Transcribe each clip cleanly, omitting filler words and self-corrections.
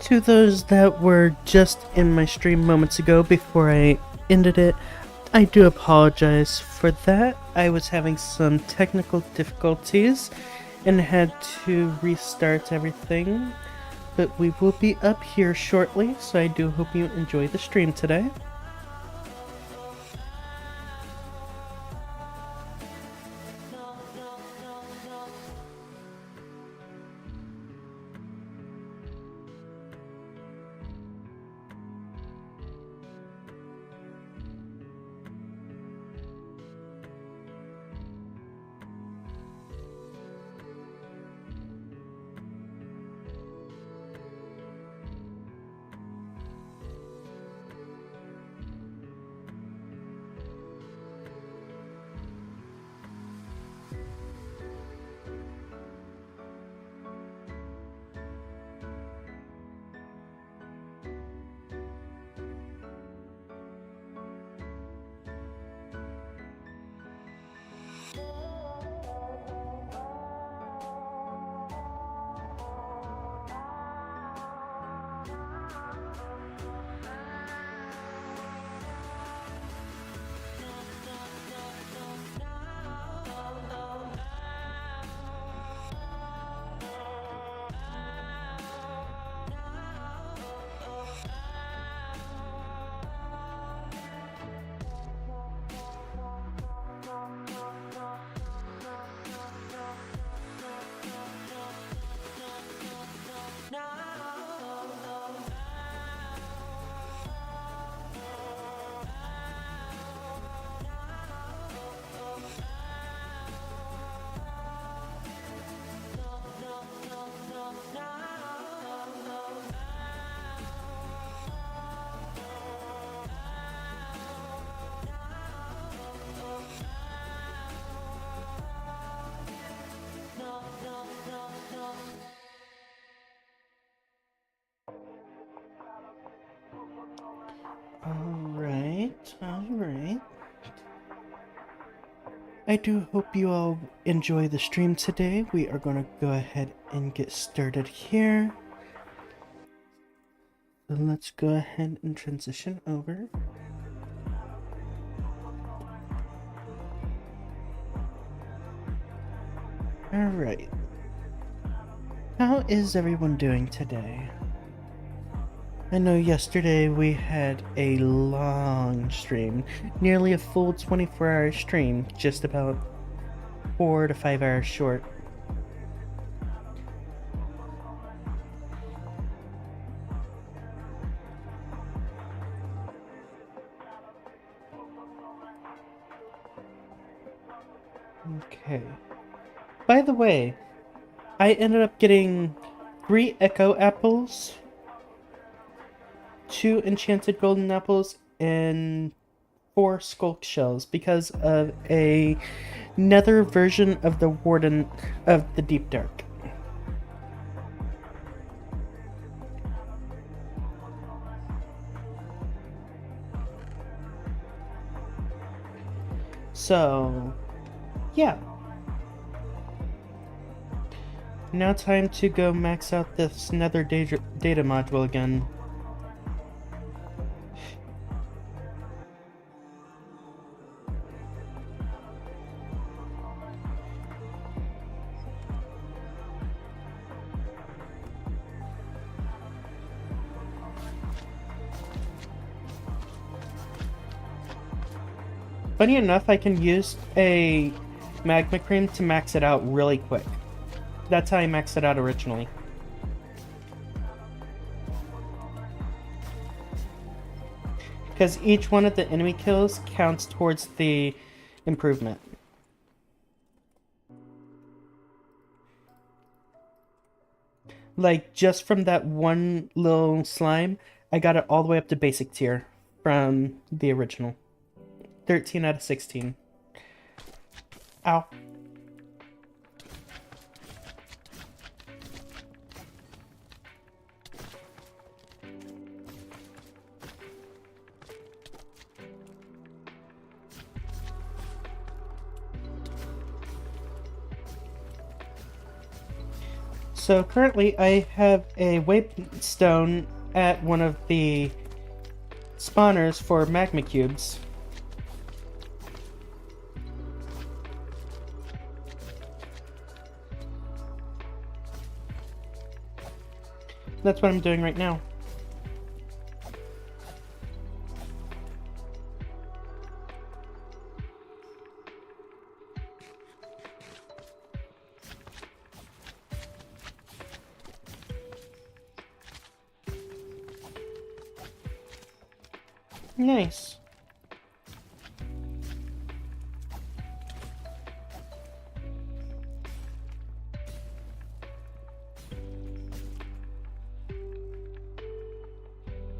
To those that were just in my stream moments ago before I ended it, I do apologize for that. I was having some technical difficulties and had to restart everything, but we will be up here shortly, so I do hope you enjoy the stream today. Alright. I do hope you all enjoy the stream today. We are going to go ahead and get started here. So let's go ahead and transition over. Alright. How is everyone doing today? I know yesterday we had a long stream, nearly a full 24-hour stream, just about 4 to 5 hours short. Okay. By the way, I ended up getting 3 Echo Apples, 2 Enchanted Golden Apples, and 4 Skulk Shells because of a nether version of the Warden of the Deep Dark. So, yeah. Now time to go max out this nether data module again. Funny enough, I can use a magma cream to max it out really quick. That's how I maxed it out originally. Because each one of the enemy kills counts towards the improvement. Like, just from that one little slime, I got it all the way up to basic tier from the original. 13 out of 16. Ow. So currently I have a waystone at one of the spawners for magma cubes. That's what I'm doing right now. Nice.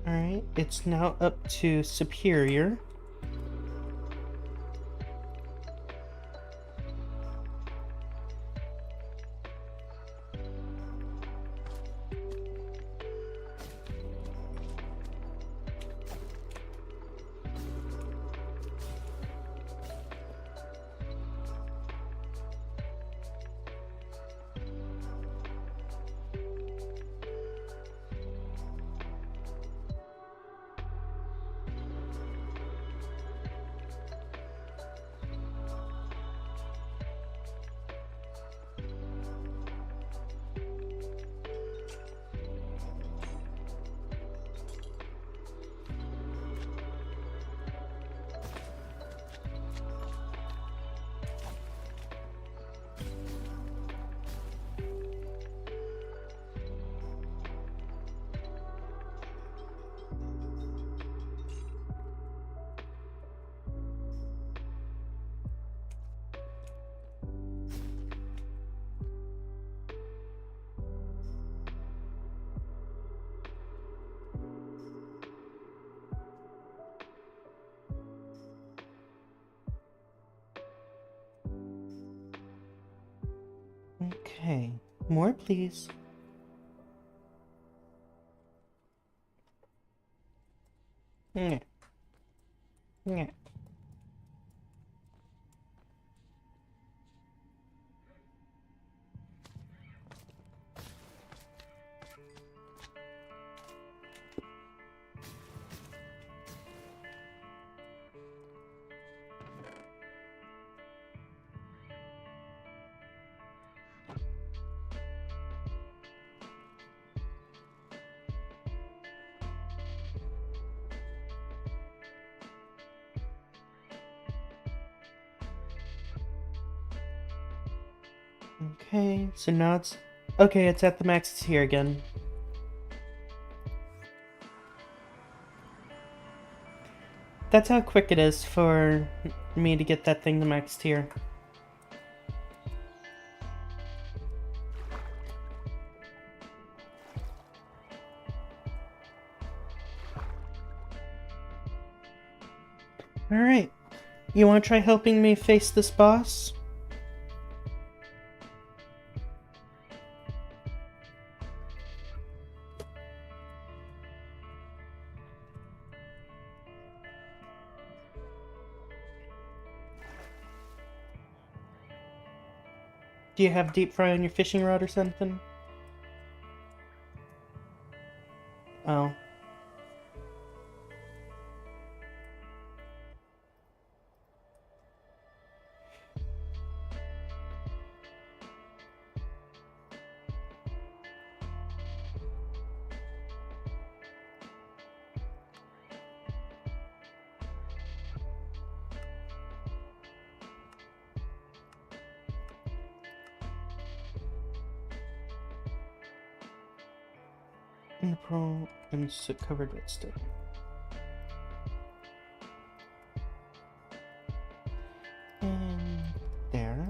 Alright, it's now up to Superior. Okay, more please. Yeah. Yeah. Okay, so now it's... Okay, it's at the max tier again. That's how quick it is for me to get that thing to max tier. Alright, you want to try helping me face this boss? Do you have deep fry on your fishing rod or something? Oh. In the pearl and soot covered redstone. And there.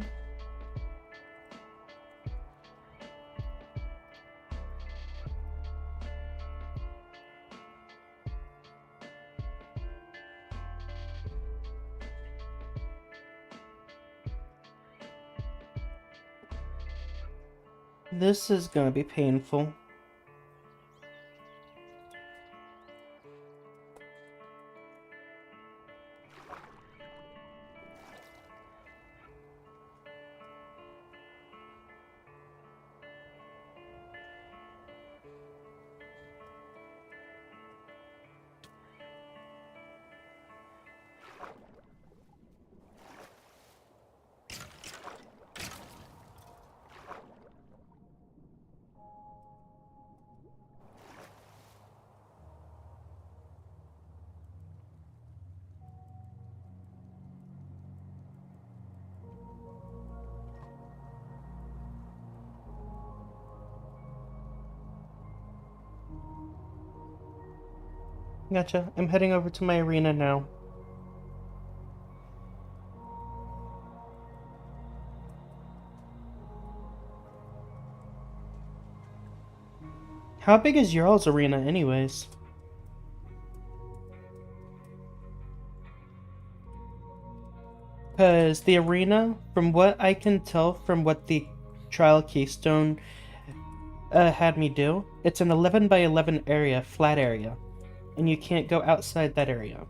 This is gonna be painful. Gotcha. I'm heading over to my arena now. How big is y'all's arena, anyways? Because the arena, from what I can tell from what the trial keystone had me do, it's an 11 by 11 area, flat area, and you can't go outside that area.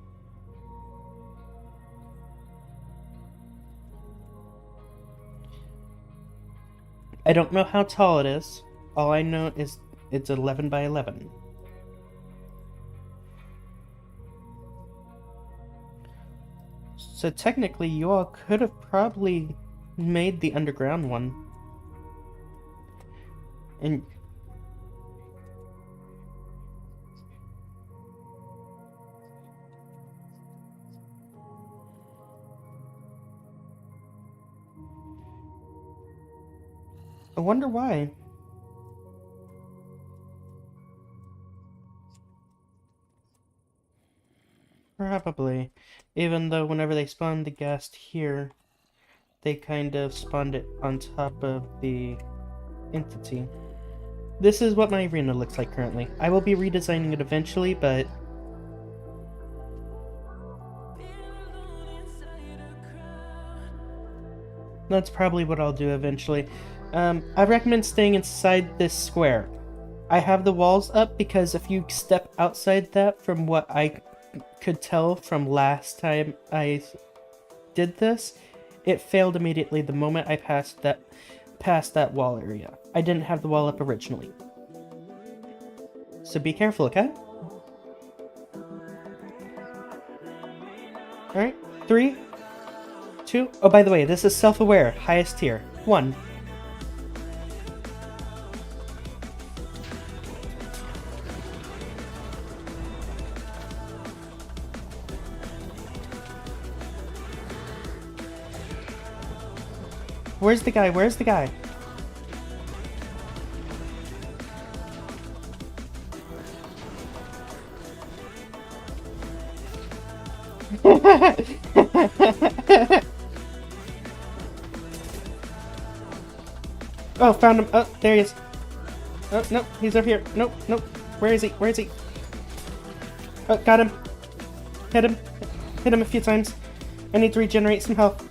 I don't know how tall it is. All I know is it's 11 by 11. So technically, you all could have probably made the underground one. And I wonder why. Probably. Even though whenever they spawned the ghast here, they kind of spawned it on top of the entity. This is what my arena looks like currently. I will be redesigning it eventually, but that's probably what I'll do eventually. I recommend staying inside this square. I have the walls up because if you step outside that, from what I could tell from last time I did this, it failed immediately the moment I passed that wall area. I didn't have the wall up originally. So be careful, okay? Alright, 3, 2... Oh, by the way, this is self-aware, highest tier. 1. Where's the guy? Where's the guy? Oh, found him. Oh, there he is. Oh, no, he's over here. Nope, nope. Where is he? Where is he? Oh, got him. Hit him. Hit him a few times. I need to regenerate some health.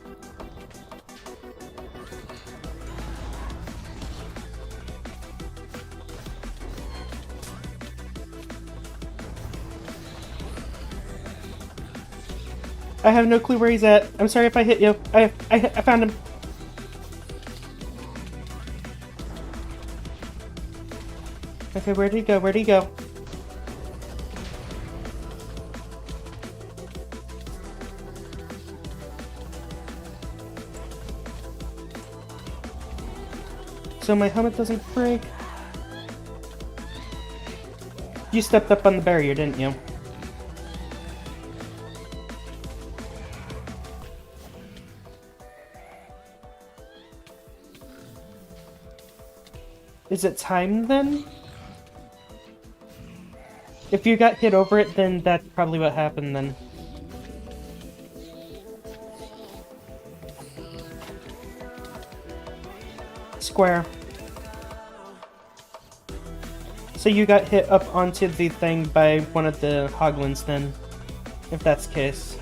I have no clue where he's at. I'm sorry if I hit you. I found him. Okay, where did he go? Where did he go? So my helmet doesn't break. You stepped up on the barrier, didn't you? Is it time then? If you got hit over it, then that's probably what happened then. Square. So you got hit up onto the thing by one of the hoglins then, if that's the case.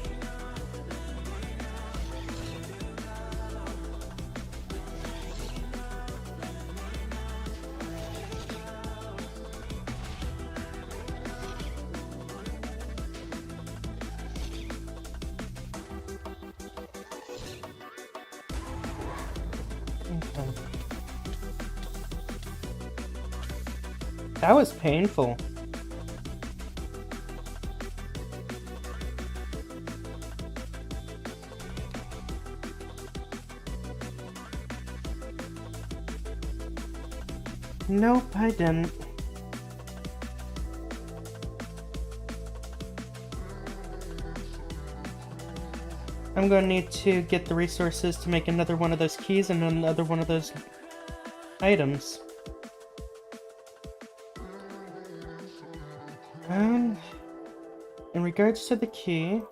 That was painful. Nope, I didn't. I'm going to need to get the resources to make another one of those keys and another one of those items. in regards to the key,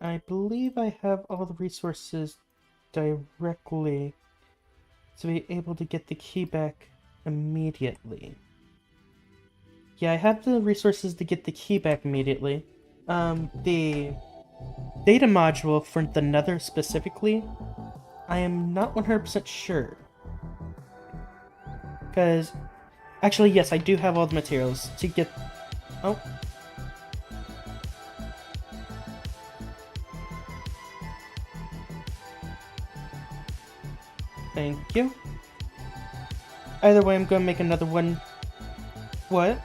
I believe I have all the resources directly to be able to get the key back immediately. Yeah, I have the resources to get the key back immediately. The data module for the Nether specifically, I am not 100% sure. Because, actually, yes, I do have all the materials to get... Oh. Thank you. Either way, I'm going to make another one. What?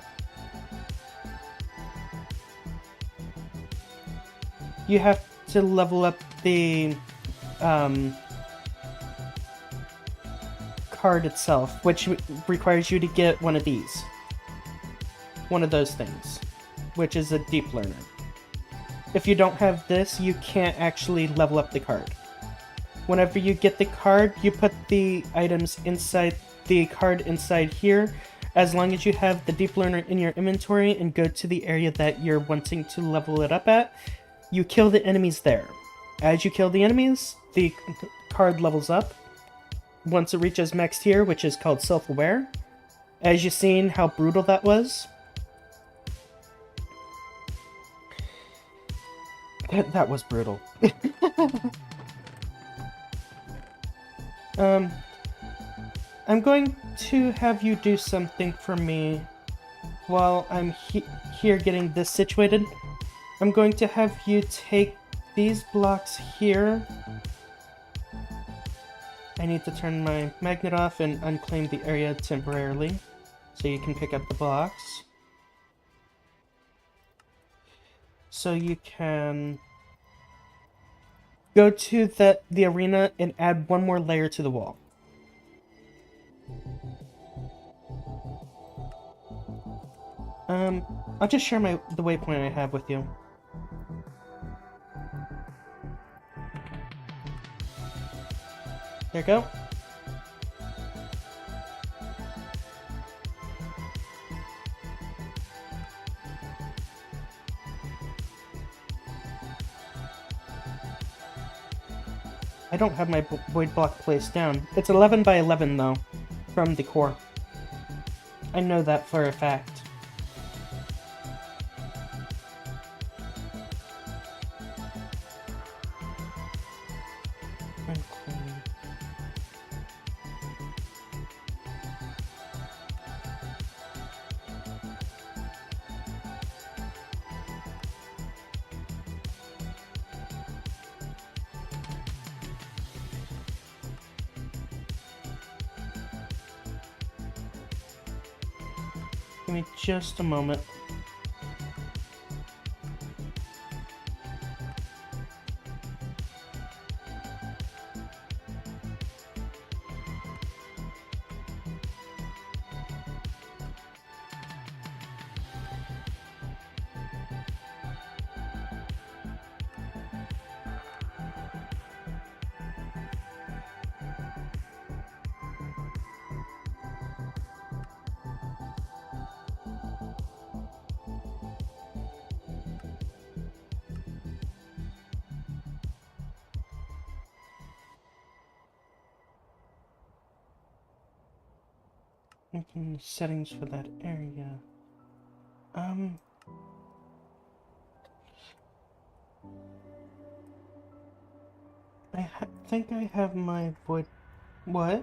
You have to level up the card itself, which requires you to get one of these. One of those things, which is a deep learner. If you don't have this, you can't actually level up the card. Whenever you get the card, you put the items inside the card inside here, as long as you have the deep learner in your inventory and go to the area that you're wanting to level it up at, you kill the enemies there. As you kill the enemies, the card levels up. Once it reaches max tier, which is called self-aware. As you've seen how brutal that was. That was brutal. I'm going to have you do something for me while I'm here getting this situated. I'm going to have you take these blocks here. I need to turn my magnet off and unclaim the area temporarily so you can pick up the blocks. So you can go to the arena and add one more layer to the wall. I'll just share the waypoint I have with you. There you go. I don't have my void block placed down. It's 11 by 11 though, from the core. I know that for a fact. Give me just a moment. Making settings for that area. I think I have my void... What?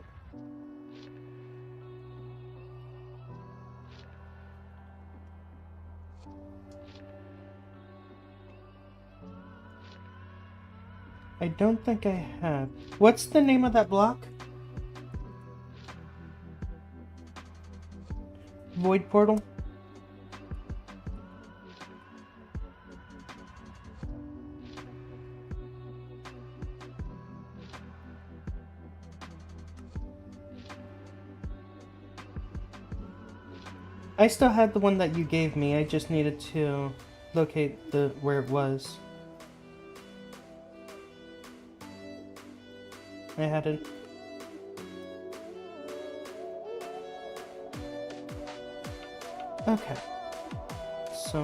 I don't think I have. What's the name of that block? Void portal? I still had the one that you gave me, I just needed to locate where it was. I had it. Okay. So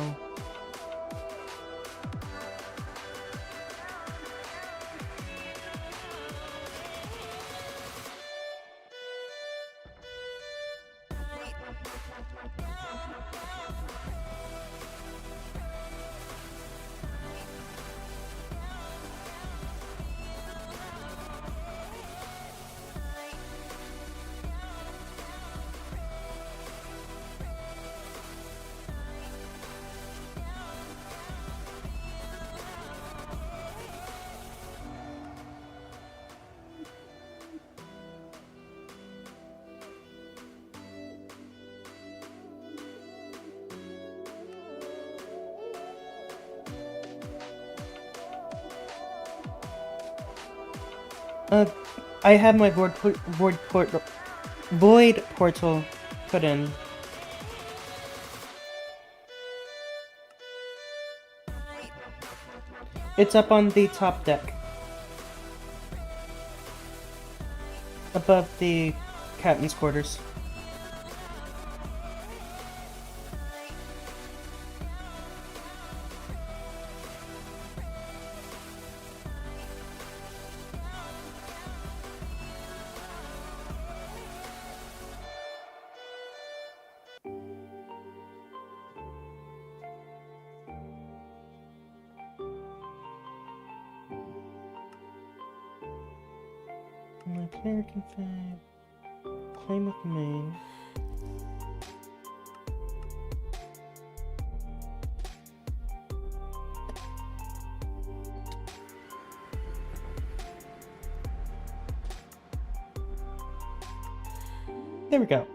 I have my void portal put in. It's up on the top deck. Above the captain's quarters. My player config, claim with main. There we go.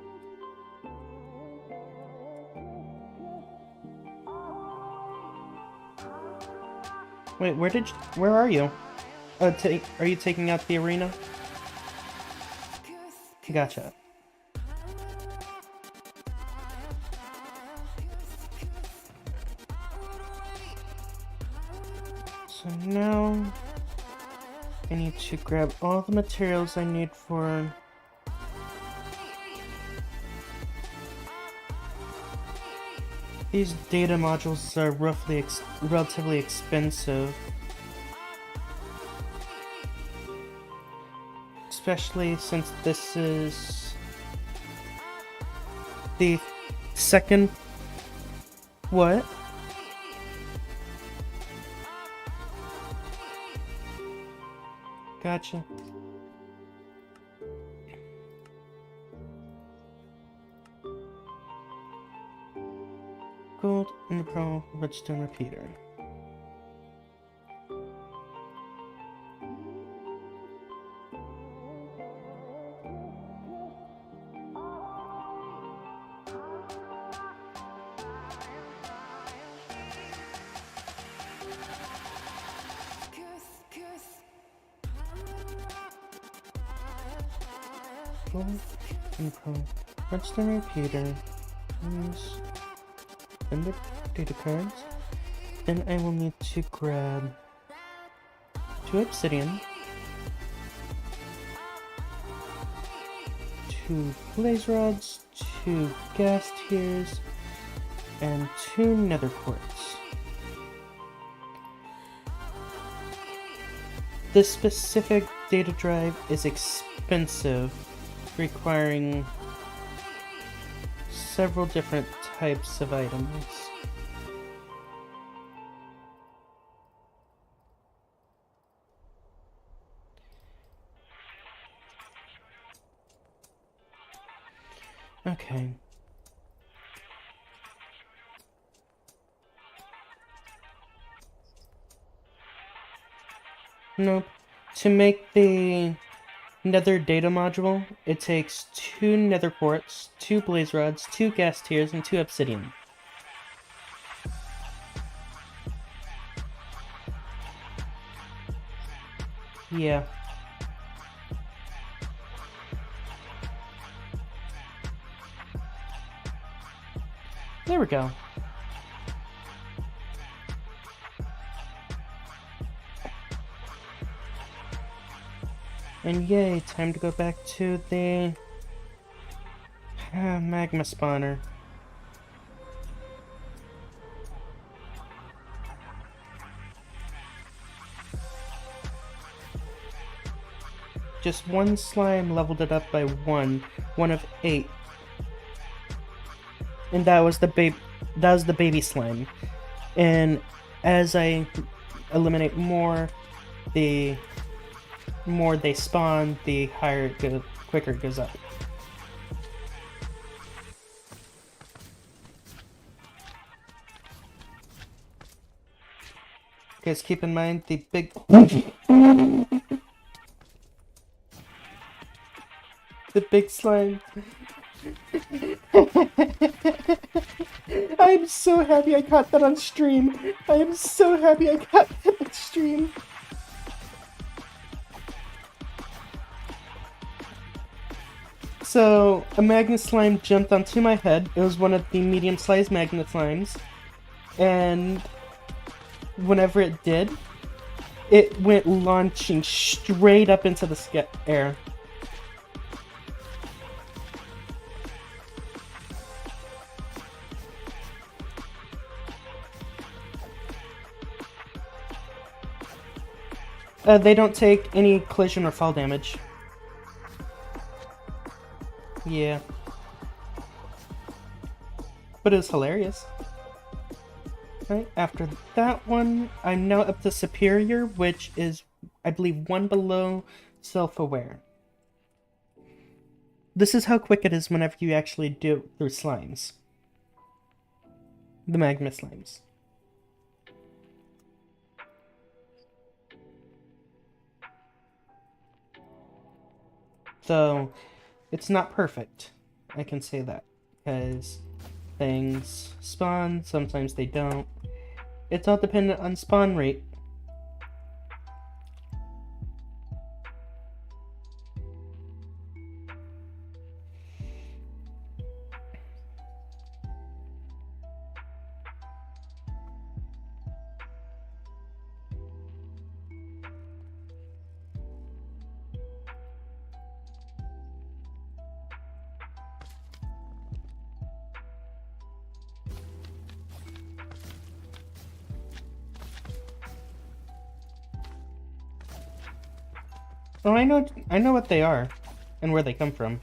Wait, where are you? Are you taking out the arena? Gotcha. So now I need to grab all the materials I need for these data modules. Are relatively expensive. Especially since this is the second... What? Gotcha. Gold, Integral, Redstone Repeater. Gold, Integral, Redstone Repeater. And the data cards. Then I will need to grab 2 obsidian, 2 blaze rods, 2 gas tiers, and 2 nether quartz. This specific data drive is expensive, requiring several different types of items. Okay. Nope. To make the nether data module, it takes 2 nether quartz, 2 blaze rods, 2 gas tiers, and 2 obsidian. Yeah. There we go. And yay, time to go back to the magma spawner. Just one slime leveled it up by one of 8. And that was the baby slime. And as I eliminate more, the more they spawn, the higher it goes, quicker it goes up. Guys, keep in mind the big the big slime. I'm so happy I caught that on stream. I am so happy I caught that on stream. So, a magnet slime jumped onto my head. It was one of the medium-sized magnet slimes. And whenever it did, it went launching straight up into the air. They don't take any collision or fall damage. Yeah. But it was hilarious. Right, after that one, I'm now up to Superior, which is, I believe, one below Self-Aware. This is how quick it is whenever you actually do it through slimes. The magma slimes. So, it's not perfect. I can say that. Because things spawn, sometimes they don't. It's all dependent on spawn rate. Oh, I know what they are, and where they come from.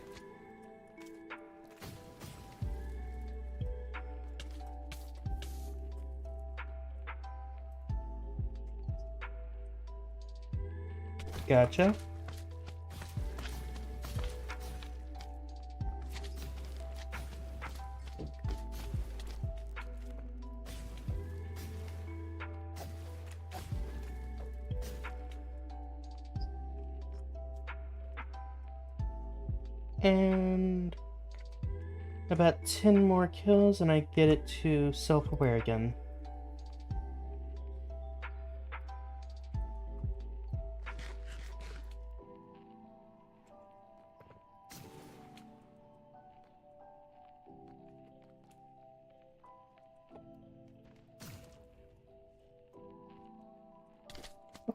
Gotcha. And about 10 more kills and I get it to Self-Aware again.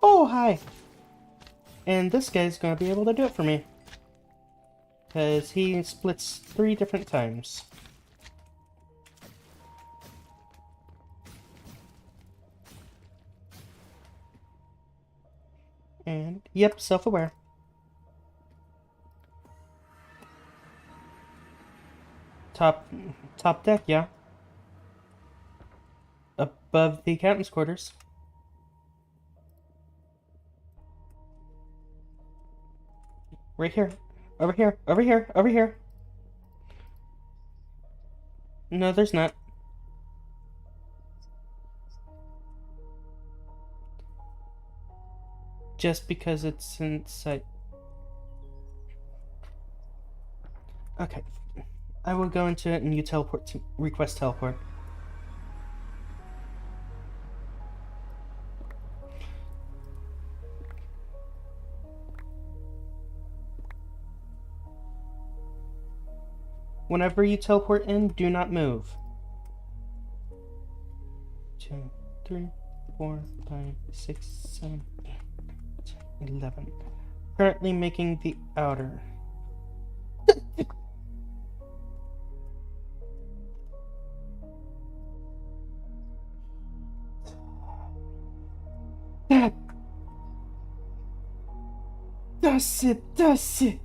Oh, hi! And this guy's gonna be able to do it for me. Because he splits 3 different times. And, yep, Self-Aware. Top deck, yeah. Above the accountant's quarters. Right here. Over here. Over here. Over here. No, there's not. Just because it's inside. Okay. I will go into it and you teleport to request teleport. Whenever you teleport in, do not move. 2, 3, 4, 5, 6, 7, 8, 10, 11. Currently making the outer. That's it, that's it.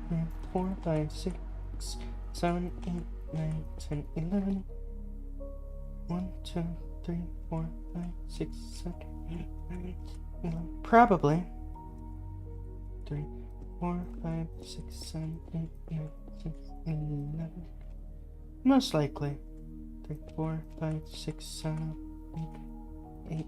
And 4, 5, 6, 7, 8, 9, 10, 11. 1, 2, 3, 4, 5, 6, 7, 8, 9, 11. Probably. 3, 4, 5, 6, 7, 8, 9, 10, 11. Most likely. 3, 4, 5, 6, 7, 8, 8.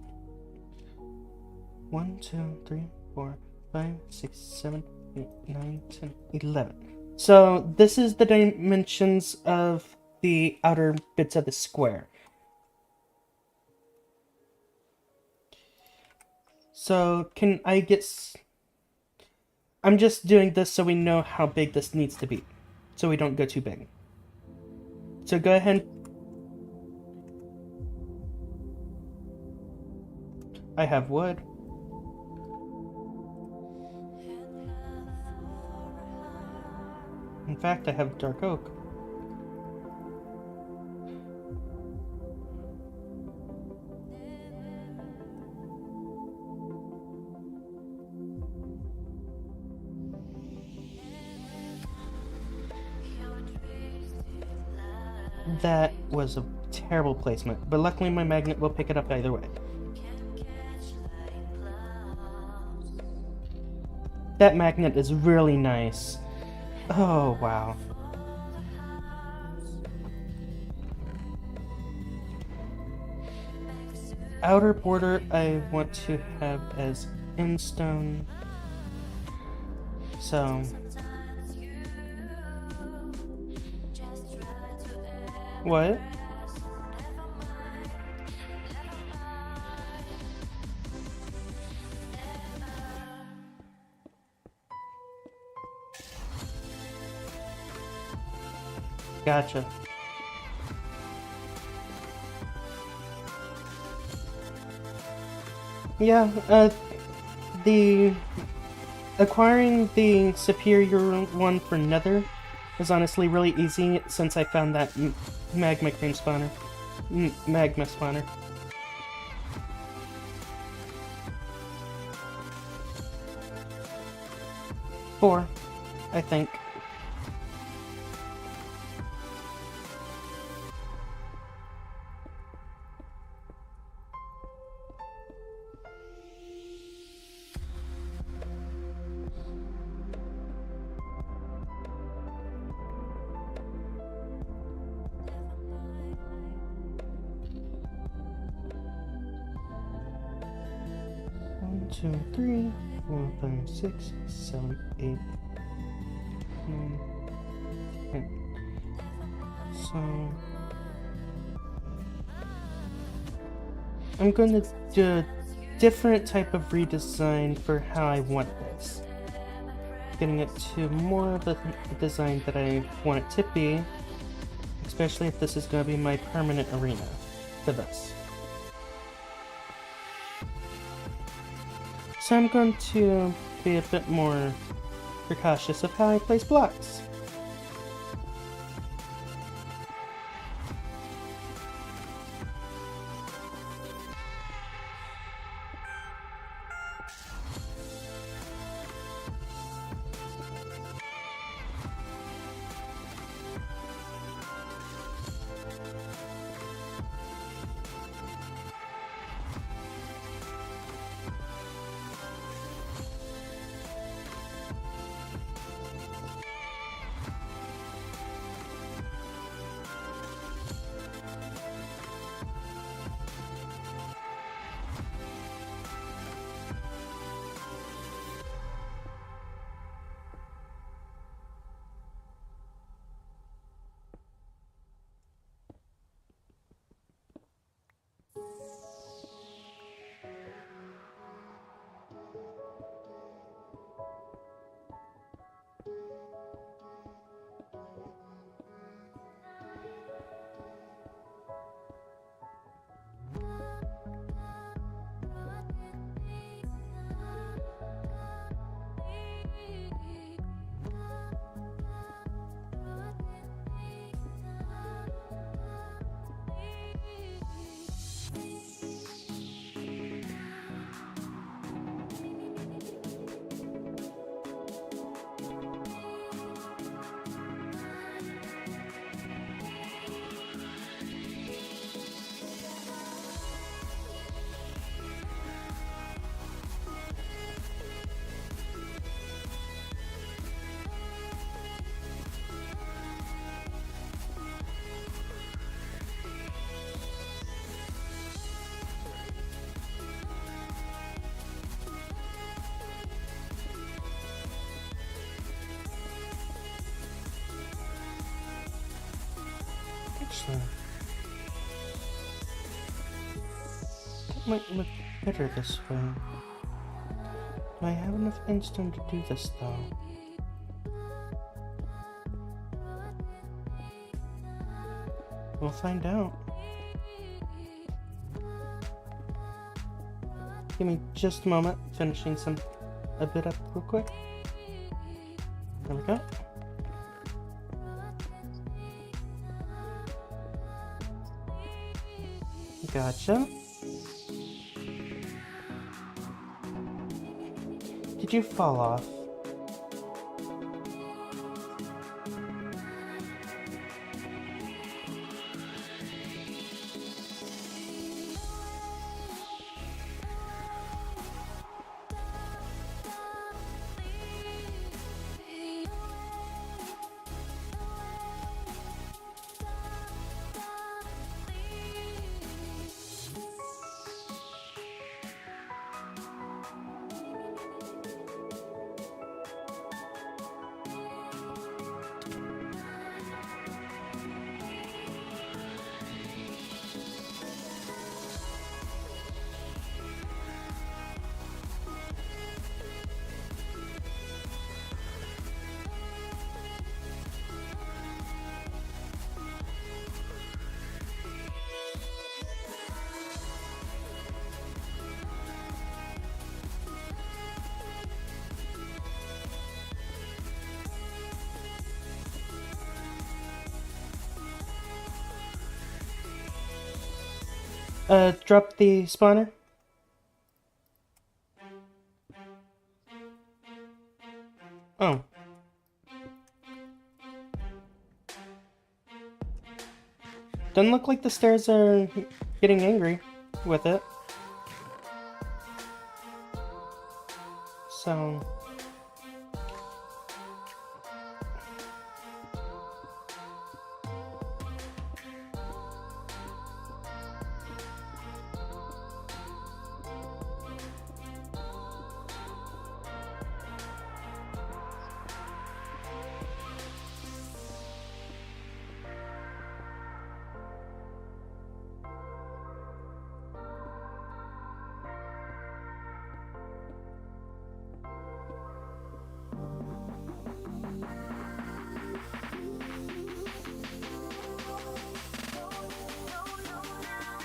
1, 2, 3, 4, 5, 6, 7, 8, 9, 10, 11. So this is the dimensions of the outer bits of the square. So, can I get... I'm just doing this so we know how big this needs to be. So we don't go too big. So go ahead. I have wood. In fact, I have dark oak. That was a terrible placement, but luckily my magnet will pick it up either way. That magnet is really nice. Oh, wow. Outer border I want to have as in stone. So... What? Gotcha. Yeah, acquiring the superior one for Nether is honestly really easy since I found that magma cream spawner. Magma spawner. Four, I think. One, two, three, 4, 5, 6, 7, 8, 9, 10. So I'm going to do a different type of redesign for how I want this. Getting it to more of the design that I want it to be, especially if this is going to be my permanent arena for this. So I'm going to be a bit more precautious of how I place blocks. Actually, that might look better this way. I have enough endstone to do this, though? We'll find out. Give me just a moment, finishing a bit up real quick. There we go. Gotcha. Did you fall off? Drop the spawner. Oh. Doesn't look like the stairs are getting angry with it. So...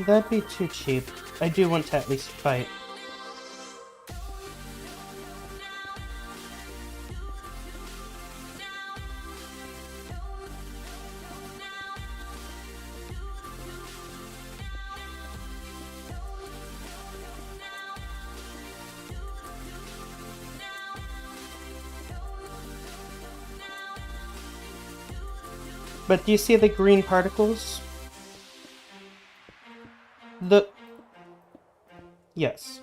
that'd be too cheap. I do want to at least fight. But do you see the green particles? Yes.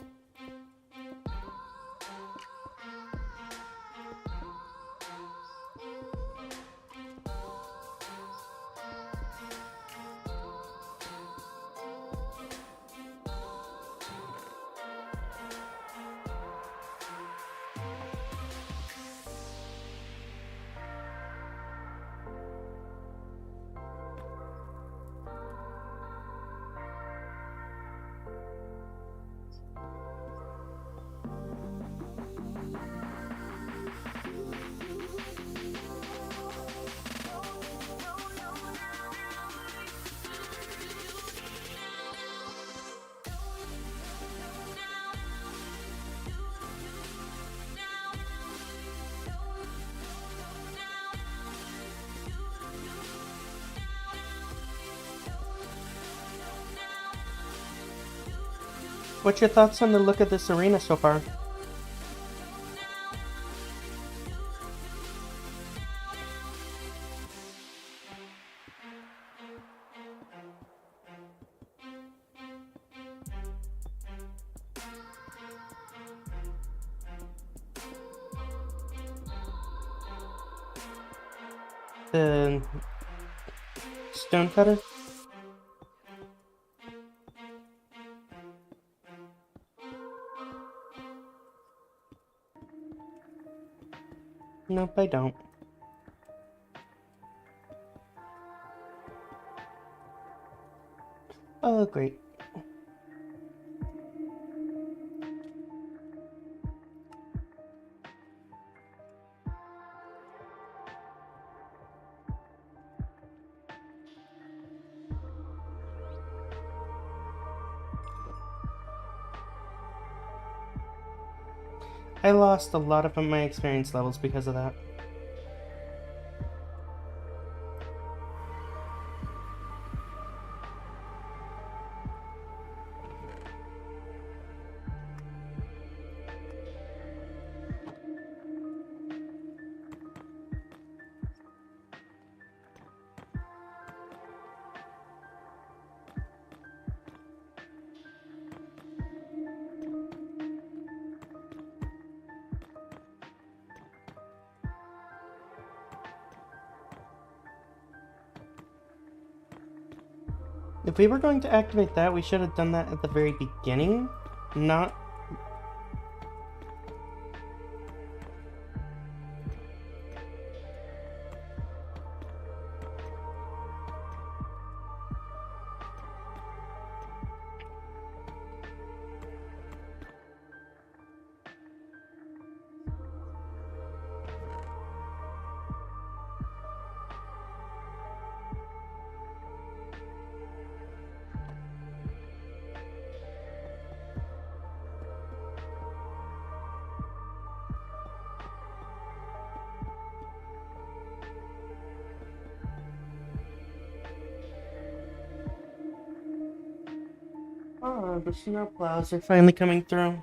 What's your thoughts on the look of this arena so far? The stone cutter? Nope, I don't. Oh, great. I lost a lot of my experience levels because of that. If we were going to activate that, we should have done that at the very beginning, not... Oh, the snow plows are finally coming through.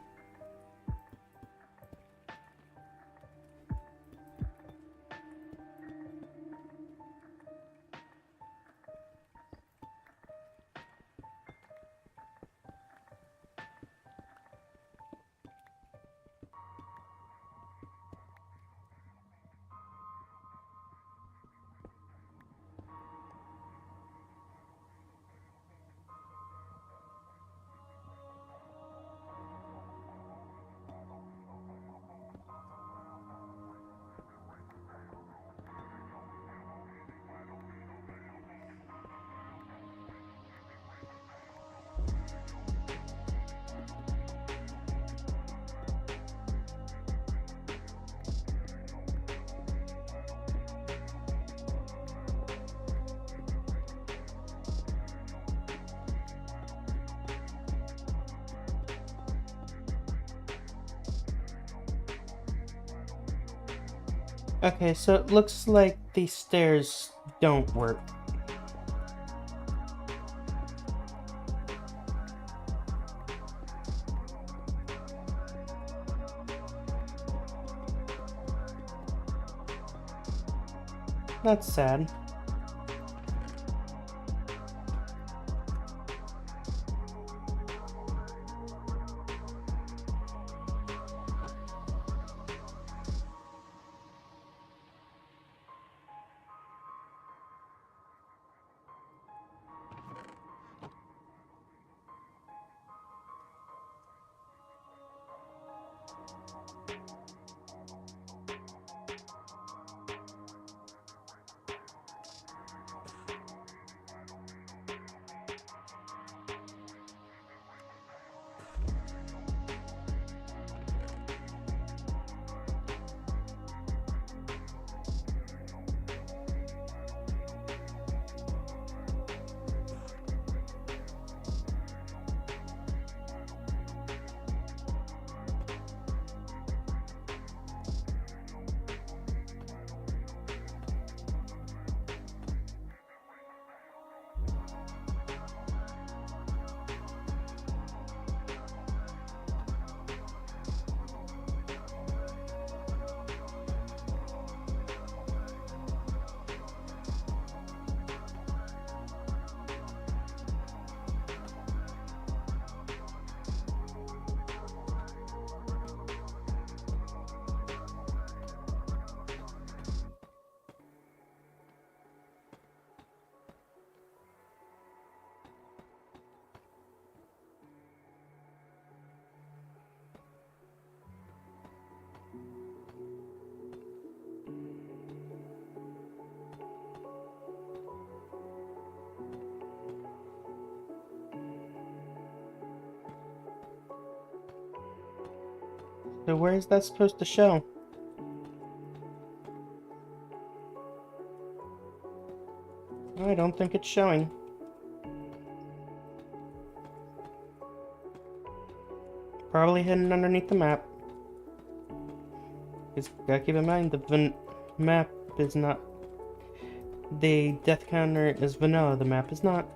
Okay, so it looks like the stairs don't work. That's sad. So where is that supposed to show? I don't think it's showing. Probably hidden underneath the map. Just gotta keep in mind the map is not. The death counter is vanilla, the map is not.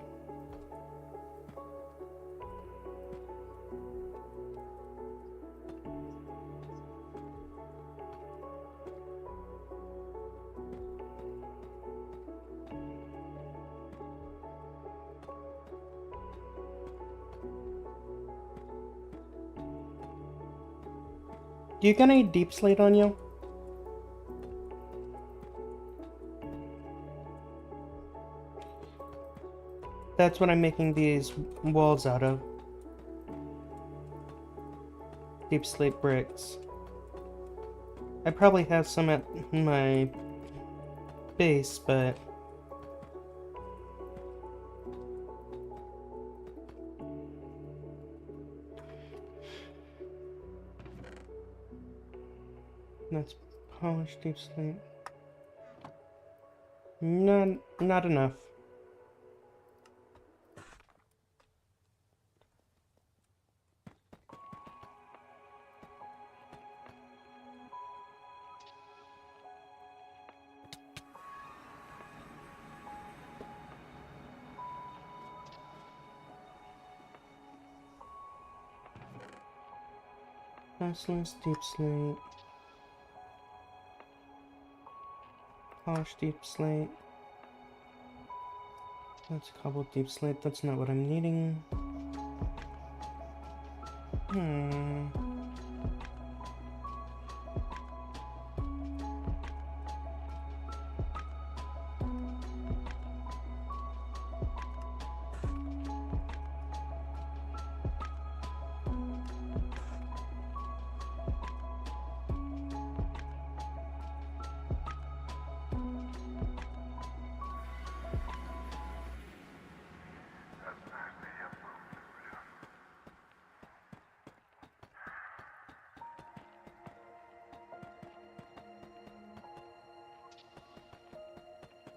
Do you got any deep slate on you? That's what I'm making these walls out of. Deep slate bricks. I probably have some at my base, but... That's polished deep slate. Not enough. Fasteners, deep slate. Polished deep slate. That's cobbled deep slate. That's not what I'm needing.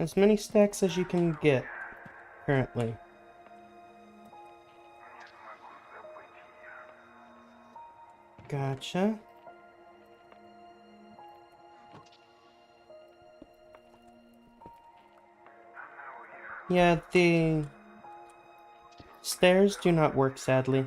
As many stacks as you can get, currently. Gotcha. Yeah, the stairs do not work, sadly.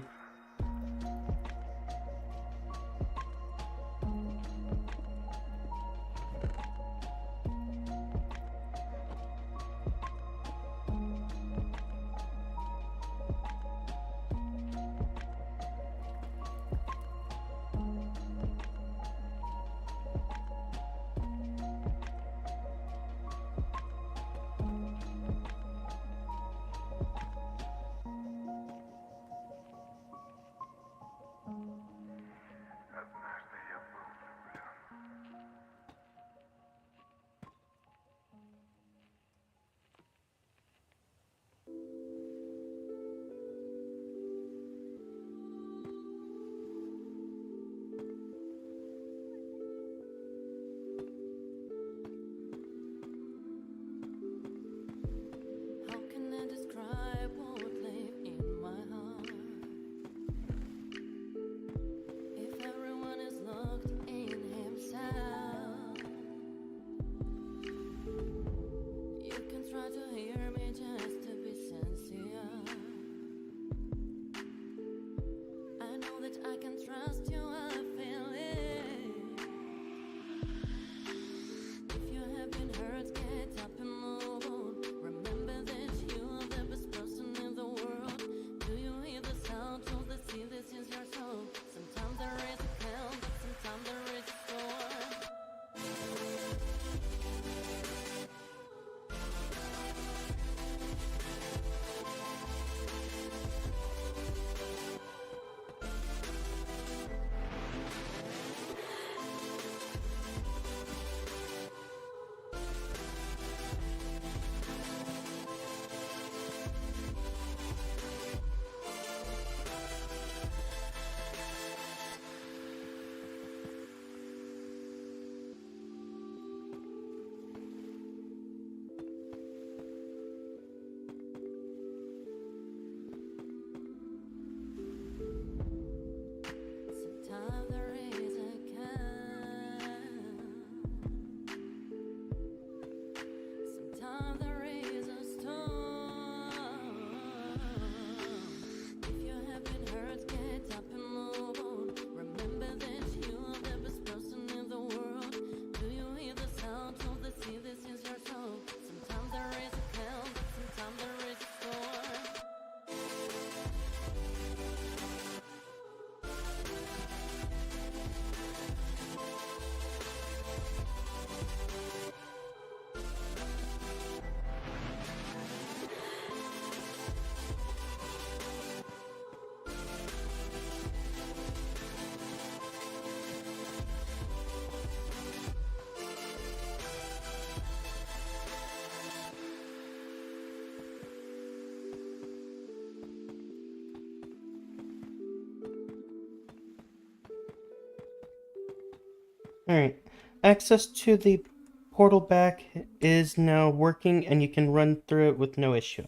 Alright. Access to the portal back is now working and you can run through it with no issue.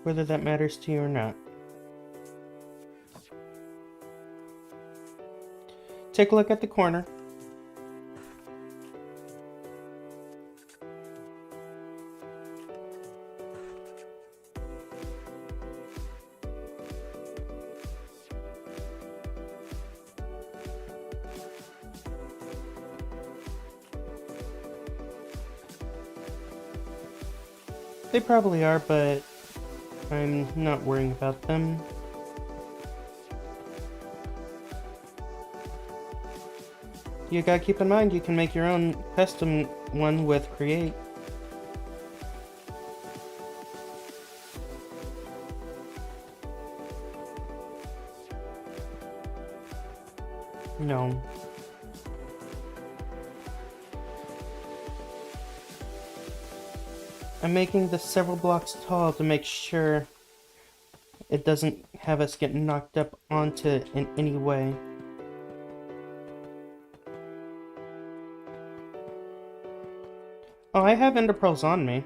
Whether that matters to you or not. Take a look at the corner. They probably are, but I'm not worrying about them. You gotta keep in mind you can make your own custom one with Create. No. I'm making this several blocks tall to make sure it doesn't have us get knocked up onto it in any way. Oh, I have ender pearls on me.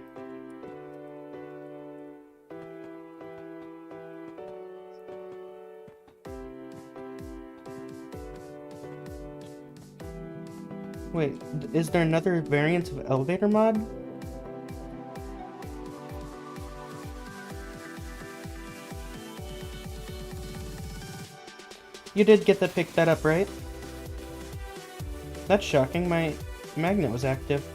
Wait, is there another variant of elevator mod? You did get to pick that up, right? That's shocking, my magnet was active.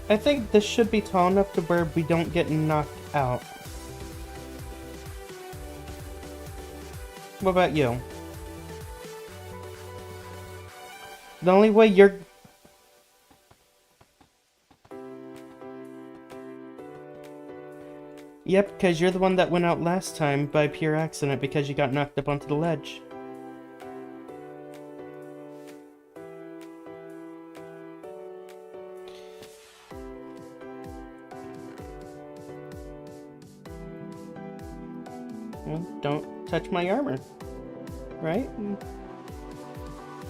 I think this should be tall enough to where we don't get knocked out. What about you? The only way you're... Yep, because you're the one that went out last time by pure accident because you got knocked up onto the ledge. Well, don't touch my armor. Right?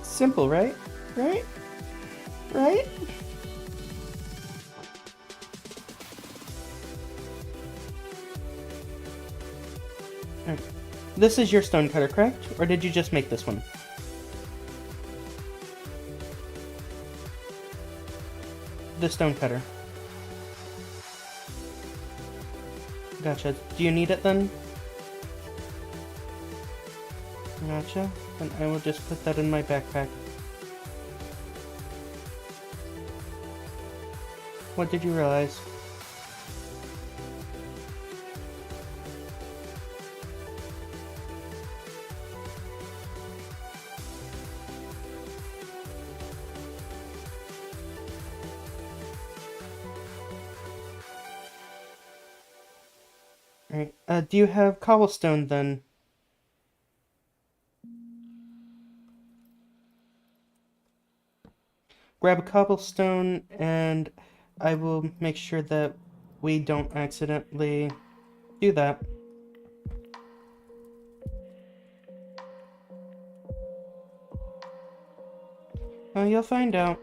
Simple, right? Right? Right? Alright. This is your stone cutter, correct? Or did you just make this one? The stone cutter. Gotcha. Do you need it then? Gotcha. Then I will just put that in my backpack. What did you realize? Alright, do you have cobblestone then? Grab a cobblestone and I will make sure that we don't accidentally do that. Oh, you'll find out.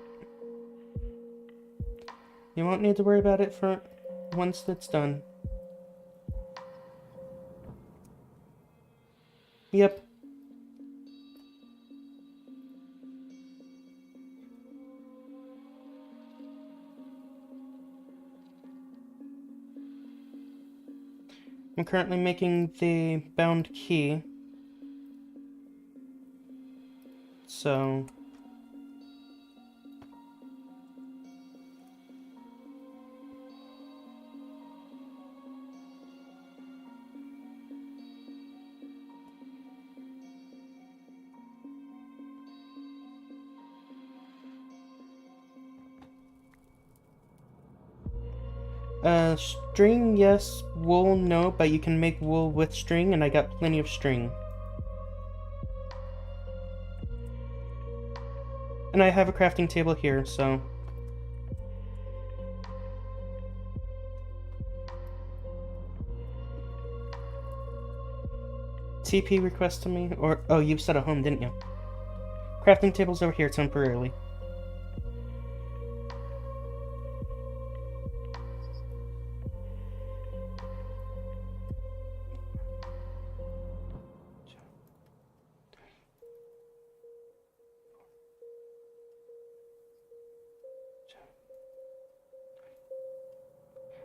You won't need to worry about it for once it's done. Yep. I'm currently making the bound key. So... string, yes. wool? No, but you can make wool with string, and I got plenty of string. And I have a crafting table here, so... TP request to me? Or, oh, you set a home, didn't you? Crafting table's over here temporarily.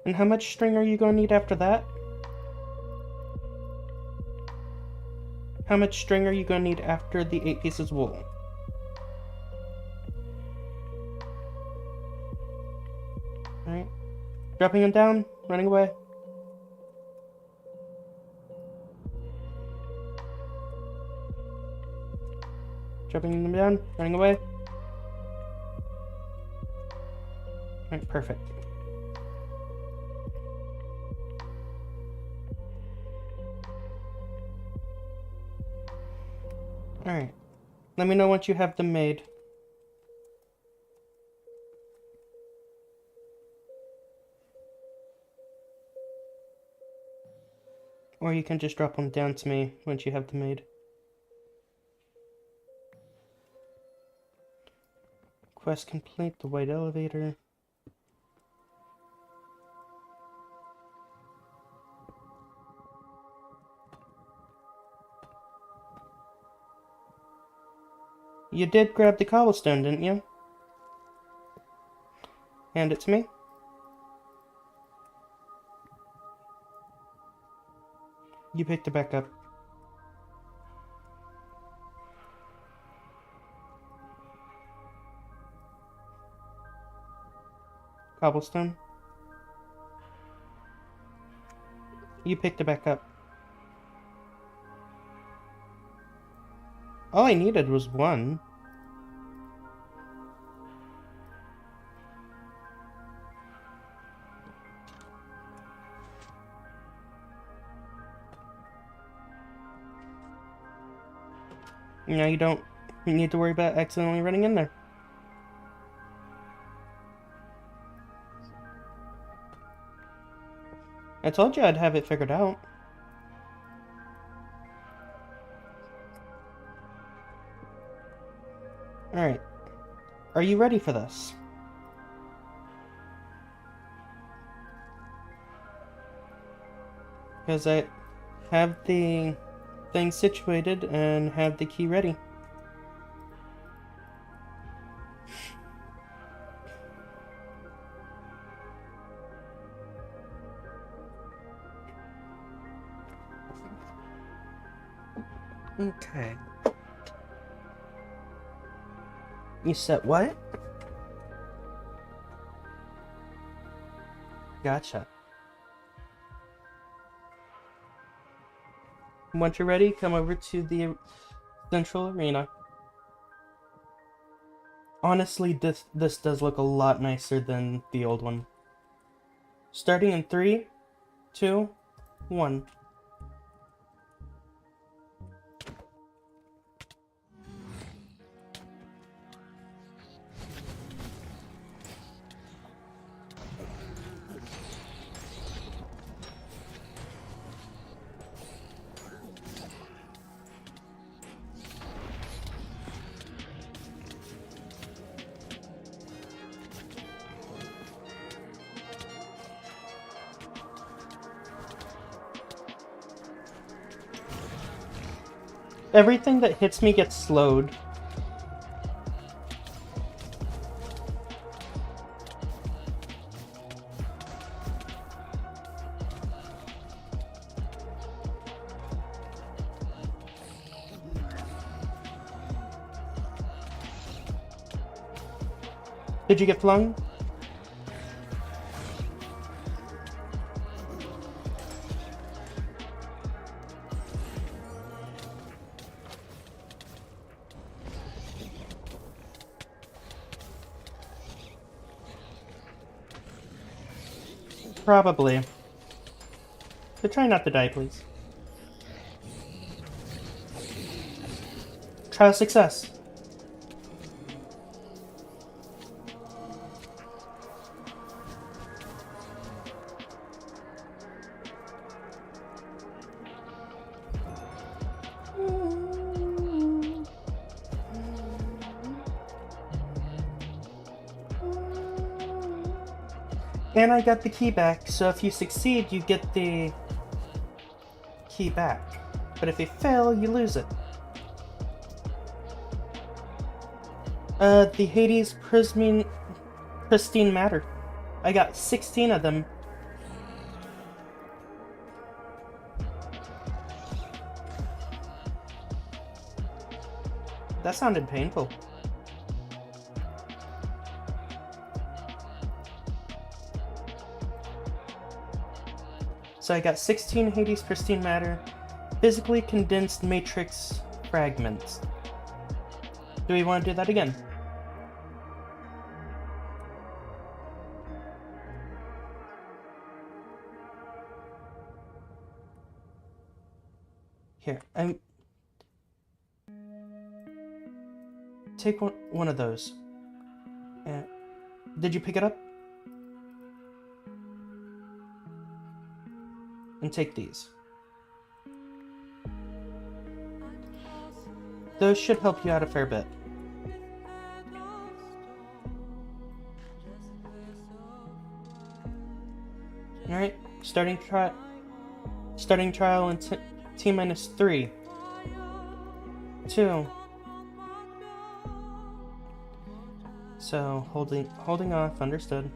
And how much string are you going to need after that? How much string are you going to need after the 8 pieces of wool? Alright. Dropping them down, running away. Dropping them down, running away. Alright, perfect. Alright. Let me know once you have them made. Or you can just drop them down to me once you have them made. Quest complete, the white elevator. You did grab the cobblestone, didn't you? Hand it to me. You picked it back up. Cobblestone. You picked it back up. All I needed was one. Now you don't need to worry about accidentally running in there. I told you I'd have it figured out. Alright. Are you ready for this? Because I have the thing situated and have the key ready. Okay. You said what? Gotcha. Once you're ready, come over to the central arena. Honestly, this does look a lot nicer than the old one. Starting in 3, 2, 1. Everything that hits me gets slowed. Did you get flung? Probably. So try not to die, please. Trial success. And I got the key back, so if you succeed, you get the key back. But if you fail, you lose it. The Hades pristine matter. I got 16 of them. That sounded painful. So I got 16 Hades pristine matter, physically condensed matrix fragments. Do we want to do that again? Here, take one of those. Did you pick it up? And take these. Those should help you out a fair bit. Alright, starting trial in T-3, 2. So holding off, understood.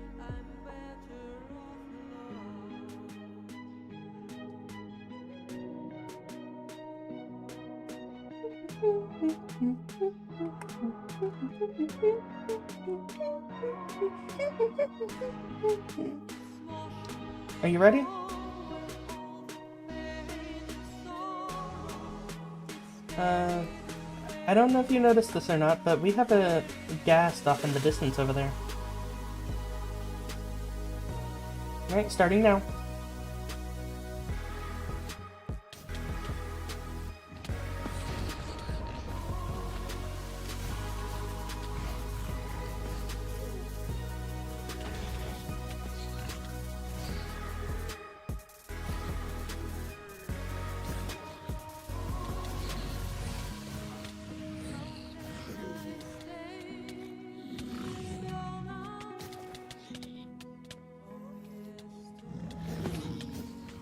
Are you ready? I don't know if you noticed this or not, but we have a ghast off in the distance over there. Alright, starting now.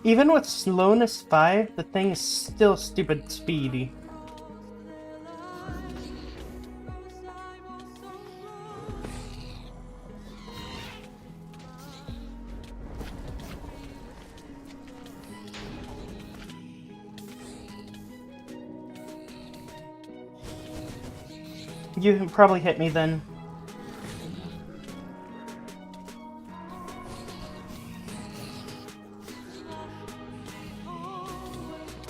Even with slowness 5, the thing is still stupid speedy. You probably hit me then.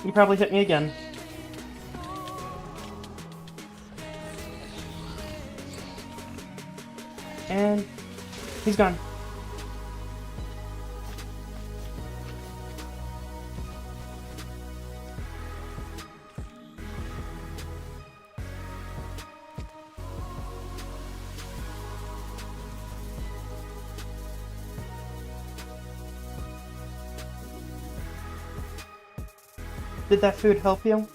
You probably hit me again. And he's gone. Did that food help you?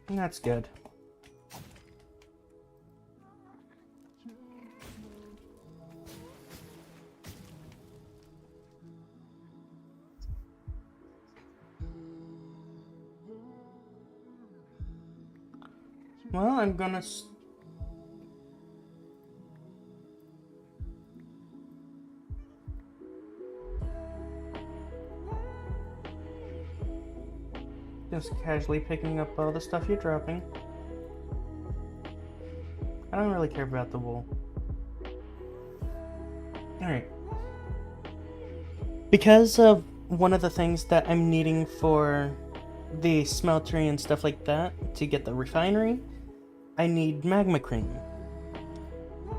That's good. Well, I'm gonna just casually picking up all the stuff you're dropping. I don't really care about the wool. Alright. Because of one of the things that I'm needing for the smeltery and stuff like that to get the refinery, I need magma cream.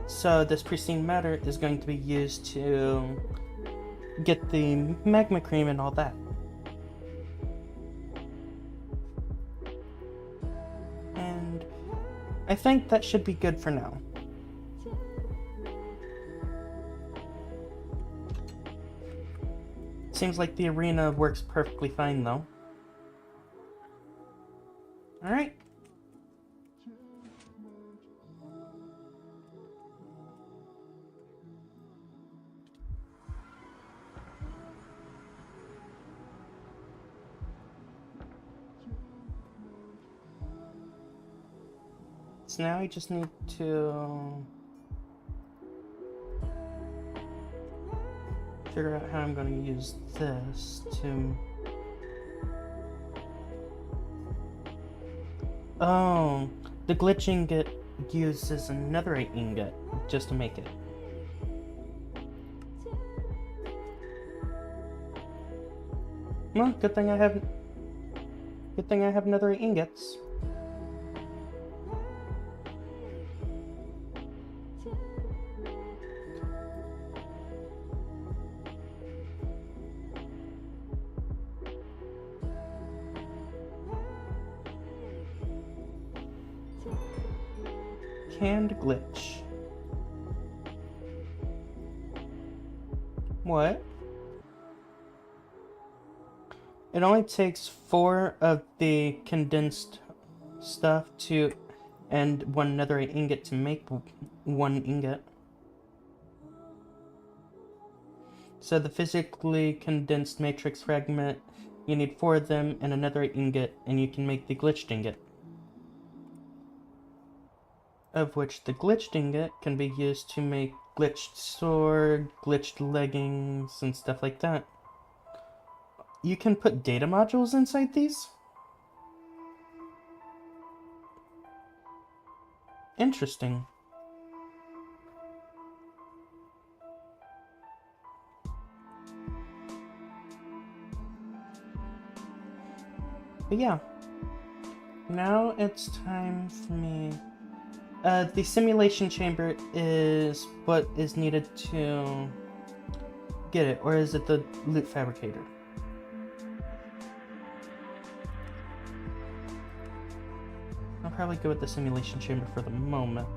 So this pristine matter is going to be used to get the magma cream and all that. And I think that should be good for now. Seems like the arena works perfectly fine though. Alright. So now I just need to figure out how I'm going to use this to... Oh, the glitch ingot uses another ingot just to make it. Well, good thing I have another ingots. Canned glitch. What? It only takes 4 of the condensed stuff to and one netherite ingot to make 1 ingot. So the physically condensed matrix fragment, you need 4 of them and a netherite ingot, and you can make the glitched ingot. Of which the glitched ingot can be used to make glitched sword, glitched leggings, and stuff like that. You can put data modules inside these? Interesting. But yeah. Now it's time for me... the simulation chamber is what is needed to get it, or is it the loot fabricator? I'll probably go with the simulation chamber for the moment.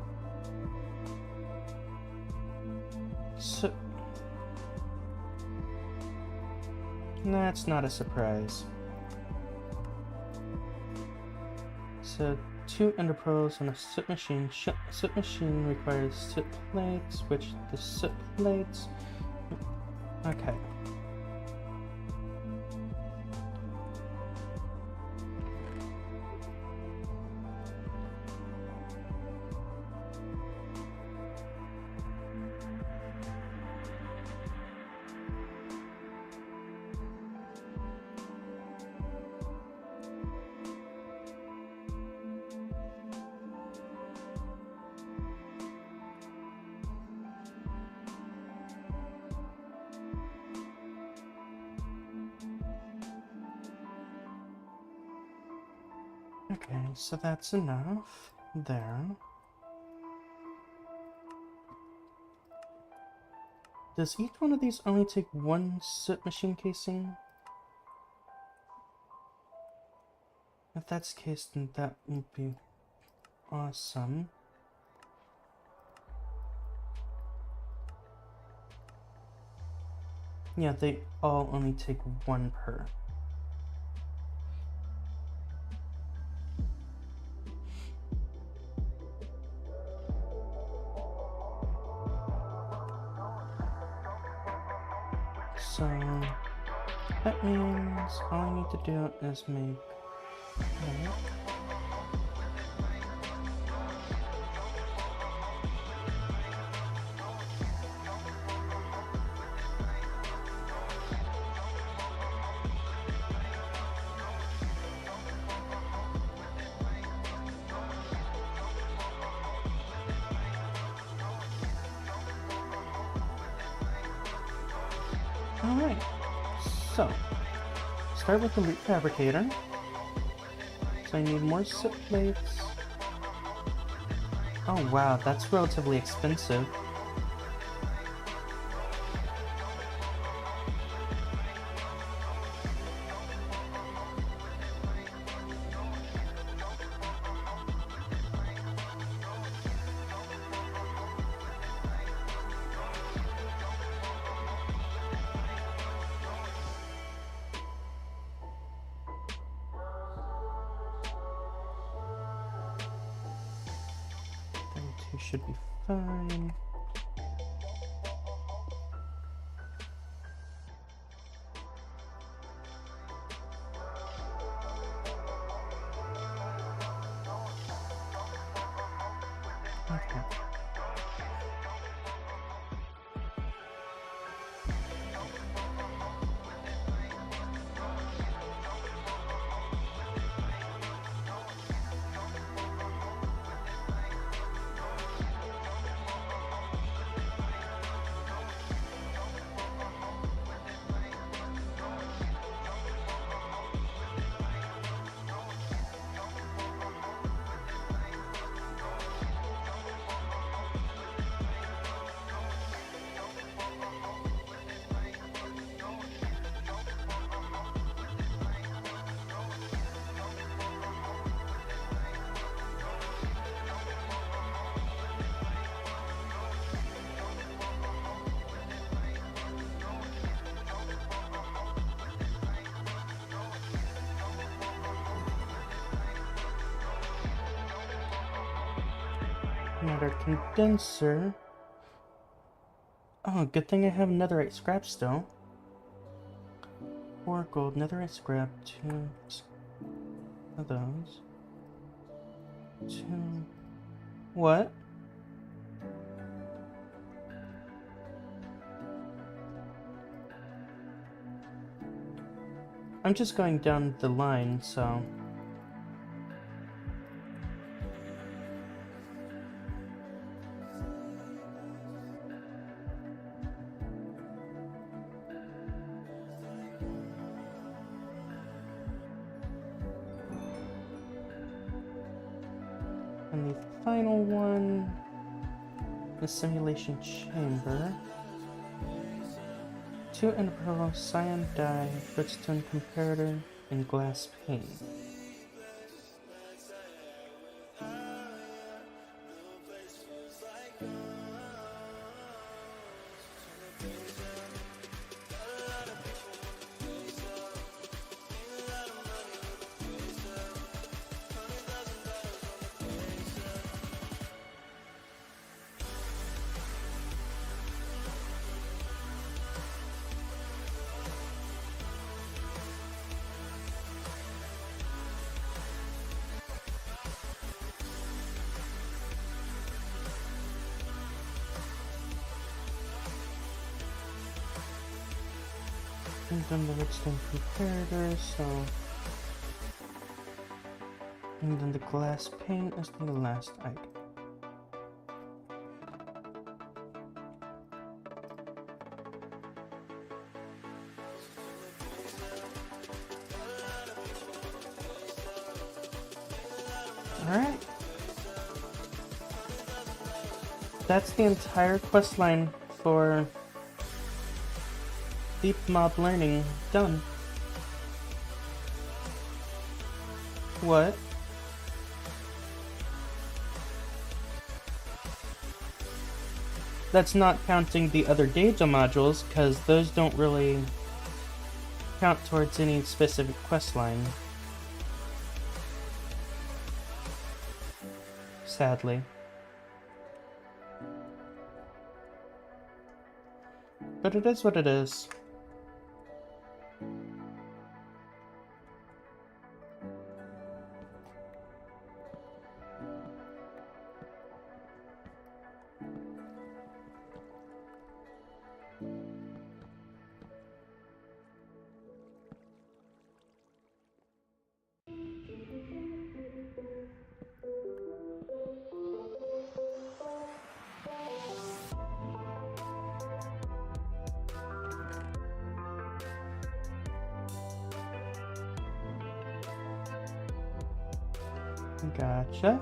So... that's not a surprise. So... 2 ender pearls on a soot machine. Soot machine requires soot plates, which the soot plates... Okay. Okay, so that's enough there. Does each one of these only take 1 soot machine casing? If that's the case, then that would be awesome. Yeah, they all only take 1 per. So that means all I need to do is make Alright, so start with the loot fabricator. So I need more soot plates. Oh wow, that's relatively expensive. Two should be fine. Okay. Another condenser. Oh, good thing I have netherite scrap still. 4 gold netherite scrap, 2 of those. 2. What? I'm just going down the line, so... And the final one, the simulation chamber. 2 pearl, cyan dye, redstone comparator, and glass pane. And then the redstone comparator, so... And then the glass pane is the last item. Alright. That's the entire quest line for Deep Mob Learning done. What? That's not counting the other data modules, because those don't really count towards any specific quest line. Sadly. But it is what it is. Gotcha.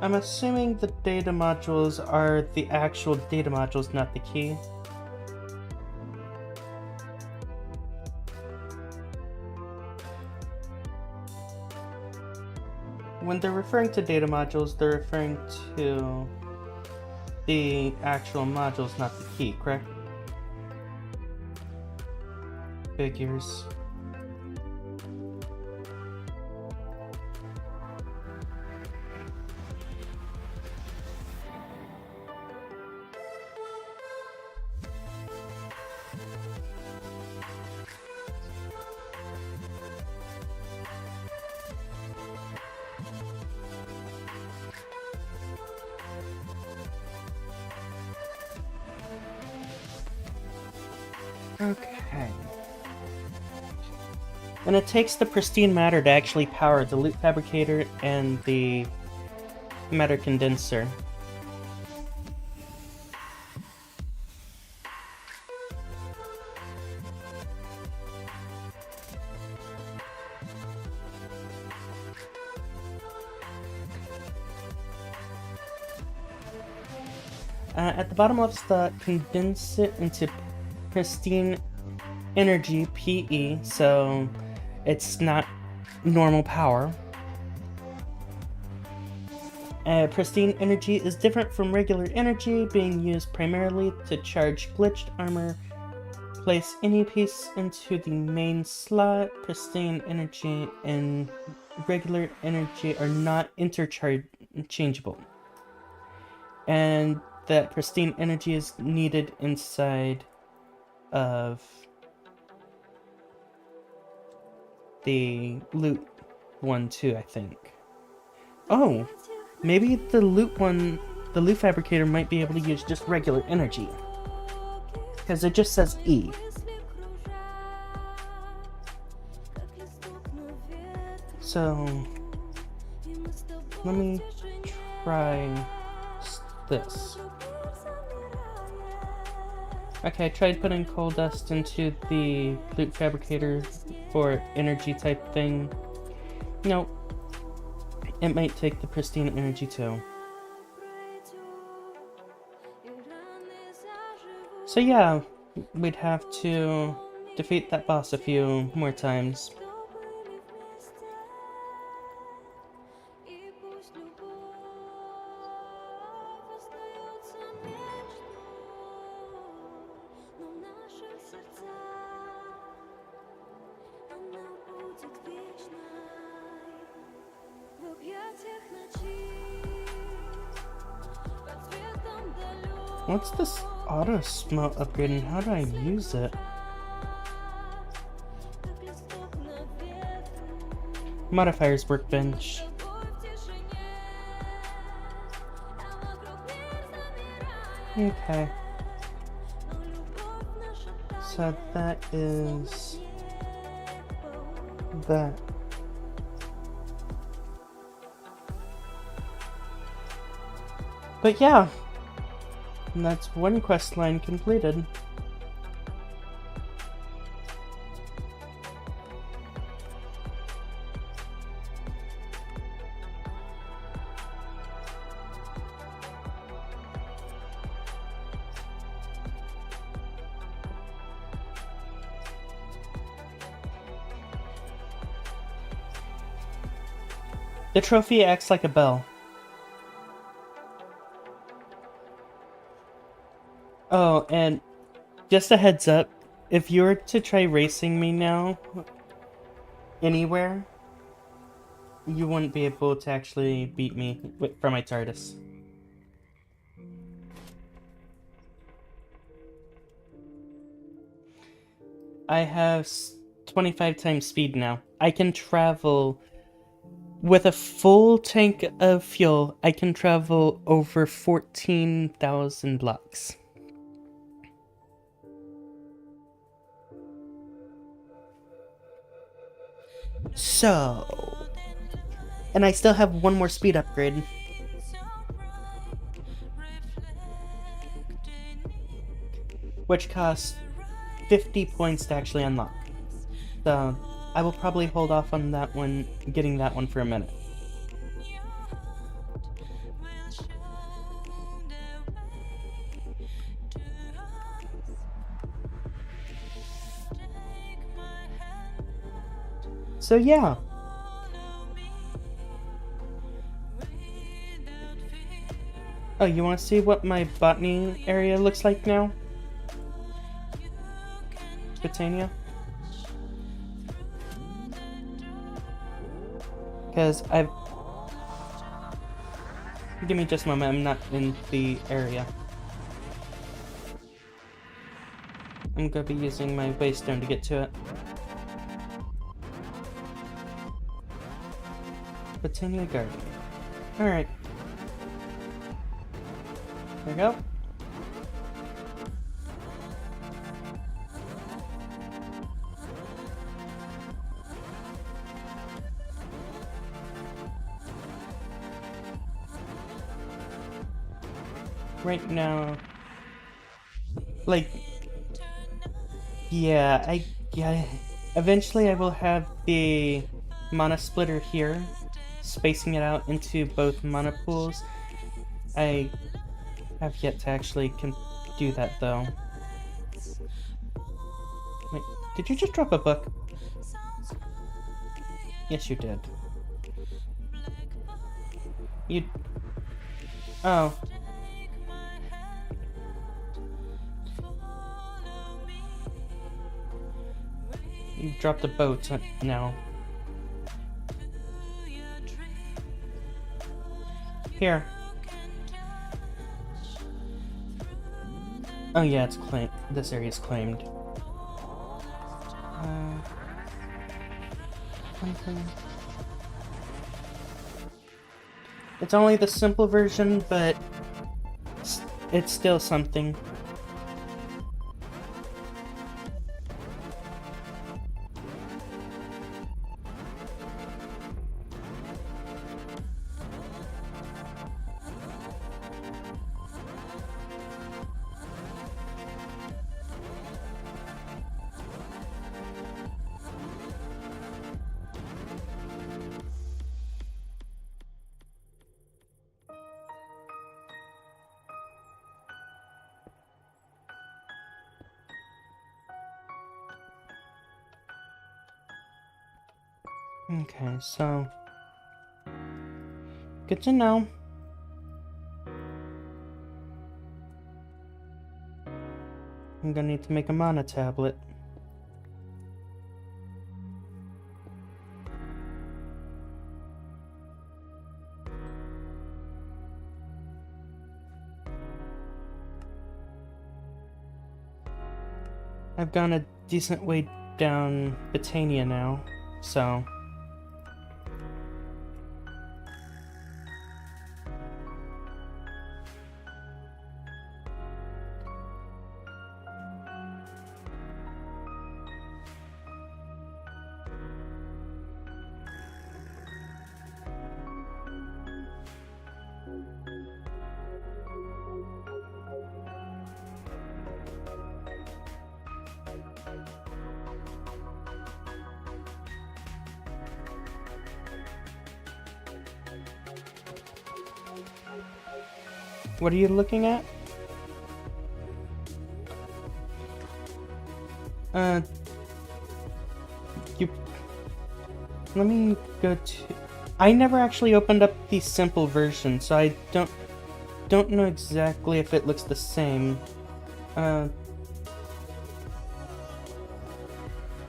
I'm assuming the data modules are the actual data modules, not the key. When they're referring to data modules, they're referring to the actual modules, not the key, correct? Figures. Okay. And it takes the pristine matter to actually power the loot fabricator and the matter condenser. At the bottom left slot, condense it into pristine energy, PE, so it's not normal power. Pristine energy is different from regular energy, being used primarily to charge glitched armor. Place any piece into the main slot. Pristine energy and regular energy are not interchangeable. And that pristine energy is needed inside of the loot one too, I think. Oh, maybe the loot one, the loot fabricator might be able to use just regular energy. Because it just says E. So, let me try this. Okay, I tried putting coal dust into the loot fabricator for energy type thing. Nope. It might take the pristine energy too. So yeah, we'd have to defeat that boss a few more times. What's this auto smelt upgrade and how do I use it? Modifiers workbench. Okay. So that is that. But yeah, that's one quest line completed. The trophy acts like a bell. Oh, and just a heads up, if you were to try racing me now, anywhere, you wouldn't be able to actually beat me from my TARDIS. I have 25 times speed now. I can travel with a full tank of fuel. I can travel over 14,000 blocks. So, and I still have one more speed upgrade. Which costs 50 points to actually unlock. So, I will probably hold off on that one, getting that one for a minute. So yeah. Oh, you want to see what my botany area looks like now? Britannia? Because I've... Give me just a moment, I'm not in the area. I'm gonna be using my waystone to get to it. Britannia Garden. Alright. There we go. Right now, like, yeah, eventually I will have the mana splitter here, spacing it out into both mana pools. I have yet to actually do that though. Wait, did you just drop a book? Yes, you did. Oh. You've dropped a boat now. Here. Oh yeah, it's claimed. This area's claimed. It's only the simple version, but it's still something. Okay, so good to know. I'm gonna need to make a mana tablet. I've gone a decent way down Britannia now, so... What are you looking at? Let me go to... I never actually opened up the simple version, so I don't know exactly if it looks the same.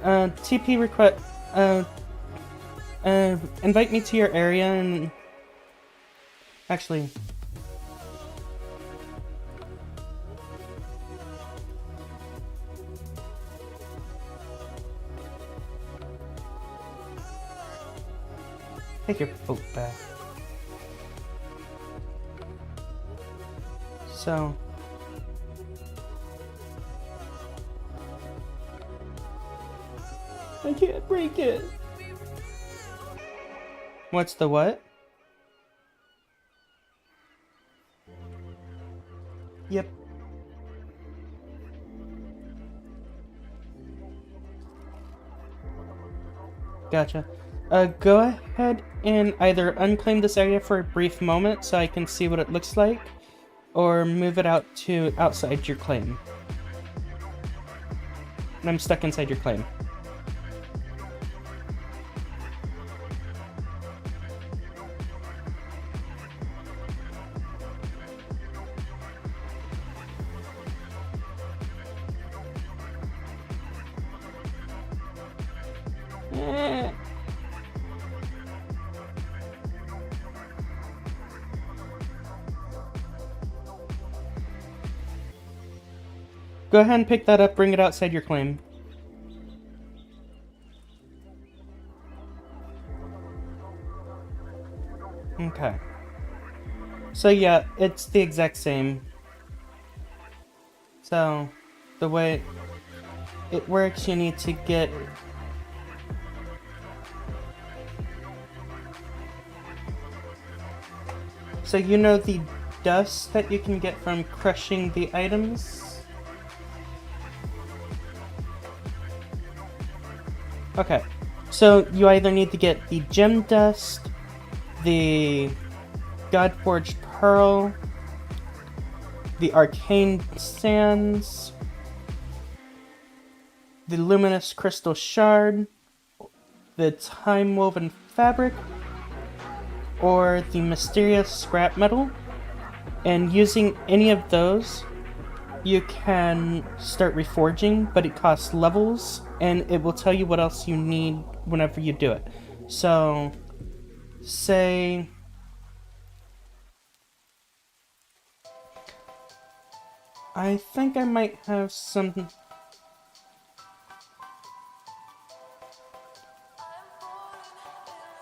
TP request... invite me to your area and... Actually... Take your boat back. So... I can't break it. What's the what? Yep. Gotcha. Go ahead and either unclaim this area for a brief moment so I can see what it looks like, or move it out to outside your claim. And I'm stuck inside your claim. Go ahead and pick that up, bring it outside your claim. Okay. So yeah, it's the exact same. So, the way it works, you need to get... So you know the dust that you can get from crushing the items? Okay. So you either need to get the gem dust, the Godforged Pearl, the Arcane Sands, the Luminous Crystal Shard, the Time Woven Fabric, or the Mysterious Scrap Metal. And using any of those, you can start reforging, but it costs levels, and it will tell you what else you need whenever you do it. So, say... I think I might have some...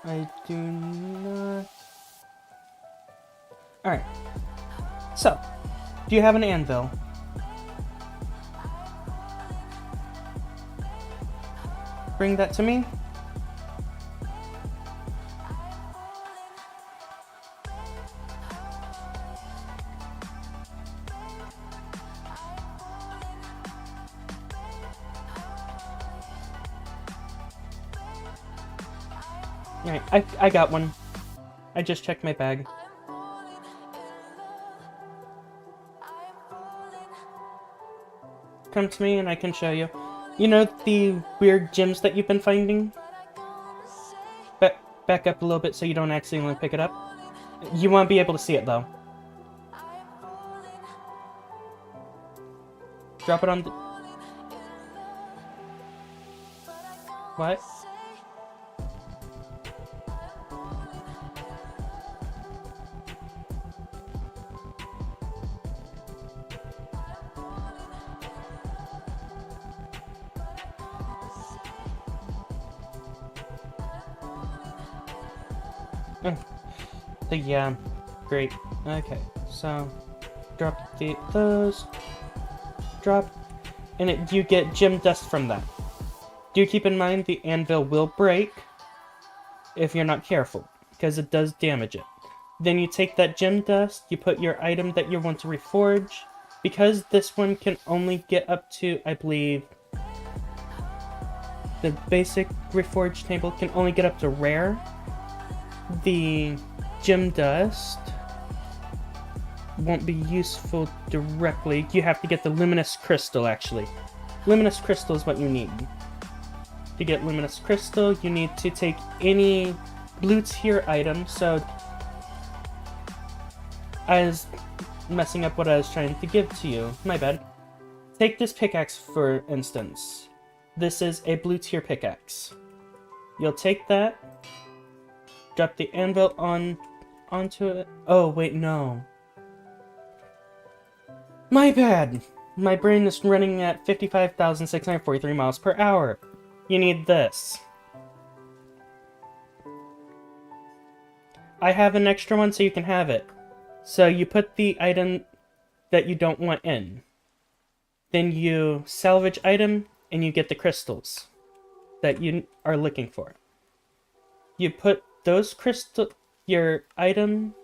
I do not... Alright. So, do you have an anvil? Bring that to me. Alright, I got one. I just checked my bag. Come to me and I can show you. You know the weird gems that you've been finding? Back up a little bit so you don't accidentally pick it up. You won't be able to see it though. Drop it on the... What? So yeah, great. Okay, so drop those, drop, and you get gem dust from that. Do keep in mind the anvil will break if you're not careful, because it does damage it. Then you take that gem dust, you put your item that you want to reforge. Because this one can only get up to, I believe, the basic reforge table can only get up to rare. The gem dust won't be useful directly. You have to get the luminous crystal, actually. Luminous crystal is what you need. To get luminous crystal, you need to take any blue tier item. So I was messing up what I was trying to give to you. My bad. Take this pickaxe, for instance. This is a blue tier pickaxe. You'll take that, drop the anvil onto it. Oh, wait, no. My bad! My brain is running at 55,643 miles per hour. You need this. I have an extra one so you can have it. So you put the item that you don't want in. Then you salvage item and you get the crystals that you are looking for. You put those your item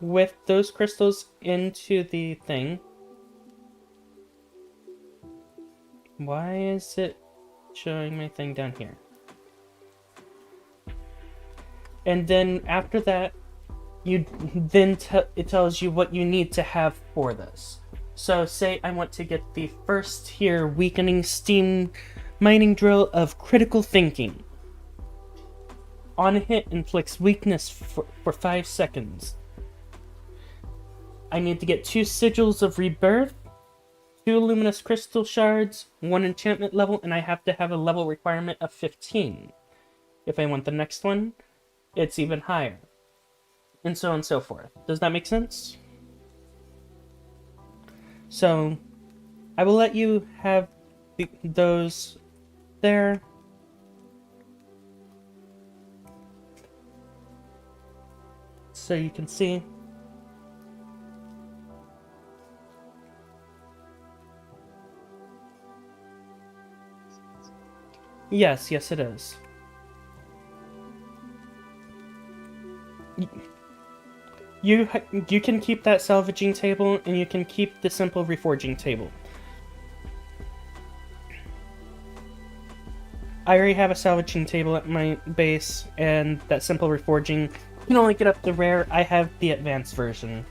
with those crystals into the thing. Why is it showing my thing down here? And then after that, it tells you what you need to have for this. So say I want to get the first tier weakening steam mining drill of critical thinking. On hit, inflicts weakness for 5 seconds. I need to get 2 sigils of rebirth, 2 luminous crystal shards, 1 enchantment level, and I have to have a level requirement of 15. If I want the next one, it's even higher. And so on and so forth. Does that make sense? So I will let you have those there. So you can see. Yes, yes it is. You you can keep that salvaging table, and you can keep the simple reforging table. I already have a salvaging table at my base, and that simple reforging, you can only get up the rare. I have the advanced version,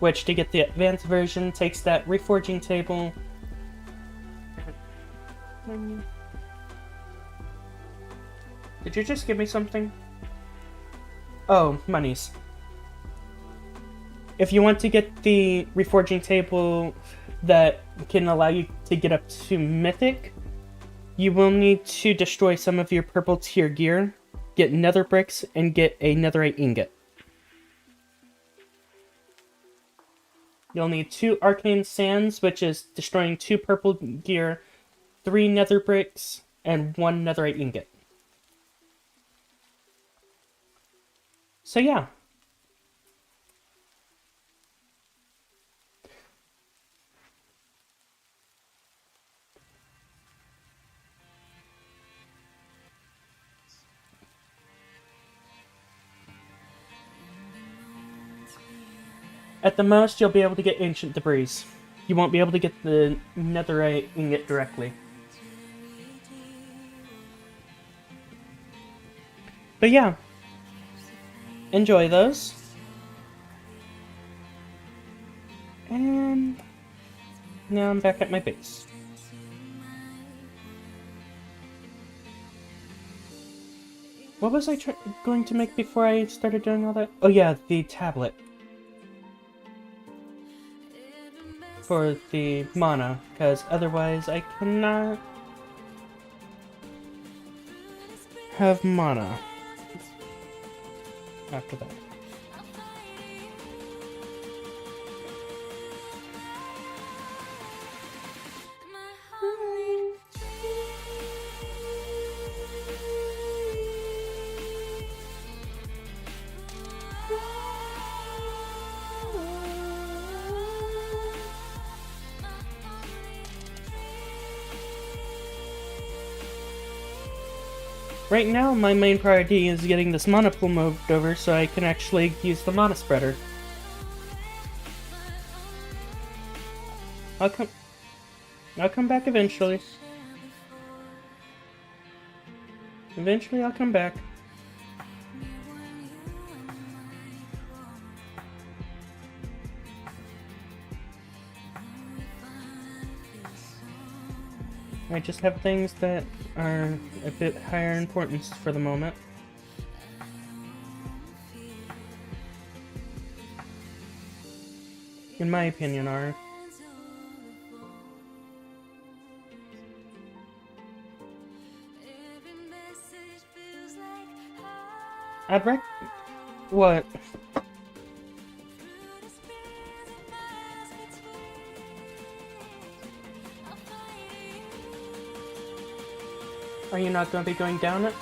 which to get the advanced version takes that reforging table. Did you just give me something? Oh, monies. If you want to get the reforging table that can allow you to get up to Mythic, you will need to destroy some of your purple tier gear, get nether bricks, and get a netherite ingot. You'll need 2 arcane sands, which is destroying 2 purple gear, 3 nether bricks, and 1 netherite ingot. So yeah. At the most, you'll be able to get ancient debris. You won't be able to get the netherite ingot directly. But yeah. Enjoy those. And now I'm back at my base. What was I going to make before I started doing all that? Oh yeah, the tablet. For the mana, because otherwise I cannot have mana after that. Right now, my main priority is getting this mana pool moved over so I can actually use the mana spreader. I'll come back eventually. Eventually I'll come back. I just have things that are a bit higher importance for the moment. In my opinion, are. What? Are you not going to be going down it?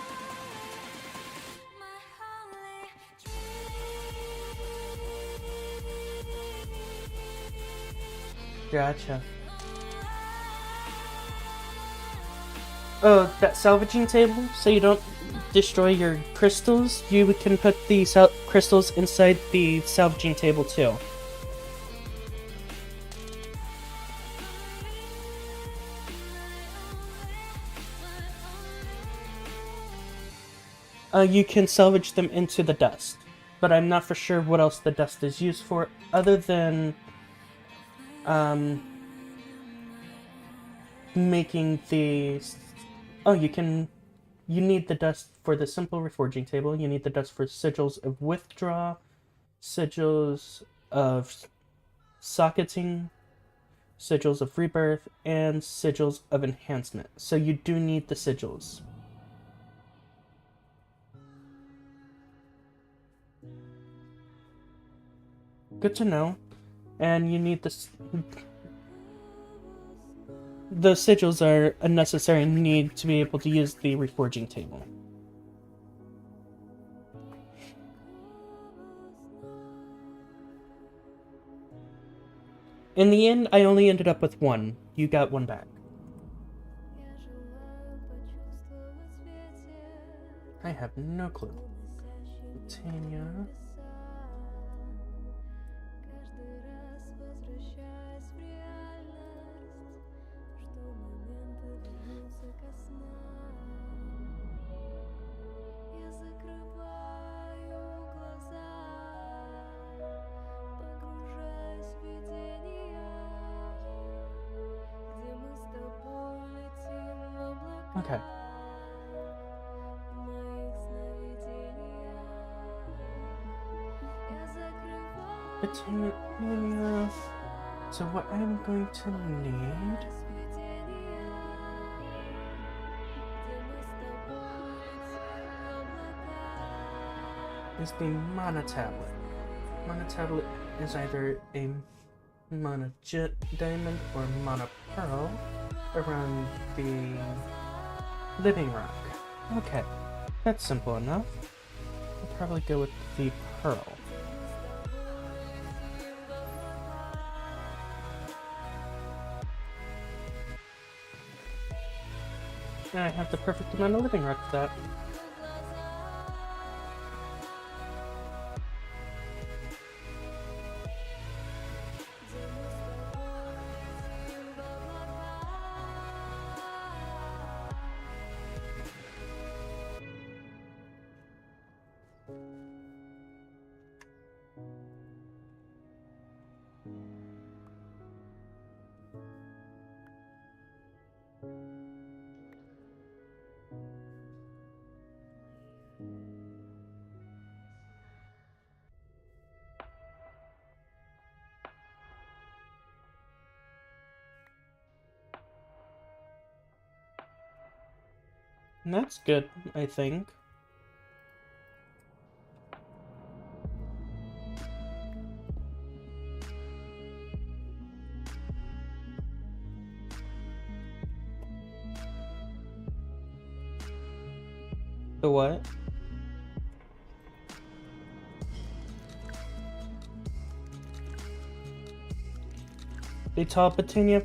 Gotcha. Oh, that salvaging table? So you don't destroy your crystals? You can put the crystals inside the salvaging table too. You can salvage them into the dust. But I'm not for sure what else the dust is used for, other than making the... Oh, you need the dust for the simple reforging table, you need the dust for sigils of withdraw, sigils of socketing, sigils of rebirth, and sigils of enhancement. So you do need the sigils. Good to know. And you need this... Those sigils are a necessary need to be able to use the reforging table. In the end, I only ended up with one. You got one back. I have no clue. Tanya. Okay. Batania. So what I'm going to need is the mana tablet. Mana tablet is either a mana diamond or mana pearl around the living rock. Okay, that's simple enough. I'll probably go with the pearl. And I have the perfect amount of living rock for that. And that's good, I think. The what? The tall petunia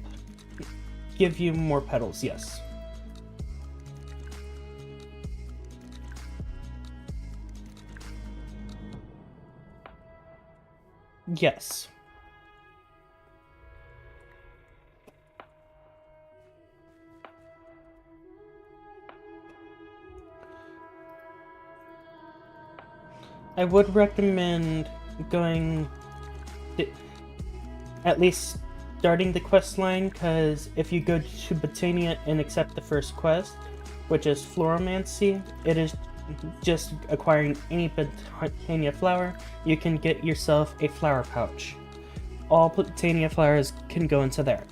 give you more petals, yes. Yes. I would recommend going at least starting the quest line, because if you go to Botania and accept the first quest, which is Floromancy, it is just acquiring any Botania flower. You can get yourself a flower pouch. All Botania flowers can go into there.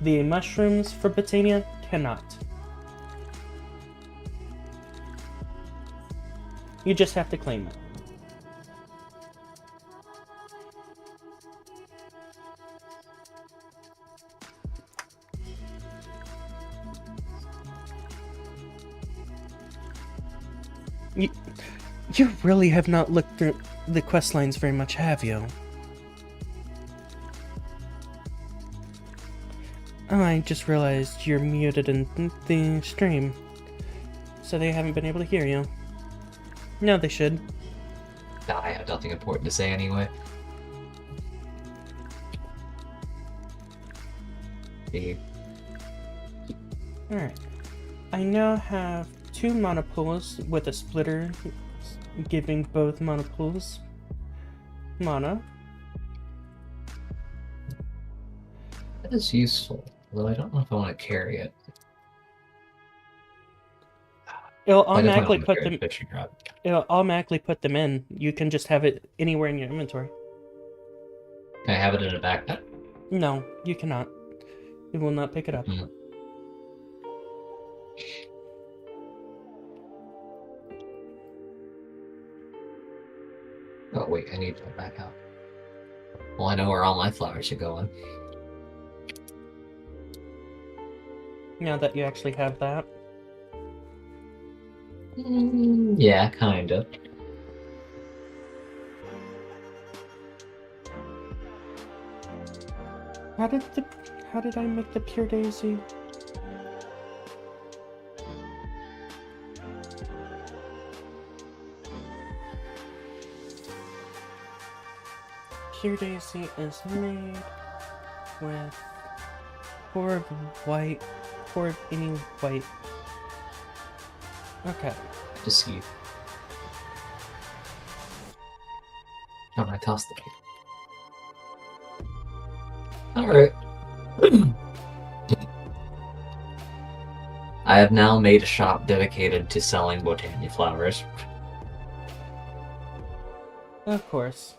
The mushrooms for Botania cannot. You just have to claim it. You really have not looked through the quest lines very much, have you? Oh, I just realized you're muted in the stream, so they haven't been able to hear you. No, they should. Nah, I have nothing important to say anyway. Alright. I now have 2 mana pools with a splitter, giving both mana pools mana. That is useful, although I don't know if I want to carry it. It'll I definitely automatically want to put carry them. the fishing rod. It'll automatically put them in. You can just have it anywhere in your inventory. Can I have it in a backpack? No, you cannot. It will not pick it up. Oh wait, I need to go back out. Well, I know where all my flowers are going. Now that you actually have that. Yeah, kinda. How did I make the pure daisy? Pure daisy is made with four of white, four of any white. Okay. To see. Oh, I tossed the cake. Alright. I have now made a shop dedicated to selling botany flowers. Of course.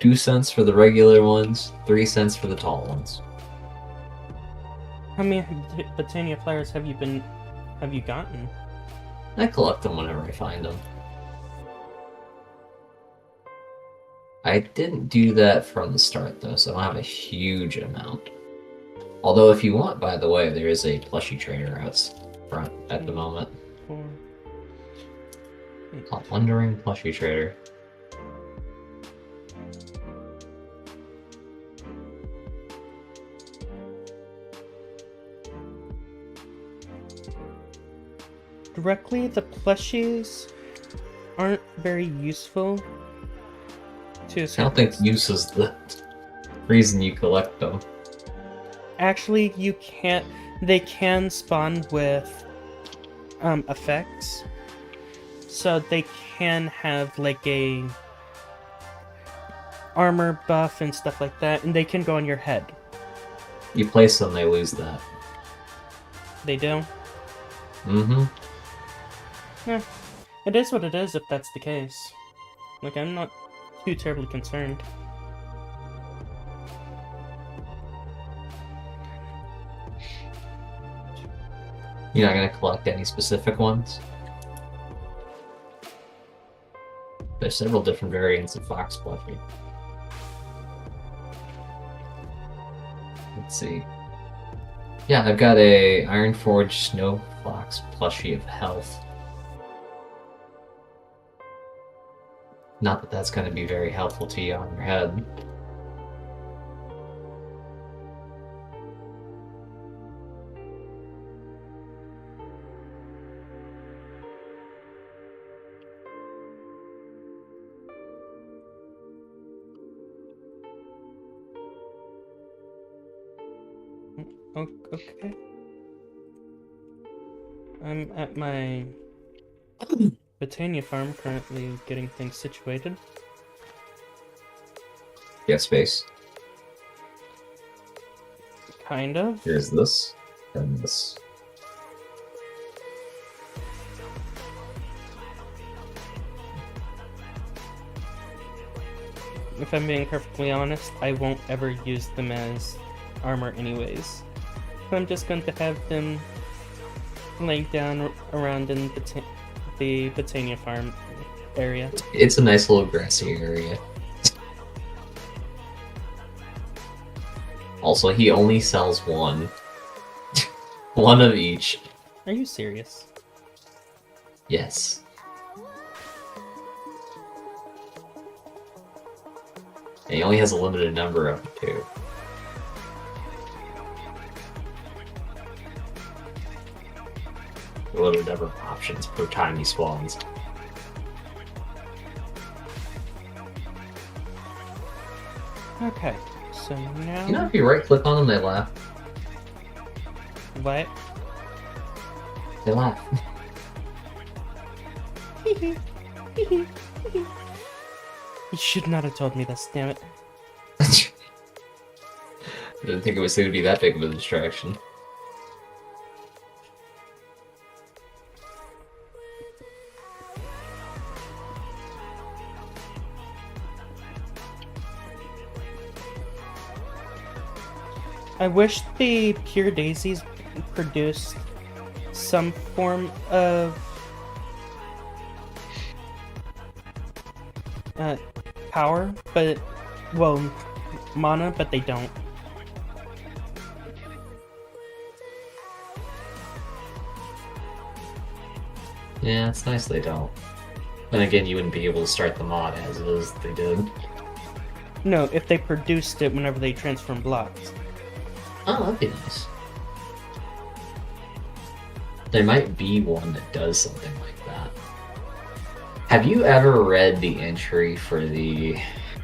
2 cents for the regular ones, 3 cents for the tall ones. How many botania flowers have you gotten? I collect them whenever I find them. I didn't do that from the start though, so I don't have a huge amount. Although if you want, by the way, there is a plushie trader out front at the moment. Called Wandering Plushie Trader. Directly, the plushies aren't very useful to a I certain don't think extent. use is the reason you collect them. Actually, you can't. They can spawn with effects, so they can have like a armor buff and stuff like that, and they can go on your head. You place them, they lose that. They do. Mm-hmm. It is what it is if that's the case. Like, I'm not too terribly concerned. You're not gonna collect any specific ones? There's several different variants of Fox Plushie. Let's see. Yeah, I've got a Ironforge Snow Fox Plushie of Health. Not that that's going to be very helpful to you on your head. Okay. I'm at my Botania farm, currently getting things situated. Yeah, space. Kind of. Here's this, and this. If I'm being perfectly honest, I won't ever use them as armor anyways. I'm just going to have them laying down around in the Botania farm area. It's a nice little grassy area. Also, he only sells one. One of each. Are you serious? Yes. And he only has a limited number of them, too. A limited number of options per time he spawns. Okay, so now... You know, if you right-click on them, they laugh. What? They laugh. You should not have told me this, damn it. I didn't think it was going to be that big of a distraction. I wish the pure daisies produced some form of power, but well, mana, but they don't. Yeah, it's nice they don't. Then again, you wouldn't be able to start the mod as is. They did. No, if they produced it whenever they transform blocks. Oh, that'd be nice. There might be one that does something like that. Have you ever read the entry for the...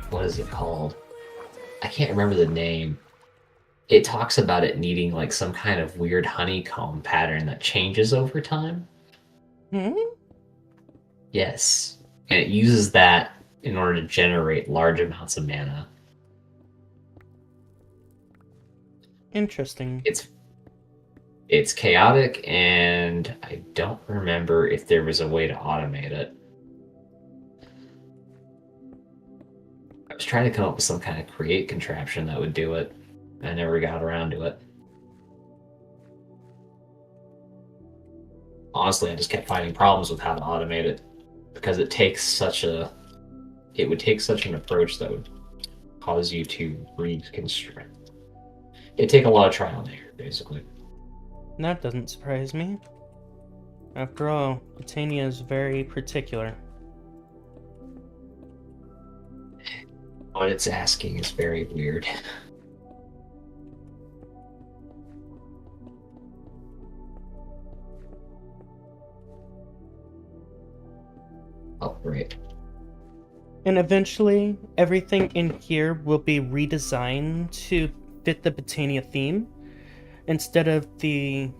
what is it called? I can't remember the name. It talks about it needing like some kind of weird honeycomb pattern that changes over time. Hmm? Yes. And it uses that in order to generate large amounts of mana. Interesting. It's chaotic, and I don't remember if there was a way to automate it. I was trying to come up with some kind of create contraption that would do it. I never got around to it. Honestly, I just kept finding problems with how to automate it because it would take such an approach that would cause you to reconstruct. It'd take a lot of trial and error, basically. That doesn't surprise me. After all, Britannia is very particular. What it's asking is very weird. Oh, great. And eventually, everything in here will be redesigned to fit the Britannia theme, instead of the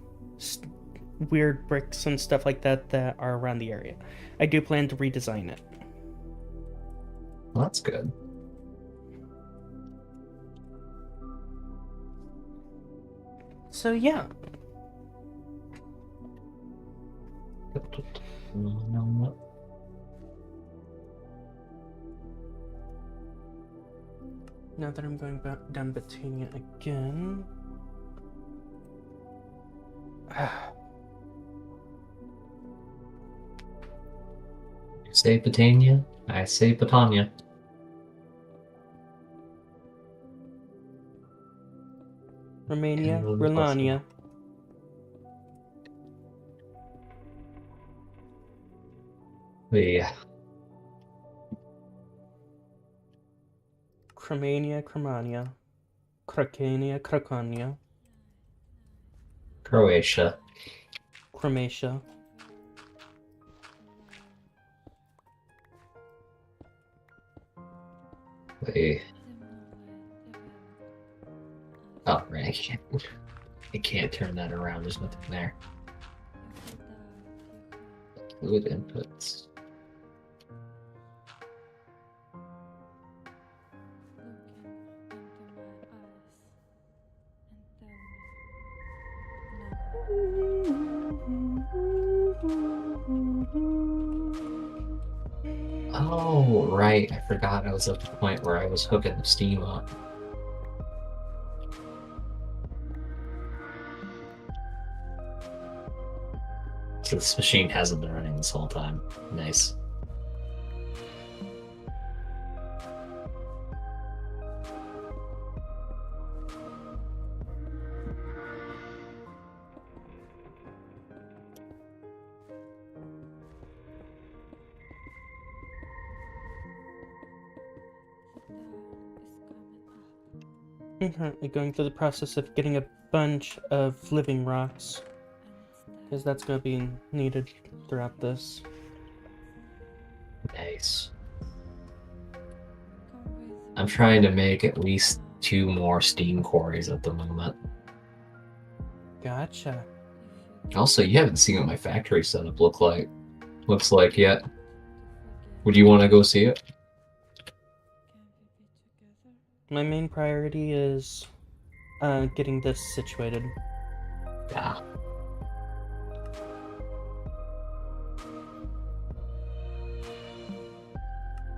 weird bricks and stuff like that that are around the area. I do plan to redesign it. Well, that's good. So yeah. Now that I'm going back down Britannia again. You say Britannia, I say Britannia. Romania, Rolania. Yeah. Cromania, Cromania. Krakania, Krakania. Croatia. Cromatia. Wait. Oh, right. I can't turn that around. There's nothing there. Fluid inputs. Oh, right. I forgot I was at the point where I was hooking the steam up. So this machine hasn't been running this whole time. Nice. I'm currently going through the process of getting a bunch of living rocks, because that's going to be needed throughout this. Nice. I'm trying to make at least 2 more steam quarries at the moment. Gotcha. Also, you haven't seen what my factory setup looks like yet. Would you want to go see it? My main priority is getting this situated. Yeah.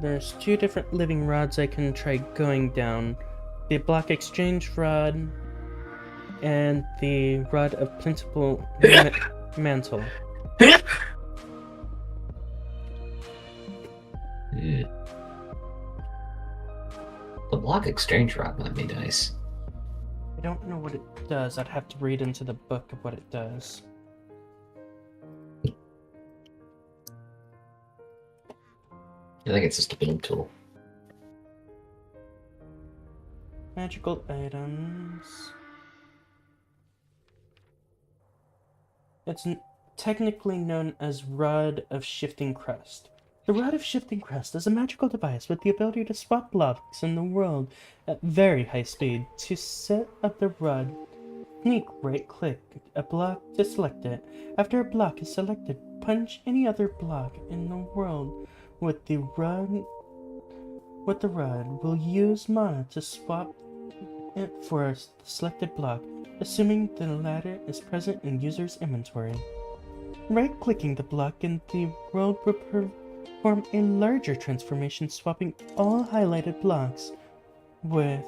There's 2 different living rods I can try going down. The block exchange rod and the rod of principal mantle. Yeah. The block exchange rod might be nice. I don't know what it does. I'd have to read into the book of what it does. think it's just a build tool. Magical items. It's technically known as Rod of Shifting Crust. The Rod of Shifting Crust is a magical device with the ability to swap blocks in the world at very high speed. To set up the rod, right-click a block to select it. After a block is selected, punch any other block in the world with the rod. We'll use mana to swap it for a selected block, assuming the latter is present in user's inventory. Right-clicking the block in the world will perform a larger transformation, swapping all highlighted blocks with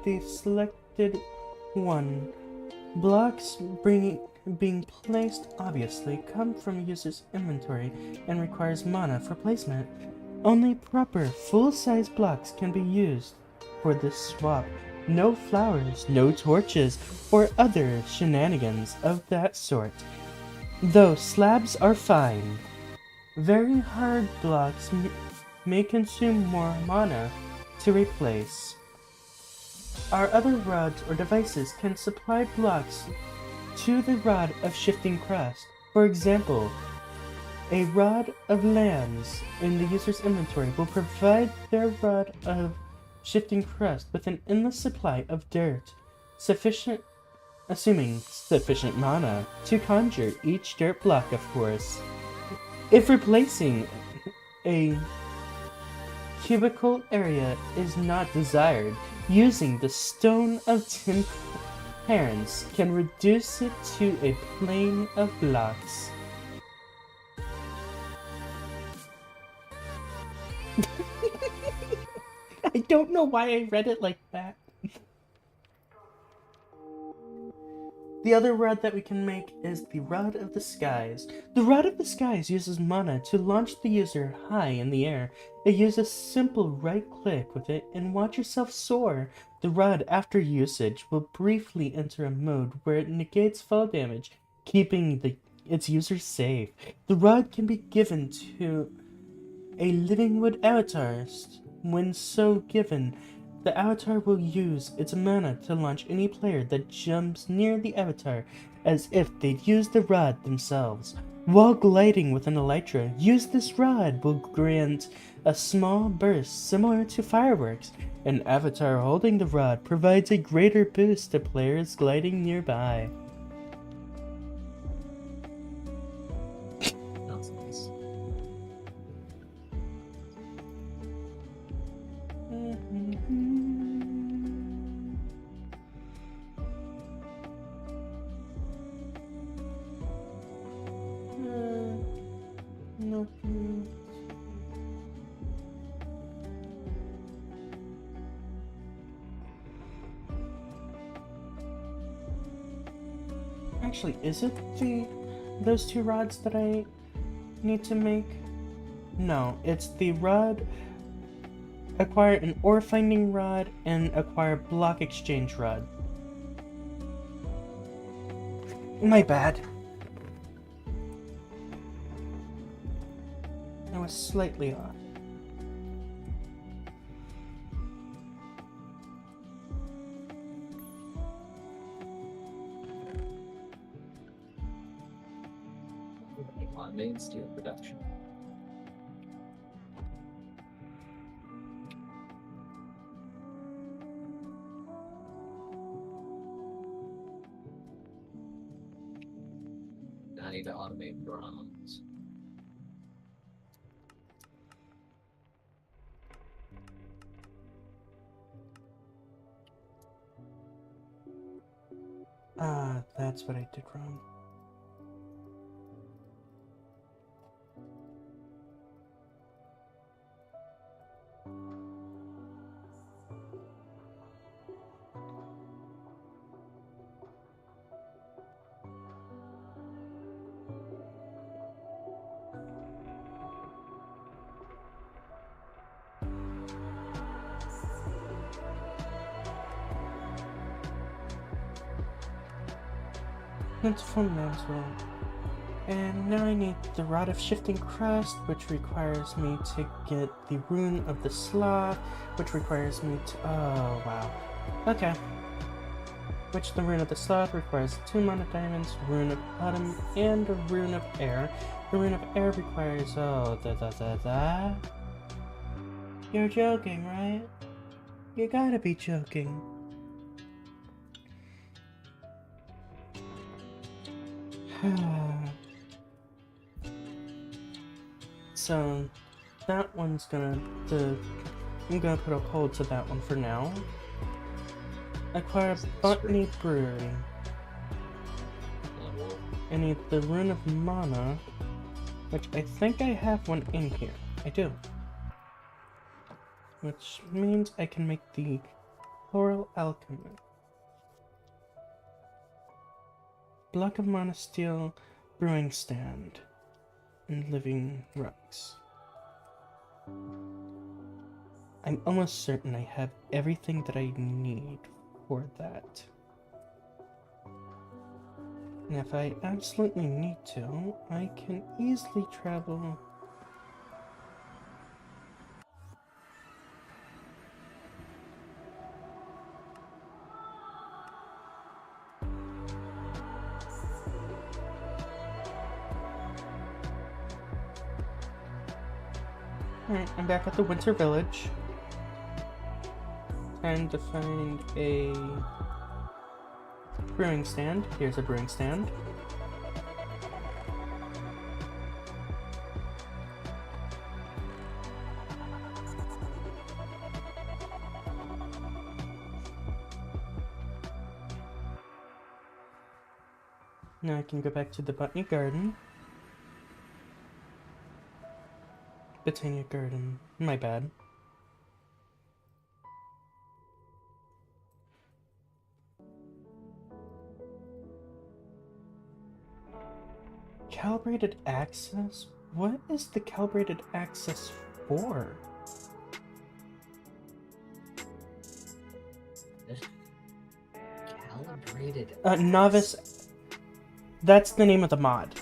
the selected one. Blocks being placed obviously come from user's inventory and requires mana for placement. Only proper full-size blocks can be used for this swap. No flowers, no torches, or other shenanigans of that sort. Though slabs are fine. Very hard blocks may consume more mana to replace. Our other rods or devices can supply blocks to the Rod of Shifting Crust. For example, a Rod of Lands in the user's inventory will provide their Rod of Shifting Crust with an endless supply of dirt, assuming sufficient mana to conjure each dirt block, of course. If replacing a cubical area is not desired, using the Stone of Temperance can reduce it to a plane of blocks. I don't know why I read it like that. The other rod that we can make is the Rod of the Skies. The Rod of the Skies uses mana to launch the user high in the air. It uses simple right-click with it and watch yourself soar. The rod, after usage, will briefly enter a mode where it negates fall damage, keeping its user safe. The rod can be given to a living wood avatar. When so given, the avatar will use its mana to launch any player that jumps near the avatar as if they'd used the rod themselves. While gliding with an elytra, use this rod will grant a small burst similar to fireworks. An avatar holding the rod provides a greater boost to players gliding nearby. That's nice. Actually, is it those two rods that I need to make? No, it's the rod, acquire an ore finding rod, and acquire block exchange rod. My bad. I was slightly off. On main steel production. I need to automate bronze. Ah, that's what I did wrong. That's fundamental. And now I need the Rod of Shifting Crust, which requires me to get the Rune of the Sloth, which requires me to... Oh, wow. Okay. Which the Rune of the Sloth requires 2 mana diamonds, Rune of Autumn, and a Rune of Air. The Rune of Air requires... Oh, You're joking, right? You gotta be joking. So, that one's I'm gonna put a hold to that one for now. Acquire Botany Brewery. I need the Rune of Mana, which I think I have one in here. I do. Which means I can make the Floral Alchemy. Block of Mana Steel, Brewing Stand, and Living Rocks. I'm almost certain I have everything that I need for that. And if I absolutely need to, I can easily travel. Alright, I'm back at the Winter Village. Time to find a brewing stand. Here's a brewing stand. Now I can go back to the Botany Garden. Botania Garden. My bad. Calibrated access? What is the calibrated access for? Calibrated Novice. That's the name of the mod.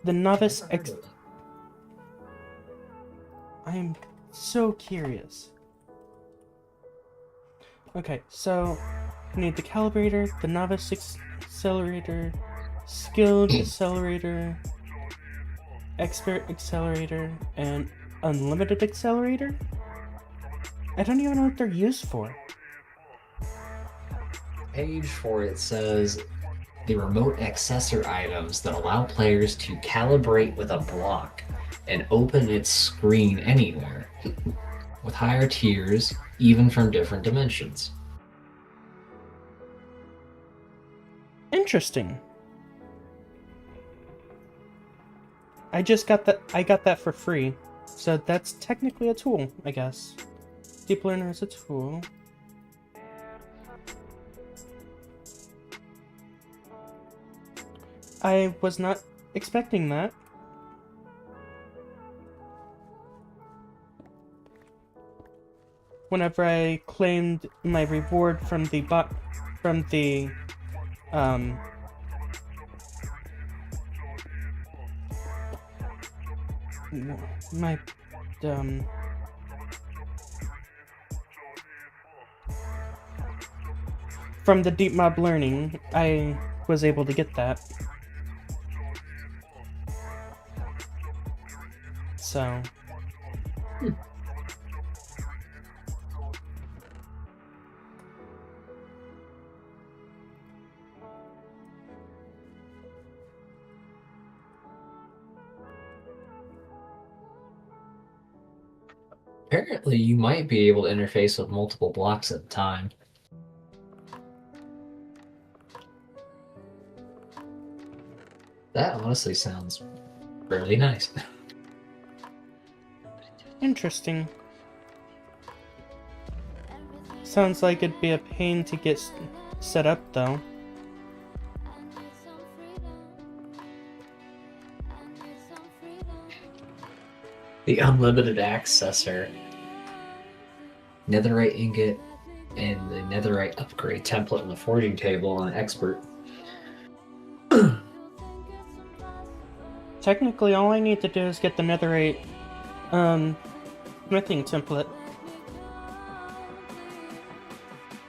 The Novice I'm so curious. Okay, so I need the Calibrator, the Novice Accelerator, Skilled Accelerator, Expert Accelerator, and Unlimited Accelerator? I don't even know what they're used for. Page for it says the remote accessor items that allow players to calibrate with a block and open its screen anywhere, with higher tiers, even from different dimensions. Interesting. I got that for free, so that's technically a tool, I guess. Deep Learner is a tool. I was not expecting that. Whenever I claimed my reward from the from the deep mob learning, I was able to get that. So apparently you might be able to interface with multiple blocks at a time. That honestly sounds really nice. interesting. Sounds like it'd be a pain to get set up, though. The unlimited accessor, netherite ingot, and the netherite upgrade template on the forging table on expert. Technically, all I need to do is get the netherite, smithing template.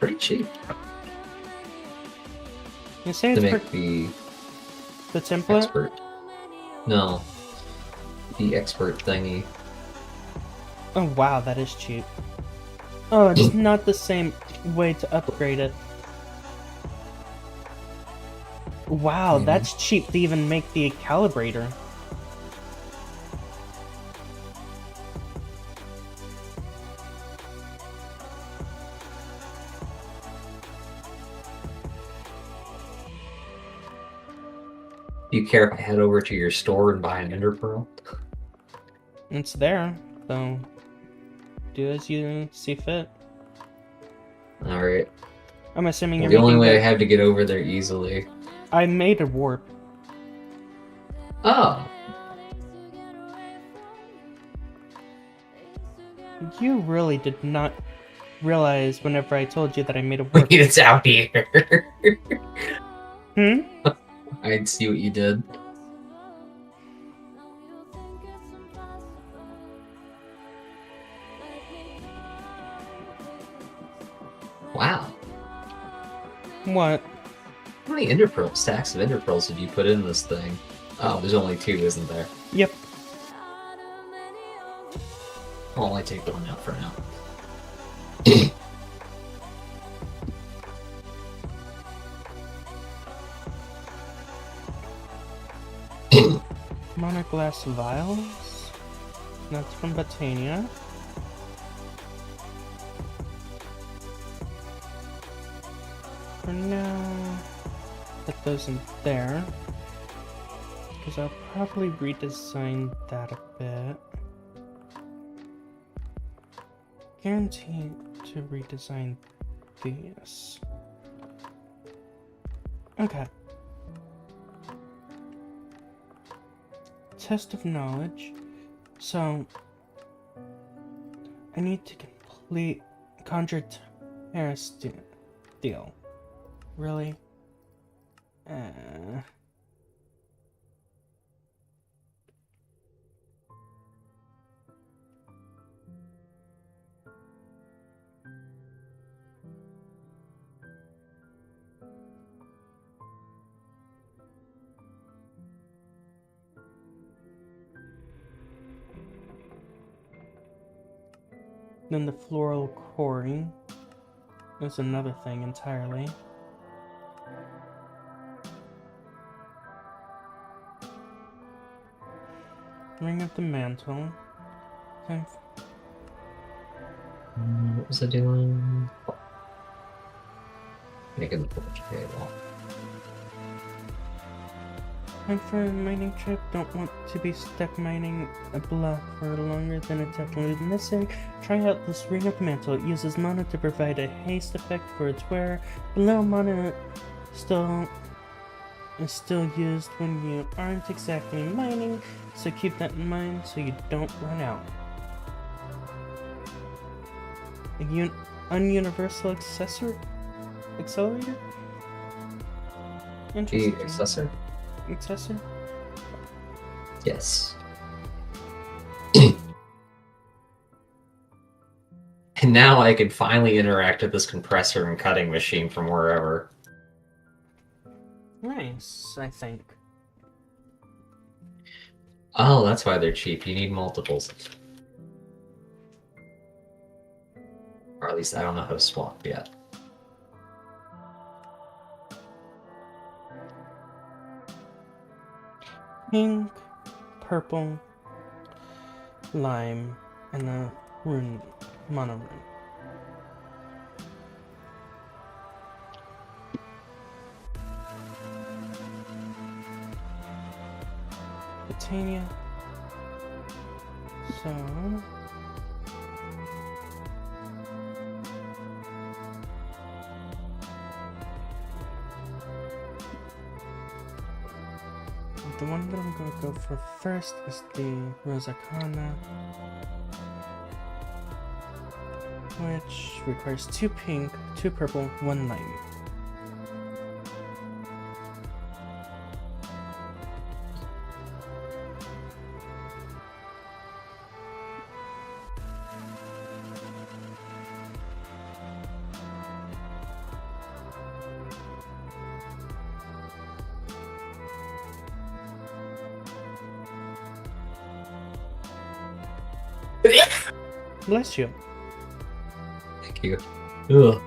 Pretty cheap You say to it's make the the template? expert. No, the expert thingy. Oh wow, that is cheap. Oh, it's not the same way to upgrade it. Wow, that's cheap to even make the calibrator. Do you care if I head over to your store and buy an ender pearl? It's there, so do as you see fit. Alright. I'm assuming you're The only making way I the... have to get over there easily. I made a warp. Oh. You really did not realize whenever I told you that I made a warp. It's out here. Hmm? I'd see what you did. Wow. What? How many ender pearls, stacks of ender pearls did you put in this thing? Oh, there's only 2, isn't there? Yep. I'll only take 1 out for now. Monoglass vials? That's from Botania. For now, put those in there. Because I'll probably redesign that a bit. Guaranteed to redesign these. Okay. Test of knowledge. So, I need to complete Conjure Terrace deal. Really? Then the floral quarry is another thing entirely. Ring of the mantle. Time What was I doing? Making the porch table. Time for a mining trip. Don't want to be stuck mining a block for longer than it's absolutely necessary. Try out this Ring of the Mantle. It uses mana to provide a haste effect for its wearer. Below mana is still used when you aren't exactly mining, so keep that in mind so you don't run out. A ununiversal accelerator? Interesting. The accessor? Accessor? Yes. And now I can finally interact with this compressor and cutting machine from wherever. Nice, I think. Oh, that's why they're cheap. You need multiples. Or at least I don't know how to swap yet. Pink, purple, lime, and a rune, mono rune. Botania. So... the one that I'm gonna go for first is the Rosacana, which requires 2 pink, 2 purple, 1 lime. Bless you. Thank you. Ugh.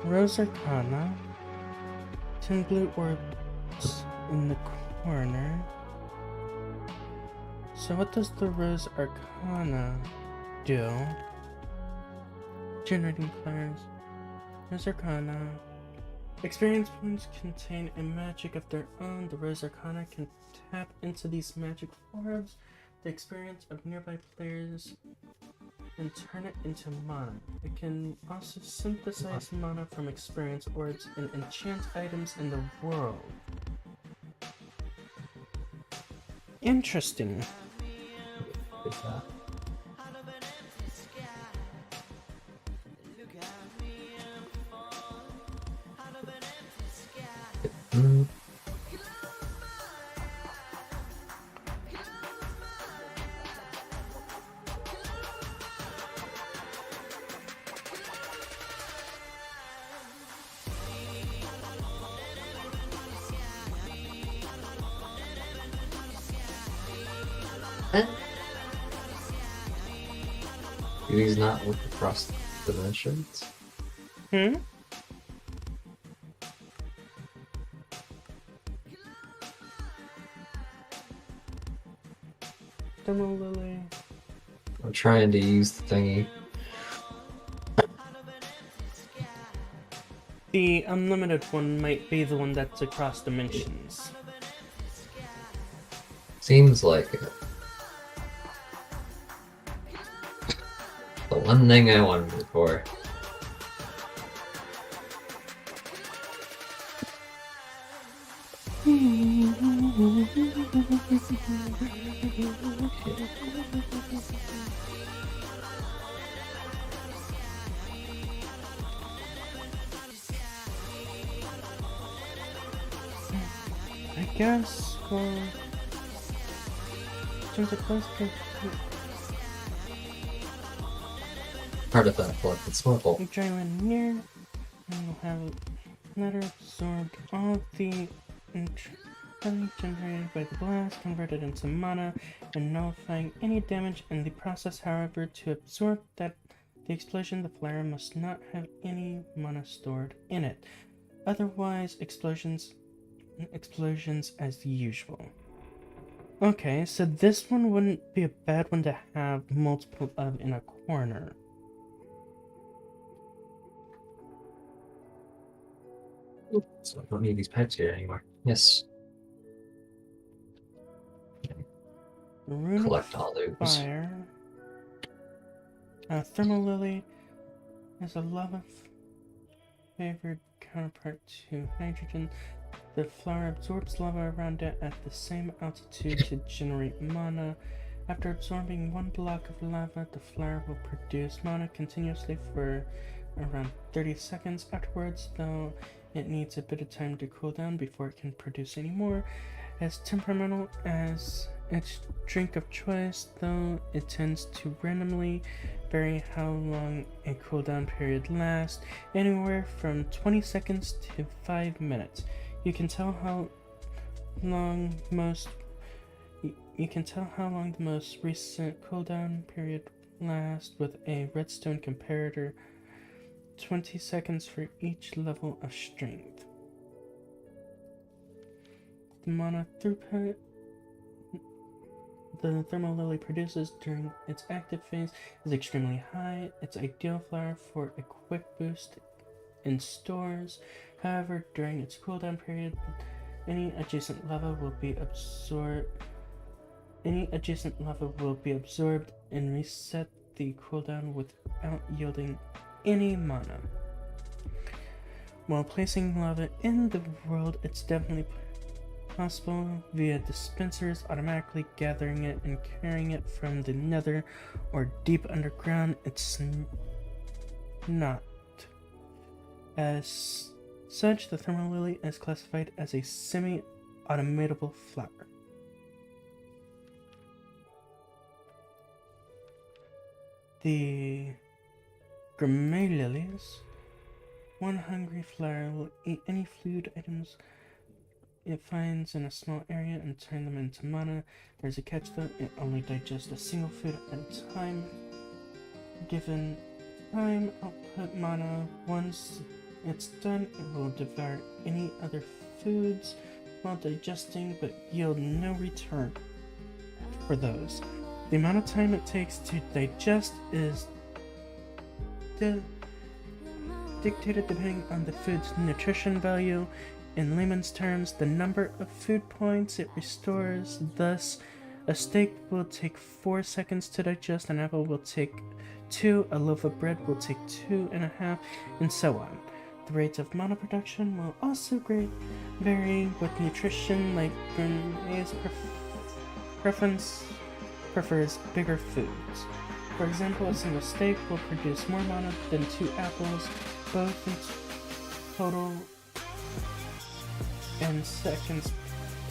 Rose Arcana. 10 blue orbs in the corner. So what does the Rose Arcana do? Generating fires. Rose Arcana. Experience points contain a magic of their own. The Rose Arcana can tap into these magic orbs, the experience of nearby players, and turn it into mana. It can also synthesize mana from experience orbs and enchant items in the world. Interesting. What's that? Mm. Do these not work across dimensions? Hmm? Thermal Lily. I'm trying to use the thingy. The unlimited one might be the one that's across dimensions. Seems like it. The one thing I wanted it for. I guess we'll change it close to Part of that collected snorkel. Adrenaline near, and we'll have letter absorbed all the energy generated by the blast, converted into mana, and nullifying any damage in the process. However, to absorb the explosion, the flare must not have any mana stored in it. Otherwise, explosions as usual. Okay, so this one wouldn't be a bad one to have multiple of in a corner. So I don't need these pipes here anymore. Yes. Rune Collect of all those. Fire. Thermal Lily is a lava favored counterpart to hydrogen. The flower absorbs lava around it at the same altitude to generate mana. After absorbing one block of lava, the flower will produce mana continuously for around 30 seconds. Afterwards, though, it needs a bit of time to cool down before it can produce any more. As temperamental as its drink of choice, though, it tends to randomly vary how long a cooldown period lasts, anywhere from 20 seconds to 5 minutes. You can tell how long the most recent cooldown period lasts with a redstone comparator. 20 seconds for each level of strength. The mana throughput the Thermal Lily produces during its active phase is extremely high. It's ideal flower for a quick boost in stores. However, during its cooldown period, any adjacent lava will be absorbed and reset the cooldown without yielding any mana. While placing lava in the world, it's definitely possible via dispensers, automatically gathering it and carrying it from the nether or deep underground. It's not as Such, the thermal lily is classified as a semi-automatable flower. The gourmet lilies. One hungry flower will eat any food items it finds in a small area and turn them into mana. There's a catch though, it only digests a single food at a time. Given time output mana, once it's done, it will devour any other foods while digesting, but yield no return for those. The amount of time it takes to digest is dictated depending on the food's nutrition value. In layman's terms, the number of food points it restores. Thus, a steak will take 4 seconds to digest, an apple will take 2, a loaf of bread will take 2.5, and so on. The rates of mana production will also vary with nutrition, like gourmet's prefers bigger foods. For example, a single steak will produce more mana than 2 apples, both in total and seconds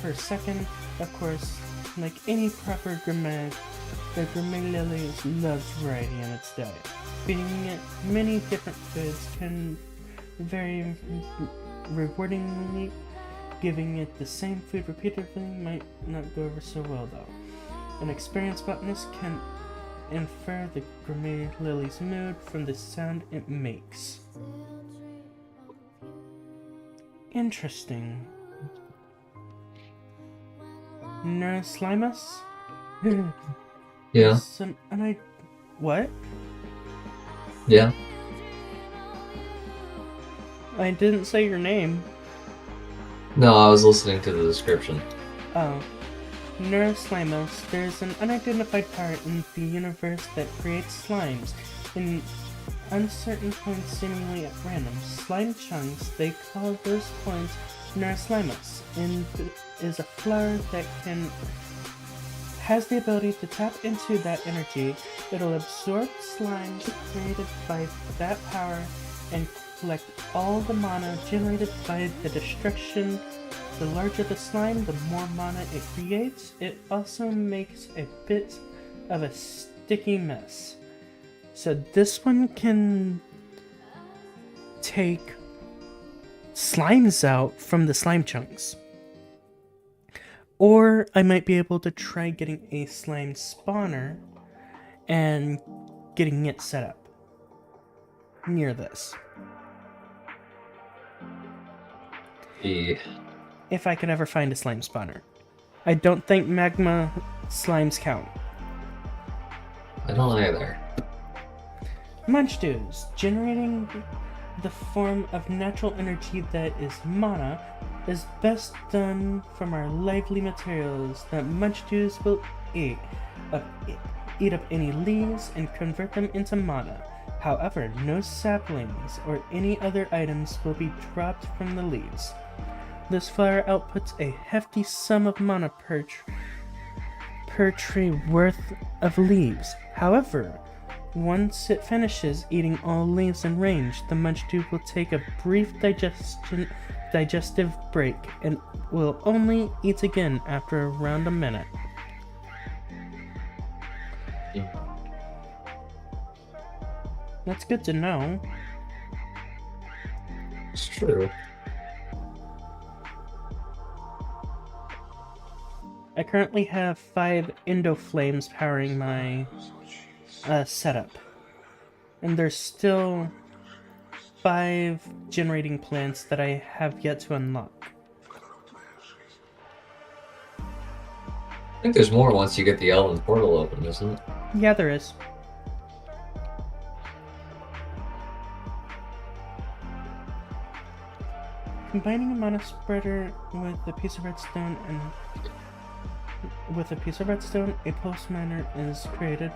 per second. Of course, like any proper gourmet, the gourmet lily loves variety in its diet. Feeding it many different foods can vary rewardingly. Giving it the same food repeatedly might not go over so well though. An experienced botanist can infer the gourmet lily's mood from the sound it makes. Interesting. Neuroslimus? Yeah. What? Yeah. I didn't say your name. No, I was listening to the description. Oh. Neuroslimus. There's an unidentified power in the universe that creates slimes in uncertain points seemingly at random. Slime chunks, they call those points Neuroslimus, and is a flower that has the ability to tap into that energy. It'll absorb slimes created by that power and collect all the mana generated by the destruction. The larger the slime, the more mana it creates. It also makes a bit of a sticky mess. So this one can take slimes out from the slime chunks. Or I might be able to try getting a slime spawner and getting it set up near this. Yeah. If I could ever find a slime spawner. I don't think magma slimes count. I don't either. Munch Dews, generating the form of natural energy that is mana, is best done from our lively materials that Munch Dews will eat up any leaves and convert them into mana. However, no saplings or any other items will be dropped from the leaves. This flower outputs a hefty sum of mana per tree worth of leaves. However, once it finishes eating all leaves in range, the Munch Dew will take a brief digestive break and will only eat again after around a minute. Yeah. That's good to know. It's true. I currently have 5 Endoflames powering my setup. And there's still 5 generating plants that I have yet to unlock. I think there's more once you get the Elven portal open, isn't it? Yeah, there is. Combining a mana spreader with a piece of redstone a pulse miner is created,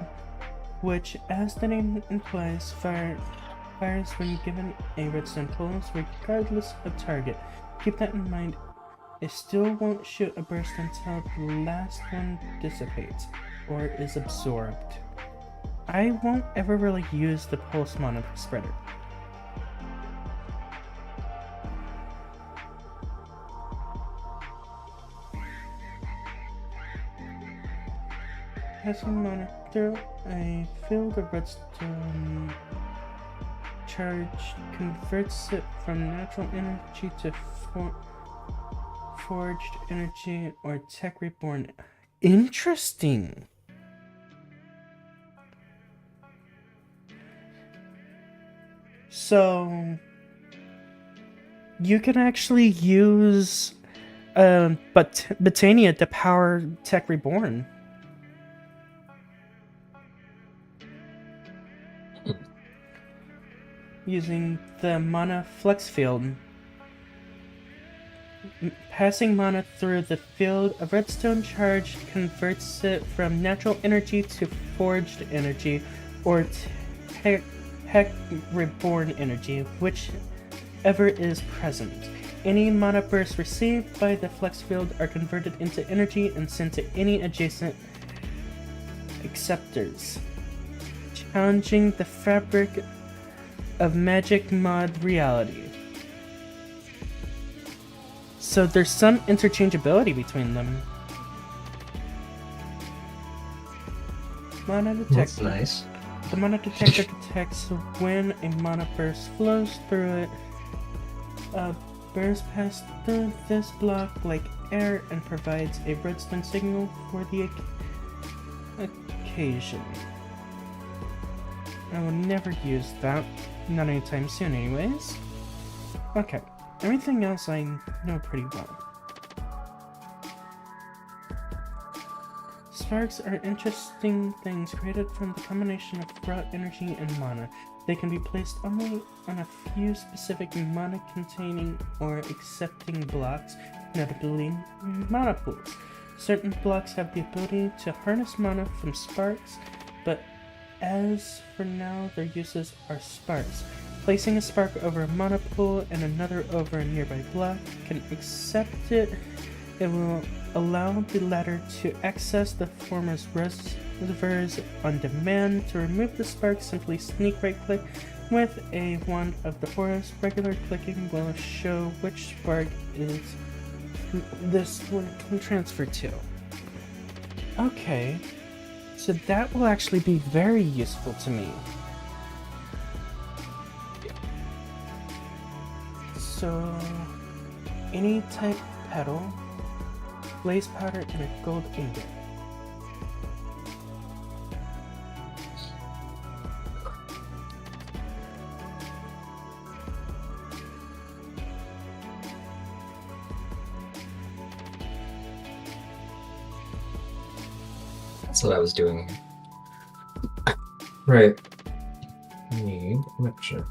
which, as the name implies, fires when given a redstone pulse, regardless of target. Keep that in mind. It still won't shoot a burst until the last one dissipates, or is absorbed. I won't ever really use the pulse mana spreader. Passing mana through a field of redstone charge converts it from natural energy to forged energy or tech reborn. Interesting. So you can actually use Botania to power Tech Reborn. Using the mana flex field. Passing mana through the field of redstone charge converts it from natural energy to forged energy or tech reborn energy, whichever is present. Any mana bursts received by the flex field are converted into energy and sent to any adjacent acceptors, challenging the fabric of magic mod reality. So there's some interchangeability between them. Mana detector. That's nice. The mana detector detects when a mana burst flows through it. Bursts pass through this block like air and provides a redstone signal for the occasion. I will never use that. Not anytime soon anyways. Okay, everything else I know pretty well. Sparks are interesting things created from the combination of raw energy and mana. They can be placed only on a few specific mana-containing or accepting blocks, notably mana pools. Certain blocks have the ability to harness mana from sparks, but as for now, their uses are sparks. Placing a spark over a mana pool and another over a nearby block can accept it. It will allow the latter to access the former's reservoirs on demand. To remove the spark, simply sneak right-click with a wand of the forest. Regular clicking will show which spark is this one can transfer to. Okay, so that will actually be very useful to me. So, any type petal, blaze powder, and a gold ingot. That's what I was doing. Right. Need a mixture.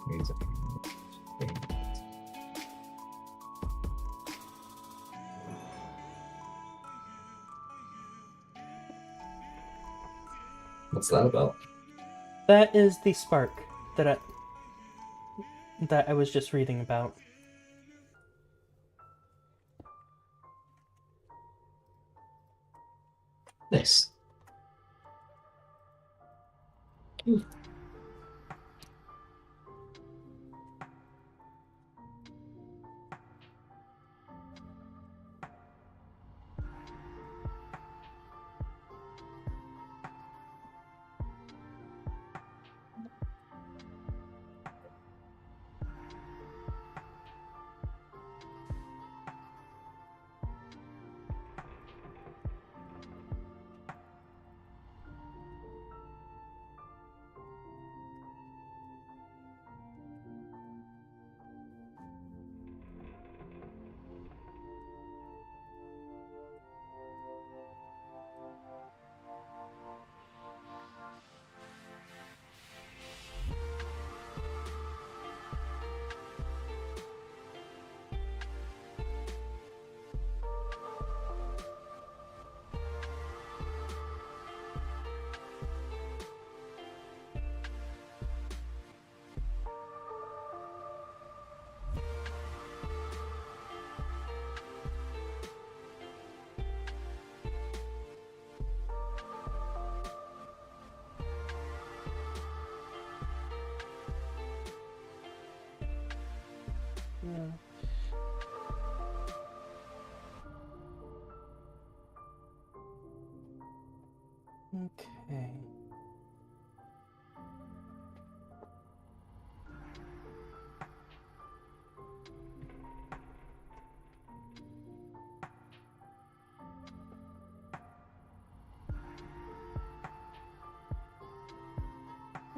Needs a thing. What's that about? That is the spark that I was just reading about. Nice. Yeah.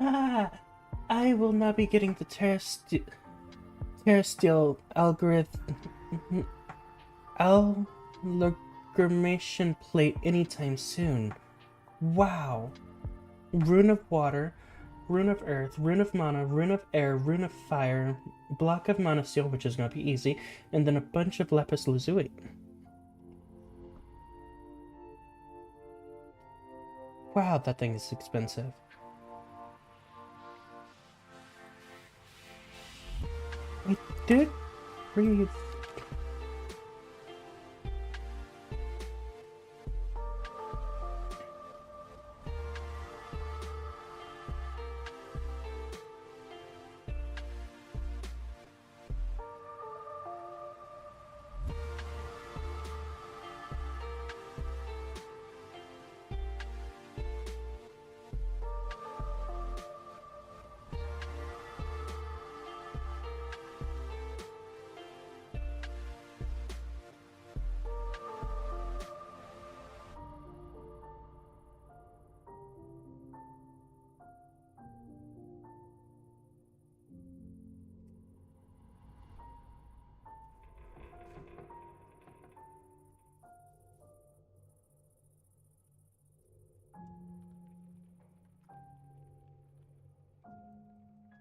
Ah, I will not be getting the terrestrial amalgamation plate anytime soon. Wow. Rune of water, rune of earth, rune of mana, rune of air, rune of fire, block of mana steel, which is gonna be easy, and then a bunch of lapis lazuli. Wow, that thing is expensive. I did read.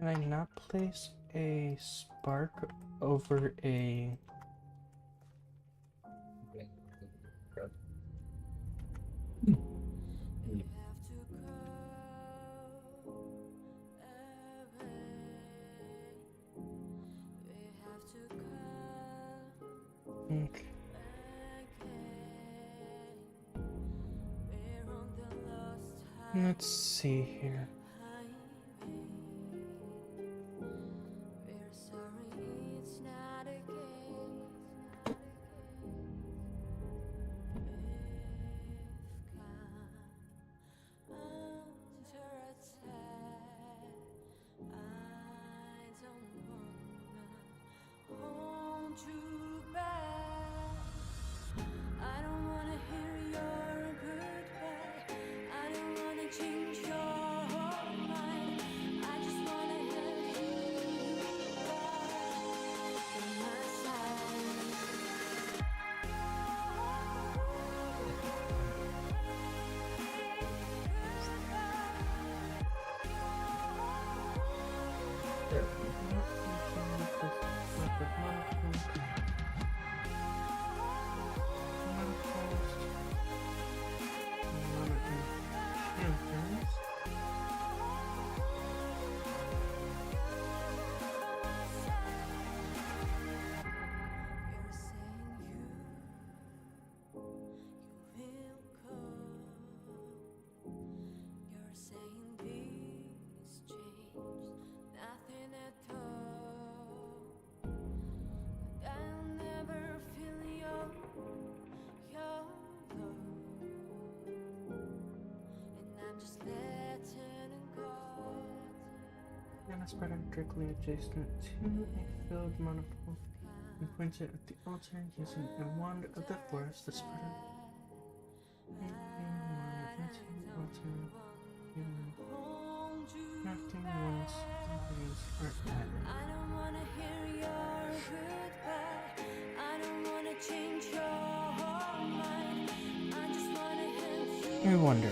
Can I not place a spark over a... Okay. Let's see here. And a spreader directly adjacent to a filled monopole and points it at the altar using a wand of the forest. The spreader into the altar. Crafting one's ingredients are added. I don't wanna hear your goodbye. I don't wanna change your mind. I just wanna have you. I wonder.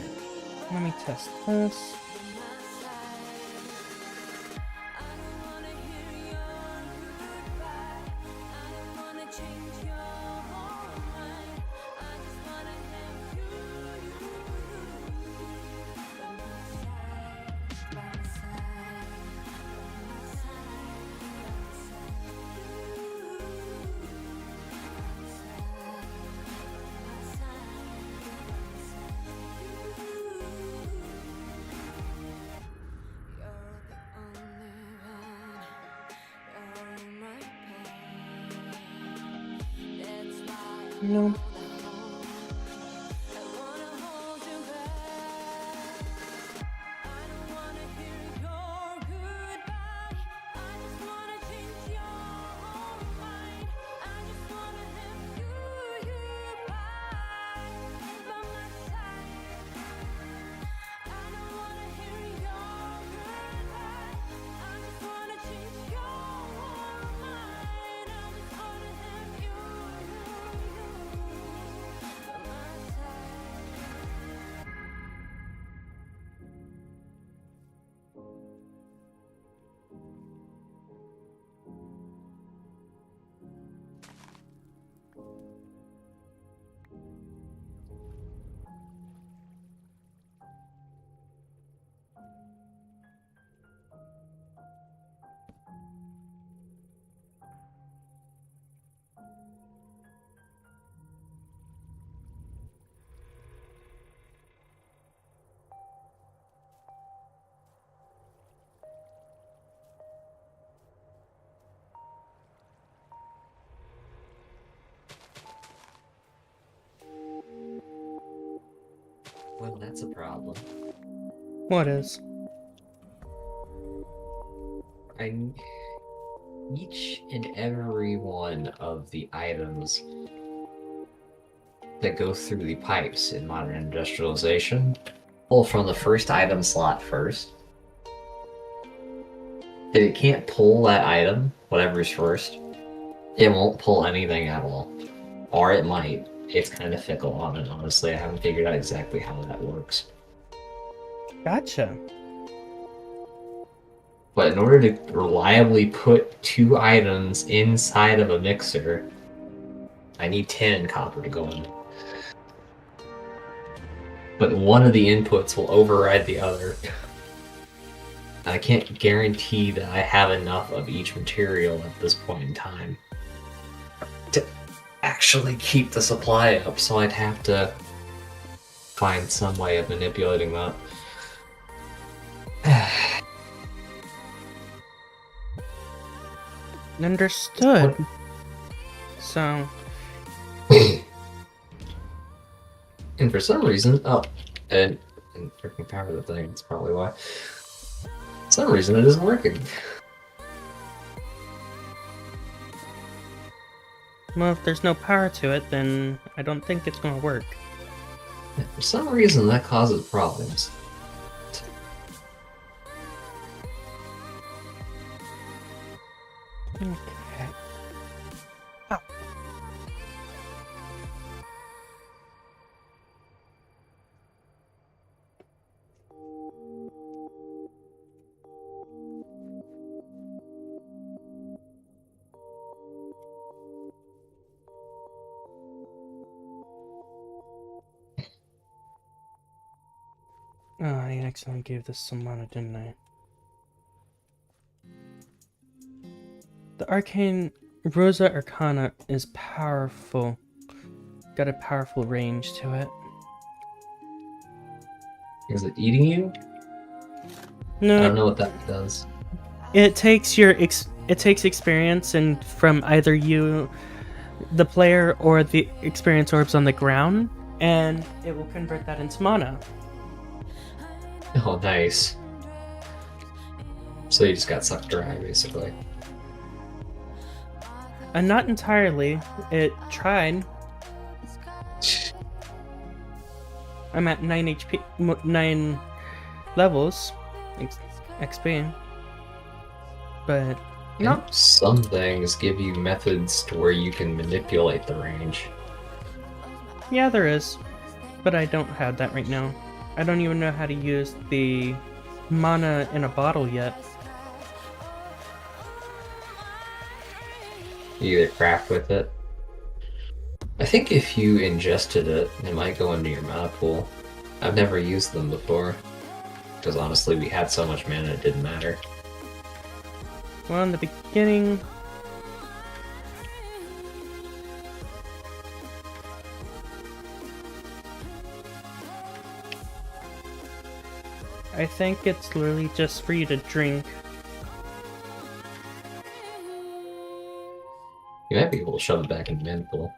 Let me test this. No. that's a problem. What is? Each and every one of the items that go through the pipes in modern industrialization pull from the first item slot first. If it can't pull that item, whatever's first, it won't pull anything at all. Or it might. It's kind of fickle on it, honestly. I haven't figured out exactly how that works. Gotcha. But in order to reliably put 2 items inside of a mixer, I need 10 copper to go in. But one of the inputs will override the other. I can't guarantee that I have enough of each material at this point in time to actually keep the supply up, so I'd have to find some way of manipulating that. Understood. So, and for some reason, and freaking power the thing, that's probably why. For some reason it isn't working. well, if there's no power to it, then I don't think it's gonna work. For some reason that causes problems. Okay. Oh. Oh, I accidentally gave this some mana, didn't I? The Arcane Rosa Arcana is powerful. Got a powerful range to it. Is it eating you? No, I don't know what that does. it takes your it takes experience and from either you, the player, or the experience orbs on the ground, and it will convert that into mana. Oh, nice. So you just got sucked dry, basically. And not entirely. It tried. I'm at 9 HP, 9 levels XP. But no. Some things give you methods to where you can manipulate the range. Yeah, there is. But I don't have that right now. I don't even know how to use the mana in a bottle yet. You either craft with it. I think if you ingested it, it might go into your mana pool. I've never used them before. Because honestly, we had so much mana it didn't matter. Well, in the beginning... I think it's literally just for you to drink. You might be able to shove it back in the mana pool.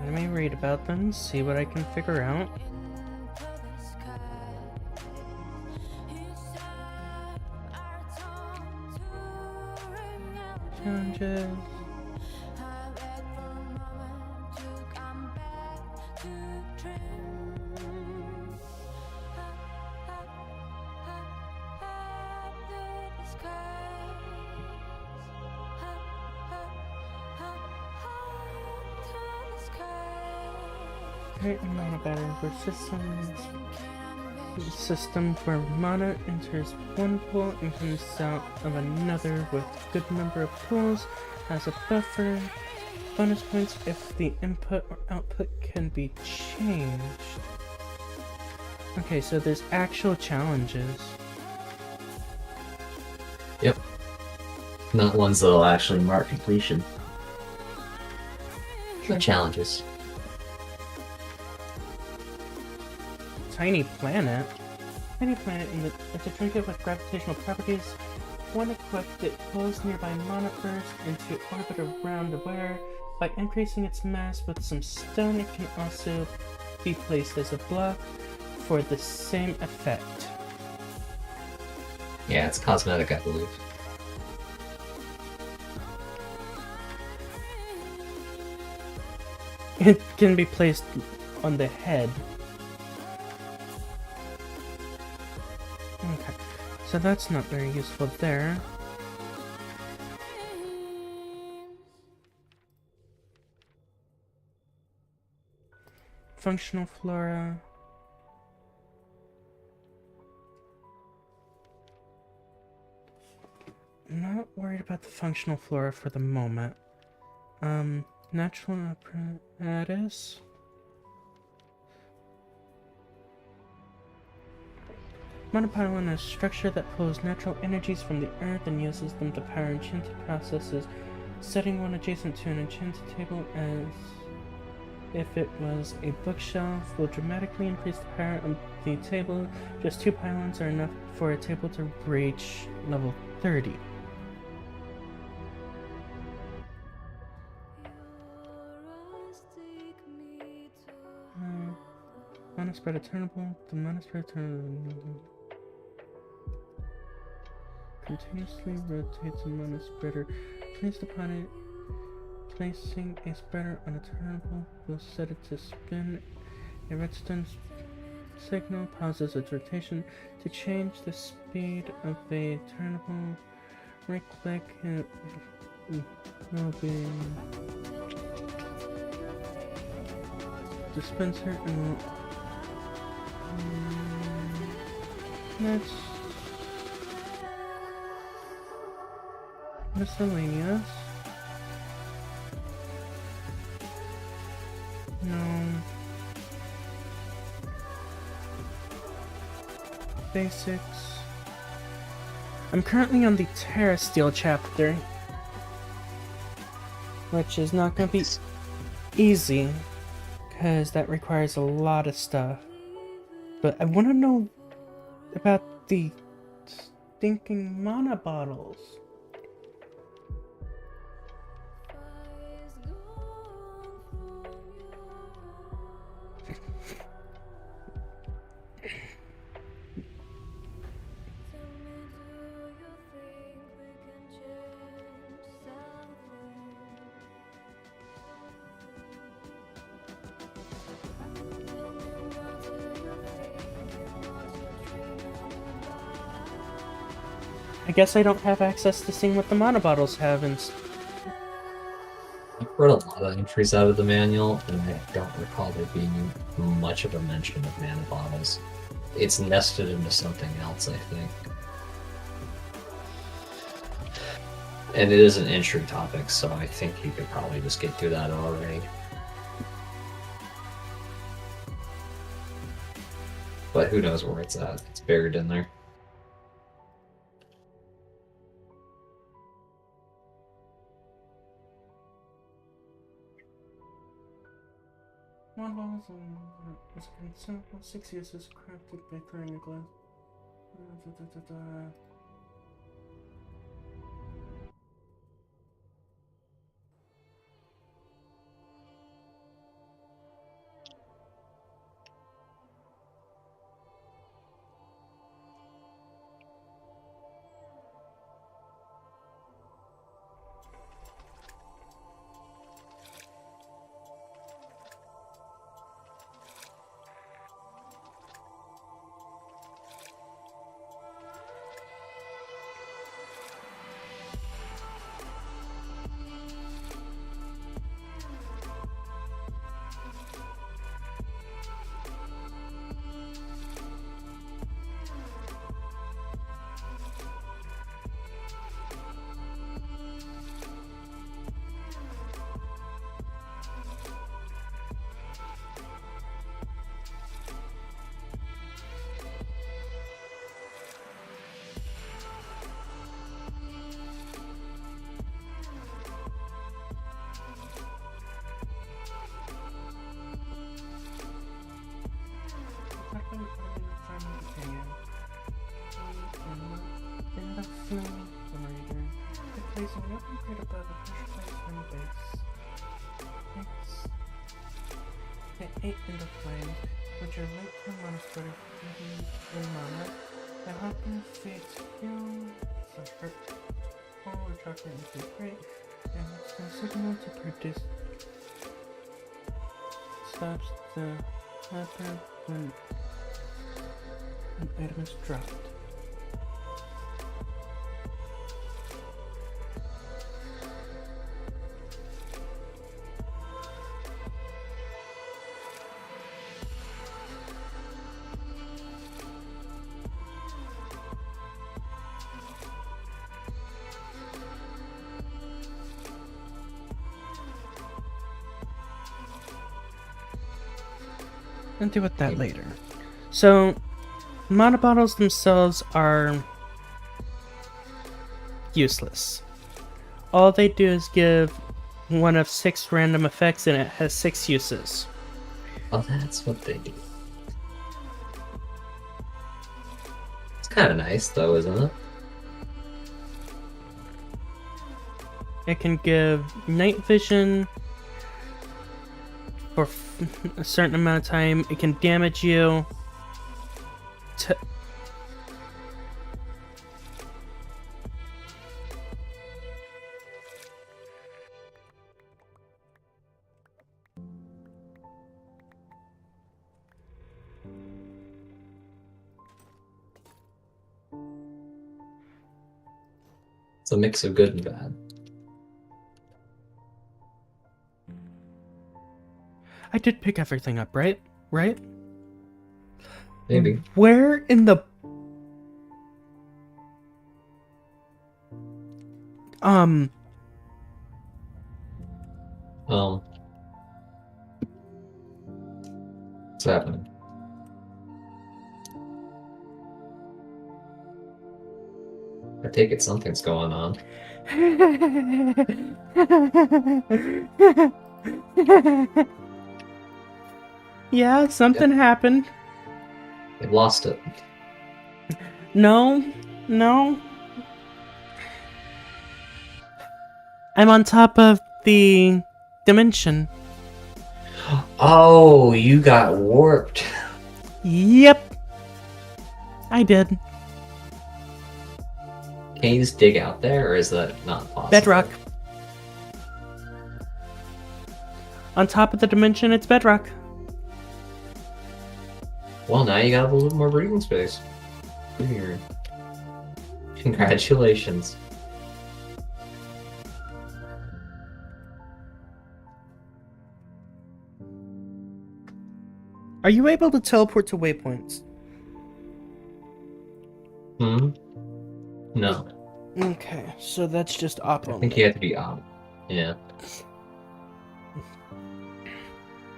Let me read about them, see what I can figure out. Challenges. Create a mana battery for systems. The system where mana enters one pool and comes out of another with a good number of pools as a buffer. Bonus points if the input or output can be changed. Okay, so there's actual challenges. Yep. Not ones that'll actually mark completion. The challenges. Tiny planet. Tiny planet it's a trinket with gravitational properties. When equipped, it pulls nearby mana burst into orbit around the wearer. By increasing its mass with some stone, it can also be placed as a block for the same effect. Yeah, it's cosmetic, I believe. It can be placed on the head. Okay, so that's not very useful there. Functional flora. I'm not worried about the functional flora for the moment. Natural apparatus. Monopylon is a structure that pulls natural energies from the earth and uses them to power enchanted processes. Setting one adjacent to an enchanted table as if it was a bookshelf will dramatically increase the power of the table. Just 2 pylons are enough for a table to reach level 30. Mana spreader turnable. The mana spreader turnable continuously rotates a mana spreader placed upon it. Placing a spreader on a turnable will set it to spin. A redstone signal pauses its rotation. To change the speed of a turnable, right click and will be dispenser and that's miscellaneous. No. Basics. I'm currently on the Terrasteel chapter, which is not gonna be easy, because that requires a lot of stuff. But I want to know about the stinking mana bottles. I guess I don't have access to seeing what the mana bottles have, and I've read a lot of entries out of the manual, and I don't recall there being much of a mention of mana bottles. It's nested into something else, I think. And it is an entry topic, so I think you could probably just get through that already. But who knows where it's at? It's buried in there. mana bottles is consumable 6 uses crafted by throwing a glass. Using an open crate above a pressure plate on the base. Hit 8 into flame, which are linked to monastery in mana. The hopper feeds fuel, so hurt or chocolate into the crate, and it's a signal to produce. Stops the hopper when an item is dropped. I'll deal with that later. So, mana bottles themselves are useless. All they do is give one of 6 random effects, and it has 6 uses. Oh, that's what they do. It's kind of nice, though, isn't it? It can give night vision for a certain amount of time. It can damage you. It's a mix of good and bad. I did pick everything up, right? Right? Maybe. Where in the... What's happening? I take it something's going on. Yeah, something happened. They've lost it. No. I'm on top of the dimension. Oh, you got warped. Yep. I did. Can you just dig out there, or is that not possible? Bedrock. On top of the dimension, it's bedrock. Well, now you got a little more breathing space. Weird. Congratulations. Are you able to teleport to waypoints? No. Okay, so that's just op I only. think you have to be on. Yeah.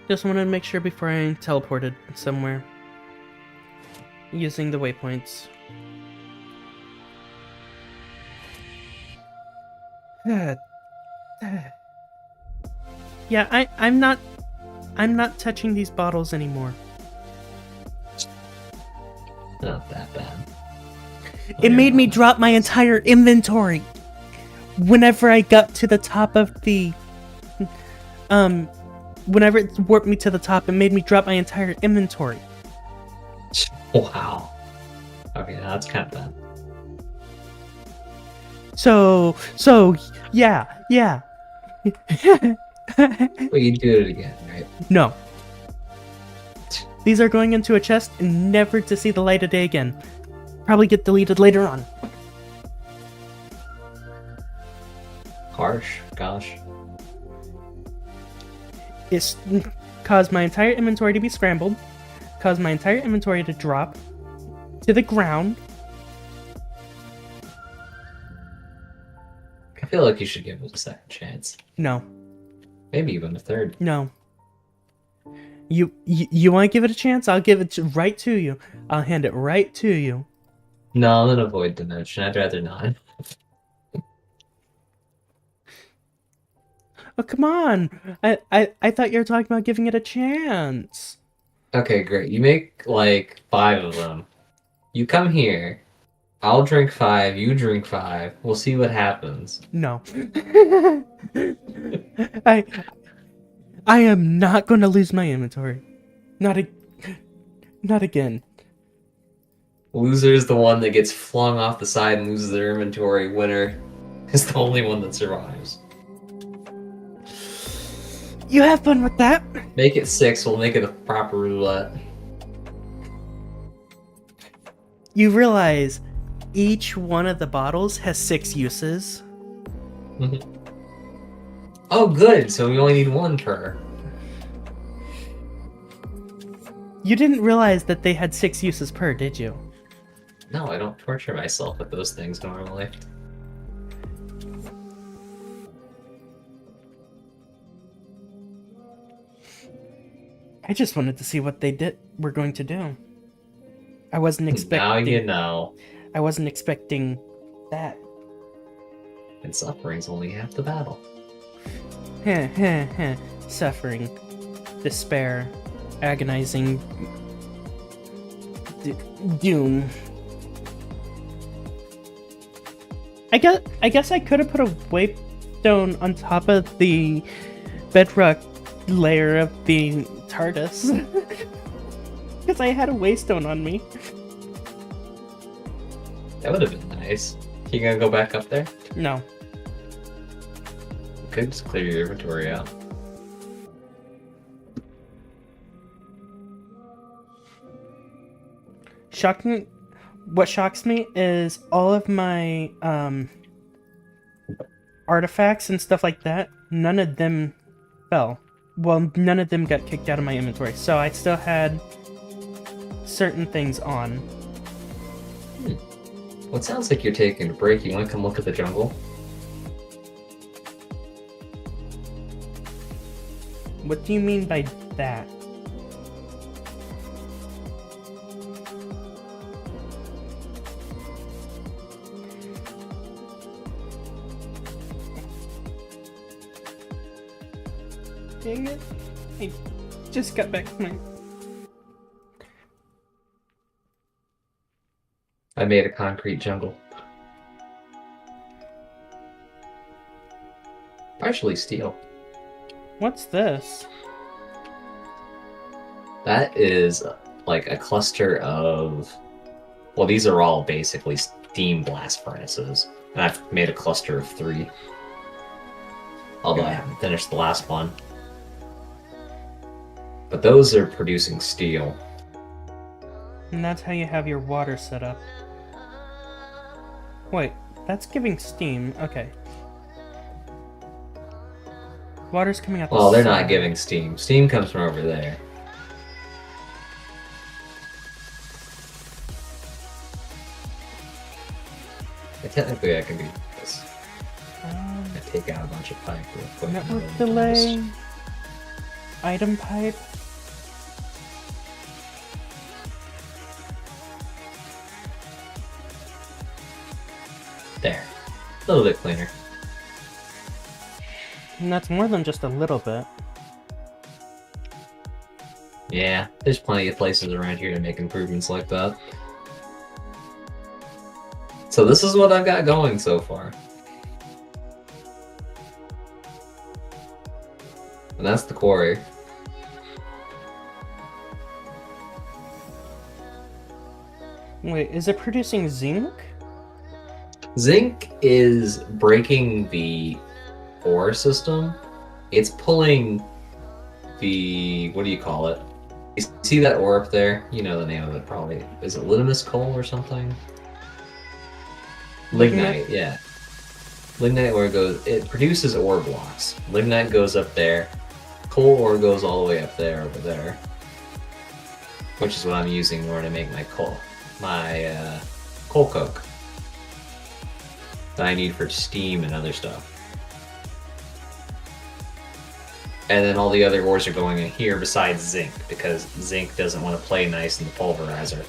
Just wanted to make sure before I teleported somewhere. Using the waypoints. Yeah, I'm not touching these bottles anymore. Not that bad. It made me drop my entire inventory. Whenever I got to the top of the whenever it warped me to the top, it made me drop my entire inventory. Wow. Okay, that's kind of bad. So yeah. Well, you do it again, right? No. These are going into a chest and never to see the light of day again. Probably get deleted later on. Harsh. Gosh. It's caused my entire inventory to be scrambled. Caused my entire inventory to drop to the ground. I feel like you should give it a second chance. No. Maybe even a third. No. You want to give it a chance? I'll give it right to you. I'll hand it right to you. No, I'm gonna avoid dimension. I'd rather not. Oh, come on. I thought you were talking about giving it a chance. Okay, great. You make like 5 of them. You come here. I'll drink 5, you drink 5. We'll see what happens. No. I I am not going to lose my inventory. Not again. Loser is the one that gets flung off the side and loses their inventory. Winner is the only one that survives. You have fun with that. Make it 6, we'll make it a proper roulette. You realize each one of the bottles has 6 uses. Oh, good, so we only need 1 per. You didn't realize that they had 6 uses per, did you? No, I don't torture myself with those things normally. I just wanted to see what they were going to do. I wasn't expecting. Now you know. I wasn't expecting that. And suffering's only half the battle. Suffering, despair, agonizing doom. I guess I could have put a waystone on top of the bedrock layer of the TARDIS. Because I had a waystone on me. That would have been nice. You gonna go back up there? No. You could just clear your inventory out. What shocks me is all of my artifacts and stuff like that, none of them fell. Well, none of them got kicked out of my inventory, so I still had certain things on. Well, it sounds like you're taking a break. You want to come look at the jungle? What do you mean by that? Dang it. I just got back to my... I made a concrete jungle. Partially steel. What's this? That is like a cluster of... Well, these are all basically steam blast furnaces. And I've made a cluster of 3. Although I haven't finished the last one. But those are producing steel. And that's how you have your water set up. Wait, that's giving steam. Okay. Water's coming out the Well, they're side. not giving steam. Steam comes from over there. Technically, I can do this. I take out a bunch of pipe real quick. Network delay. Item pipe. There. A little bit cleaner. And that's more than just a little bit. Yeah, there's plenty of places around here to make improvements like that. So this is what I've got going so far. And that's the quarry. Wait, is it producing zinc? Zinc is breaking the ore system. It's pulling the... what do you call it? You see that ore up there? You know the name of it probably. Is it Lignite coal or something? Lignite, yeah. Lignite ore goes... it produces ore blocks. Lignite goes up there. Coal ore goes all the way up there, over there. Which is what I'm using in order to make my coal. My coal coke. That I need for steam and other stuff. And then all the other ores are going in here besides zinc, because zinc doesn't want to play nice in the pulverizer.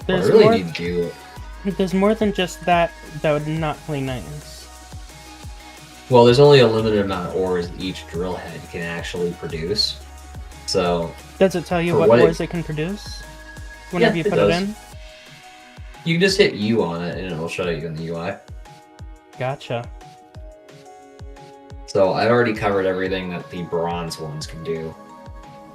Well, I really need to do it. There's more than just that would not play nice. Well, there's only a limited amount of ores each drill head can actually produce. So does it tell you what ores it can produce? whenever Yeah, you it put does. it in? You can just hit U on it and it'll show you in the UI. Gotcha. So I've already covered everything that the bronze ones can do.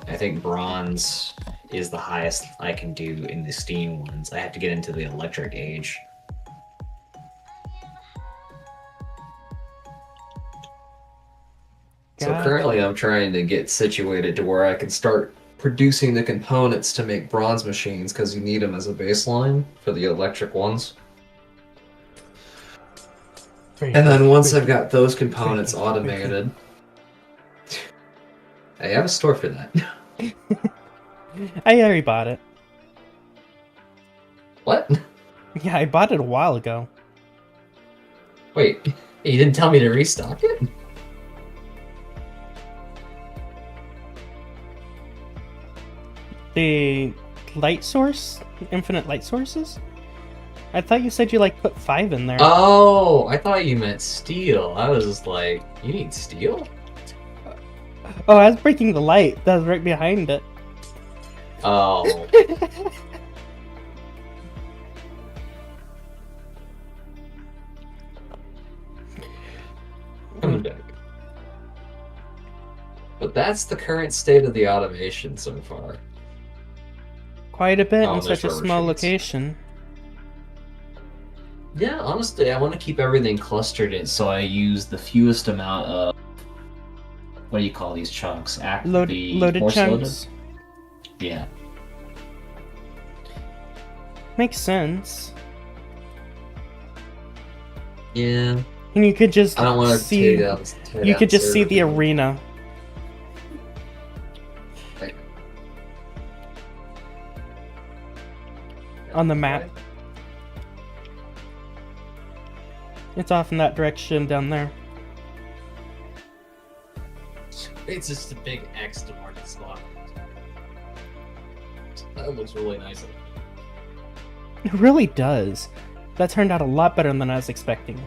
I think bronze is the highest I can do in the Steam ones. I have to get into the electric age. So currently Gotcha. I'm trying to get situated to where I can start producing the components to make bronze machines because you need them as a baseline for the electric ones. And then once I've got those components automated, I have a store for that. I already bought it. What? Yeah, I bought it a while ago. Wait, you didn't tell me to restock it? The light source? Infinite light sources? I thought you said you like put 5 in there. Oh, I thought you meant steel. I was just like, you need steel? Oh, I was breaking the light. That was right behind it. Oh. Coming back. But that's the current state of the automation so far. Quite a bit Oh, in and there's such a rubber small sheets. location. Yeah, honestly, I want to keep everything clustered in so I use the fewest amount of what do you call these chunks? Loaded force chunks. loaded? Yeah. Makes sense. Yeah. And you could just I don't want to see. tear You down could just see the server. arena. Like- On the map. It's off in that direction down there. It's just a big X to mark the spot. That looks really nice. It really does. That turned out a lot better than I was expecting.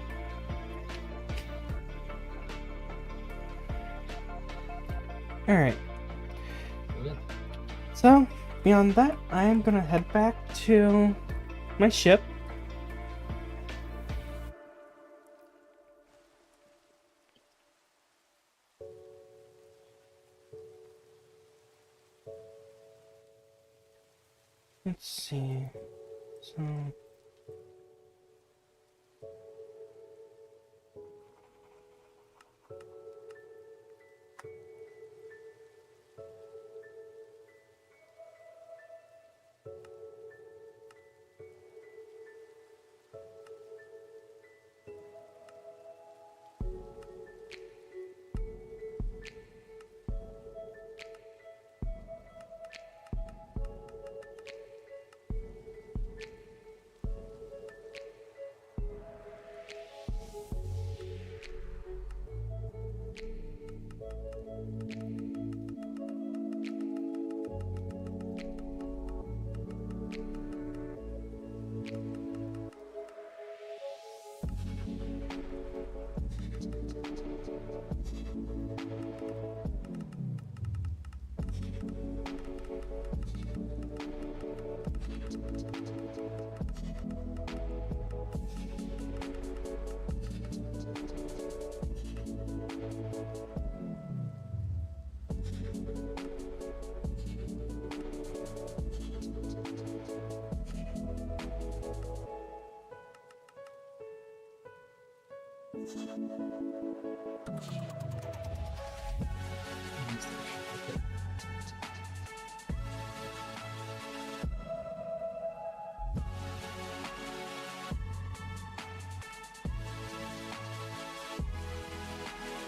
Alright. So, beyond that, I am gonna head back to my ship. Let's see. So.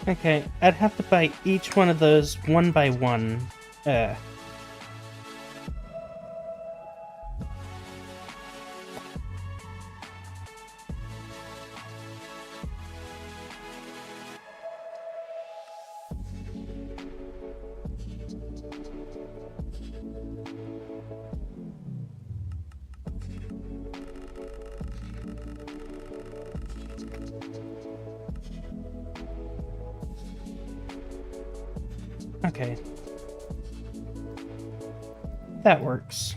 Okay, I'd have to buy each one of those one by one. Okay. That works.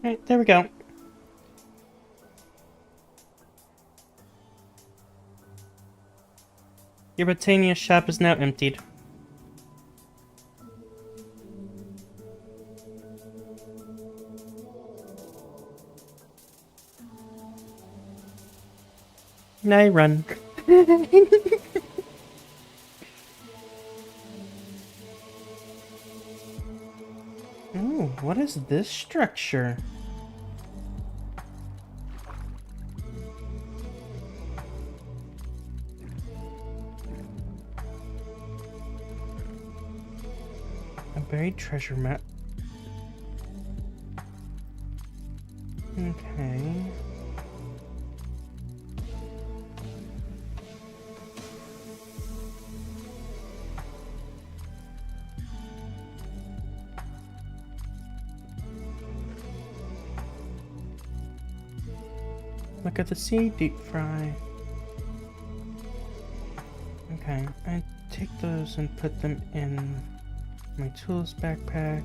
Alright, there we go. Your Botania shop is now emptied. Now I run. Ooh, what is this structure? A buried treasure map. Okay. Look at the sea, deep fry. Okay, I take those and put them in my tools backpack.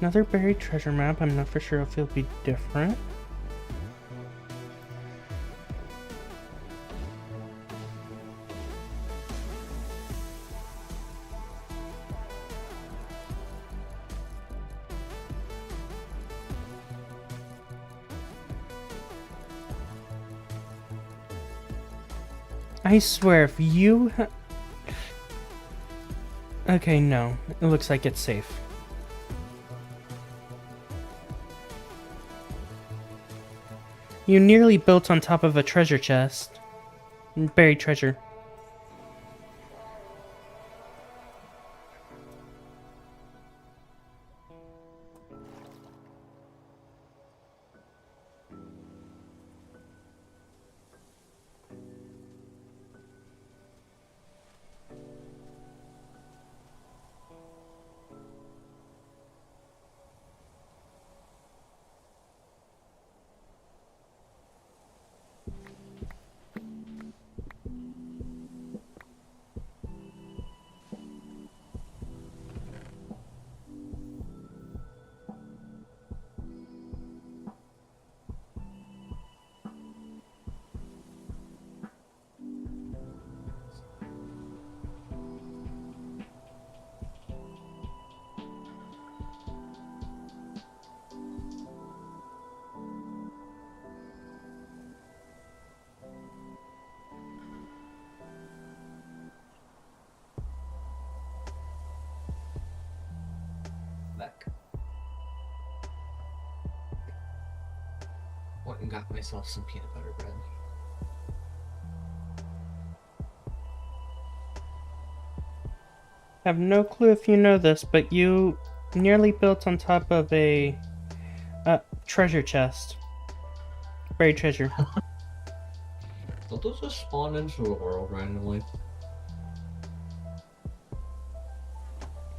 Another buried treasure map. I'm not for sure if it'll be different. I swear, if you... Okay, no. It looks like it's safe. You nearly built on top of a treasure chest. Buried treasure. Back. Went and got myself some peanut butter bread. I have no clue if you know this, but you nearly built on top of a treasure chest. buried treasure. Don't those just spawn into the world randomly?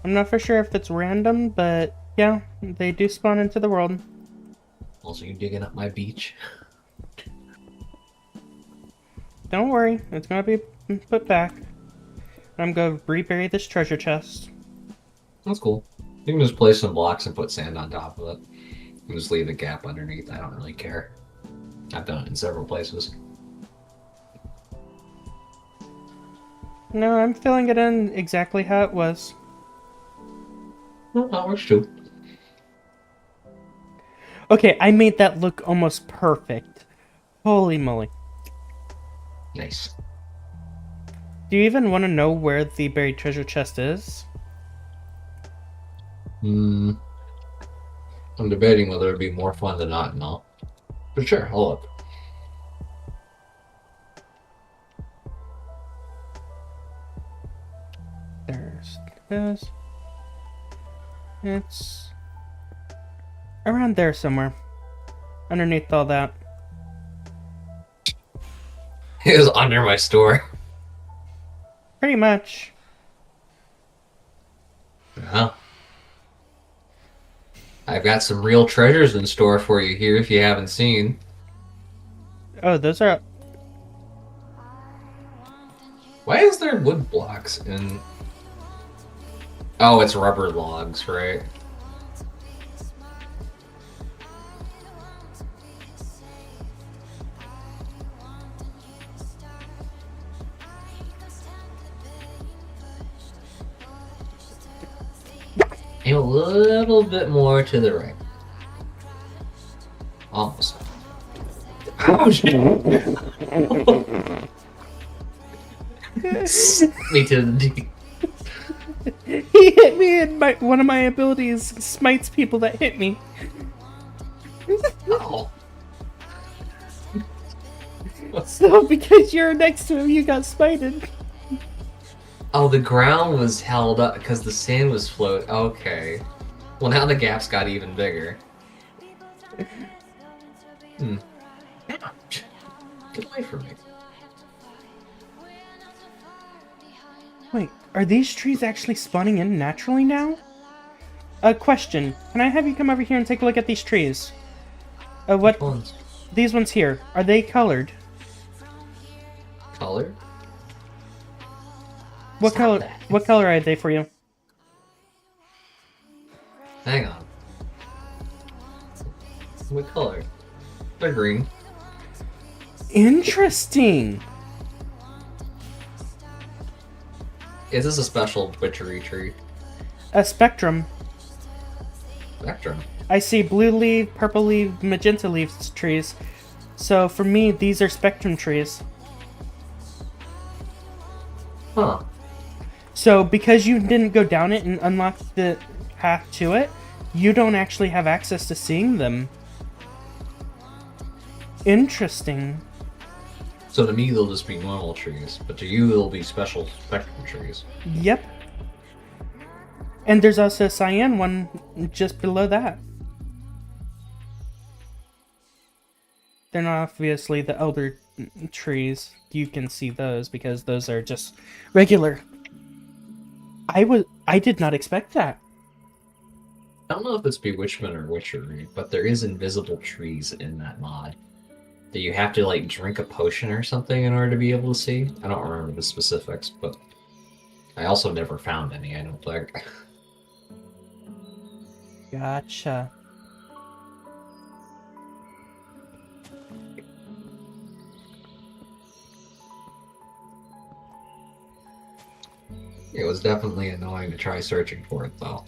I'm not for sure if it's random, but yeah, they do spawn into the world. Also, you digging up my beach? Don't worry, it's gonna be put back. I'm gonna rebury this treasure chest. That's cool. You can just place some blocks and put sand on top of it. And just leave a gap underneath. I don't really care. I've done it in several places. No, I'm filling it in exactly how it was. Well, that works too. Okay, I made that look almost perfect. Holy moly. Nice. Do you even want to know where the buried treasure chest is? I'm debating whether it'd be more fun to not know. But sure, I'll look. There's this. It's around there somewhere. Underneath all that. It was under my store. Pretty much. Yeah. I've got some real treasures in store for you here if you haven't seen. Oh, those are... Why is there wood blocks in... Oh, it's rubber logs, right? And a little bit more to the right. Almost. Ouch! Me to the D. He hit me and one of my abilities smites people that hit me. Oh. So because you're next to him, you got smited. Oh, the ground was held up because the sand was float. Okay. Well, now the gaps got even bigger. Ouch. Get away from me. Wait, are these trees actually spawning in naturally now? A question. Can I have you come over here and take a look at these trees? What? Which ones? These ones here. Are they colored? Color? What Stop color? that. What color are they for you? Hang on. What color? They're green. Interesting. Is this a special witchery tree? A spectrum. Spectrum. I see blue leaf, purple leaf, magenta leaf trees. So for me, these are spectrum trees. Huh. So because you didn't go down it and unlock the path to it, you don't actually have access to seeing them. Interesting. So to me, they'll just be normal trees, but to you, they'll be special spectrum trees. Yep. And there's also a cyan one just below that. They're not obviously the elder trees. You can see those because those are just regular. I did not expect that. I don't know if it's bewitchment or witchery, but there is invisible trees in that mod. That you have to like drink a potion or something in order to be able to see. I don't remember the specifics, but I also never found any, I don't think. Gotcha. It was definitely annoying to try searching for it, though.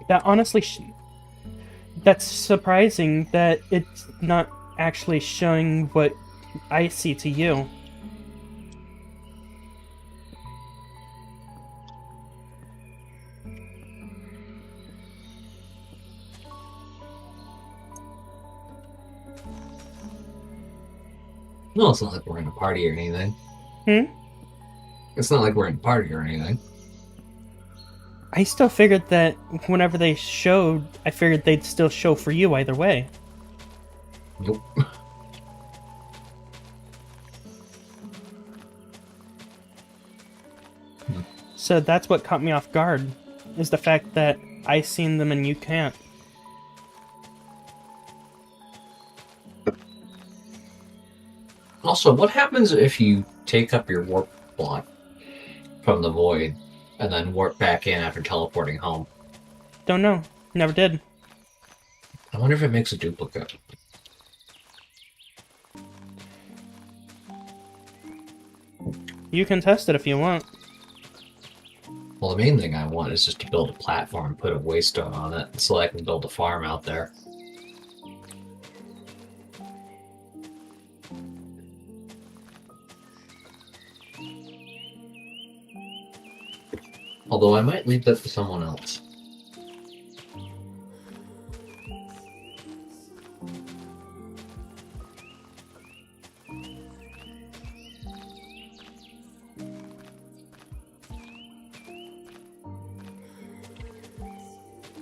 That honestly, that's surprising that it's not actually showing what I see to you. No, it's not like we're in a party or anything. Hmm? It's not like we're in a party or anything. I still figured that whenever they showed, I figured they'd still show for you either way. Nope. So that's what caught me off guard, is the fact that I seen them and you can't. Also, what happens if you take up your warp block from the void and then warp back in after teleporting home? Don't know. Never did. I wonder if it makes a duplicate. You can test it if you want. Well, the main thing I want is just to build a platform and put a waystone on it so I can build a farm out there. Although I might leave that to someone else.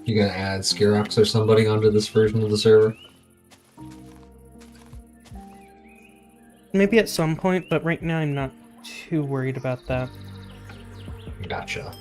You gonna add Skirox or somebody onto this version of the server? Maybe at some point, but right now I'm not too worried about that. Gotcha.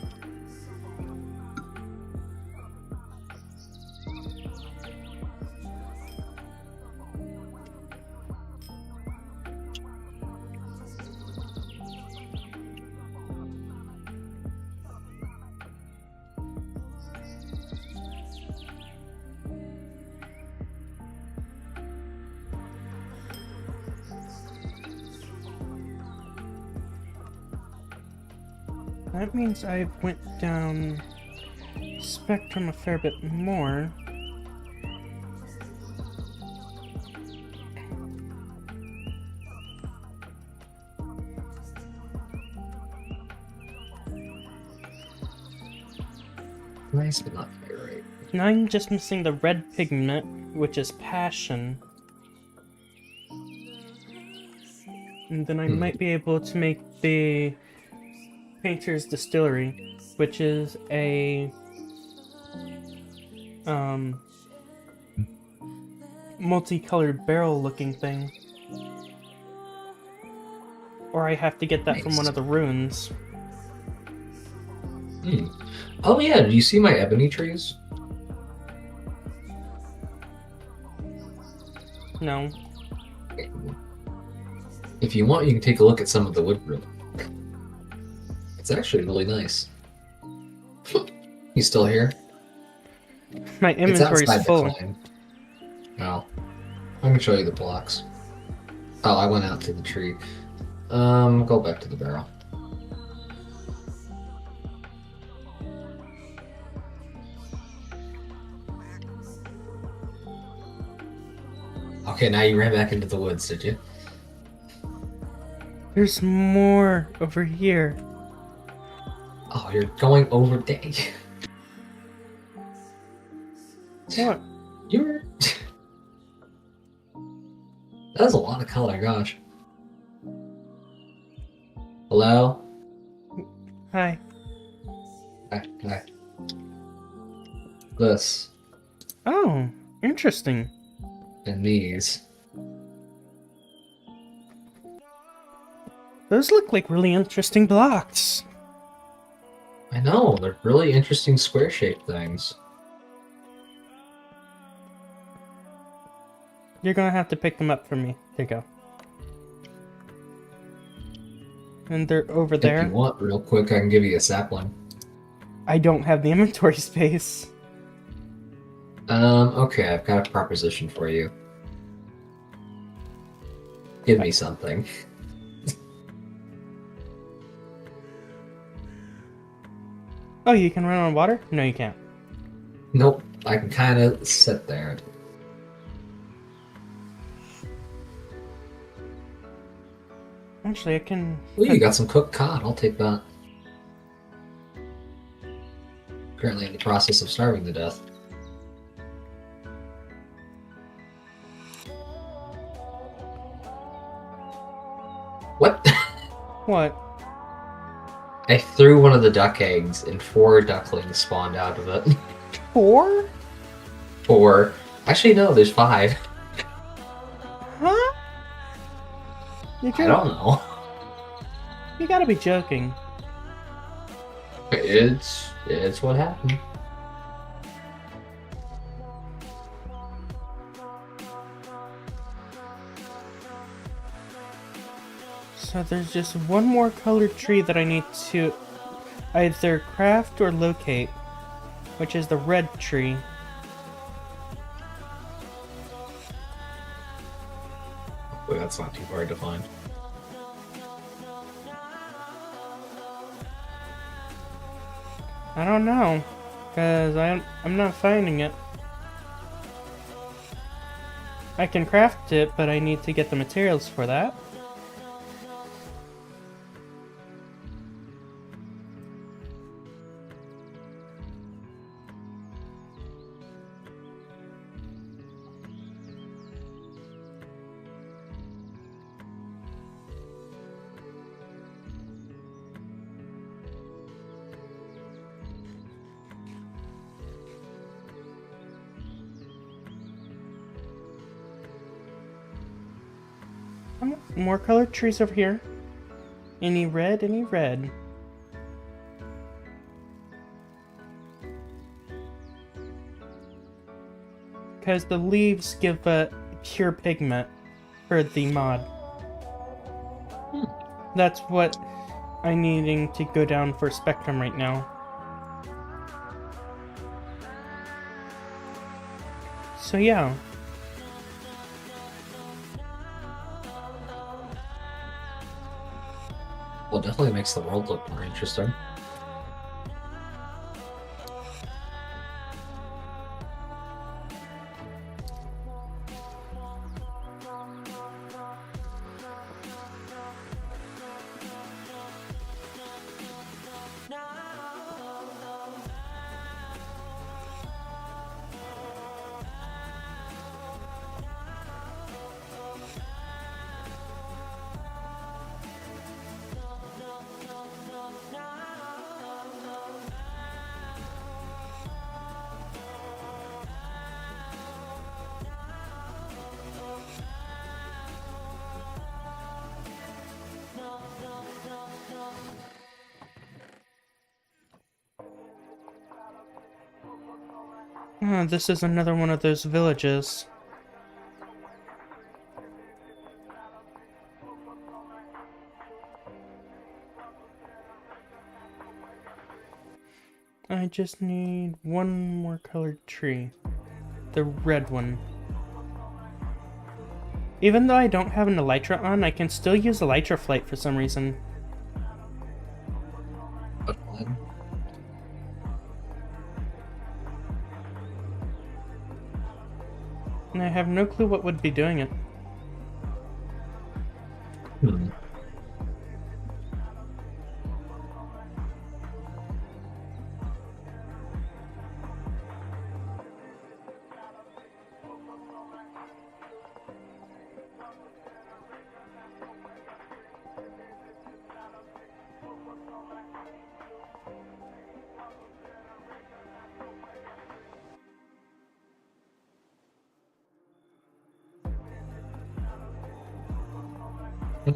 That means I went down Spectrum a fair bit more. Nice, but not quite right. Now I'm just missing the red pigment, which is passion. And then I might be able to make the Painter's Distillery, which is a multicolored barrel looking thing. Or I have to get that from one of the runes. Oh yeah, do you see my ebony trees? No. If you want, you can take a look at some of the wood room. It's actually really nice. You still here? My It's inventory's outside full. the climb. Oh. I can show you the blocks. Oh, I went out to the tree. Go back to the barrel. Okay, now you ran back into the woods, did you? There's more over here. Oh, you're going over day. What? You're... That's a lot of color, gosh. Hello? Hi. Hi. This. Oh, interesting. And these. Those look like really interesting blocks. I know, they're really interesting square-shaped things. You're gonna have to pick them up for me. There you go. And they're over there. If you want, real quick, I can give you a sapling. I don't have the inventory space. Okay, I've got a proposition for you. Give me something. Oh, you can run on water? No, you can't. Nope, I can kind of sit there. Actually, I can... Ooh, you got some cooked cod. I'll take that. Currently in the process of starving to death. What? What? I threw one of the duck eggs, and 4 ducklings spawned out of it. 4? 4. Actually, no, there's 5. Huh? I don't know. You gotta be joking. It's what happened. So there's just one more colored tree that I need to either craft or locate, which is the red tree. Boy, that's not too hard to find. I don't know, because I'm not finding it. I can craft it, but I need to get the materials for that. More colored trees over here. Any red? Any red? Because the leaves give a pure pigment for the mod. That's what I'm needing to go down for Spectrum right now. So yeah. Well, it definitely makes the world look more interesting. This is another one of those villages. I just need one more colored tree. The red one. Even though I don't have an elytra on, I can still use elytra flight for some reason. And I have no clue what would be doing it. Hmm.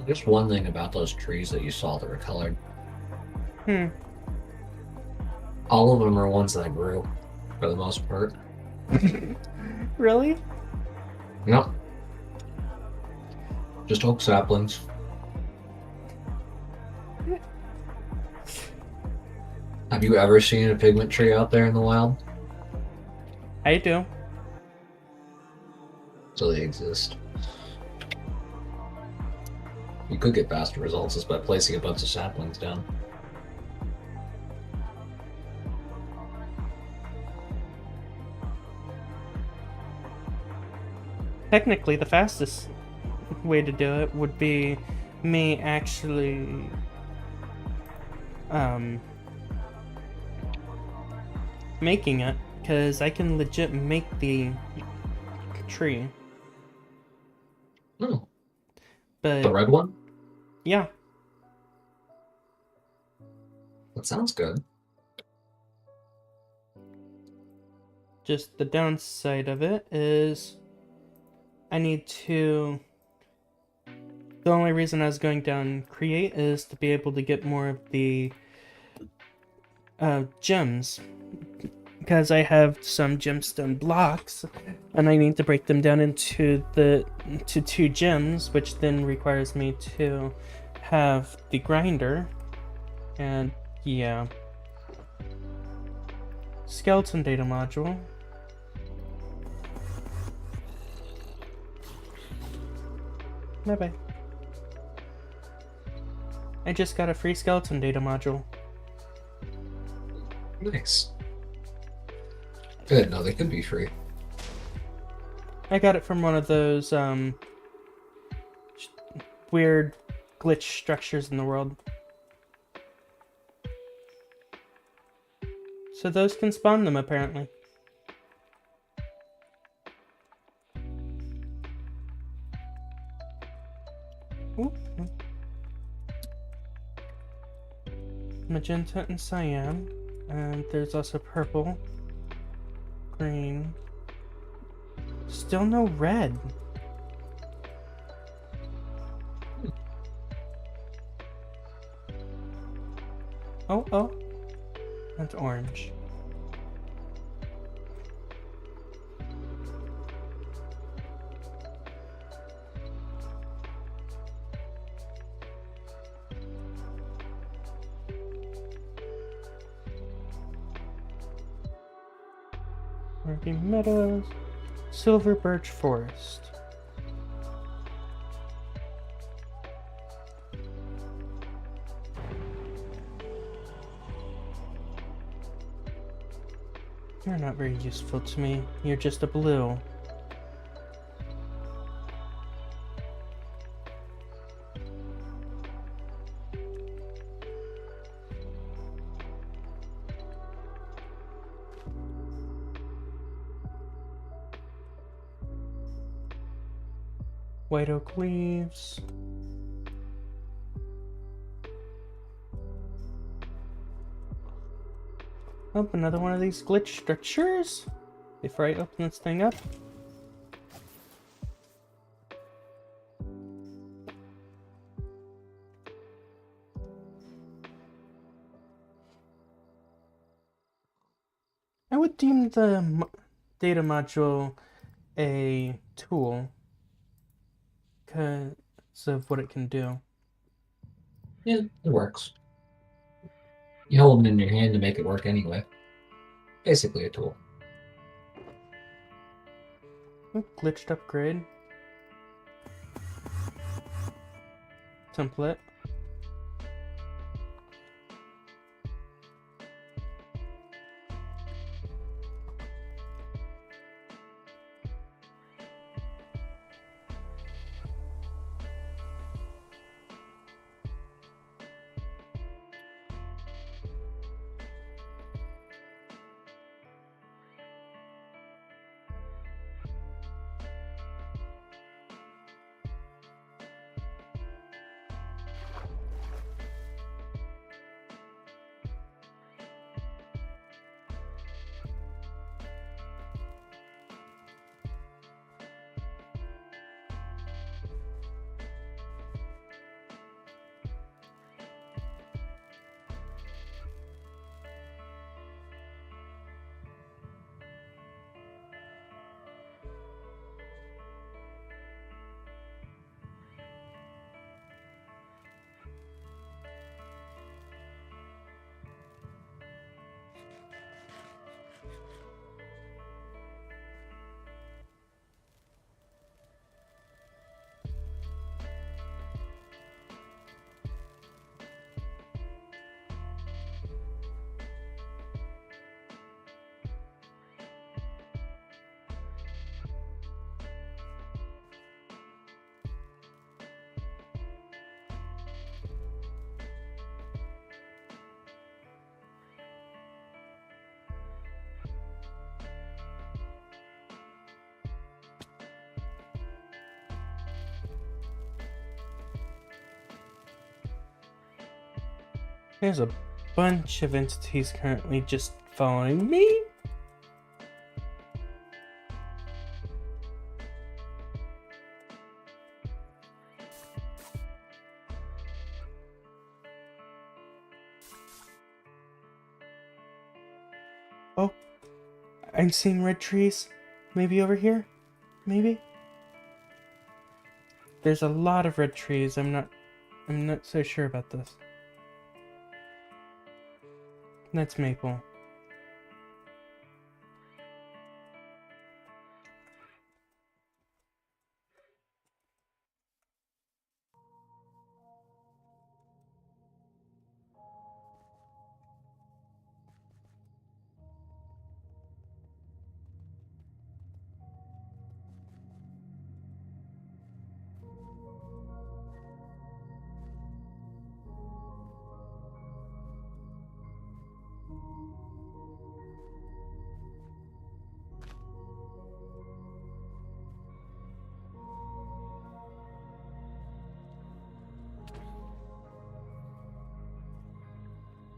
There's one thing about those trees that you saw that were colored. Hmm. All of them are ones that I grew, for the most part. Really? Yep. Just oak saplings. Have you ever seen a pigment tree out there in the wild? I do. So they exist. You could get faster results just by placing a bunch of saplings down. Technically, the fastest way to do it would be me actually making it, because I can legit make the tree. Oh, the But red one? yeah, That sounds good. Just the downside of it is I need to. The only reason I was going down create is to be able to get more of the gems. Because I have some gemstone blocks, and I need to break them down into two gems, which then requires me to have the grinder. And yeah. Skeleton data module. Bye bye. I just got a free skeleton data module. Nice. Good. No, they could be free. I got it from one of those weird glitch structures in the world. So those can spawn them apparently. Ooh. Magenta and cyan, and there's also purple, green. Still no red. Oh, that's orange. Ruby Meadows, Silver Birch Forest. You're not very useful to me. You're just a blue. White oak leaves. Oh, another one of these glitch structures. Before I open this thing up. I would deem the data module a tool because of what it can do. Yeah, it works. You hold it in your hand to make it work anyway. Basically a tool. Ooh, glitched upgrade. Template. There's a bunch of entities currently just following me. Oh, I'm seeing red trees. Maybe over here? Maybe? There's a lot of red trees. I'm not so sure about this. That's maple.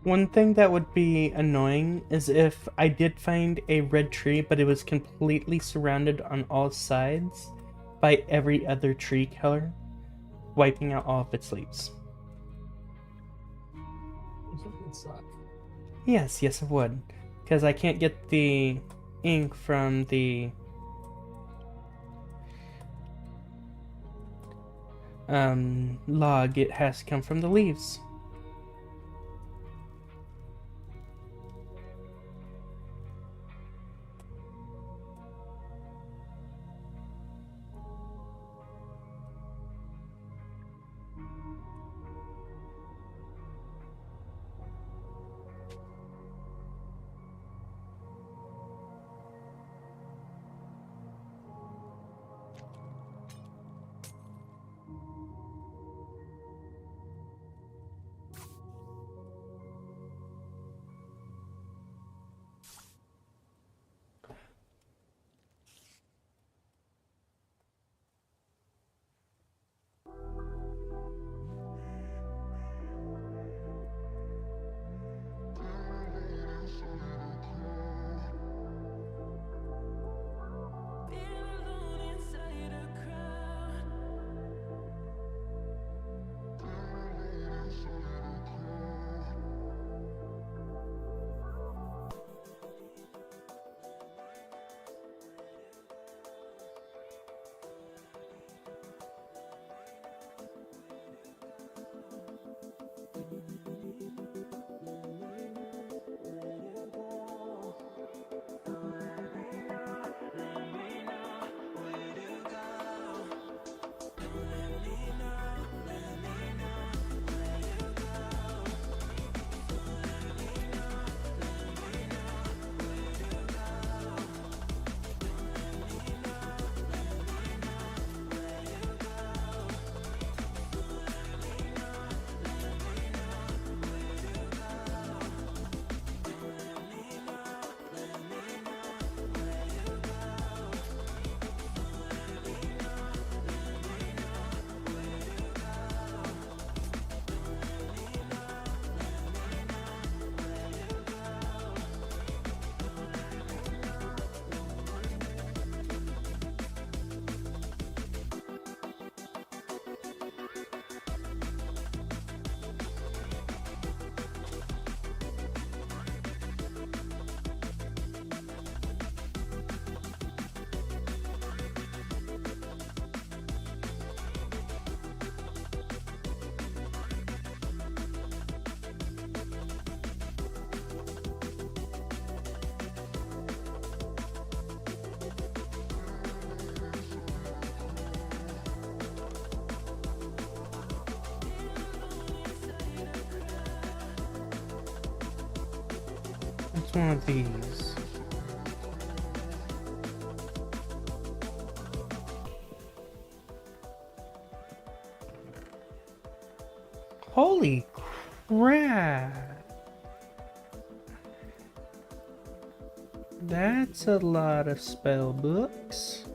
One thing that would be annoying is if I did find a red tree, but it was completely surrounded on all sides by every other tree color, wiping out all of its leaves. It suck. Yes, it would. Because I can't get the ink from the log. It has to come from the leaves. It's one of these. Holy crap! That's a lot of spell books.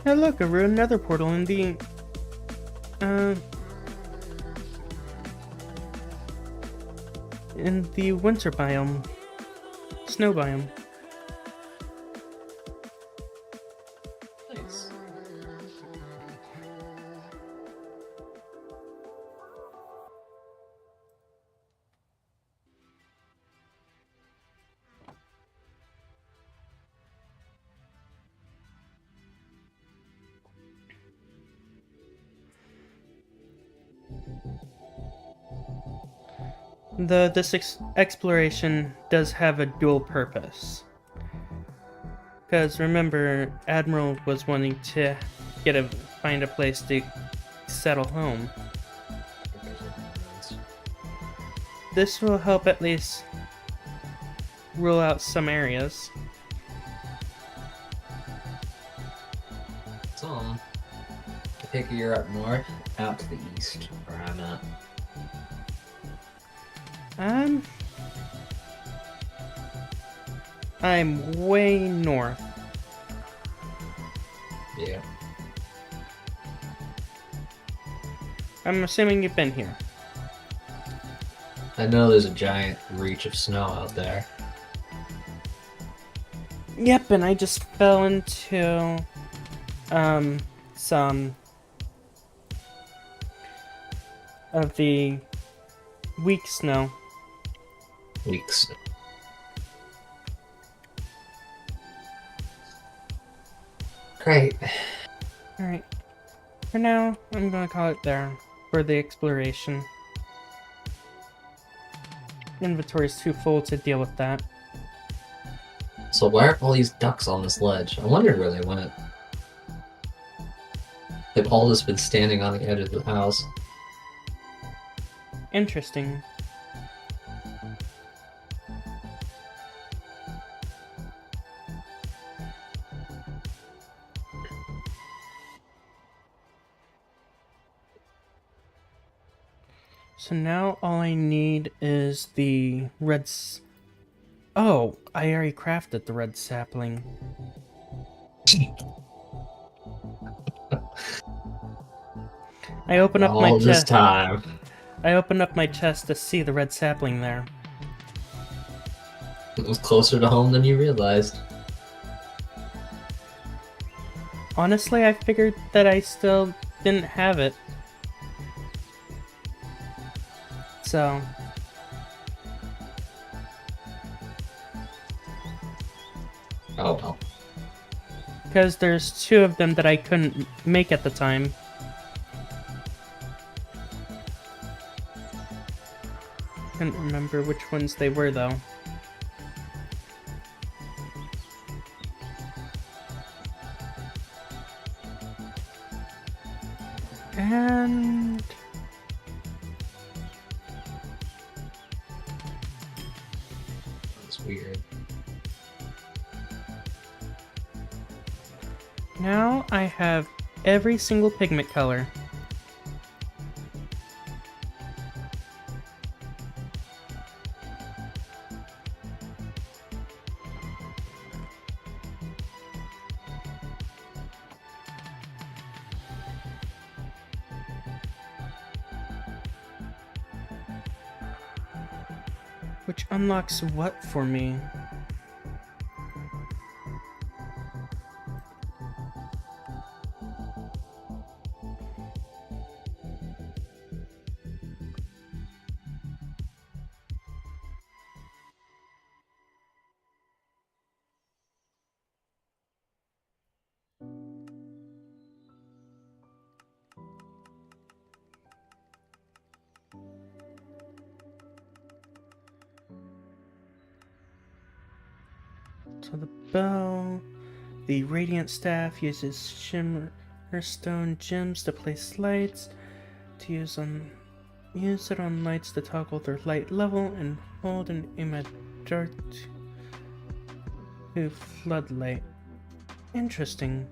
Hey, look, a ruined nether portal uh, in the winter biome, snow biome. Nice. This exploration does have a dual purpose. Because remember, Admiral was wanting to find a place to settle home. This will help at least rule out some areas. So, I take a year up north, out to the east, where I'm at. I'm way north. Yeah. I'm assuming you've been here. I know there's a giant reach of snow out there. Yep, and I just fell into some of the weak snow. Weeks. Great. Alright. For now, I'm gonna call it there for the exploration. Inventory's too full to deal with that. So why are all these ducks on this ledge? I wondered where they went. They've all just been standing on the edge of the house. Interesting. So now all I need is the Oh, I already crafted the red sapling. I open up my All this chest. time. I opened up my chest to see the red sapling there. It was closer to home than you realized. Honestly, I figured that I still didn't have it. So... Oh well. because there's two of them that I couldn't make at the time. Couldn't remember which ones they were though. And It's weird. now I have every single pigment color. Which unlocks what for me? So the bell, the radiant staff uses shimmer stone gems to place lights to use on Use it on lights to toggle their light level and hold and aim at dark to floodlight. Interesting.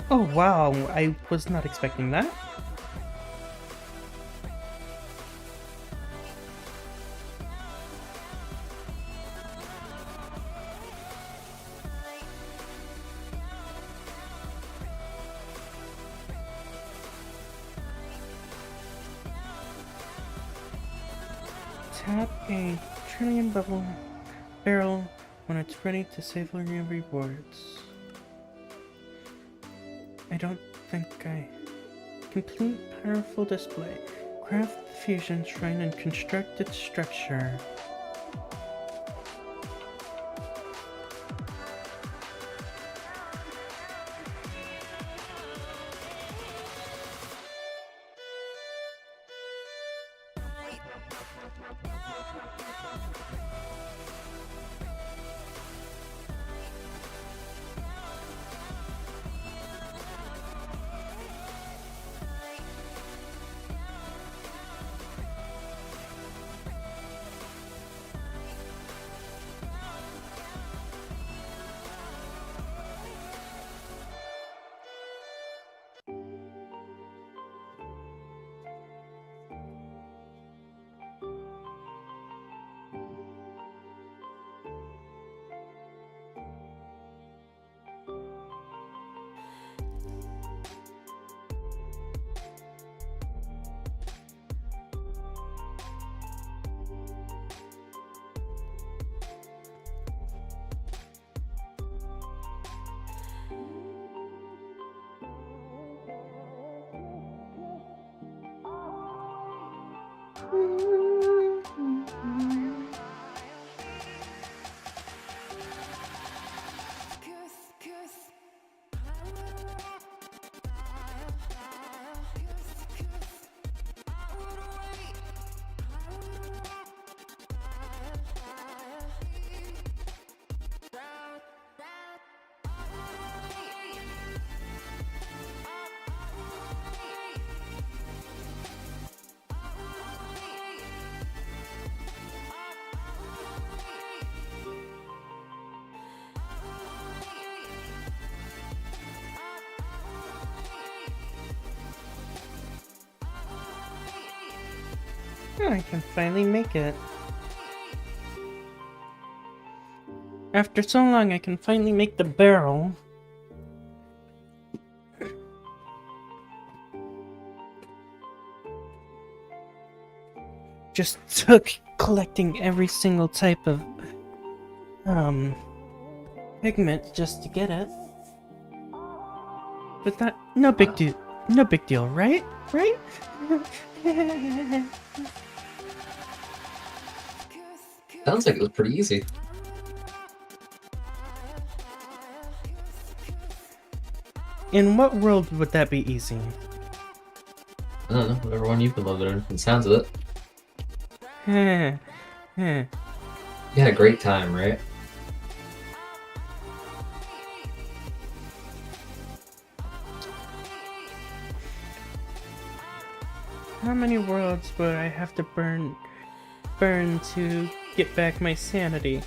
Oh wow, I was not expecting that. Tap a trillion bubble barrel when it's ready to savor your rewards. I don't think I... Complete powerful display. Craft the fusion shrine and construct its structure. I can finally make it. After so long, I can finally make the barrel. Just took collecting every single type of pigment just to get it. But that no big deal. No big deal, right? Right? Sounds like it was pretty easy. In what world would that be easy? I don't know, whatever one you've been living in. It sounds of it. You had a great time, right? How many worlds would I have to burn to get back my sanity?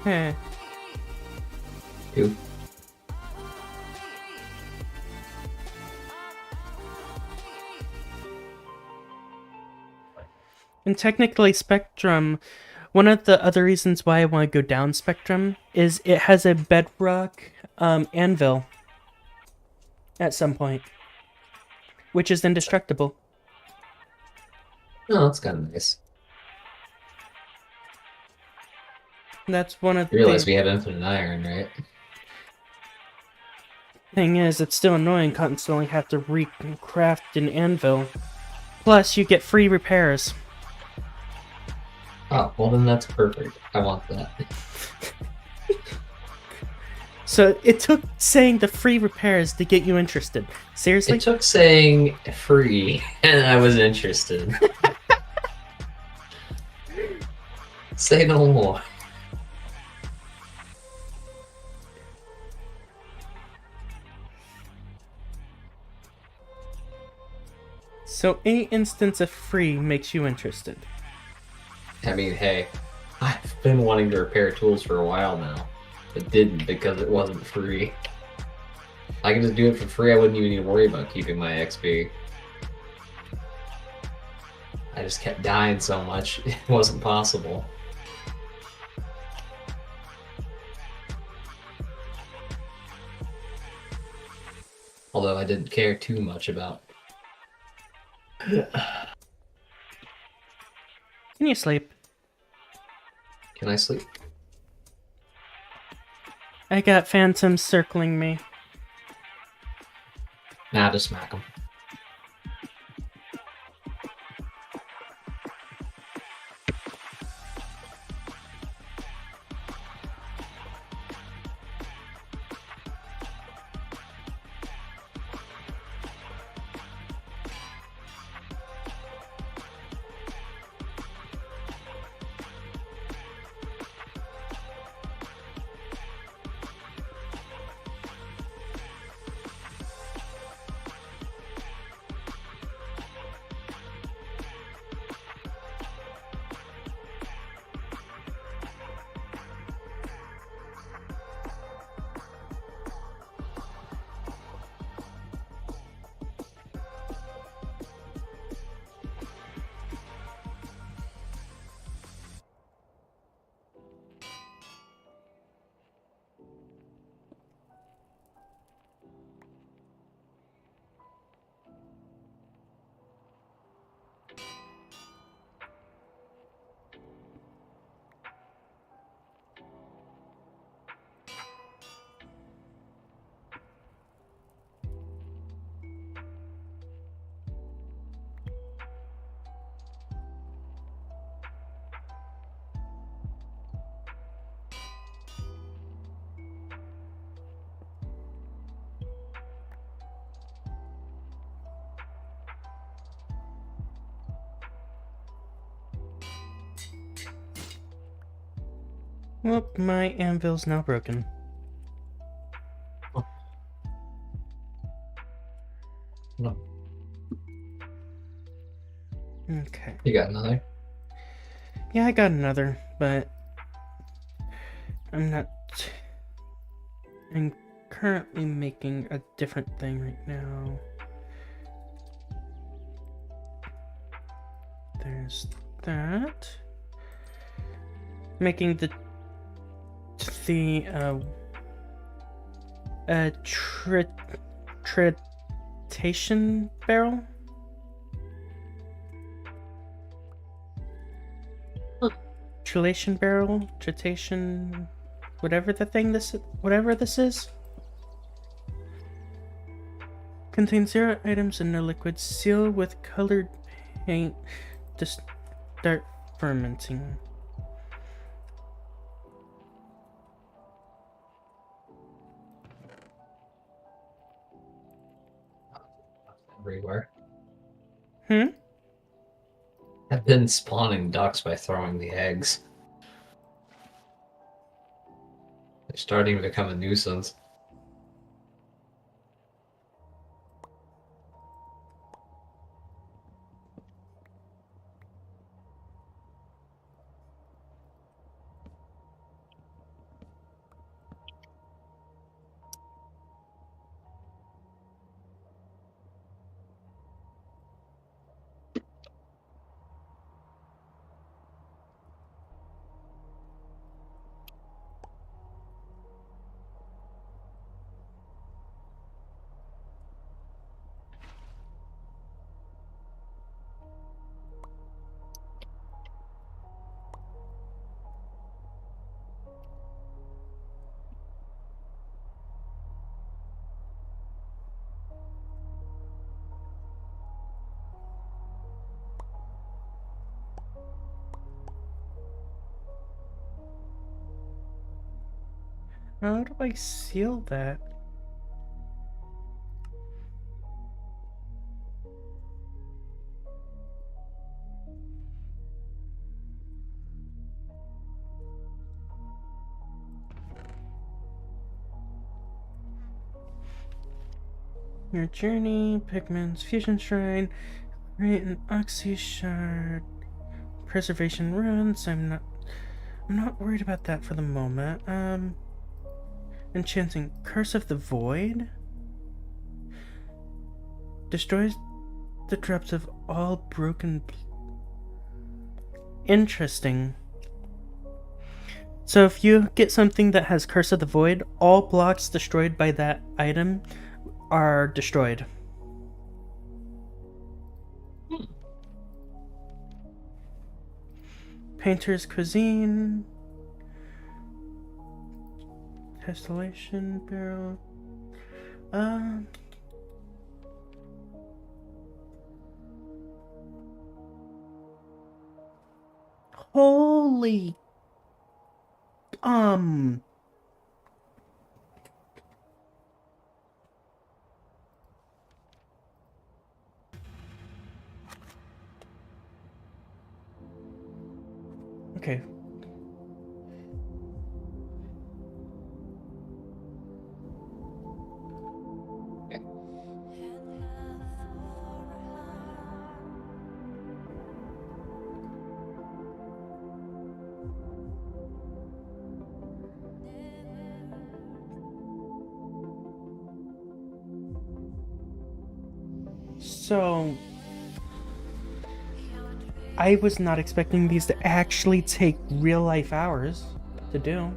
Two. And technically, Spectrum, one of the other reasons why I want to go down Spectrum is it has a bedrock anvil at some point, which is indestructible. Oh, that's kind of nice. That's one of You realize the we have infinite iron, right? thing is, it's still annoying constantly have to recraft an anvil. Plus, you get free repairs. Oh, well then that's perfect. I want that. So it took saying the free repairs to get you interested. It Seriously? took saying free, and I was interested. Say no more. So any instance of free makes you interested. I mean, hey, I've been wanting to repair tools for a while now, but didn't because it wasn't free. I could just do it for free. I wouldn't even need to worry about keeping my XP. I just kept dying so much, it wasn't possible. Although I didn't care too much about. Can you sleep? Can I sleep? I got phantoms circling me. Nah, just smack him. Well, my anvil's now broken. No. Okay. You got another? Yeah, I got another, but I'm not. I'm currently making a different thing right now. There's that. Making the tritation barrel. Trilation barrel, tritation, whatever this is. Contains 0 items and no liquid. Seal with colored paint to start fermenting. Everywhere. Hmm? I've been spawning ducks by throwing the eggs. They're starting to become a nuisance. How do I seal that? Your journey, pigments, fusion shrine, create an oxy shard, preservation runes. I'm not worried about that for the moment. Enchanting Curse of the Void destroys the traps of all broken. Interesting. So if you get something that has Curse of the Void, all blocks destroyed by that item are destroyed. Painter's Cuisine. Distillation barrel. Holy. Okay. So, I was not expecting these to actually take real life hours to do.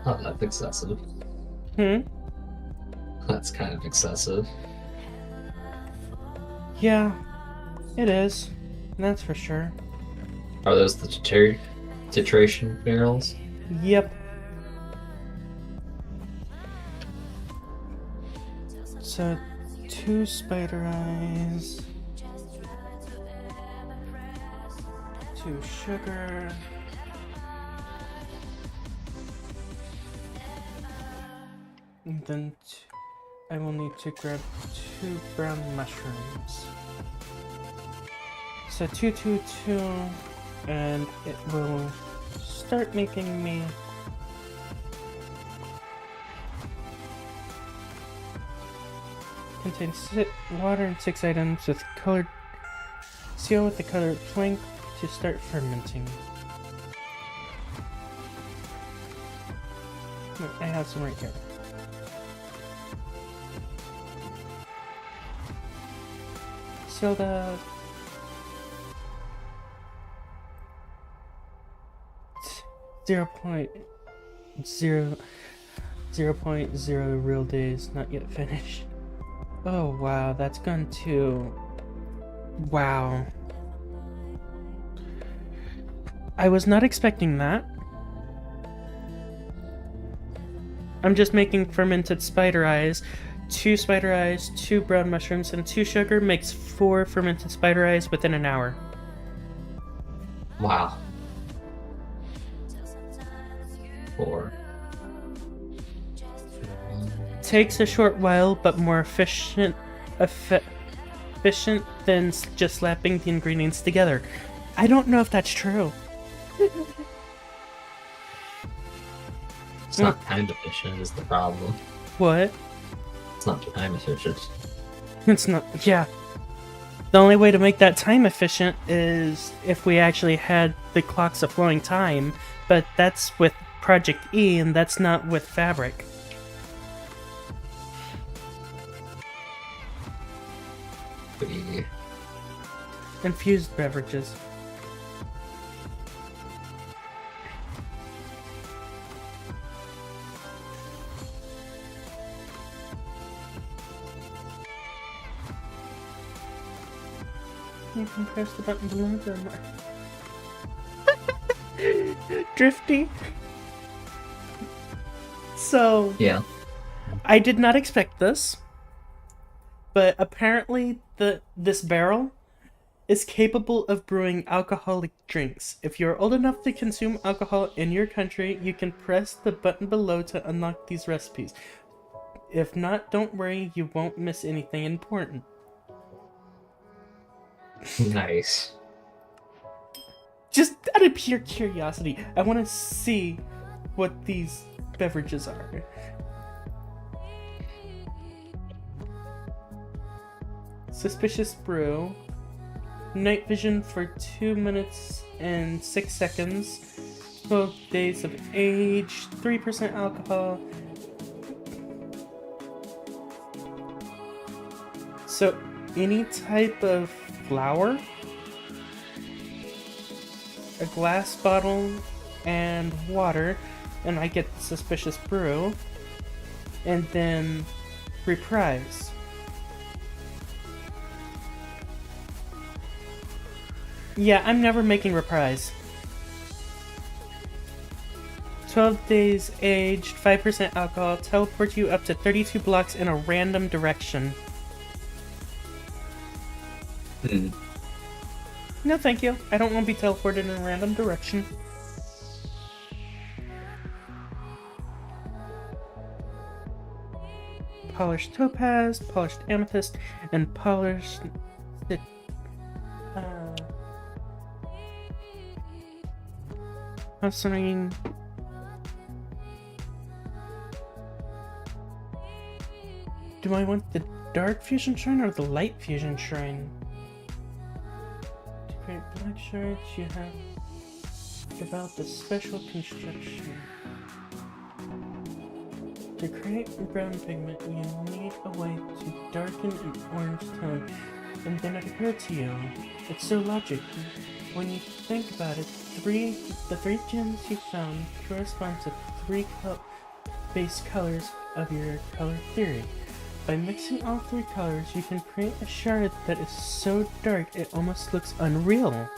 Oh, that's excessive. That's kind of excessive. Yeah, it is. That's for sure. Are those the titration barrels? Yep. So, 2 spider eyes. 2 sugar. And then I will need to grab 2 brown mushrooms. So 2, 2, 2, and it will start making me contains water and 6 items with colored seal with the colored plank to start fermenting. I have some right here. Seal that. 0.0 real days, not yet finished. Oh wow, that's gone to... Wow. I was not expecting that. I'm just making fermented spider eyes. 2 spider eyes, 2 brown mushrooms, and 2 sugar makes 4 fermented spider eyes within an hour. Wow. 4. Takes a short while, but more efficient than just slapping the ingredients together. I don't know if that's true. It's not time efficient is the problem. What? It's not time efficient. It's not. Yeah. The only way to make that time efficient is if we actually had the clocks of flowing time, but that's with Project E, and that's not with Fabric. Pretty... Infused beverages. You can press the button below the Drifty. So, Yeah. I did not expect this, but apparently this barrel is capable of brewing alcoholic drinks. If you are old enough to consume alcohol in your country, you can press the button below to unlock these recipes. If not, don't worry, you won't miss anything important. Nice. Just out of pure curiosity, I want to see what these beverages are. Suspicious brew. Night vision for 2 minutes and 6 seconds. 12 days of age. 3% alcohol. So, any type of flour, a glass bottle, and water, and I get suspicious brew, and then reprise. Yeah, I'm never making reprise. 12 days aged, 5% alcohol, teleport you up to 32 blocks in a random direction. No, thank you. I don't want to be teleported in a random direction. Polished topaz, polished amethyst, and polished... Hustling. Do I want the dark fusion shrine or the light fusion shrine? To create black shards, you have developed a special construction. To create brown pigment, you need a way to darken an orange tone, and then it occurred to you. It's so logical. When you think about it, the three gems you found correspond to three base colors of your color theory. By mixing all three colors, you can create a shard that is so dark it almost looks unreal.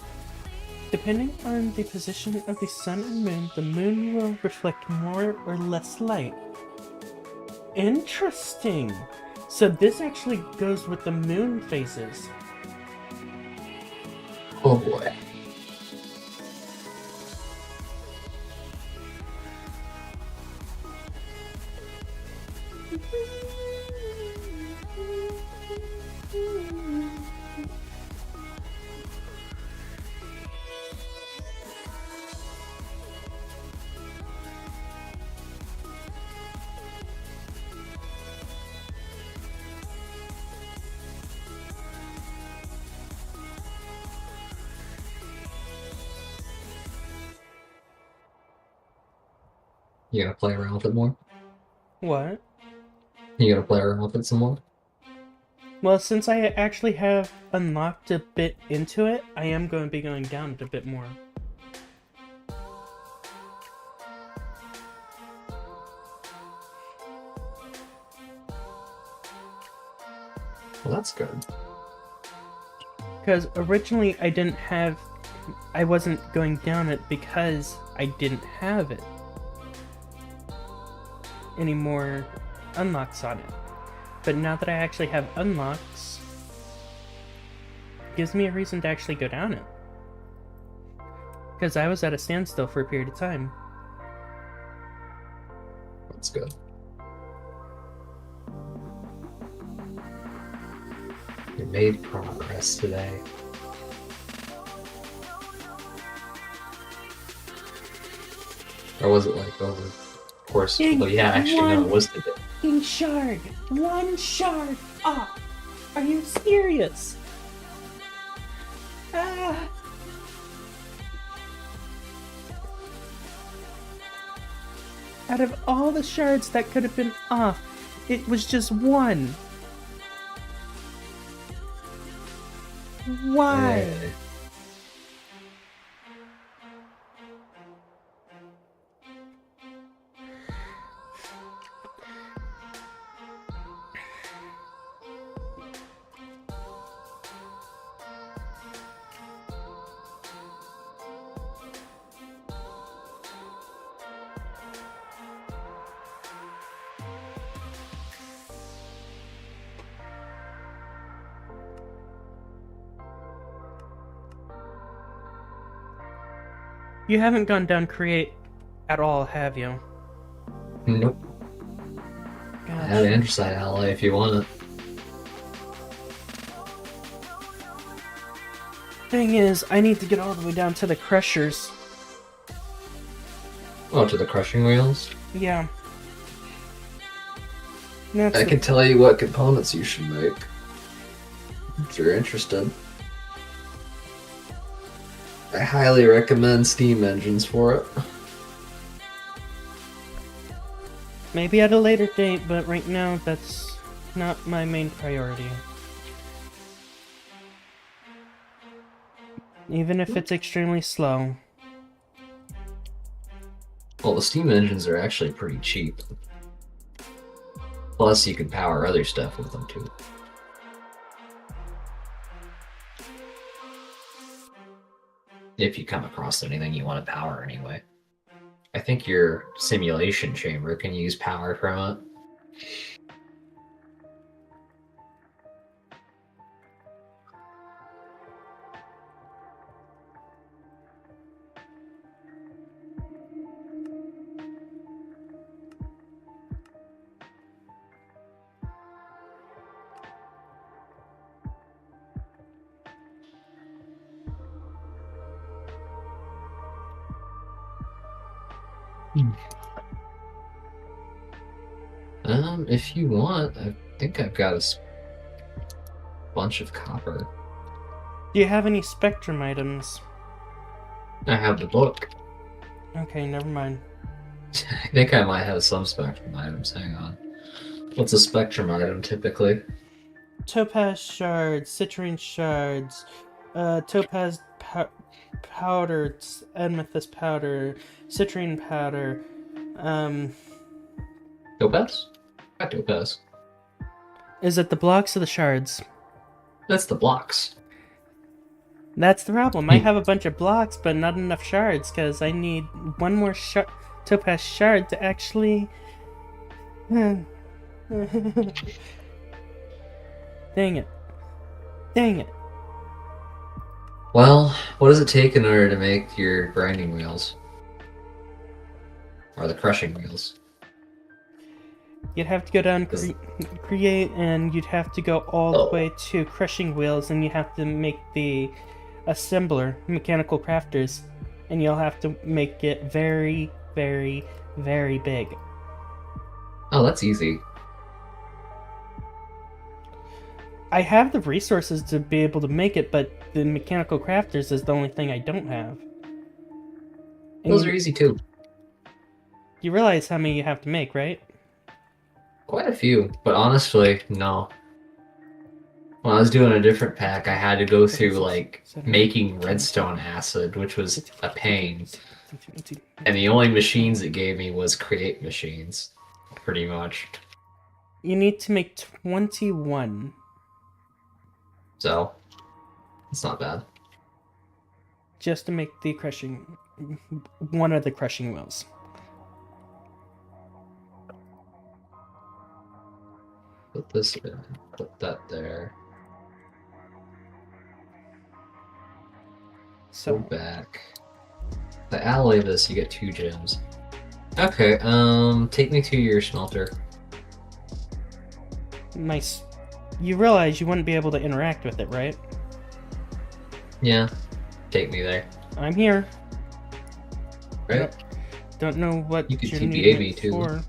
Depending on the position of the sun and moon, the moon will reflect more or less light. Interesting! So this actually goes with the moon phases. Oh boy. You gonna play around with it more? What? You gonna play around with it some more? Well, since I actually have unlocked a bit into it, I am going to be going down it a bit more. Well, that's good. Because originally I wasn't going down it because I didn't have it. Any more unlocks on it. But now that I actually have unlocks, it gives me a reason to actually go down it. Because I was at a standstill for a period of time. That's good. You made progress today. Or was it like over the course? Well, yeah, actually, no, it was today. Shard! One shard off! Are you serious? Ah! Out of all the shards that could have been off, it was just one. Why? Yeah. You haven't gone down create at all, have you? Nope. I have Gotcha. andesite alloy if you want it. Thing is, I need to get all the way down to the crushers. Oh, to the crushing wheels? Yeah. That's I the can tell you what components you should make. If you're interested. I highly recommend steam engines for it. maybe at a later date, but right now that's not my main priority. Even if it's extremely slow. Well, the steam engines are actually pretty cheap. Plus, you can power other stuff with them too. If you come across anything you want to power anyway. I think your simulation chamber can use power from it. If you want, I think I've got a bunch of copper. Do you have any spectrum items? I have the book. Okay, never mind. I think I might have some spectrum items. Hang on. What's a spectrum item typically? Topaz shards, citrine shards, topaz powder, amethyst powder, citrine powder, Topaz? Got topaz. Is it the blocks or the shards? That's the blocks. That's the problem. I have a bunch of blocks, but not enough shards, because I need one more topaz shard to actually... Dang it. Dang it. Well, what does it take in order to make your grinding wheels? Or the crushing wheels? You'd have to go down create, and you'd have to go all the way to crushing wheels, and you have to make the assembler, mechanical crafters, and you'll have to make it very, very, very big. Oh, that's easy. I have the resources to be able to make it, but the mechanical crafters is the only thing I don't have. And Those are easy too. You realize how many you have to make, right? Quite a few, but honestly, no. When I was doing a different pack, I had to go through, like, making redstone acid, which was a pain. And the only machines it gave me was create machines, pretty much. You need to make 21. So, it's not bad. Just to make the crushing... one of the crushing wheels. Put this in, put that there. So, Go back. To alloy this, you get 2 gems. Okay, take me to your smelter. nice. You realize you wouldn't be able to interact with it, right? Yeah, take me there. I'm here. Right? Don't know what You can you're TPA needing me it too. for.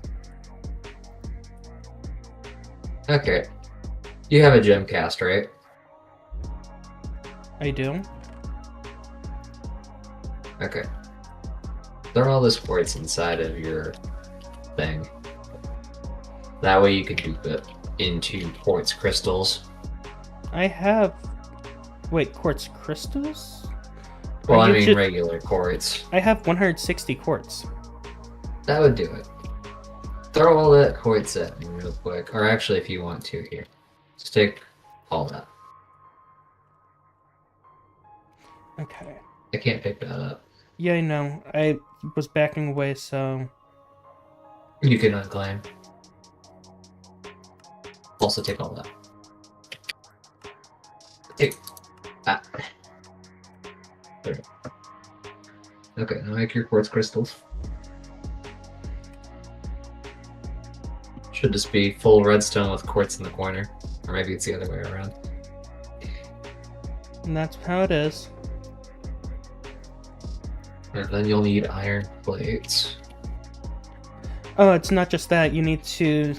Okay. You have a gem cast, right? I do. Okay. Throw all this quartz inside of your thing. That way you can dupe it into quartz crystals. I have... Wait, quartz crystals? Well, I You mean should- regular quartz. I have 160 quartz. That would do it. Throw all that quartz at me real quick. Or actually, if you want to, here. Just take all that. Okay. I can't pick that up. Yeah, I know. I was backing away, so... You can unclaim. Also take all that. Take that. There. Okay, now make your quartz crystals. Should just be full redstone with quartz in the corner. Or maybe it's the other way around. And that's how it is. And then you'll need iron plates. Oh, it's not just that. You need to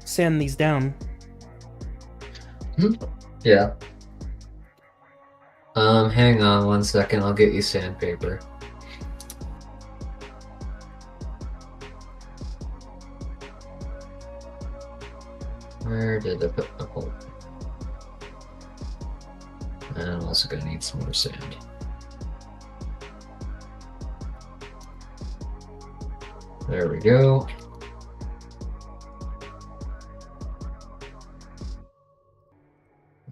sand these down. Yeah. Hang on 1 second. I'll get you sandpaper. Where did I put the hole? And I'm also gonna need some more sand. There we go.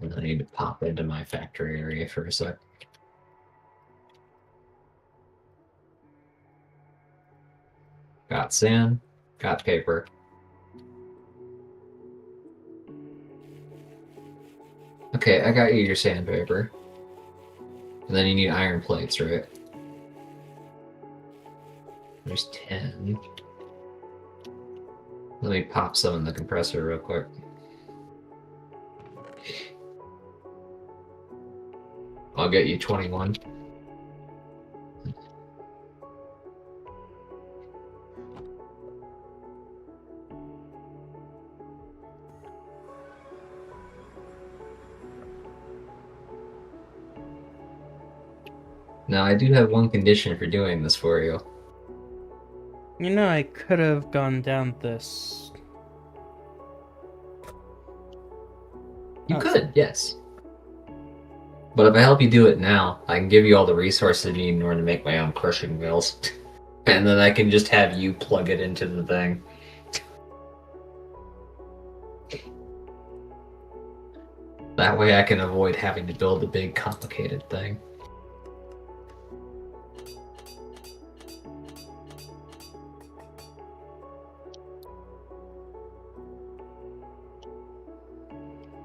And I need to pop into my factory area for a sec. Got sand, got paper. Okay, I got you your sandpaper. And then you need iron plates, right? There's 10. Let me pop some in the compressor real quick. I'll get you 21. Now, I do have one condition for doing this for you. You know, I could have gone down this. You Oh. could, yes. But if I help you do it now, I can give you all the resources you need in order to make my own crushing mills. And then I can just have you plug it into the thing. That way I can avoid having to build a big, complicated thing.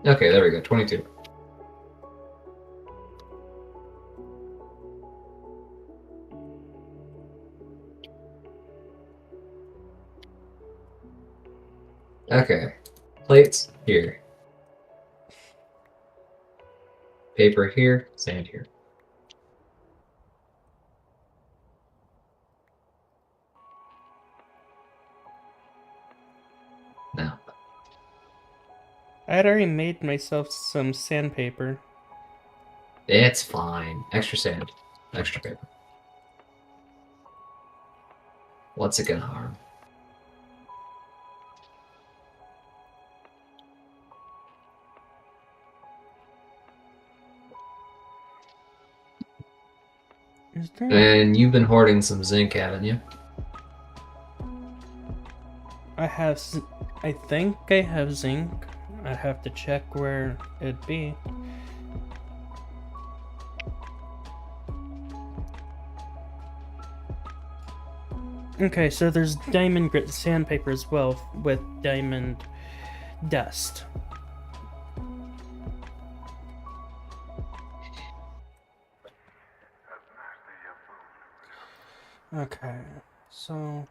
Okay, there we go, 22. Okay, plates here. Paper here, sand here. Now, I had already made myself some sandpaper. it's fine. Extra sand, extra paper. What's it gonna harm? Is there? And you've been hoarding some zinc, haven't you? I have. I think I have zinc. I have to check where it'd be. Okay, so there's diamond grit sandpaper as well with diamond dust. Okay, so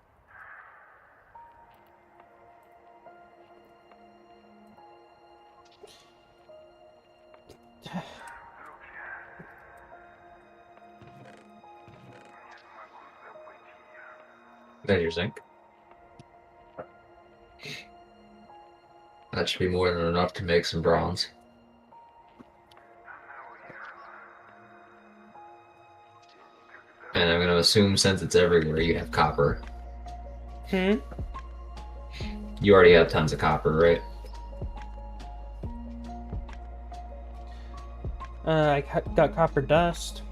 There's your zinc. That should be more than enough to make some bronze. And I'm going to assume since it's everywhere, you have copper. You already have tons of copper, right? I got copper dust.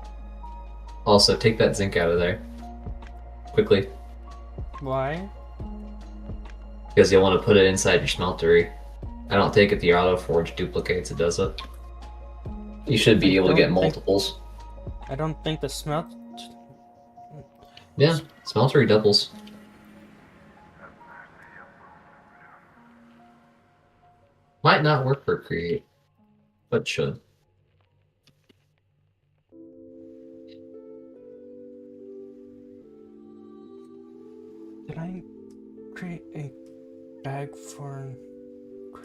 Also, take that zinc out of there. Quickly. Why? Because you'll want to put it inside your smeltery. I don't take it the auto forge duplicates, it does it. You should be able to get multiples. I don't think the smelt. Yeah, smeltery doubles. Might not work for create, but should.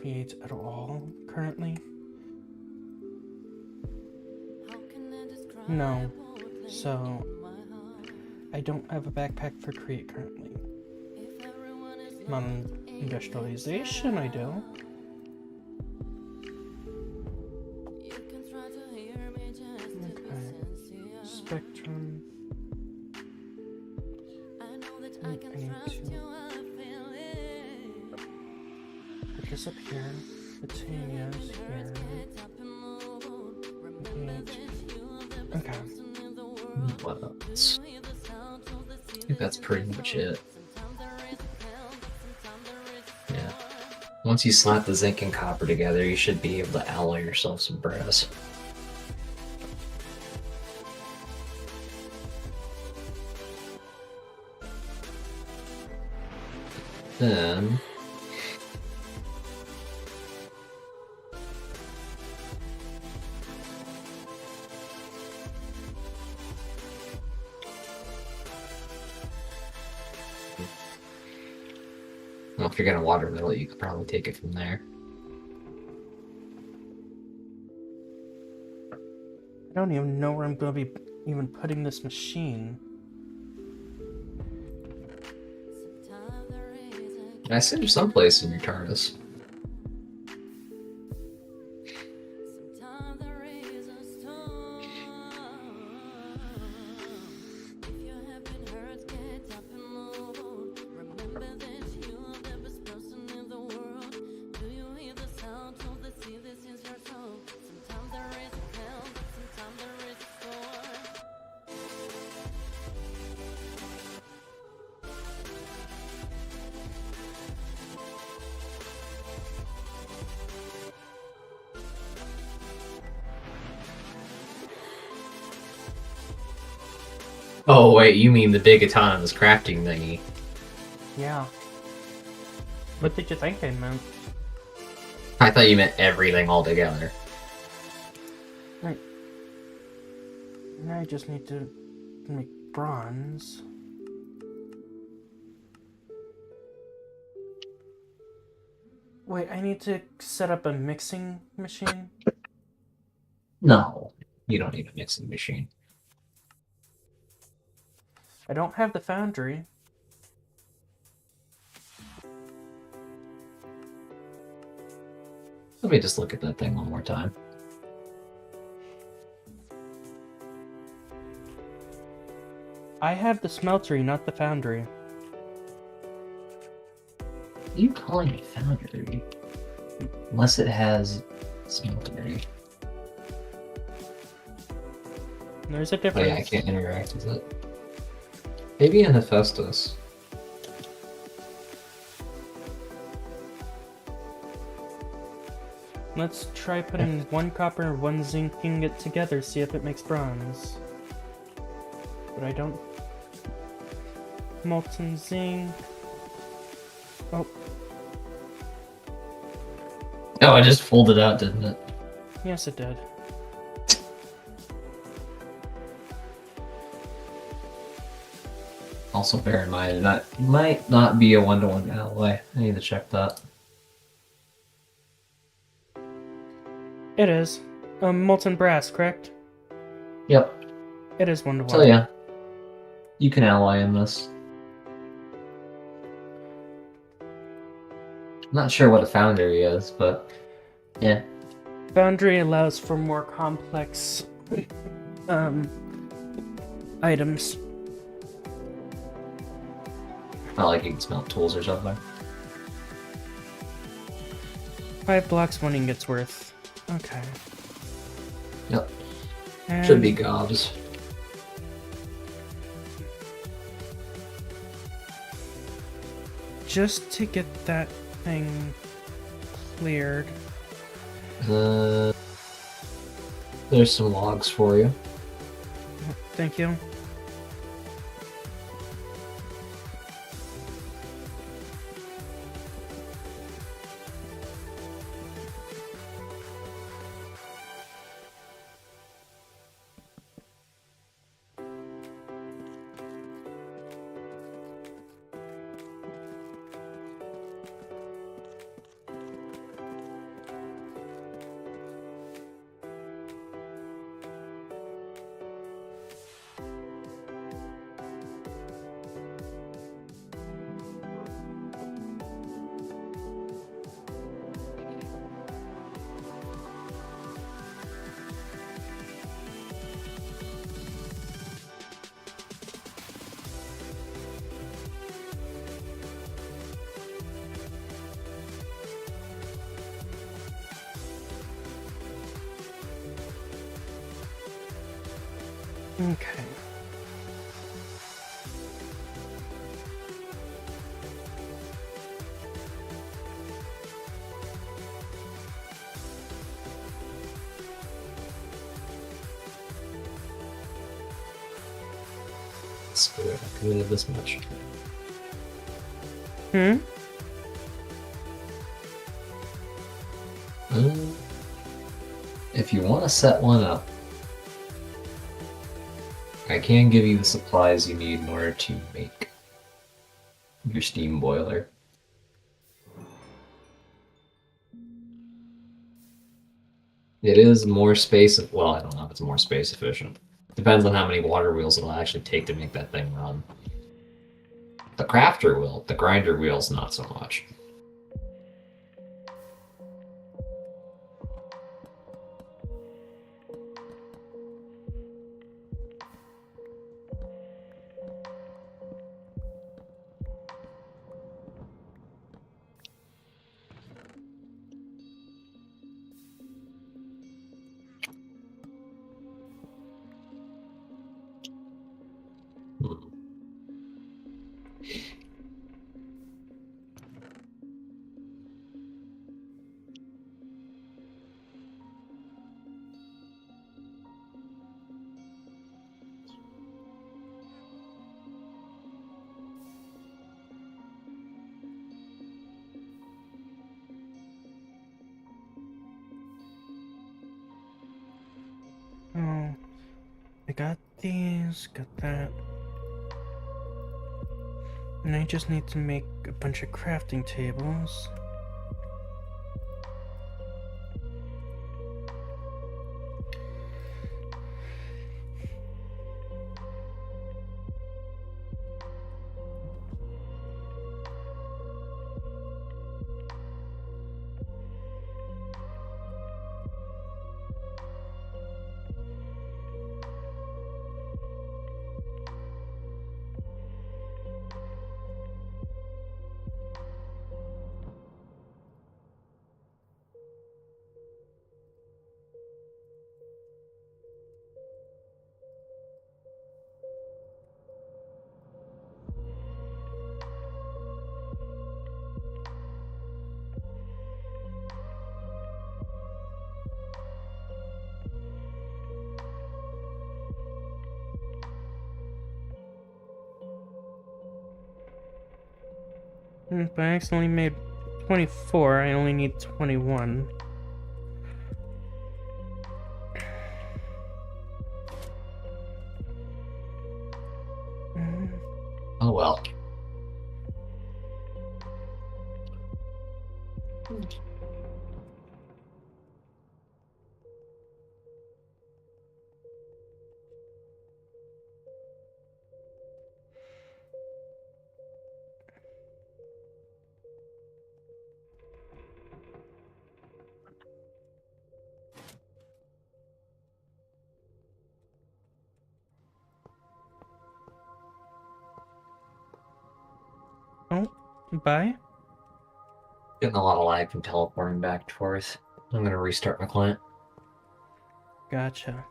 create at all currently? No. So, I don't have a backpack for create currently. On industrialization, I do. Okay. Spectrum. I need to put this up here. Petunias here. Okay. What else? I think that's pretty much it. Yeah. Once you slap the zinc and copper together, you should be able to alloy yourself some brass. Then... well, if you're gonna watermill it, you could probably take it from there. I don't even know where I'm going to be even putting this machine. I assume there's someplace in your TARDIS. Oh wait, you mean the big autonomous crafting thingy? Yeah. What did you think I meant? I thought you meant everything altogether. Right. Now I just need to make bronze. Wait, I need to set up a mixing machine? No, you don't need a mixing machine. I don't have the foundry. Let me just look at that thing one more time. I have the smeltery, not the foundry. You calling it foundry? Unless it has smeltery. There's a Oh difference. yeah, I can't interact with it. Maybe in Hephaestus. Let's try putting one copper and one zinc ingot together, see if it makes bronze. But I don't... Molten zinc... Oh. Oh, I just folded out, didn't it? Yes, it did. Also bear in mind, that might not be a one-to-one alloy. I need to check that. It is. Molten brass, correct? Yep. It is 1-to-1. So yeah, you can alloy in this. Not sure what a foundry is, but yeah. Foundry allows for more complex items. Not like you can smelt tools or something. 5 blocks, 1 ingot's worth. Okay. Yep. And Should be gobs. just to get that thing cleared. There's some logs for you. Thank you. Okay. Screw it, I committed this much. Hmm? If you want to set one up, I can give you the supplies you need in order to make your steam boiler. It is more space, well, I don't know if it's more space efficient. Depends on how many water wheels it'll actually take to make that thing run. The crafter will, the grinder wheels not so much. Oh, I got these, got that. And I just need to make a bunch of crafting tables. If I accidentally made 24, I only need 21. Oh well. Oh, bye? Getting a lot of lag from teleporting back and forth. I'm gonna restart my client. Gotcha.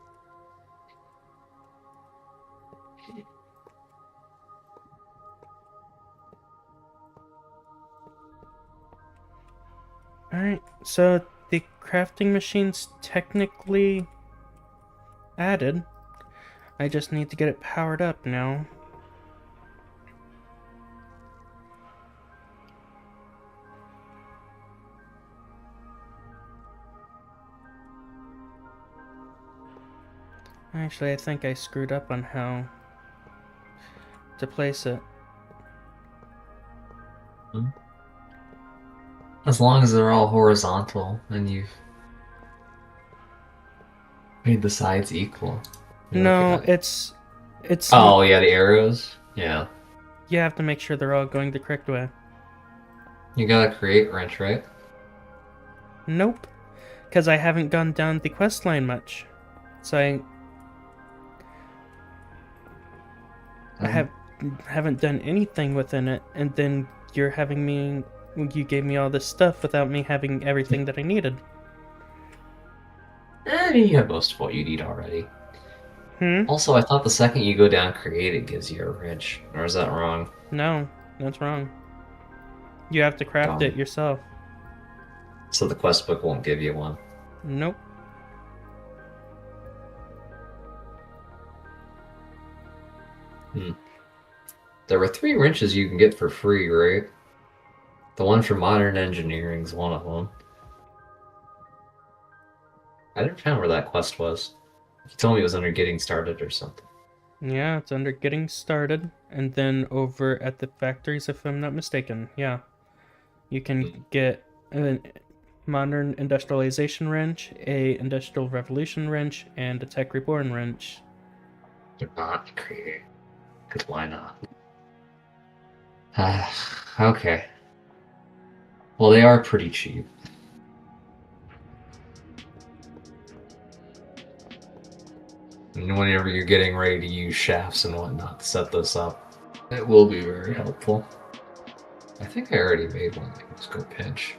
Alright, so the crafting machine's technically added. I just need to get it powered up now. Actually, I think I screwed up on how to place it. As long as they're all horizontal and you've made the sides equal. No, it's Oh yeah, the arrows. Yeah. you have to make sure they're all going the correct way. You gotta create wrench, right? Nope, because I haven't gone down the quest line much, so I haven't done anything within it, and then you gave me all this stuff without me having everything that I needed. I mean, you have most of what you need already. Hmm? Also, I thought the second you go down create, it gives you a wrench. Or is that wrong? No, that's wrong. You have to craft it Darn. yourself. So the quest book won't give you one. Nope. Hmm. There were 3 wrenches you can get for free, right? The one for modern engineering is one of them. I didn't find where that quest was. You told me it was under getting started or something. Yeah, it's under getting started, and then over at the factories, if I'm not mistaken. Yeah, you can get a modern industrialization wrench, a industrial revolution wrench, and a tech reborn wrench. They're not creating. Because why not? Okay. Well, they are pretty cheap. And whenever you're getting ready to use shafts and whatnot to set this up, it will be very helpful. I think I already made one. Let's go pinch.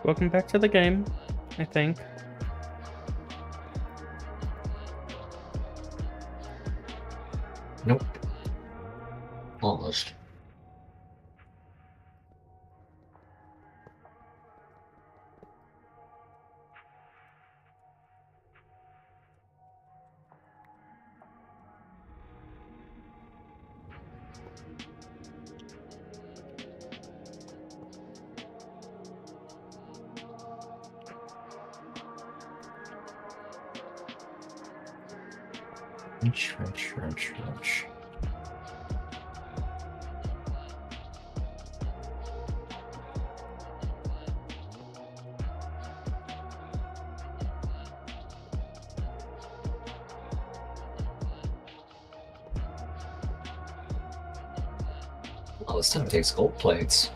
Welcome back to the game, I think. Nope. Almost. Wrench. Well, this time it takes gold plates.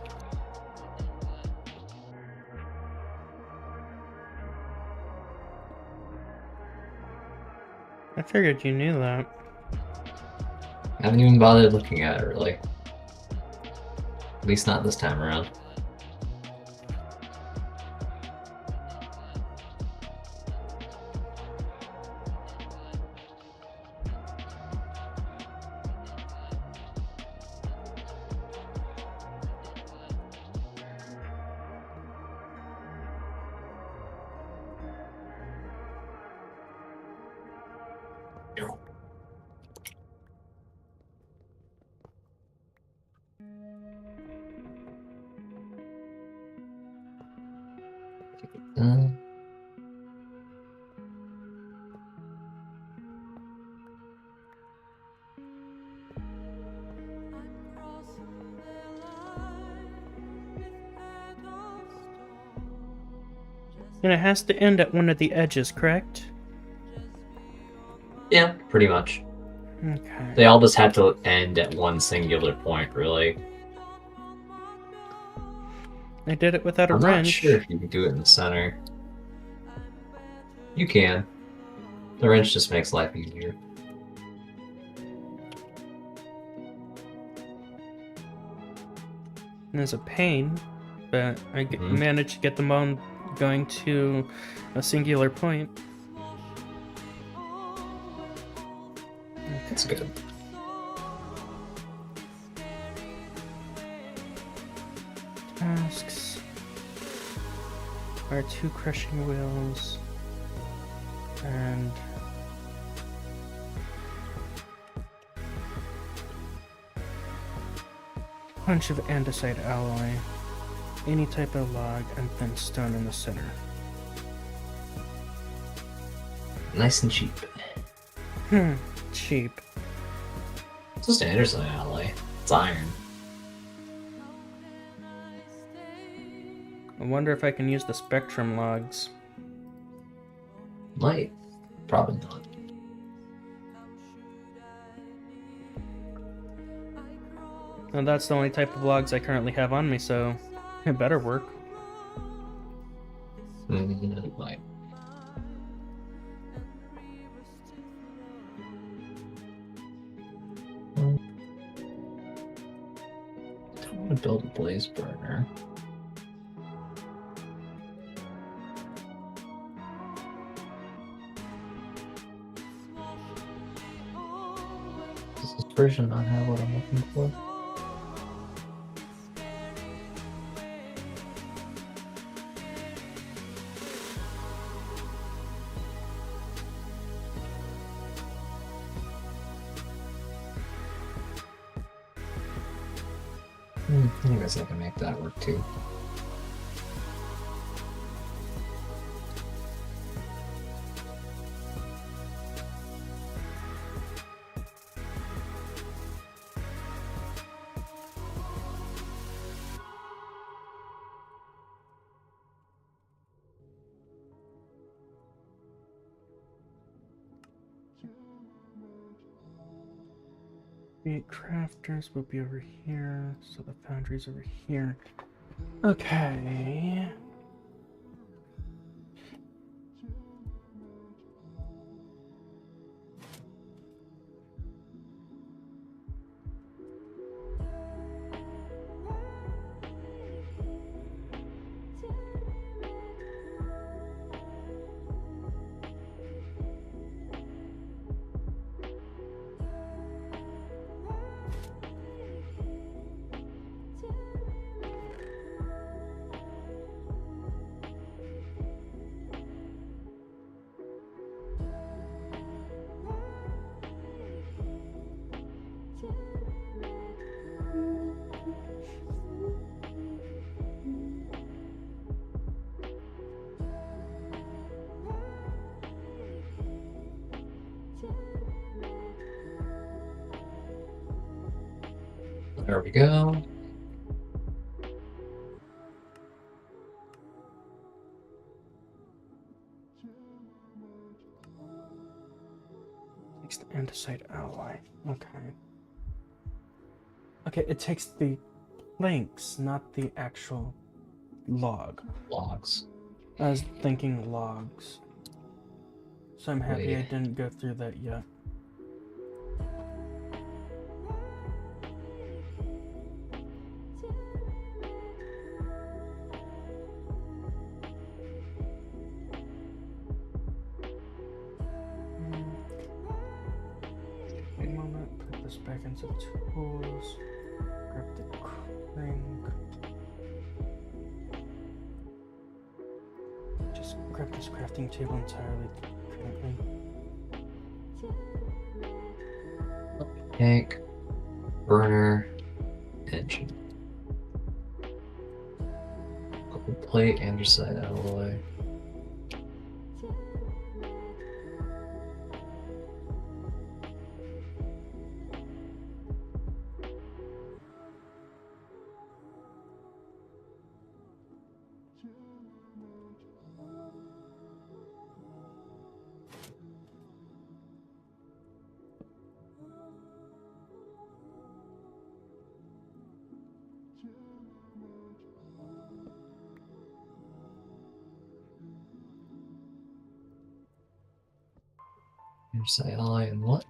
I figured you knew that. I haven't even bothered looking at it, really. At least not this time around. Uh, And it has to end at one of the edges, correct? yeah, pretty much. Okay. They all just have to end at one singular point, really. I did it without a I'm not wrench. sure if you can do it in the center. You can. The wrench just makes life easier. It's a pain, but I managed to get them all going to a singular point. That's good. Tasks are 2 crushing wheels and bunch of andesite alloy, any type of log, and thin stone in the center. Nice and cheap. Cheap. It's just andesite alloy. It's iron. I wonder if I can use the spectrum logs. Might. Probably not. And that's the only type of logs I currently have on me, so it better work. It might. I don't want to build a blaze burner. Does this version not have what I'm looking for? I guess I can make that work too. The crafters will be over here, so the foundry's over here. Okay. There we go. Takes the andesite alloy. Okay. Okay, it takes the planks, not the actual log. Logs. I was thinking logs. So I'm happy Wait. I didn't go through that yet. Wait a moment, put this back into tools. Grab the crank. Just grab this crafting table entirely currently. Tank. Burner. Engine. Gold plate, andesite alloy. Andesite alloy and what?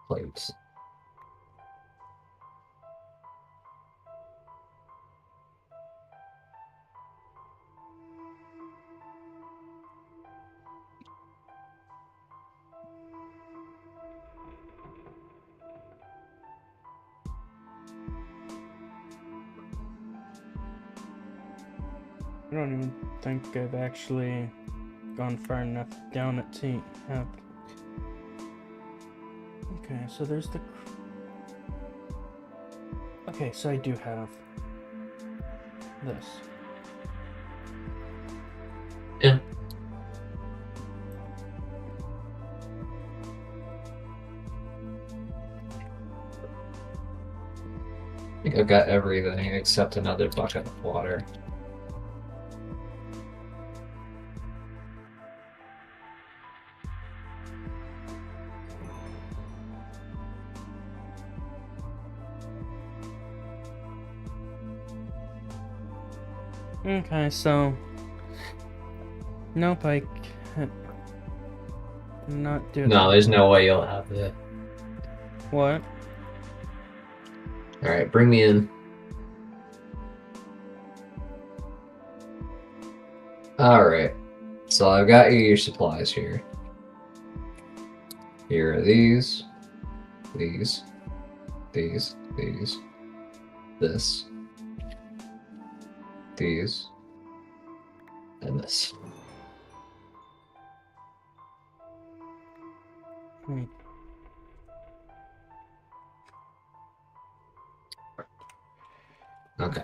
Plates. I don't even think I've actually gone far enough down it to have. Okay, so there's the. Okay, so I do have this. Yeah. I think I've got everything except another bucket of water. Okay, so Nope, I can't not do No, that. there's no way you'll have it. What? Alright, bring me in. Alright. So I've got you your supplies here. Here are these, this, these, and this. Hmm. Okay.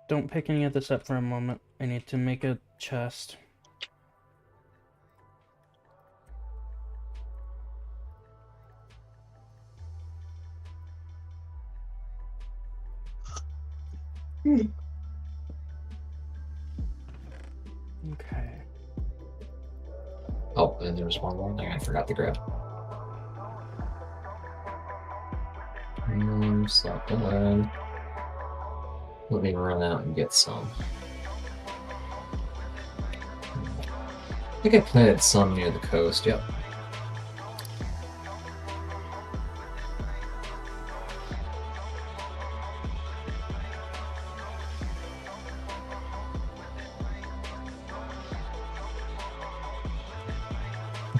Don't pick any of this up for a moment. I need to make a chest. Okay. Oh, and there's one more thing I forgot to grab. Slap that in. Let me run out and get some. I think I planted some near the coast, yep.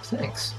Thanks.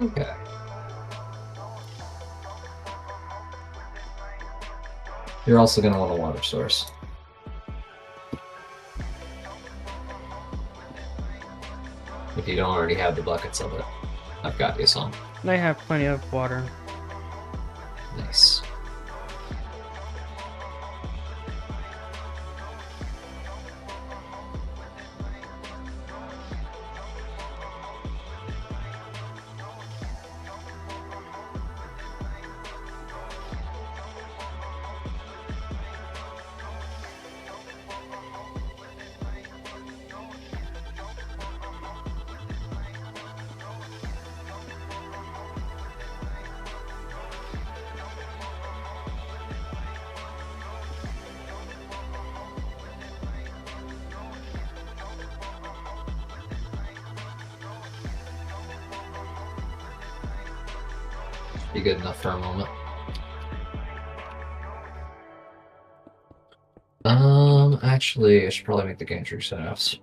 Okay. You're also going to want a water source. If you don't already have the buckets of it, I've got you some. I have plenty of water. Nice. Be good enough for a moment. Actually, I should probably make the gantry setups.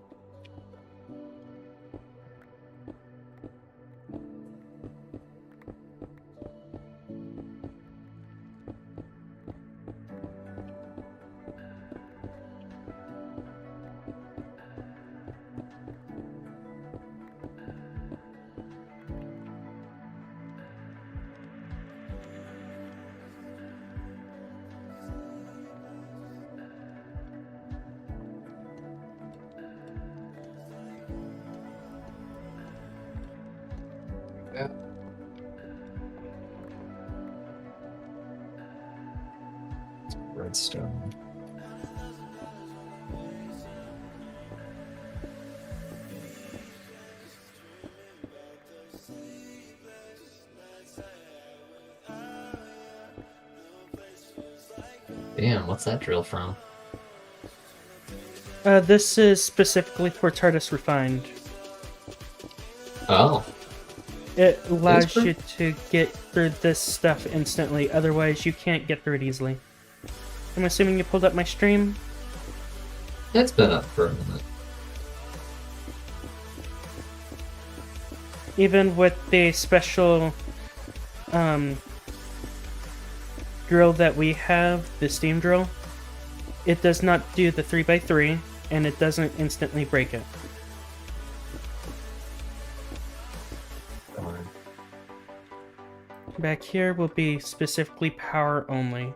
Yeah. Redstone. Damn, what's that drill from? This is specifically for TARDIS Refined. Oh. It allows you to get through this stuff instantly, otherwise you can't get through it easily. I'm assuming you pulled up my stream? It's been up for a minute. Even with the special drill that we have, the steam drill, it does not do the 3x3, and it doesn't instantly break it. Back here will be specifically power only.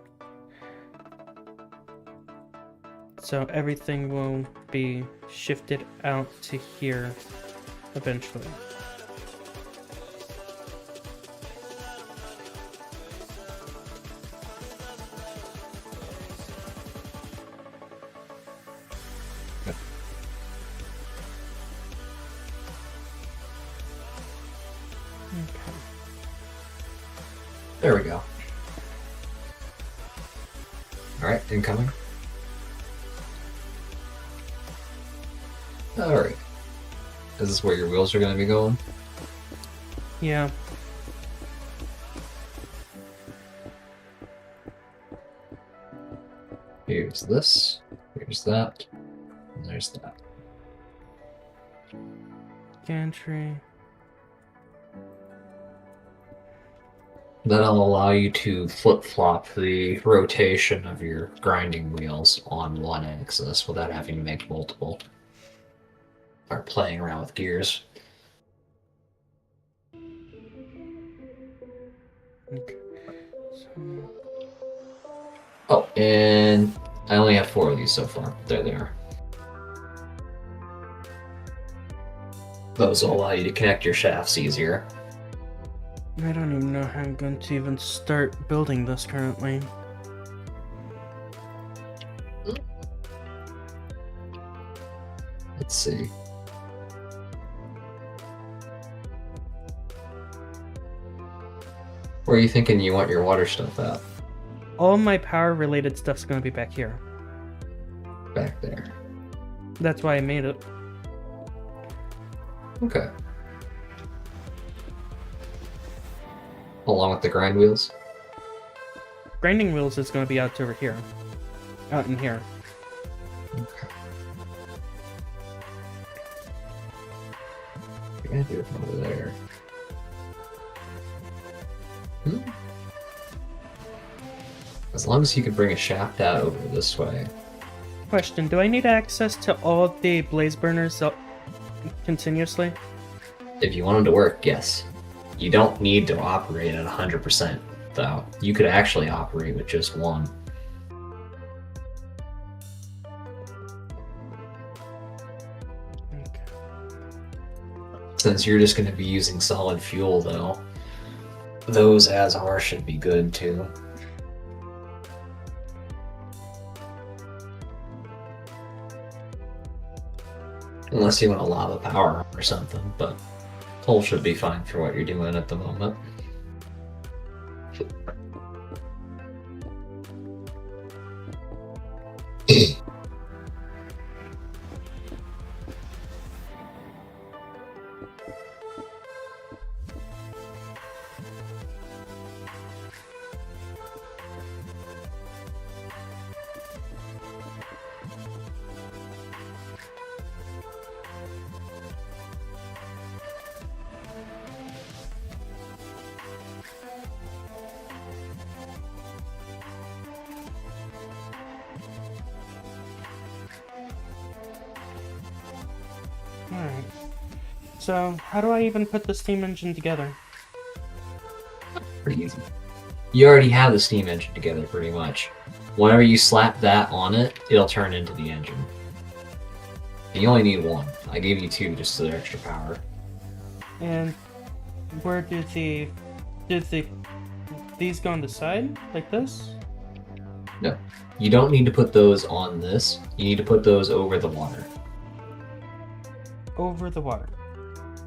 So everything will be shifted out to here eventually. There we go. Alright, incoming. Alright. Is this where your wheels are going to be going? Yeah. Here's this, here's that, and there's that. Gantry. That'll allow you to flip-flop the rotation of your grinding wheels on one axis without having to make multiple. Or playing around with gears. Okay. So... Oh, and I only have 4 of these so far. There they are. Those will allow you to connect your shafts easier. I don't even know how I'm going to even start building this currently. Let's see. Where are you thinking you want your water stuff at? All my power related stuff's going to be back here. Back there. That's why I made it. Okay. Along with the grind wheels? Grinding wheels is going to be out over here. Out in here. Okay. You're gonna do it from over there. As long as you can bring a shaft out over this way. Question, do I need access to all of the blaze burners continuously? If you want them to work, yes. You don't need to operate at 100%, though. You could actually operate with just one. Okay. Since you're just going to be using solid fuel, though, those as are should be good, too. Unless you want a lava power or something, but coal should be fine for what you're doing at the moment. Alright. So, how do I even put the steam engine together? Pretty easy. You already have the steam engine together, pretty much. Whenever you slap that on it, it'll turn into the engine. And you only need one. I gave you 2 just for the extra power. And where do these go on the side? Like this? No. You don't need to put those on this. You need to put those over the water. Over the water.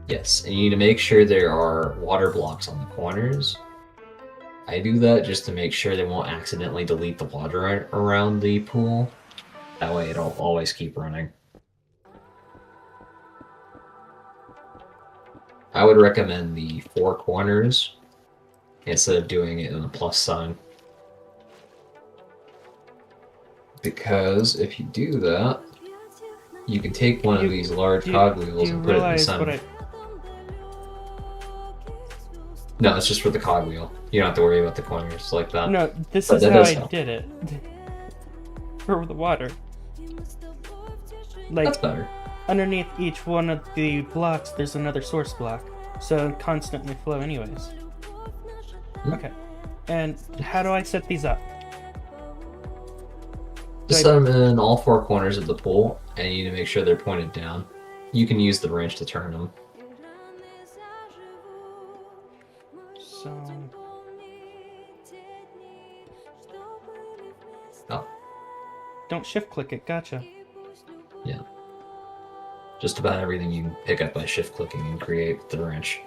Yes, and you need to make sure there are water blocks on the corners. I do that just to make sure they won't accidentally delete the water around the pool. That way it'll always keep running. I would recommend the 4 corners instead of doing it in a plus sign. Because if you do that, you can take one of these large cogwheels and put it in the center. No, it's just for the cogwheel. You don't have to worry about the corners like that. No, this But is that how does I help. did it. For the water. That's Like, better. underneath each one of the blocks, there's another source block. So it constantly flow anyways. Okay. And how do I set these up? Just set them in all four corners of the pool, and you need to make sure they're pointed down. You can use the wrench to turn them. So... Oh, Don't shift click it, gotcha. yeah. Just about everything you can pick up by shift clicking and create with the wrench.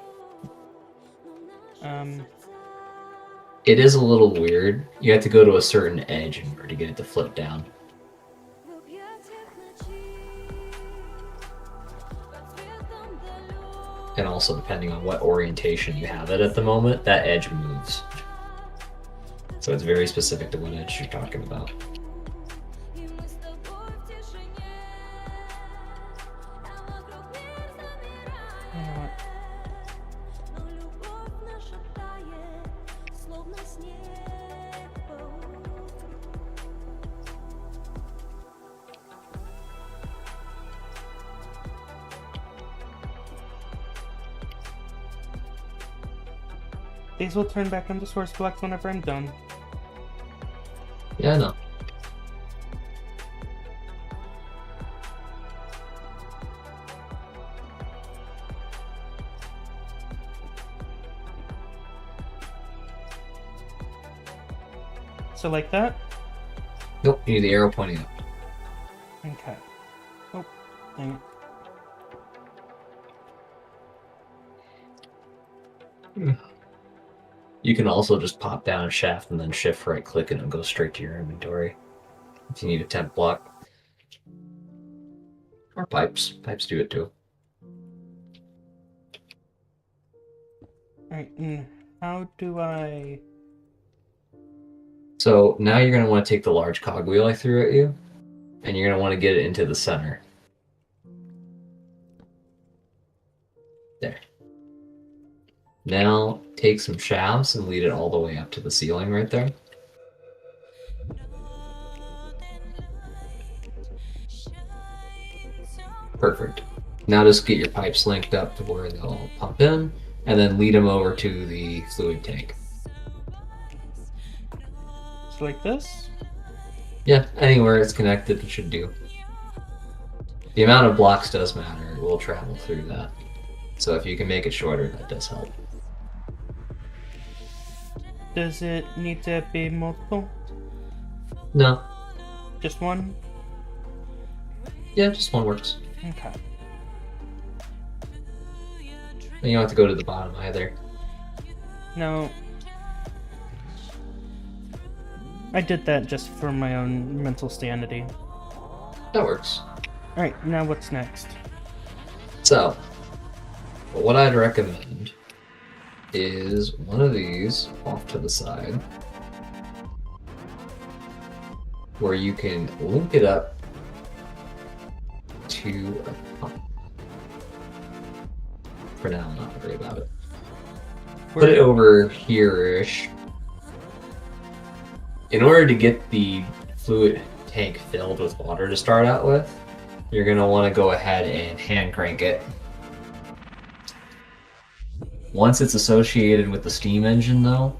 It is a little weird. You have to go to a certain edge in order to get it to flip down. And also, depending on what orientation you have it at the moment, that edge moves. So it's very specific to what edge you're talking about. You know what? These will turn back into source blocks whenever I'm done. Yeah, I know. So like that? Nope, you need the arrow pointing up. Okay. Oh, dang it. You can also just pop down a shaft and then shift right click and it'll go straight to your inventory. If you need a temp block. Or pipes. Pipes do it too. Alright, and how do I... So now you're going to want to take the large cogwheel I threw at you, and you're going to want to get it into the center. There. Now take some shafts and lead it all the way up to the ceiling right there. Perfect. Now just get your pipes linked up to where they'll pump in, and then lead them over to the fluid tank. So like this? Yeah, anywhere it's connected, it should do. The amount of blocks does matter. It will travel through that. So if you can make it shorter, that does help. Does it need to be multiple? No. Just one? Yeah, just one works. Okay. And you don't have to go to the bottom either. No. I did that just for my own mental sanity. That works. Alright, now what's next? So, what I'd recommend is one of these off to the side where you can link it up to a pump. For now, I'm not worried about it. Put it over here-ish. In order to get the fluid tank filled with water to start out with, you're going to want to go ahead and hand crank it. Once it's associated with the steam engine though,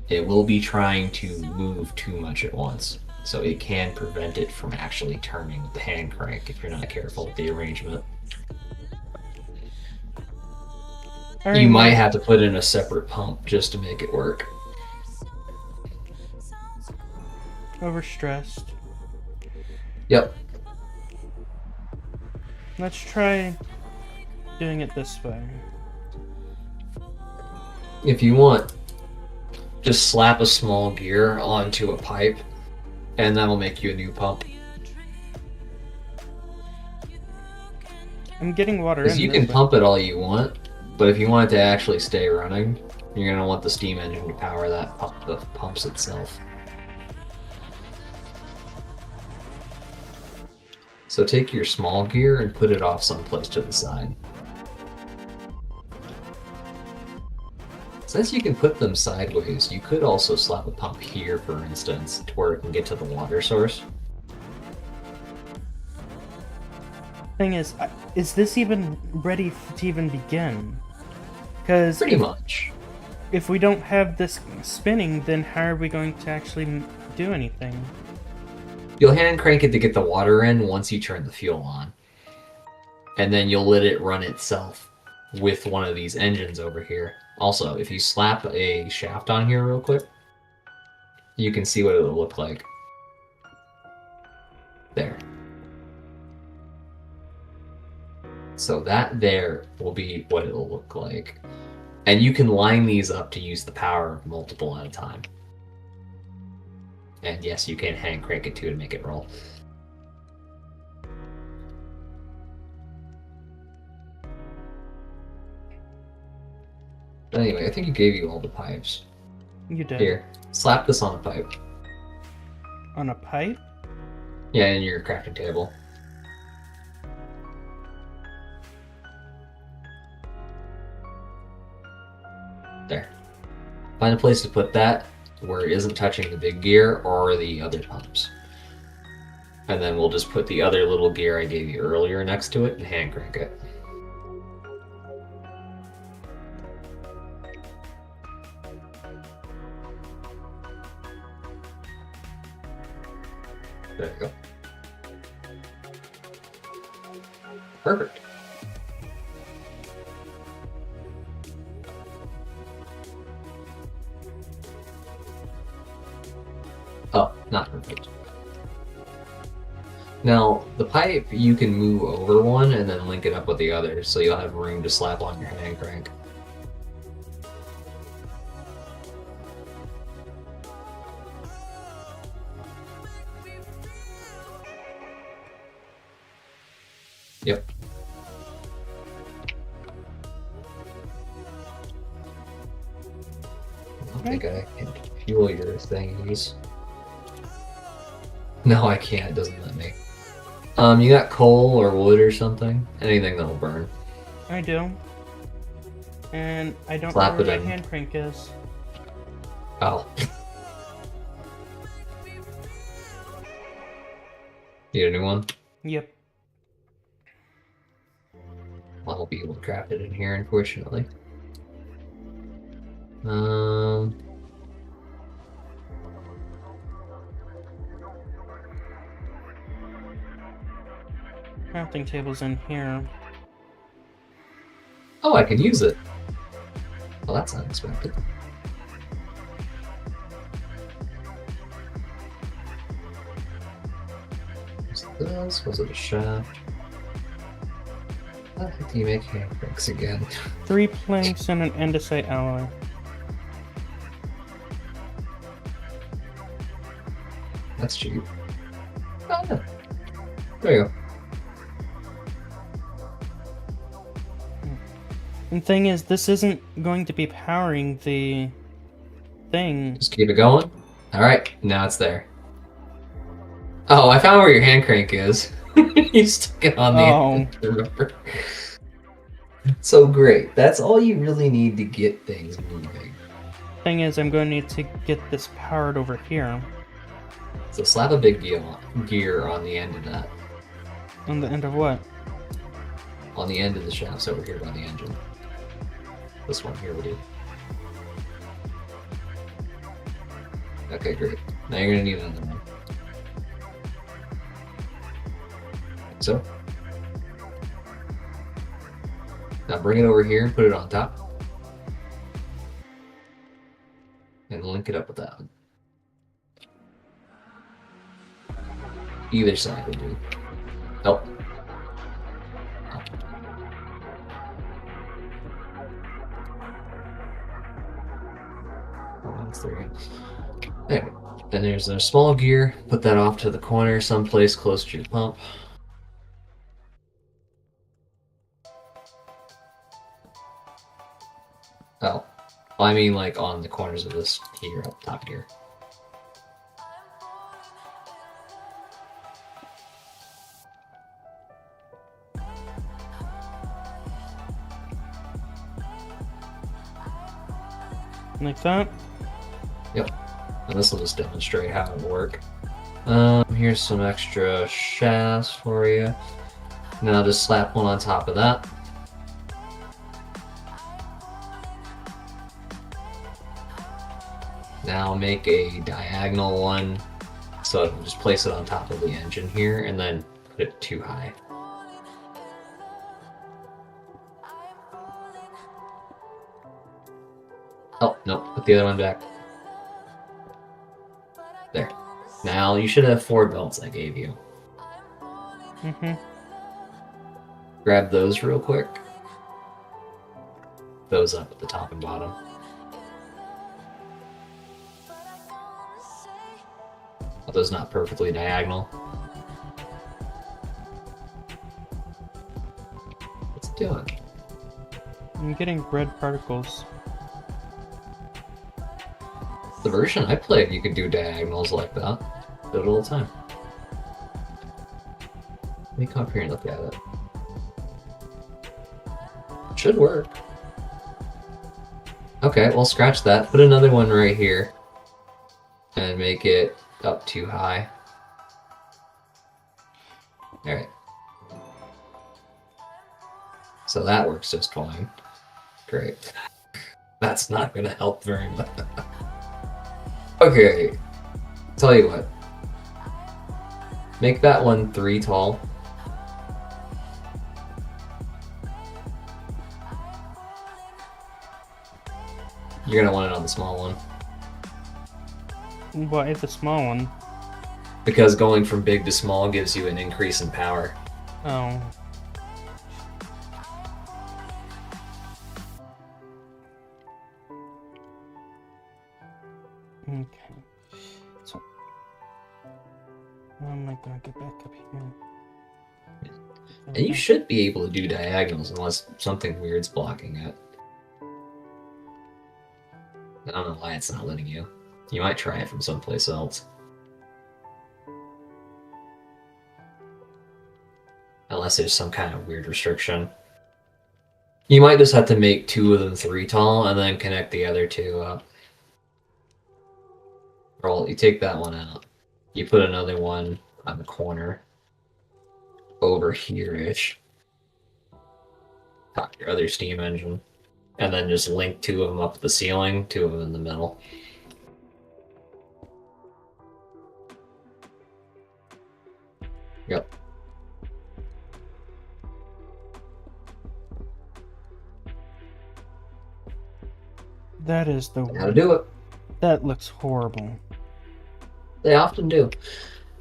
it will be trying to move too much at once. So it can prevent it from actually turning with the hand crank if you're not careful with the arrangement. You might have to put in a separate pump just to make it work. Overstressed. Yep. Let's try doing it this way. If you want, just slap a small gear onto a pipe, and that'll make you a new pump. I'm getting water in. Because you can pump it all you want, but if you want it to actually stay running, you're going to want the steam engine to power that the pumps itself. So take your small gear and put it off someplace to the side. Since you can put them sideways, you could also slap a pump here, for instance, to where it can get to the water source. Thing is this even ready to even begin? Because Pretty much. if we don't have this spinning, then how are we going to actually do anything? You'll hand crank it to get the water in once you turn the fuel on. And then you'll let it run itself with one of these engines over here. Also, if you slap a shaft on here real quick, you can see what it'll look like. There. So that there will be what it'll look like. And you can line these up to use the power multiple at a time. And yes, you can hand crank it too to make it roll. But anyway, I think he gave you all the pipes. You did. Here, slap this on a pipe. On a pipe? Yeah, in your crafting table. There. Find a place to put that where it isn't touching the big gear or the other pumps. And then we'll just put the other little gear I gave you earlier next to it and hand crank it. There you go. Perfect. Oh, not perfect. Now, the pipe, you can move over one and then link it up with the other, so you'll have room to slap on your hand crank. Yep. I don't think I can fuel your thingies. No, I can't. It doesn't let me. You got coal or wood or something? Anything that'll burn. I do. And I don't Slap know where it my in. hand crank is. Oh. Need a new one? Yep. I won't be able to craft it in here, unfortunately. Crafting table's in here. Oh, I can use it. Well, that's unexpected. What's this? Was it a shaft? How the heck do you make hand cranks again? 3 planks and an andesite alloy. That's cheap. Oh, no. There you go. And thing is, this isn't going to be powering the thing. Just keep it going. Alright, now it's there. Oh, I found where your hand crank is. You stuck it on the end of the rubber. So great. That's all you really need to get things moving. Thing is, I'm going to need to get this powered over here. So slap a big gear on the end of that. On the end of what? On the end of the shafts over here by the engine. This one here will do. Okay, great. Now you're gonna need another one. Like so. Now bring it over here and put it on top. And link it up with that one. Either side will do. Oh. There. Then there's a small gear. Put that off to the corner, someplace close to your pump. Oh. I mean, like on the corners of this here, up top here. Like that? Yep. And this will just demonstrate how it works. Here's some extra shafts for you. Now just slap one on top of that. Now make a diagonal one. So just place it on top of the engine here and then put it too high. Oh, no, put the other one back. There. Now you should have 4 belts I gave you. Mm-hmm. Grab those real quick. Those up at the top and bottom. Are those not perfectly diagonal? What's it doing? I'm getting red particles. The version I played, you could do diagonals like that. Do it all the time. Let me come up here and look at it. Should work. Okay, well scratch that. Put another one right here. And make it up too high. Alright. So that works just fine. Great. That's not gonna help very much. Okay. Tell you what. Make that one 3 tall. You're gonna want it on the small one. Why the small one? Because going from big to small gives you an increase in power. Oh. Okay. So, how am I gonna get back up here? And you should be able to do diagonals unless something weird's blocking it. I don't know why it's not letting you. You might try it from someplace else. Unless there's some kind of weird restriction. You might just have to make 2 of them 3 tall and then connect the other 2 up. Roll, you take that one out. You put another one on the corner. Over here-ish. Top your other steam engine. And then just link 2 of them up the ceiling, 2 of them in the middle. Yep. That is the How to do it. That looks horrible. They often do.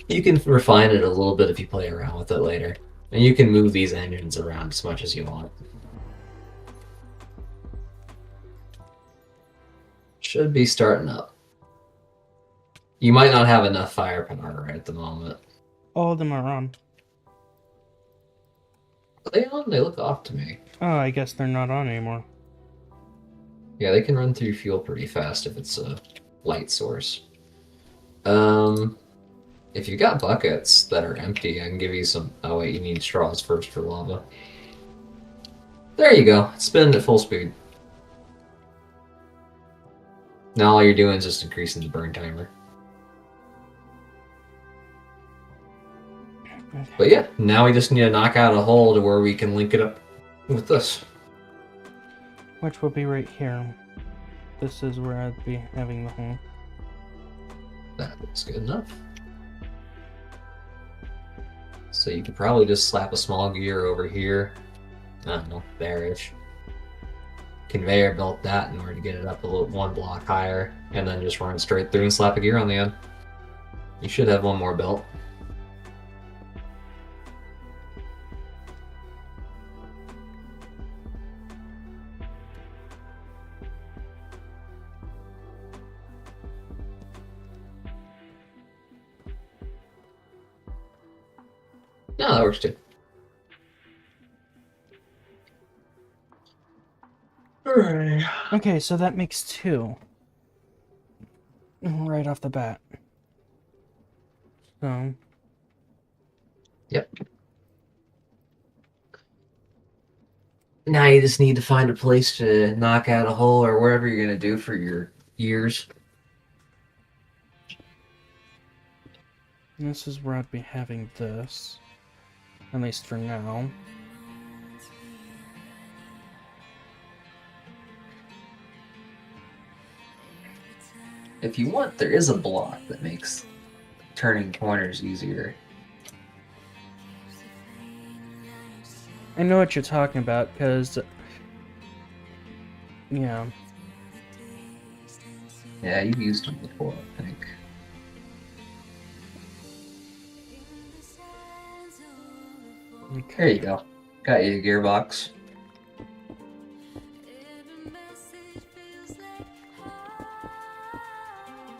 You can refine it a little bit if you play around with it later. And you can move these engines around as much as you want. Should be starting up. You might not have enough firepower right at the moment. All of them are on. Are they on? They look off to me. Oh, I guess they're not on anymore. Yeah, they can run through fuel pretty fast if it's a light source. If you got buckets that are empty, I can give you some... Oh wait, you need straws first for lava. There you go. Spin at full speed. Now all you're doing is just increasing the burn timer. Okay. But yeah, now we just need to knock out a hole to where we can link it up with this. Which will be right here. This is where I'd be having the hole. That looks good enough. So you could probably just slap a small gear over here. I don't know, there-ish. Conveyor belt that in order to get it up a little 1 block higher, and then just run straight through and slap a gear on the end. You should have 1 more belt. No, that works too. Alright. Okay, so that makes 2. Right off the bat. So... Yep. Now you just need to find a place to knock out a hole or wherever you're going to do for your gears. This is where I'd be having this. At least for now. If you want, there is a block that makes turning corners easier. I know what you're talking about, because... Yeah. Yeah, you've used them before, I think. Okay. There you go. Got you a gearbox.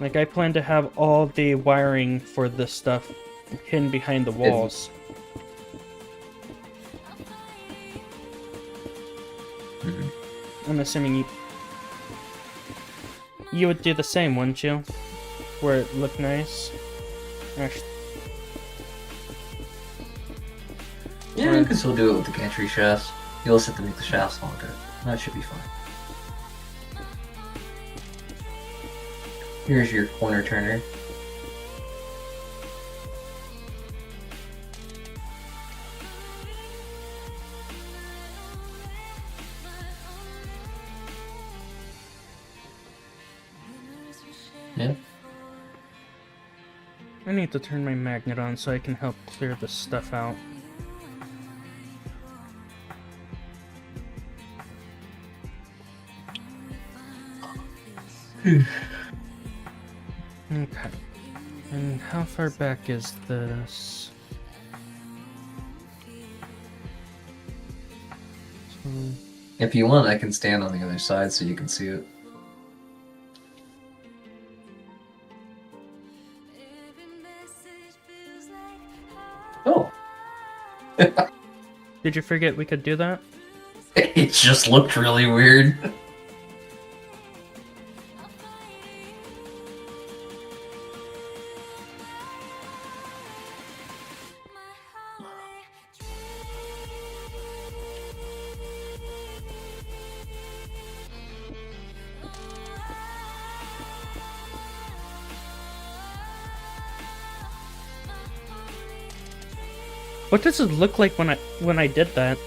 Like, I plan to have all the wiring for this stuff hidden behind the walls. I'm assuming you would do the same, wouldn't you? Where it looked nice. Actually, Yeah, you can still do it with the gantry shafts. You'll just have to make the shafts longer. That should be fine. Here's your corner turner. Yeah. I need to turn my magnet on so I can help clear this stuff out. Okay. And how far back is this? If you want, I can stand on the other side so you can see it. Oh. Did you forget we could do that? It just looked really weird. What does it look like when I did that?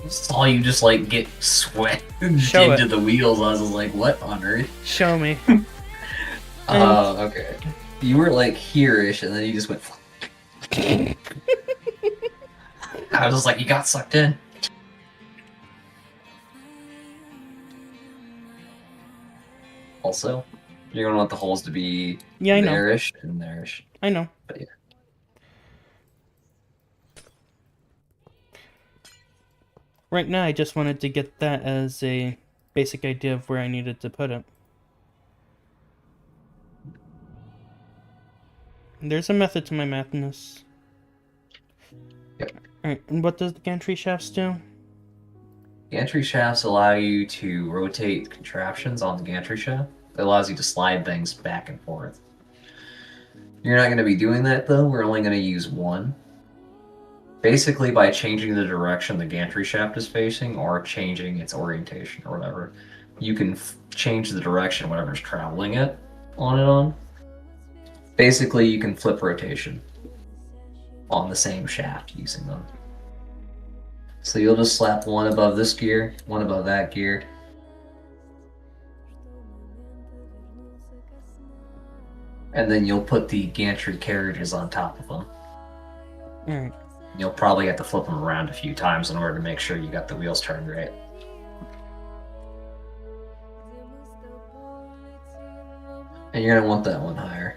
Saw you just like get sweat Show into it. the wheels. I was like, what on earth? Show me. Oh, okay. You were like here-ish, and then you just went. I was just like, you got sucked in. Also, you're gonna want the holes to be Yeah, I know. there-ish and there-ish. I know. But yeah. Right now, I just wanted to get that as a basic idea of where I needed to put it. There's a method to my madness. Yep. Alright, and what does the gantry shafts do? Gantry shafts allow you to rotate contraptions on the gantry shaft. It allows you to slide things back and forth. You're not going to be doing that though. We're only going to use one. Basically, by changing the direction the gantry shaft is facing or changing its orientation or whatever, you can change the direction whatever's traveling it on. Basically, you can flip rotation on the same shaft using them. So you'll just slap one above this gear, one above that gear. And then you'll put the gantry carriages on top of them. Alright. You'll probably have to flip them around a few times in order to make sure you got the wheels turned right. And you're going to want that one higher.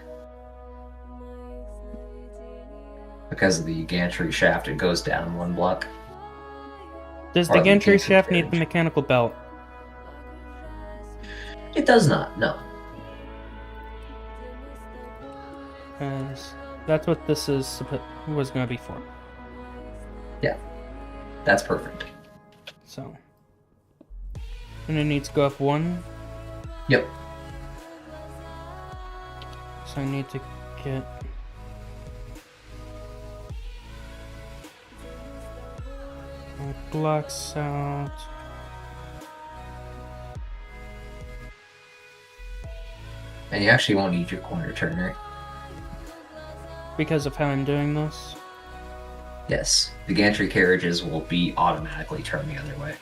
Because of the gantry shaft, it goes down one block. Does Or the the gantry gantry shaft need carriage. the mechanical belt? It does not, no. Because that's what this is was going to be for. Yeah, that's perfect. So. And it needs to go up one. Yep. So I need to get... blocks out. And you actually won't need your corner turner. Because of how I'm doing this. Yes, the gantry carriages will be automatically turned the other way.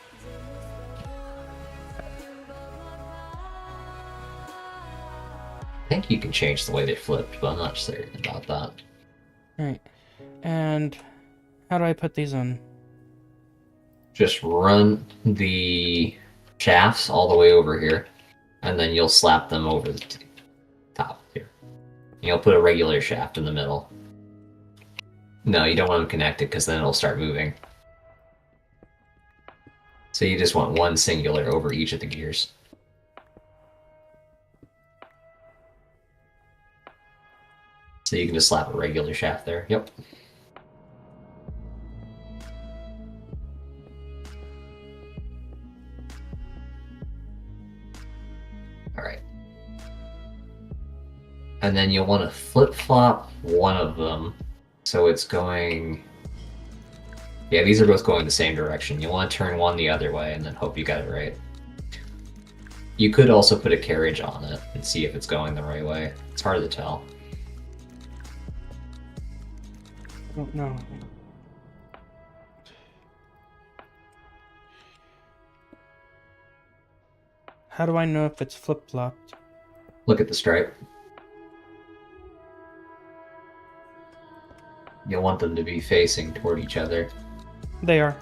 I think you can change the way they flipped, but I'm not certain about that. Alright. And how do I put these on? Just run the shafts all the way over here, and then you'll slap them over the top here. You'll put a regular shaft in the middle. No, you don't want them connected because then it'll start moving. So you just want one singular over each of the gears. So you can just slap a regular shaft there. Yep. Alright. And then you'll want to flip-flop one of them. So it's going... Yeah, these are both going the same direction. You want to turn one the other way and then hope you got it right. You could also put a carriage on it and see if it's going the right way. It's hard to tell. Oh, no. How do I know if it's flip-flopped? Look at the stripe. You'll want them to be facing toward each other. They are.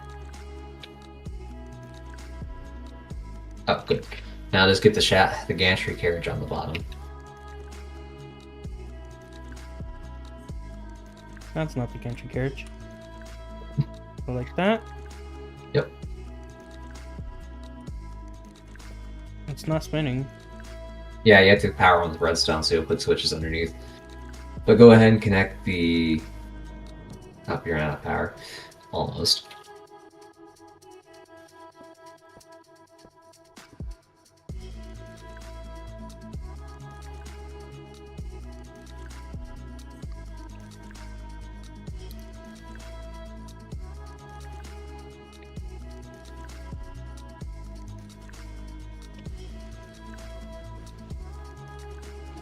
Oh, good. Now just get the gantry carriage on the bottom. That's not the gantry carriage. Like that. Yep. It's not spinning. Yeah, you have to power on the redstone, so you'll put switches underneath. But go ahead and connect the... Oh, you're out of power. Almost.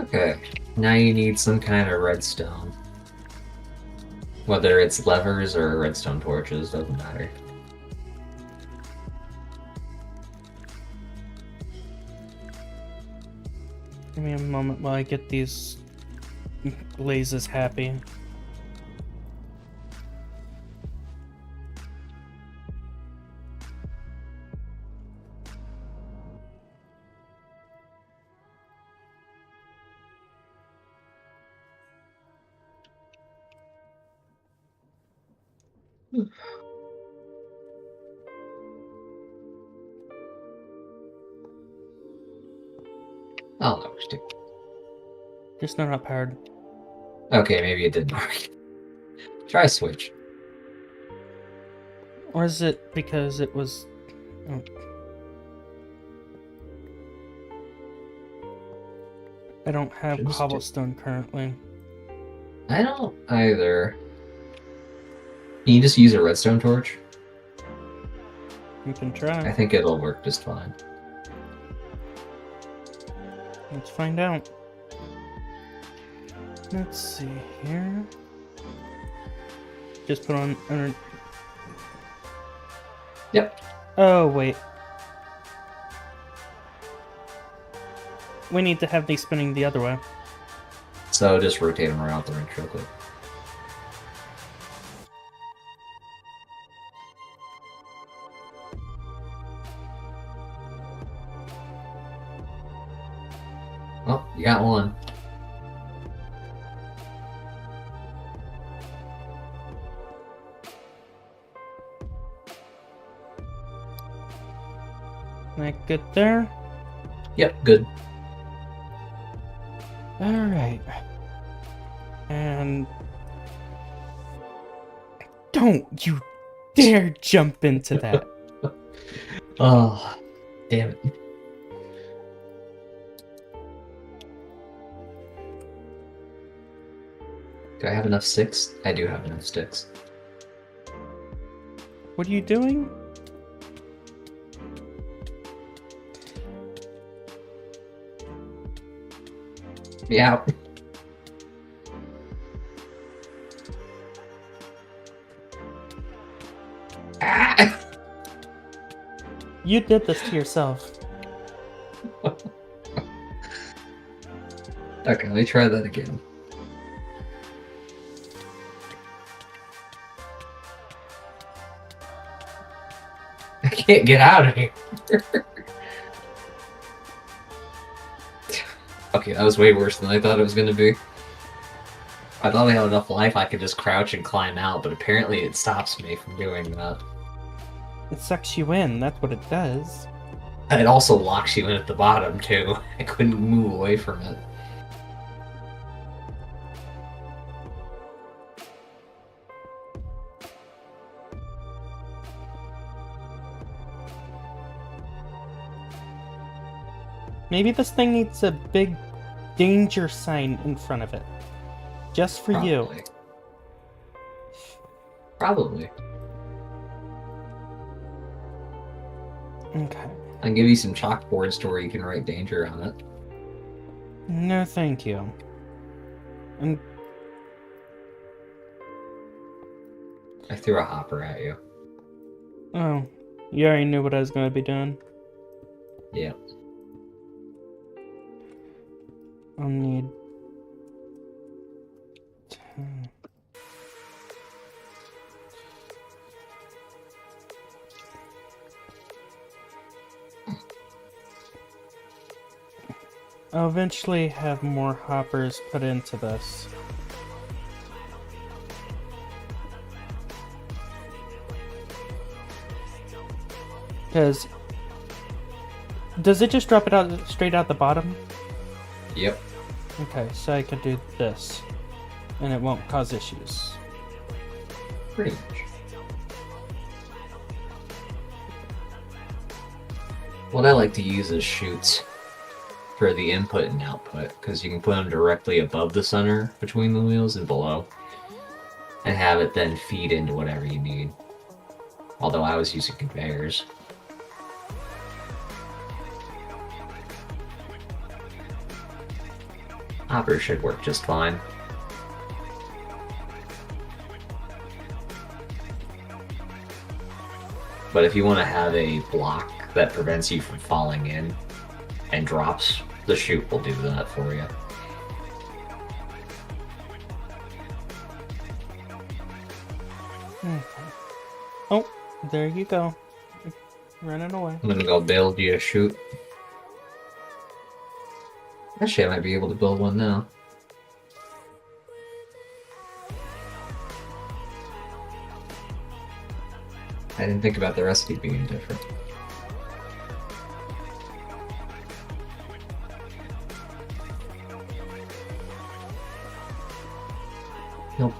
Okay, now you need some kind of redstone. Whether it's levers or redstone torches, doesn't matter. Give me a moment while I get these blazes happy. Oh no, stick. Just not powered. Okay, maybe it didn't work. Try switch. Or is it because it was... Oh. I don't have Just cobblestone currently. I don't either. Can you just use a redstone torch? You can try. I think it'll work just fine. Let's find out. Let's see here. Just put on under... Yep. Oh, wait. We need to have these spinning the other way. So just rotate them around the wrench real quick. Oh, you got one. That good there? Yep, good. Alright. And... Don't you dare jump into that. Oh, damn it. Do I have enough sticks? I do have enough sticks. What are you doing? Yeah. Ah! You did this to yourself. Okay, let me try that again. I can't get out of here. Okay, that was way worse than I thought it was gonna be. I thought I had enough life I could just crouch and climb out, but apparently it stops me from doing that. It sucks you in, that's what it does. It also locks you in at the bottom, too. I couldn't move away from it. Maybe this thing needs a big danger sign in front of it. Just for you. Probably. Probably. Okay. I can give you some chalkboards to where you can write danger on it. No, thank you. And I threw a hopper at you. oh, you already knew what I was gonna be doing. Yeah. I'll need 10. I'll eventually have more hoppers put into this. Because does it just drop it out straight out the bottom? Yep. Okay, so I could do this, and it won't cause issues. Pretty much. What I like to use is chutes for the input and output, because you can put them directly above the center between the wheels and below, and have it then feed into whatever you need. Although I was using conveyors. Hopper should work just fine. But if you want to have a block that prevents you from falling in and drops, the chute will do that for you. Okay. Oh, there you go. Running away. I'm gonna go build you a chute. Actually, I might be able to build one now. I didn't think about the recipe being different. Nope.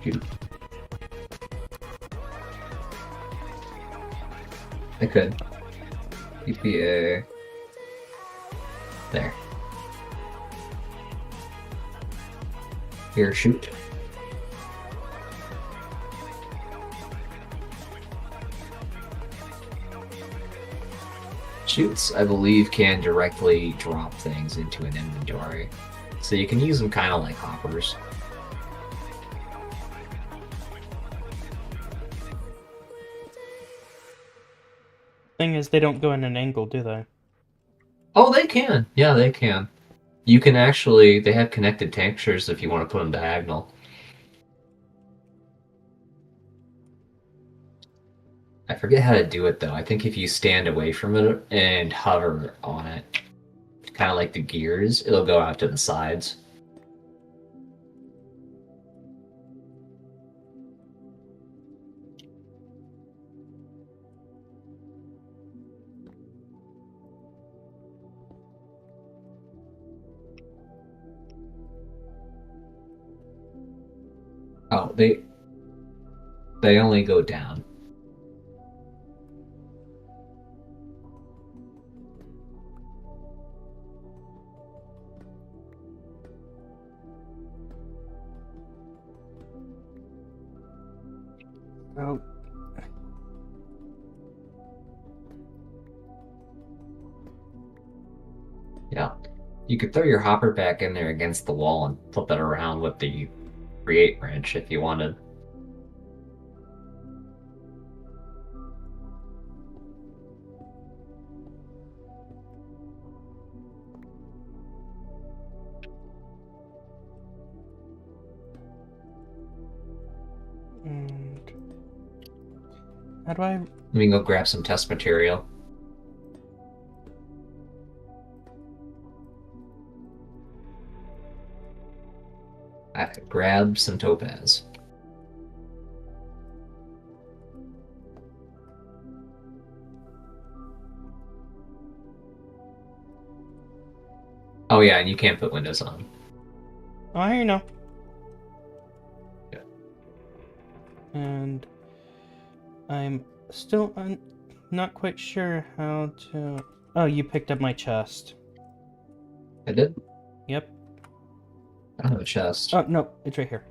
Shoot. I could. EPA. There. Here, shoot. Chutes, I believe, can directly drop things into an inventory. So you can use them kind of like hoppers. Thing is, they don't go in an angle, do they? Oh, they can. Yeah, they can. You can actually, they have connected textures if you want to put them diagonal. I forget how to do it though. I think if you stand away from it and hover on it, kind of like the gears, it'll go out to the sides. Oh, they only go down. Oh. Yeah. You could throw your hopper back in there against the wall and flip it around with the create wrench if you wanted. And how do I? We can go grab some test material. I grab some topaz. Oh yeah, and you can't put windows on. Oh, you know. Yeah. And I'm still not quite sure how to. Oh, you picked up my chest. I did? Yep. I don't have a chest. Oh no, it's right here.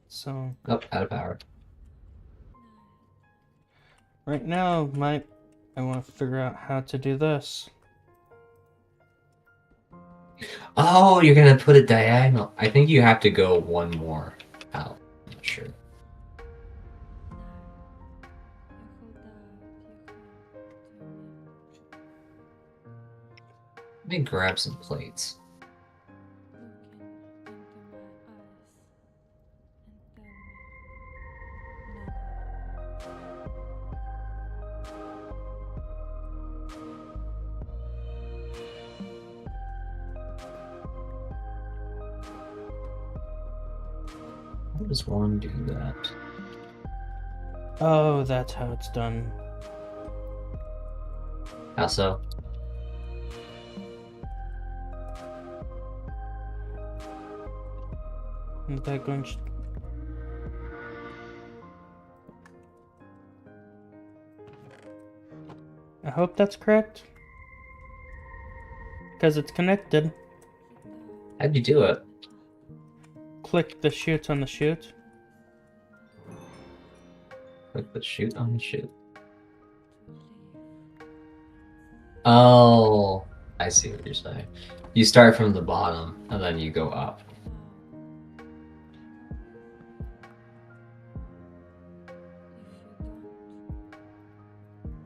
So Oh, out of power. right now, I want to figure out how to do this. Oh, you're gonna put it diagonal. I think you have to go one more out. I'm not sure. Let me grab some plates. How does one do that? Oh, that's how it's done. How so? Is that going? I hope that's correct. Because it's connected. How'd you do it? Click the chute on the chute. Click the shoot on the shoot. Oh, I see what you're saying. You start from the bottom and then you go up.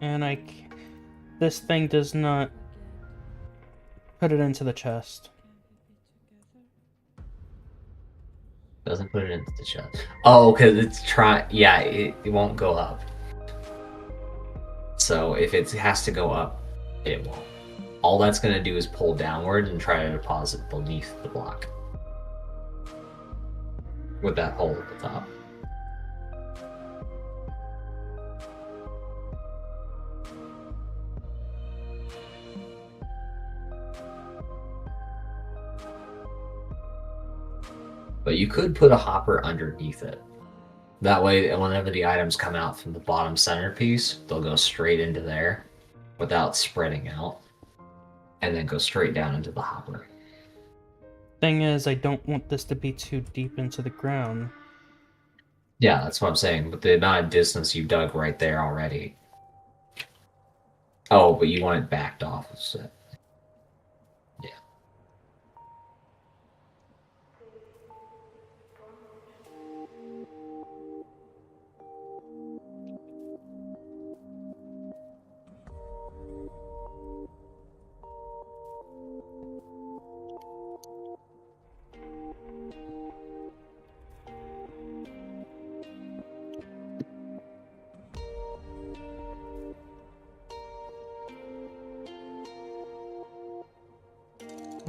And this thing does not put it into the chest. Doesn't put it into the chest. Oh, because it's trying. Yeah, it won't go up. So if it has to go up, it won't. All that's going to do is pull downward and try to deposit beneath the block. With that hole at the top. But you could put a hopper underneath it. That way, whenever the items come out from the bottom centerpiece, they'll go straight into there without spreading out. And then go straight down into the hopper. Thing is, I don't want this to be too deep into the ground. Yeah, that's what I'm saying. With the amount of distance you dug right there already. Oh, but you want it backed off. So. Yeah.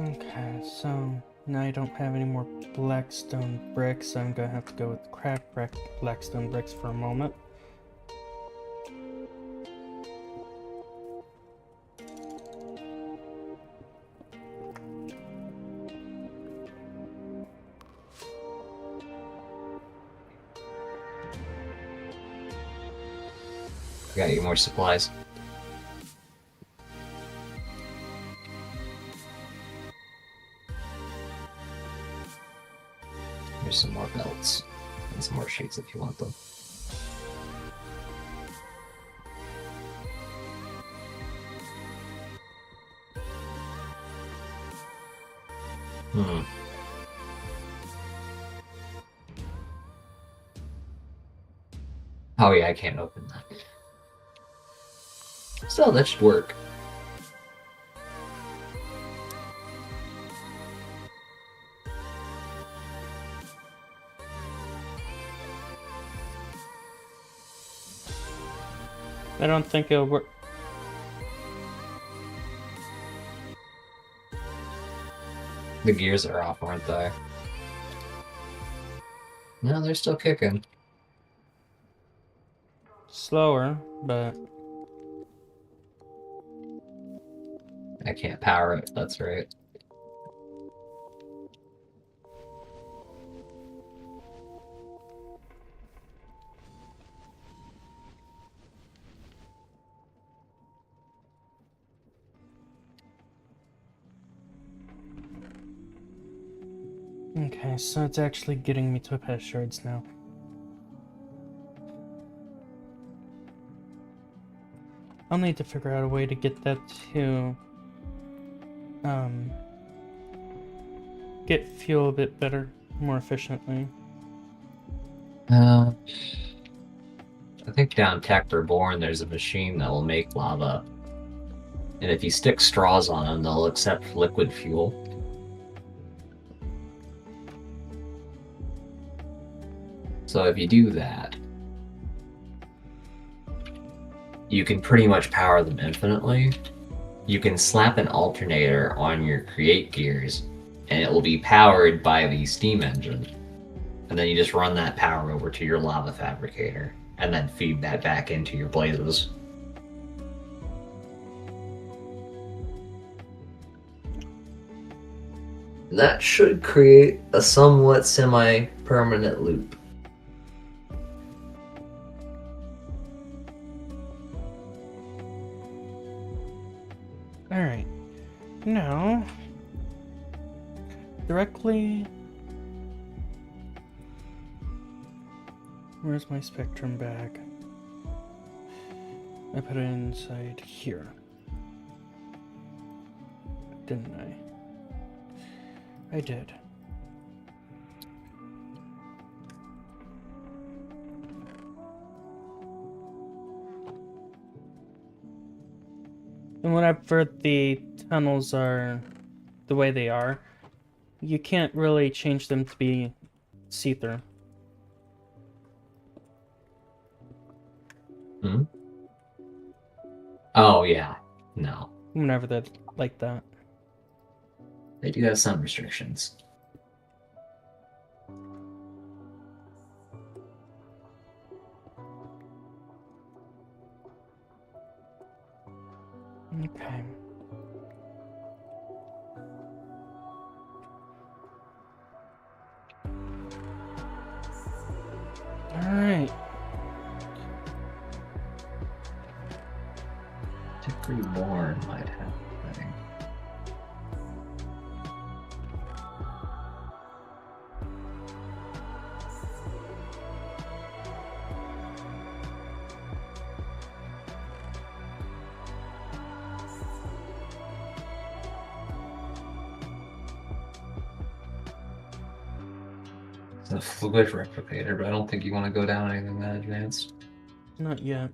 Okay, so now I don't have any more blackstone bricks. So I'm gonna have to go with cracked blackstone bricks for a moment. I got you more supplies. There's some more belts and some more sheets if you want them. Hmm. Oh yeah, I can't open that. So that should work. I don't think it'll work. The gears are off, aren't they? No, they're still kicking. Slower, but I can't power it, that's right. okay, so it's actually getting me to past shards now. I'll need to figure out a way to get that to get fuel a bit better, more efficiently. I think down Tech Reborn there's a machine that will make lava. And if you stick straws on them, they'll accept liquid fuel. So if you do that, you can pretty much power them infinitely. You can slap an alternator on your create gears, and it will be powered by the steam engine. And then you just run that power over to your lava fabricator, and then feed that back into your blazes. That should create a somewhat semi-permanent loop. Alright. Now, directly... Where's my spectrum bag? I put it inside here. Didn't I? I did. And whenever the tunnels are the way they are, you can't really change them to be see-through. Hmm? Oh, yeah. No. Whenever they're like that. They do have some restrictions. Okay. Alright. Tech Reborn might have a thing. It's a fluid replicator, but I don't think you want to go down anything that advanced. Not yet.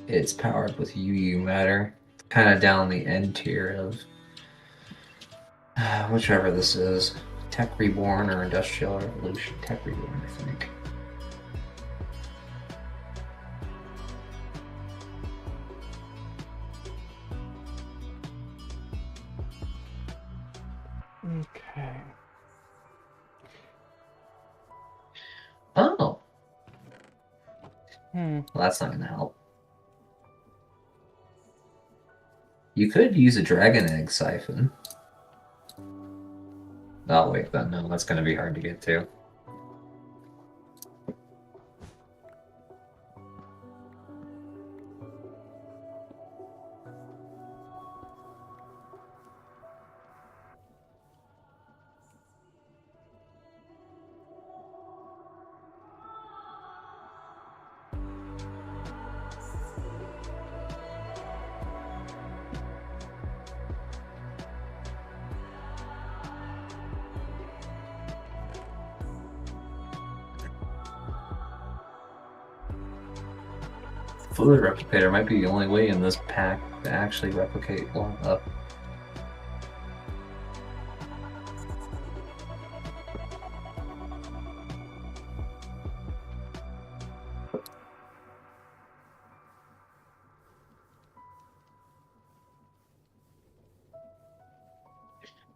It's powered with UU matter, kind of down the end tier of whichever this is. Tech Reborn or Industrial Revolution. Tech Reborn, I think. Okay. Oh, Hmm. well, that's not going to help. You could use a dragon egg siphon. Oh, wait, but no, that's going to be hard to get to. fluid replicator might be the only way in this pack to actually replicate lava.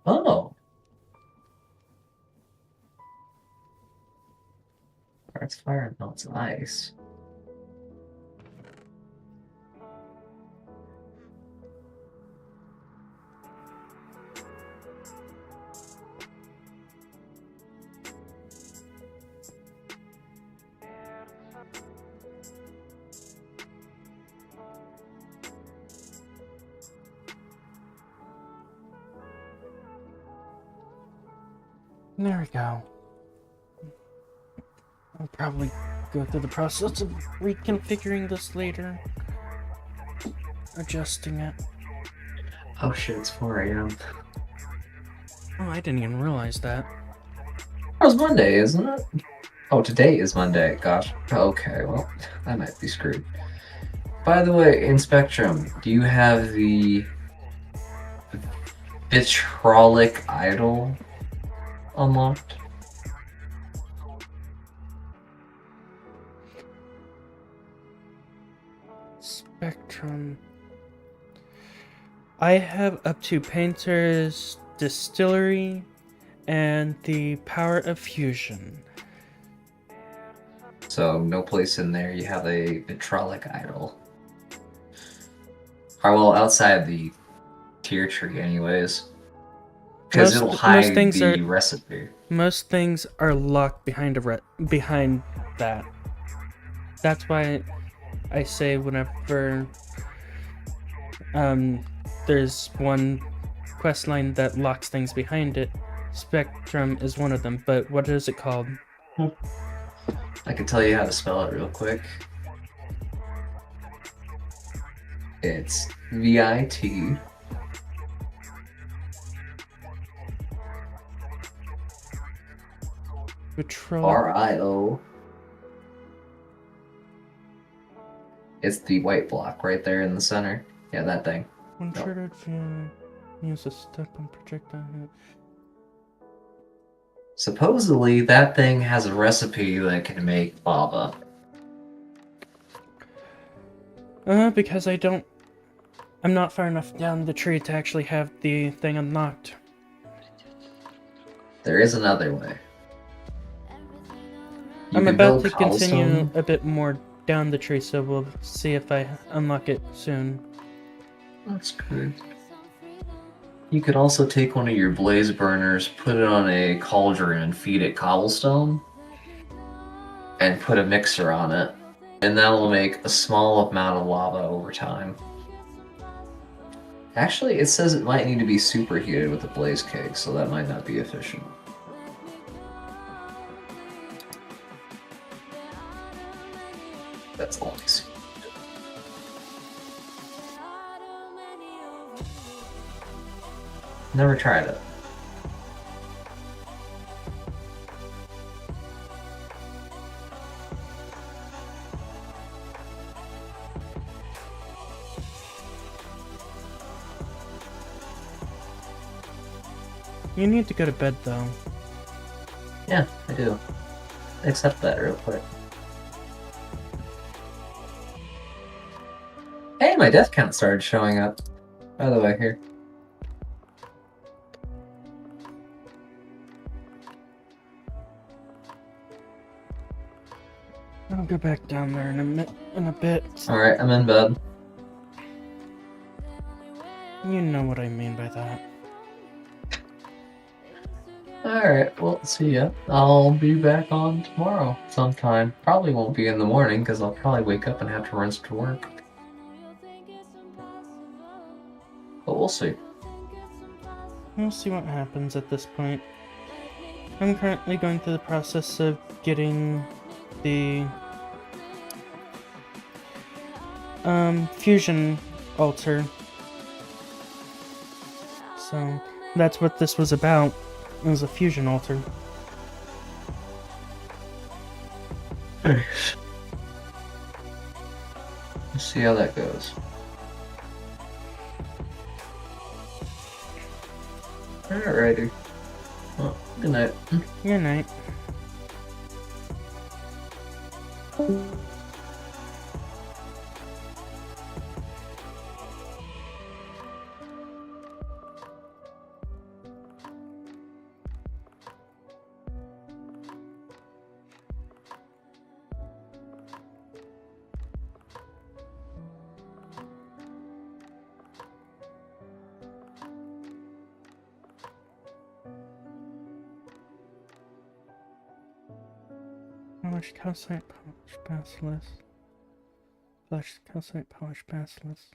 Oh, that's fire and melts ice. There we go. I'll probably go through the process of reconfiguring this later. Adjusting it. Oh shit, it's 4 a.m. Oh, I didn't even realize that. It was Monday, isn't it? Oh, today is Monday. Gosh. Okay, well, I might be screwed. By the way, in Spectrum, do you have the vitrolic idol unlocked? Spectrum. I have up to Painter's Distillery and the Power of Fusion. So, no place in there you have a vitrolic idol. Or, well, outside the tier tree, anyways. Because it'll hide the recipe. Most things are locked behind behind that. That's why I say whenever there's one quest line that locks things behind it, Spectrum is one of them. But what is it called? I can tell you how to spell it real quick. It's VIT. RIO. It's the white block right there in the center. Yeah, that thing. When triggered, use a step on projectile hit. Supposedly, that thing has a recipe that can make lava. Because I'm not far enough down the tree to actually have the thing unlocked. There is another way. I'm about to continue a bit more down the tree, so we'll see if I unlock it soon. That's good. You could also take one of your blaze burners, put it on a cauldron, and feed it cobblestone, and put a mixer on it, and that will make a small amount of lava over time. Actually, it says it might need to be superheated with a blaze cake, so that might not be efficient. That's all I see. Never tried it. You need to go to bed, though. Yeah, I do. Accept that real quick. Hey, my death count started showing up. By the way, here. I'll go back down there in a bit. Alright, I'm in bed. You know what I mean by that. Alright, well, see ya. I'll be back on tomorrow sometime. Probably won't be in the morning, because I'll probably wake up and have to run to work. But we'll see. We'll see what happens at this point. I'm currently going through the process of getting the fusion altar. So that's what this was about. It was a fusion altar. Let's see how that goes. Alrighty. Well, good night. Good night. Polished calcite, polished basilisk. Polished calcite, polished basilisk.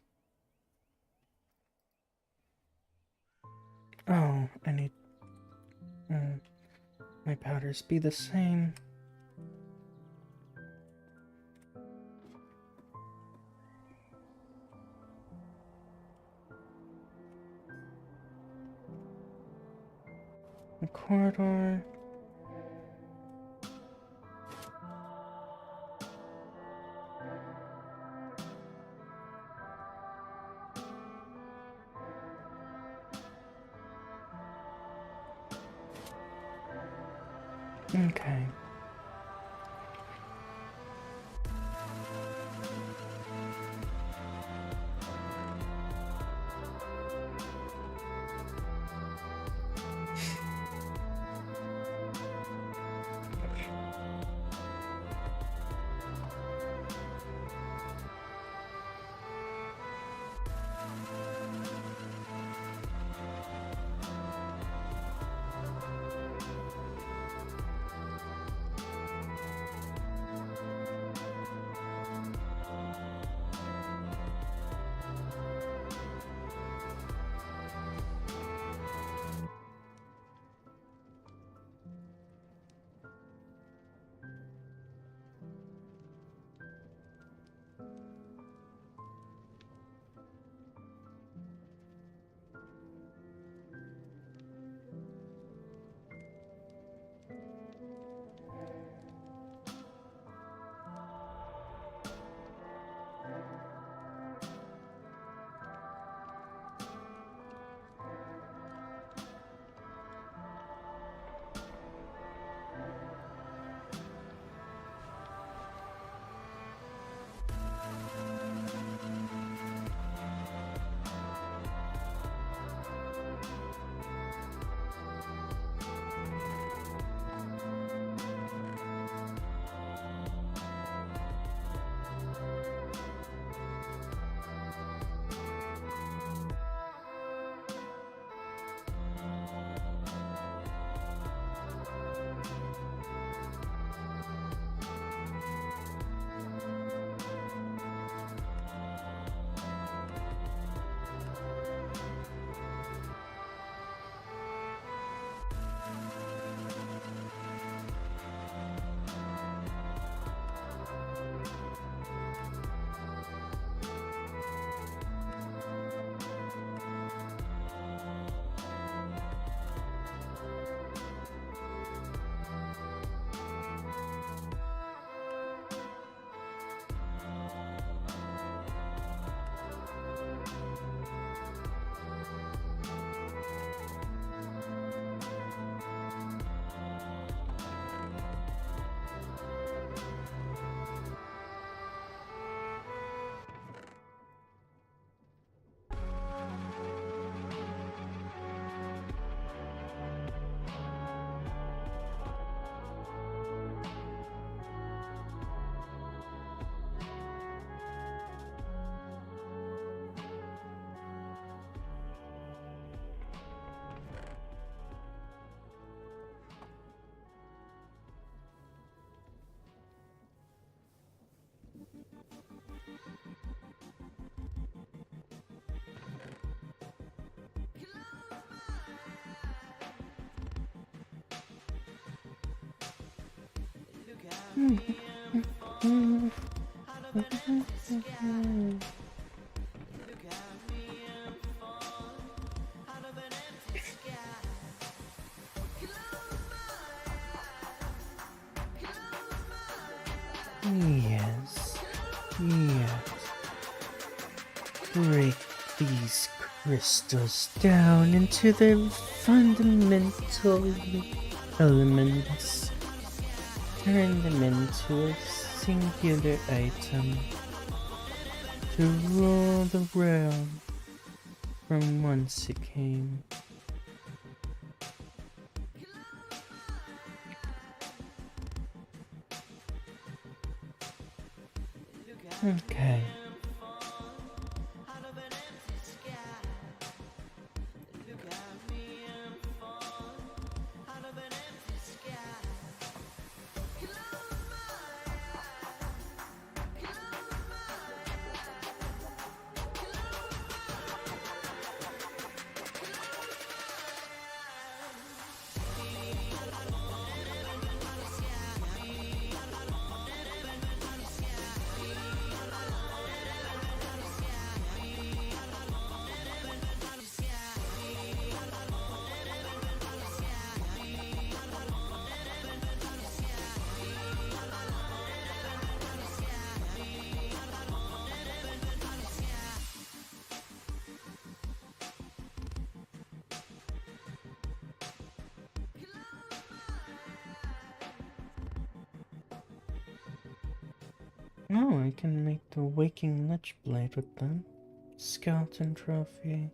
Oh, I need my powders be the same. The corridor. Okay. Yes. Yes. break these crystals down into their fundamental elements. Turn them into a singular item to rule the realm from whence it came. Okay. Oh, I can make the Waking Lich Blade with them. Skeleton Trophy.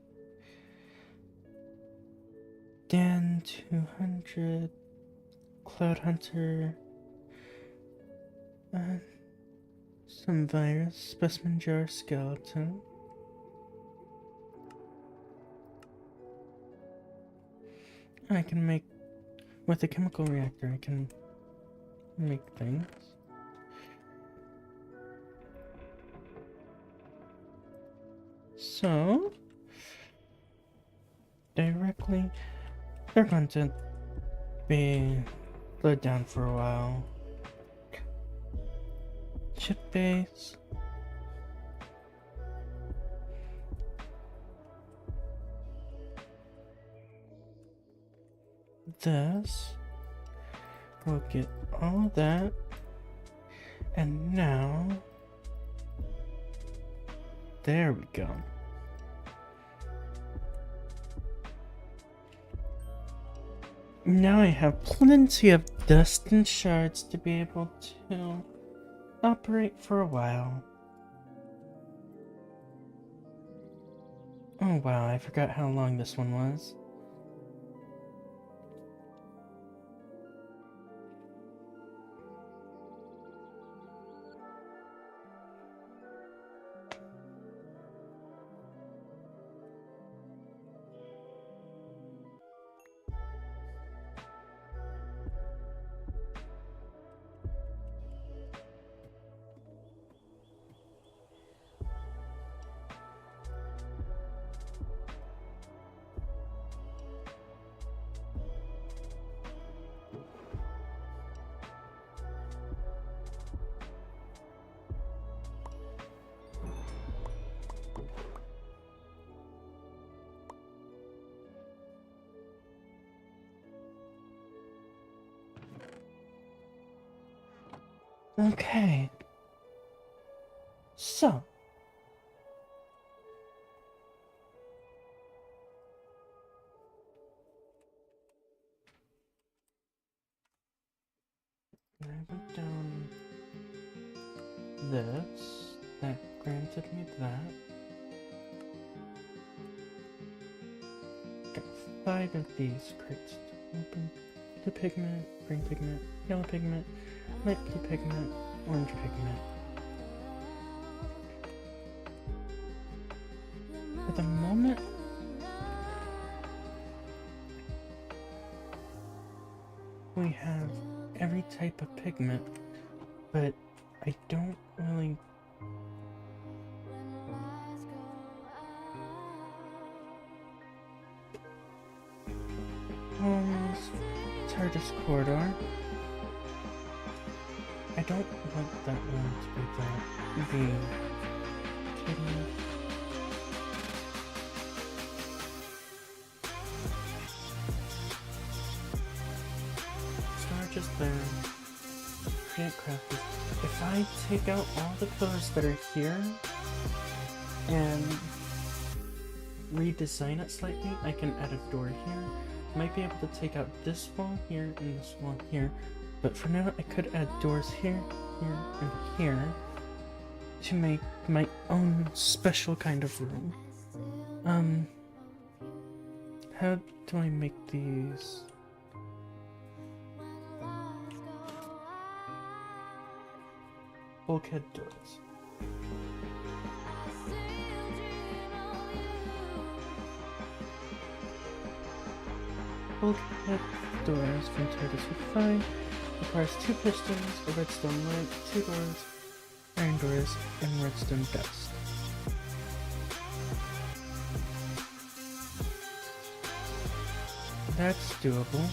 Dan 200. Cloud Hunter. Some virus. Specimen Jar Skeleton. I can make... With a chemical reactor, I can make things. So, directly, they're going to be slowed down for a while. Chip base. This. We'll get all of that. And now, there we go. Now I have plenty of dust and shards to be able to operate for a while. Oh wow, I forgot how long this one was. Okay. So. I went down this. That granted me that. Got 5 of these crates to open. Blue pigment, green pigment, yellow pigment, light blue pigment, orange pigment. At the moment, we have every type of pigment, but I don't really TARDIS corridor. I don't want that one to be that. The kidney. Storage is there. Create crafters. If I take out all the pillars that are here, and redesign it slightly, I can add a door here. Might be able to take out this wall here and this wall here, but for now I could add doors here, here, and here to make my own special kind of room. How do I make these? Bulkhead doors. Bulkhead doors from Titus with 5 requires 2 pistons, a redstone light, 2 doors, iron doors, and redstone dust. That's doable.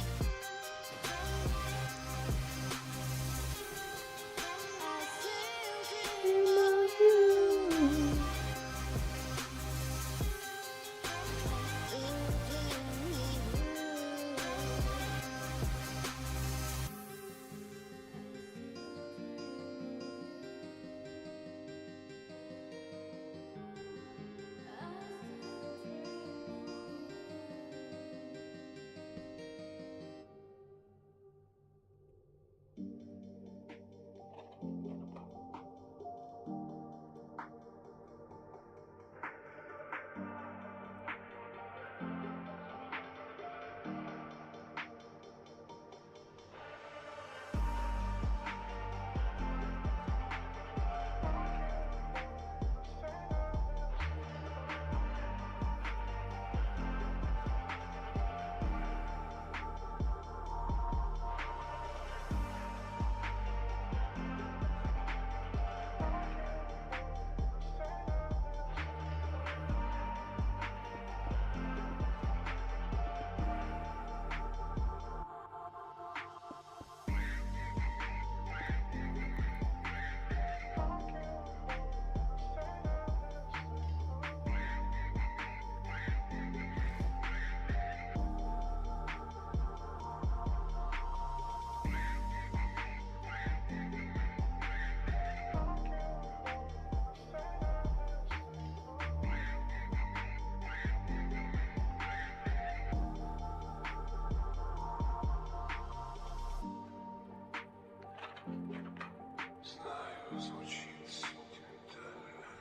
Знаю, звучит сентиментально,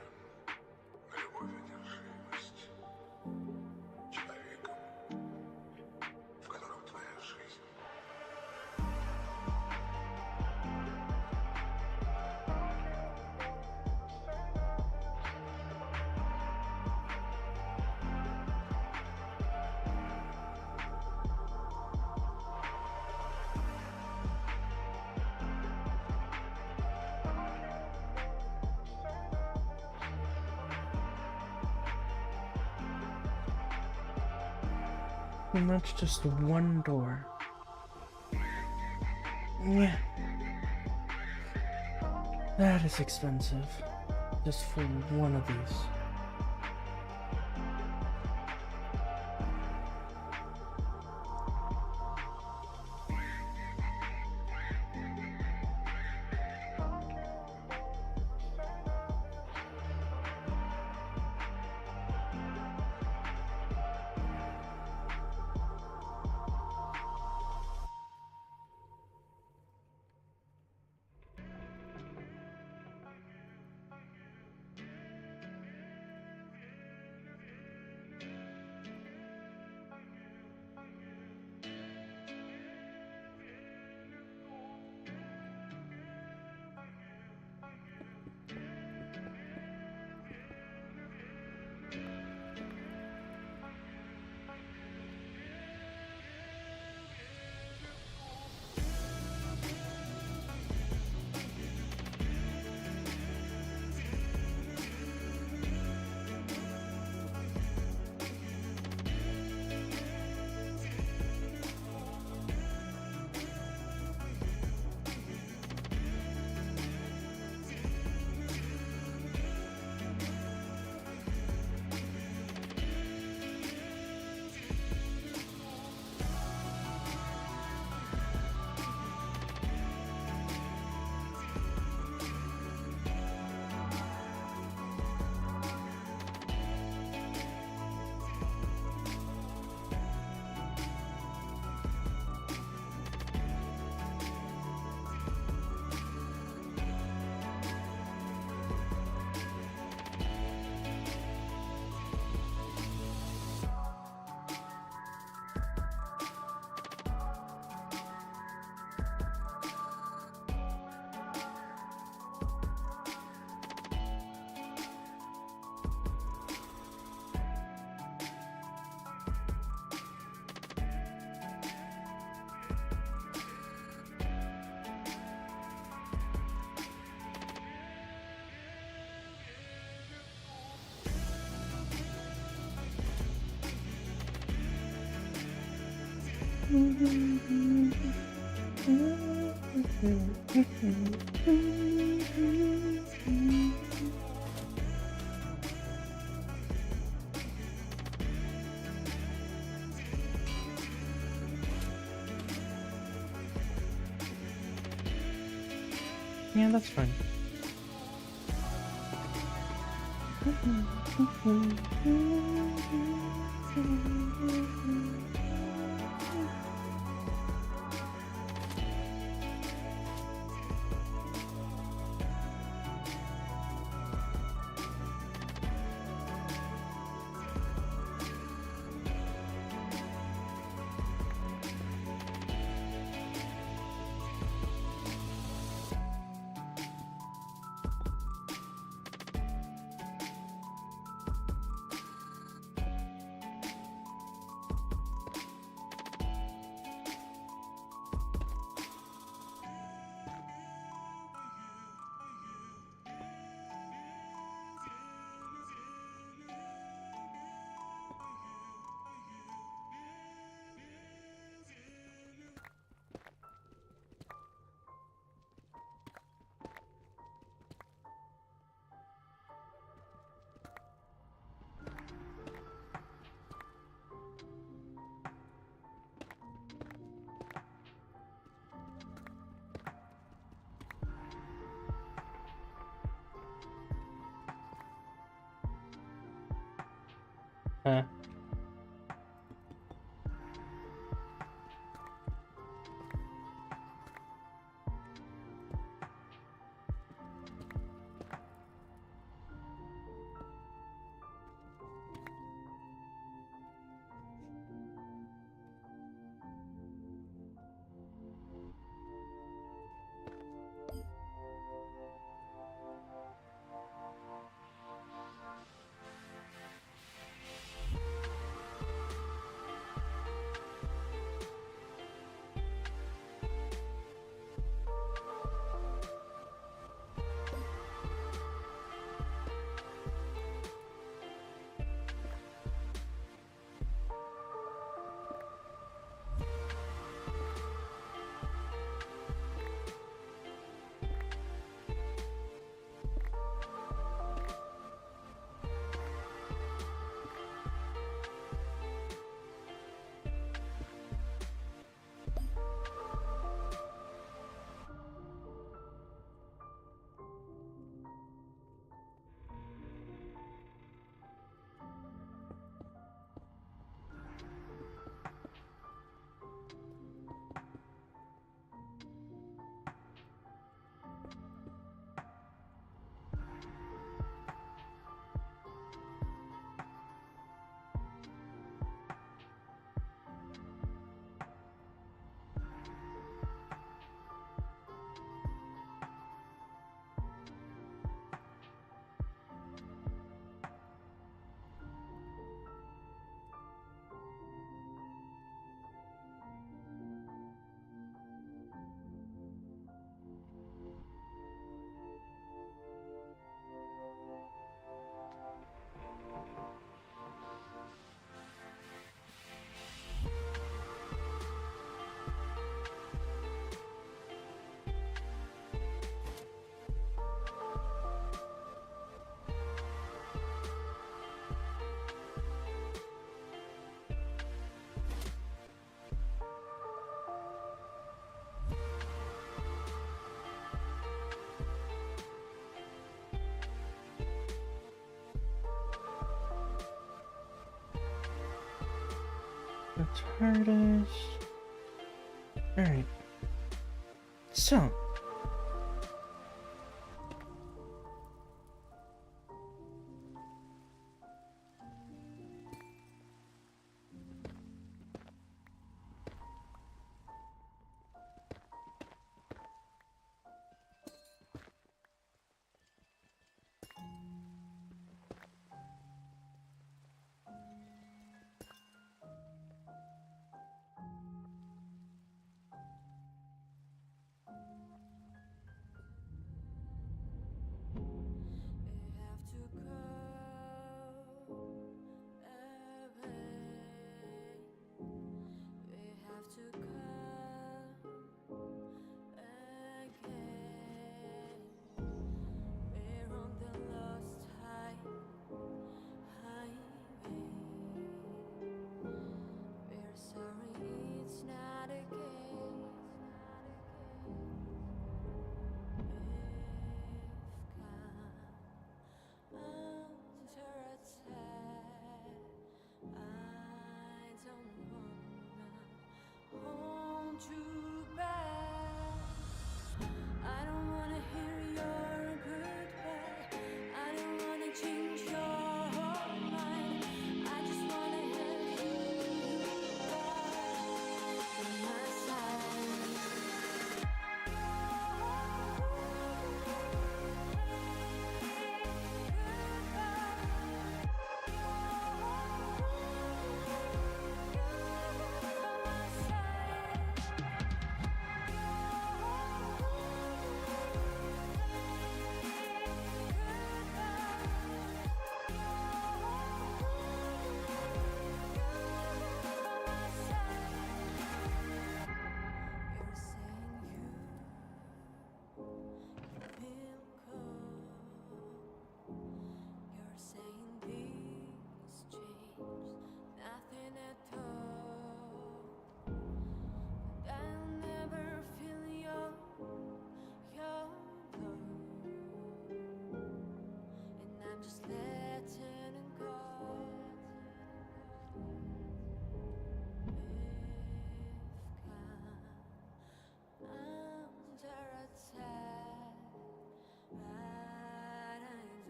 но любовь — одержимость человеком, в котором твоя жизнь. And that's just one door. Yeah. That is expensive. Just for one of these. Yeah, that's fine. Huh. That's hardest. Alright. So. just letting it go. If under attack, but I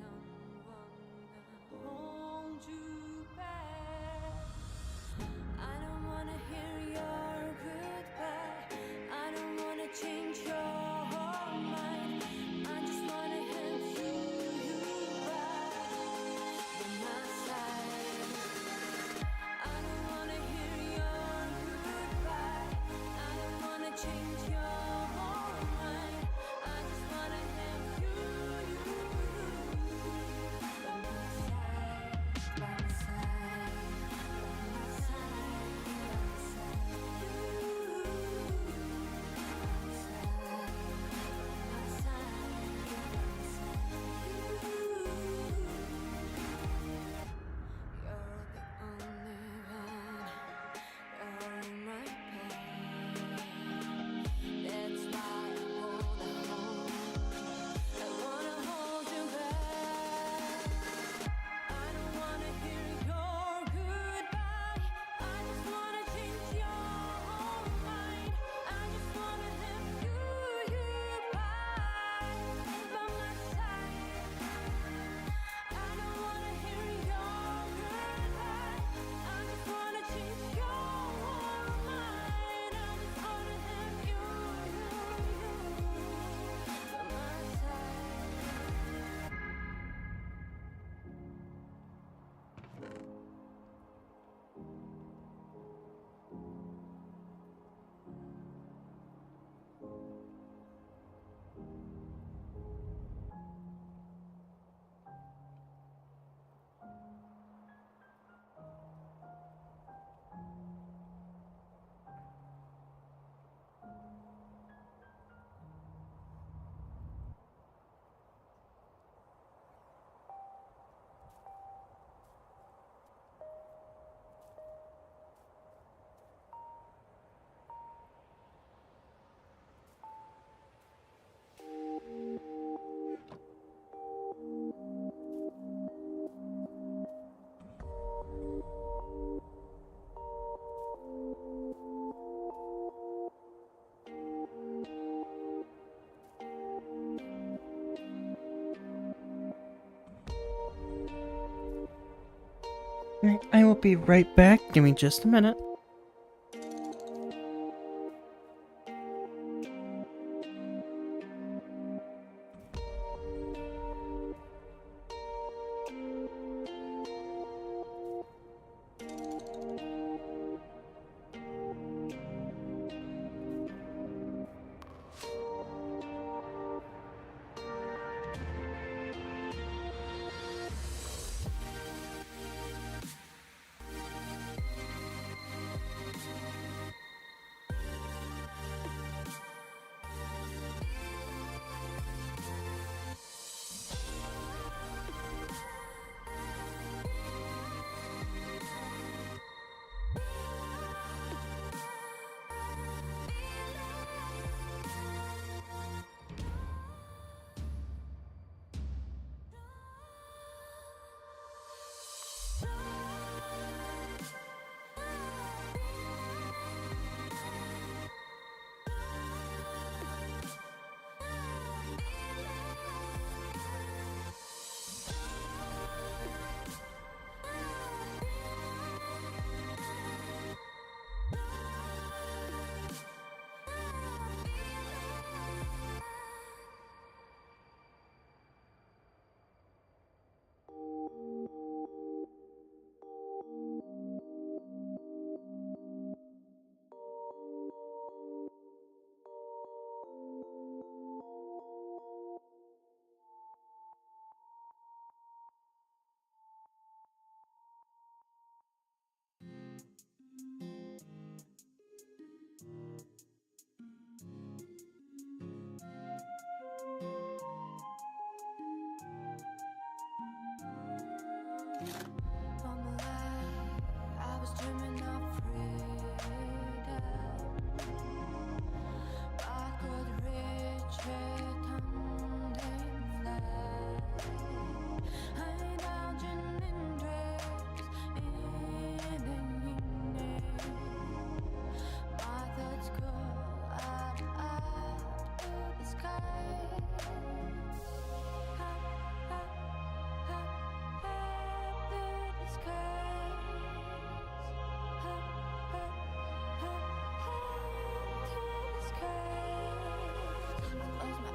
don't wanna hold you back. I don't wanna hear your goodbye. I don't wanna change your mind. I just wanna have you right by my side. I don't wanna hear your goodbye. I don't wanna change your mind. I just wanna have you by my side, by my side, by my side, by my You're the only one. You're in my pain. That's why I wanna hold you back. I don't wanna hear your goodbye. I just wanna change your mind. I just wanna have you by my side. I don't wanna hear your goodbye. I just wanna change your mind. I just wanna have you by my side. I will be right back. Give me just a minute.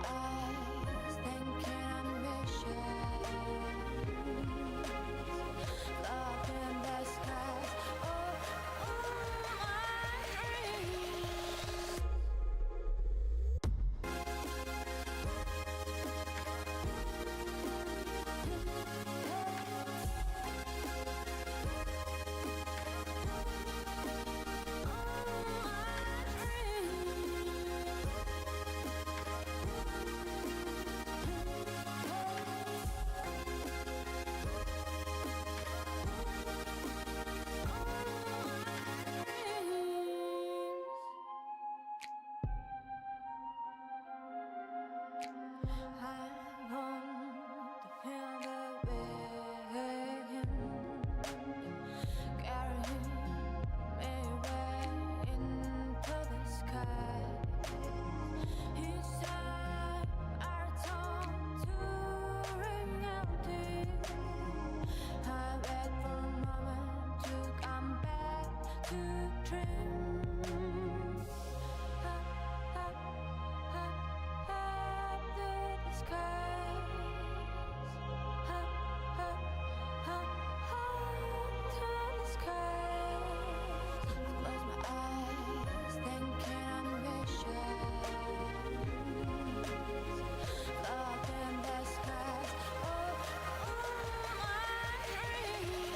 eyes, thinking ambitions, love in the skies. Oh, my dreams. I want to feel the wind carrying me away into the sky. Each time I return to reality, I wait for a moment to come back to dreams. Up to the skies, up to the skies. Close my eyes, thinking ambitions, love in the skies. Oh, my dreams.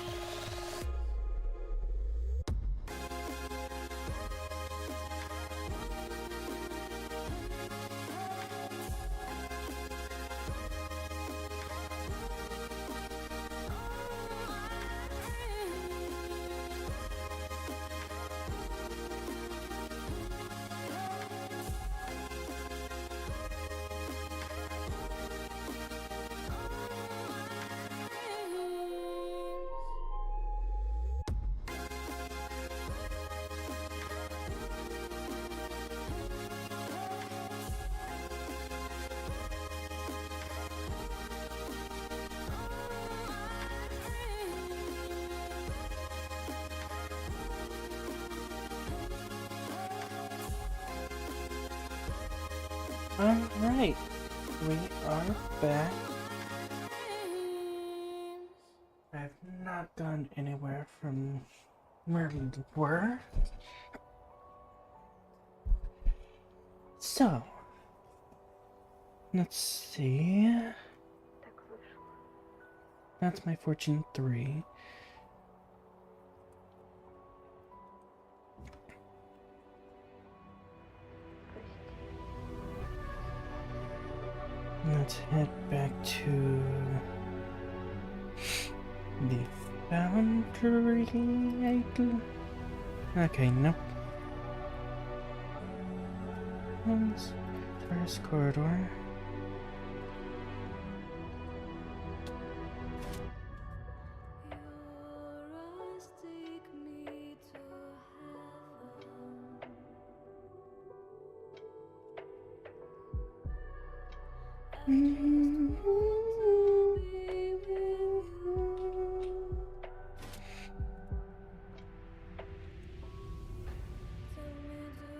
Alright, we are back. I've not gone anywhere from where we were. So, let's see. That's my fortune 3. Let's head back to the foundry. Okay, nope. First corridor. Your eyes take me to heaven. I just want to be with you. Tell me, do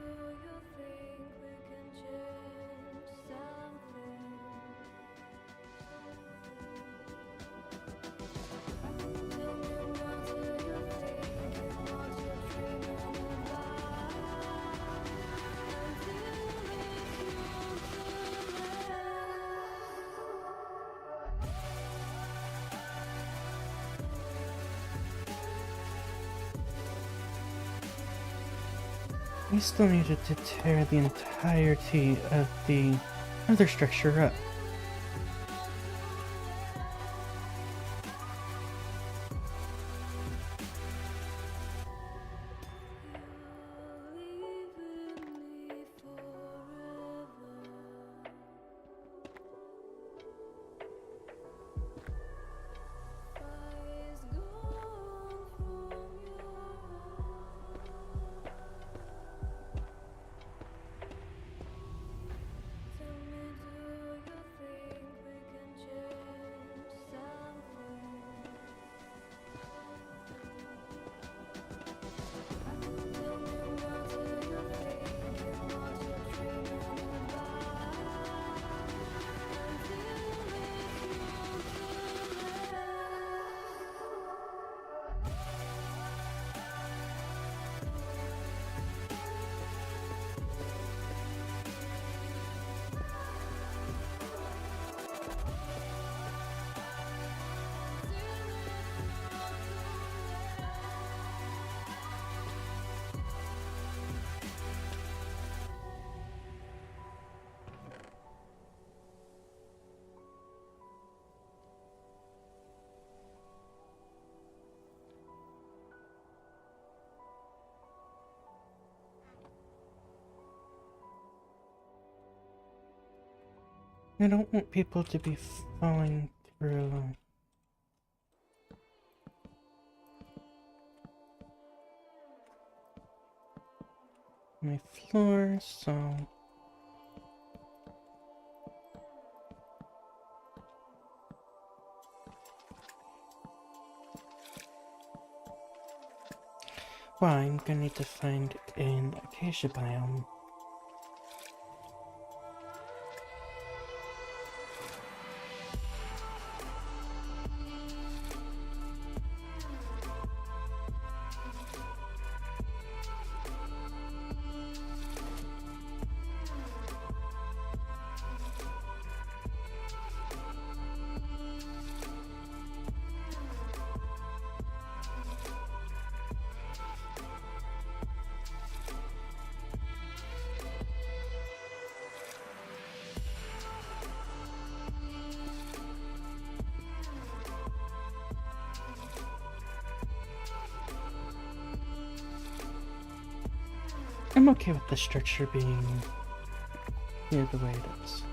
you think we can change something? Tell me, what do you think and what you're dreaming about until it's not too We still needed to tear the entirety of the other structure up. Live in me forever. Fire's gone from your eyes. Tell me, do you I don't want people to be falling through my floor, so well, I'm gonna need to find an acacia biome. I'm okay with the structure being the way it is.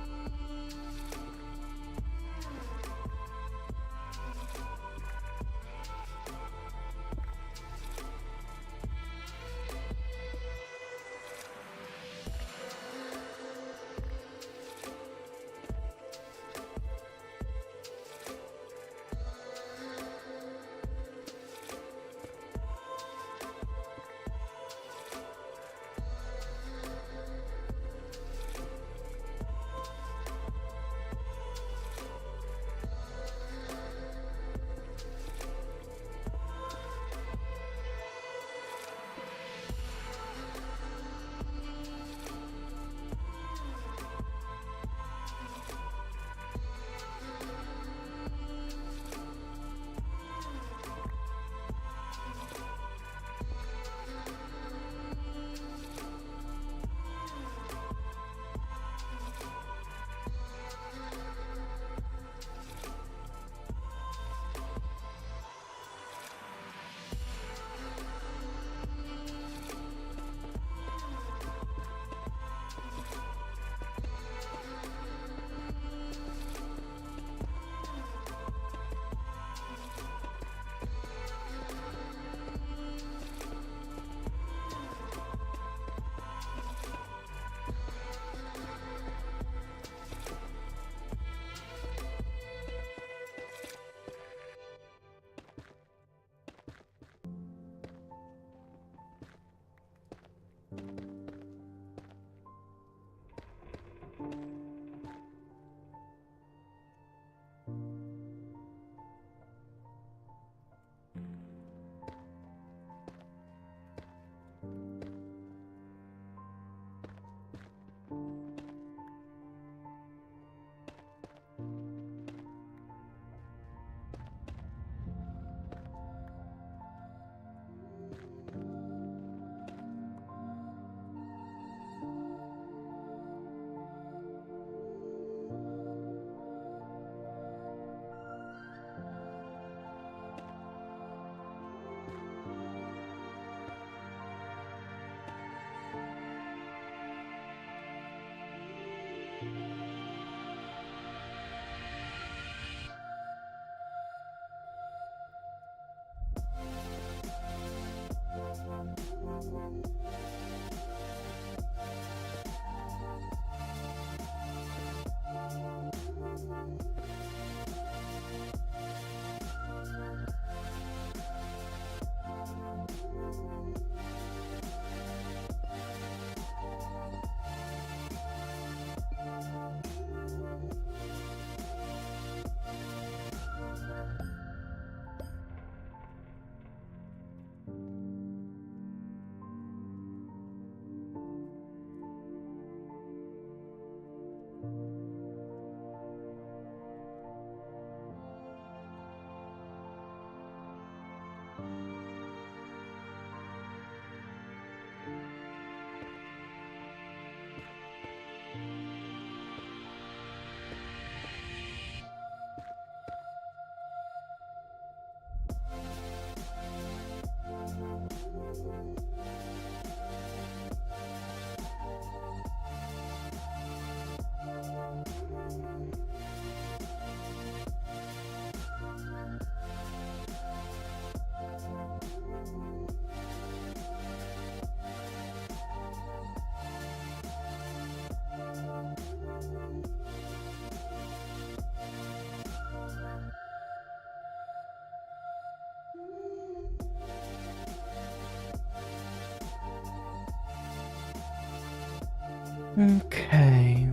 Okay.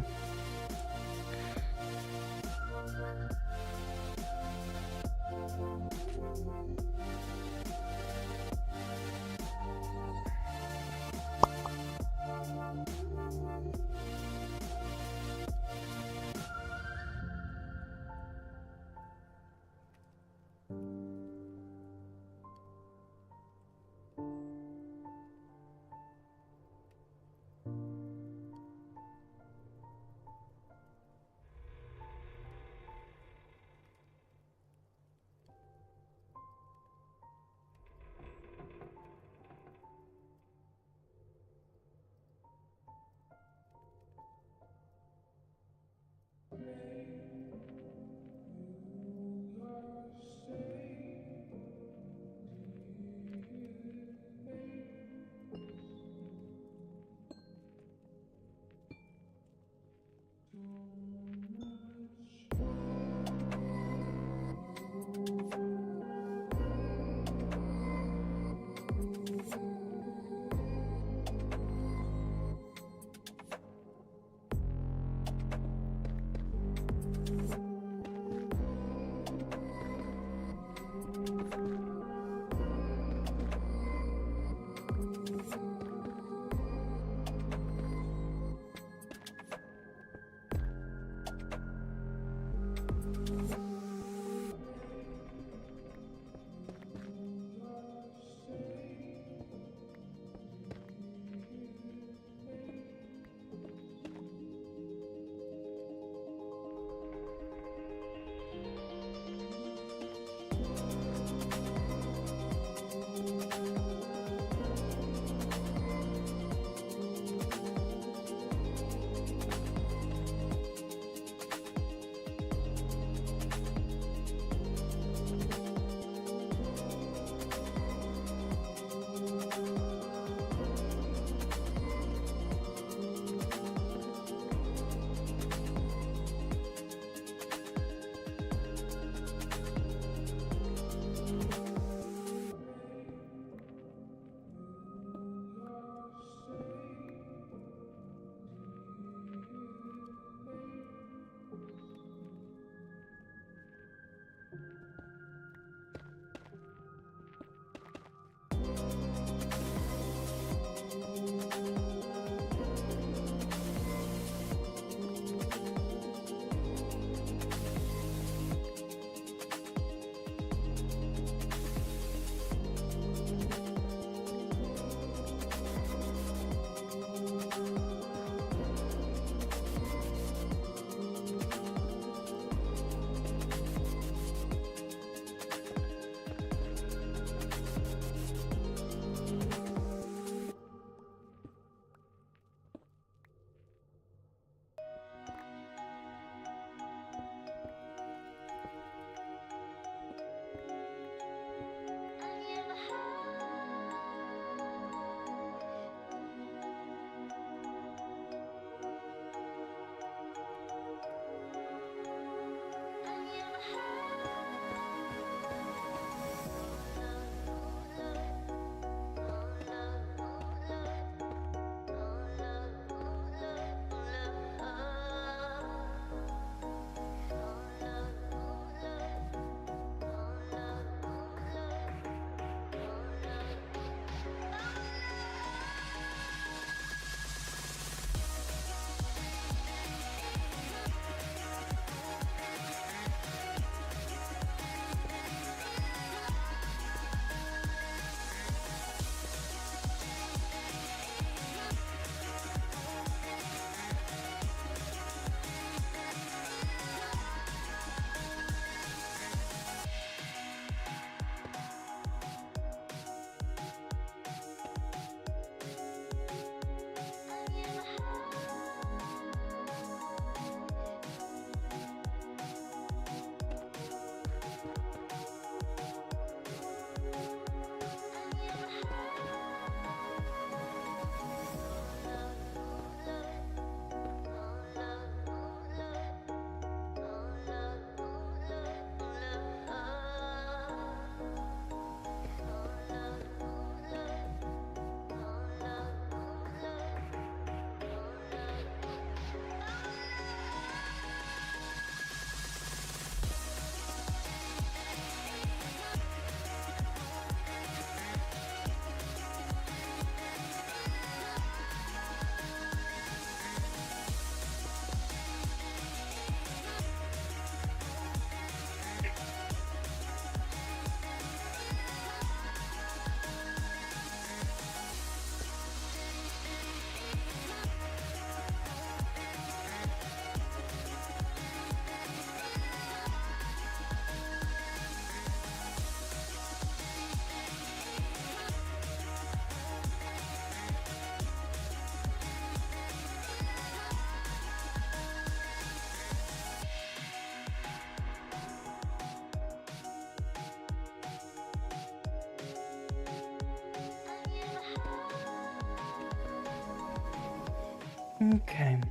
Okay.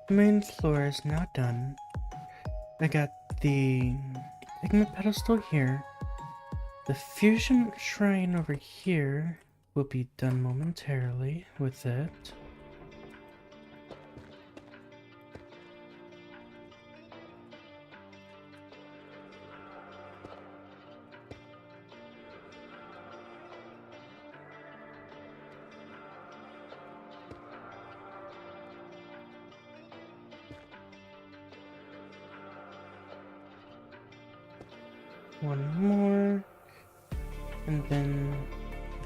The main floor is now done. I got the Igma pedestal here. The fusion shrine over here will be done momentarily with it. One more. And then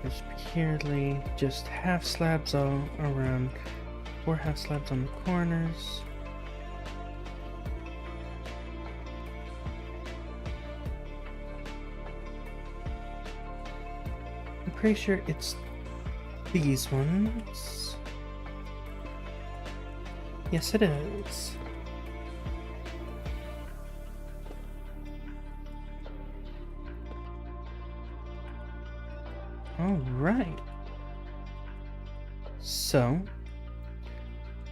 there's purely just half slabs all around. 4 half slabs on the corners. I'm pretty sure it's these ones. Yes, it is. Alright. So,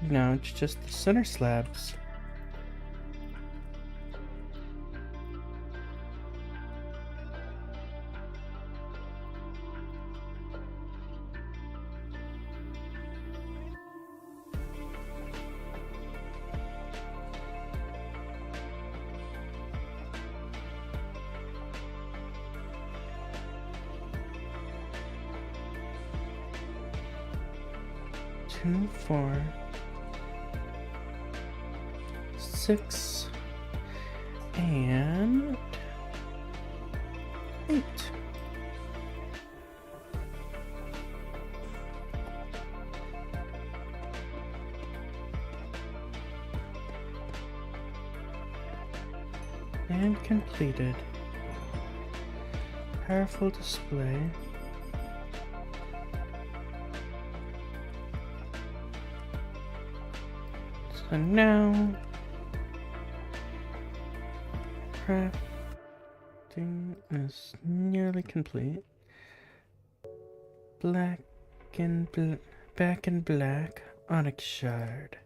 now it's just the center slabs. Two, 4, 6, and 8. And completed. Powerful display. So now, crafting is nearly complete. Black and back and black onyx shard.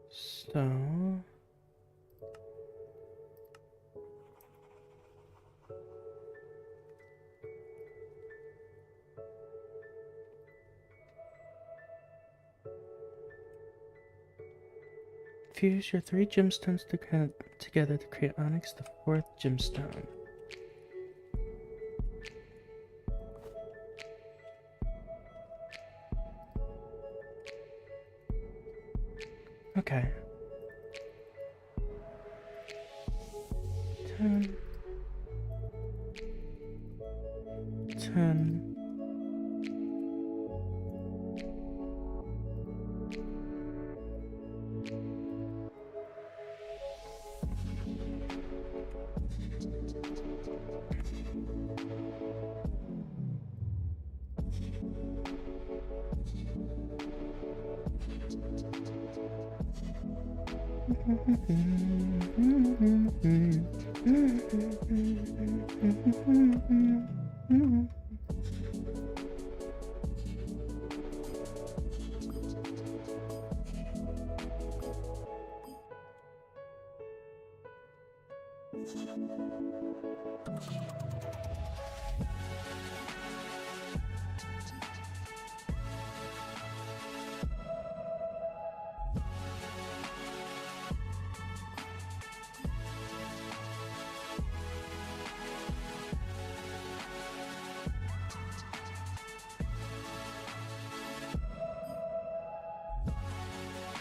So fuse your 3 gemstones together to create onyx, the 4th gemstone. Okay. 10. 10.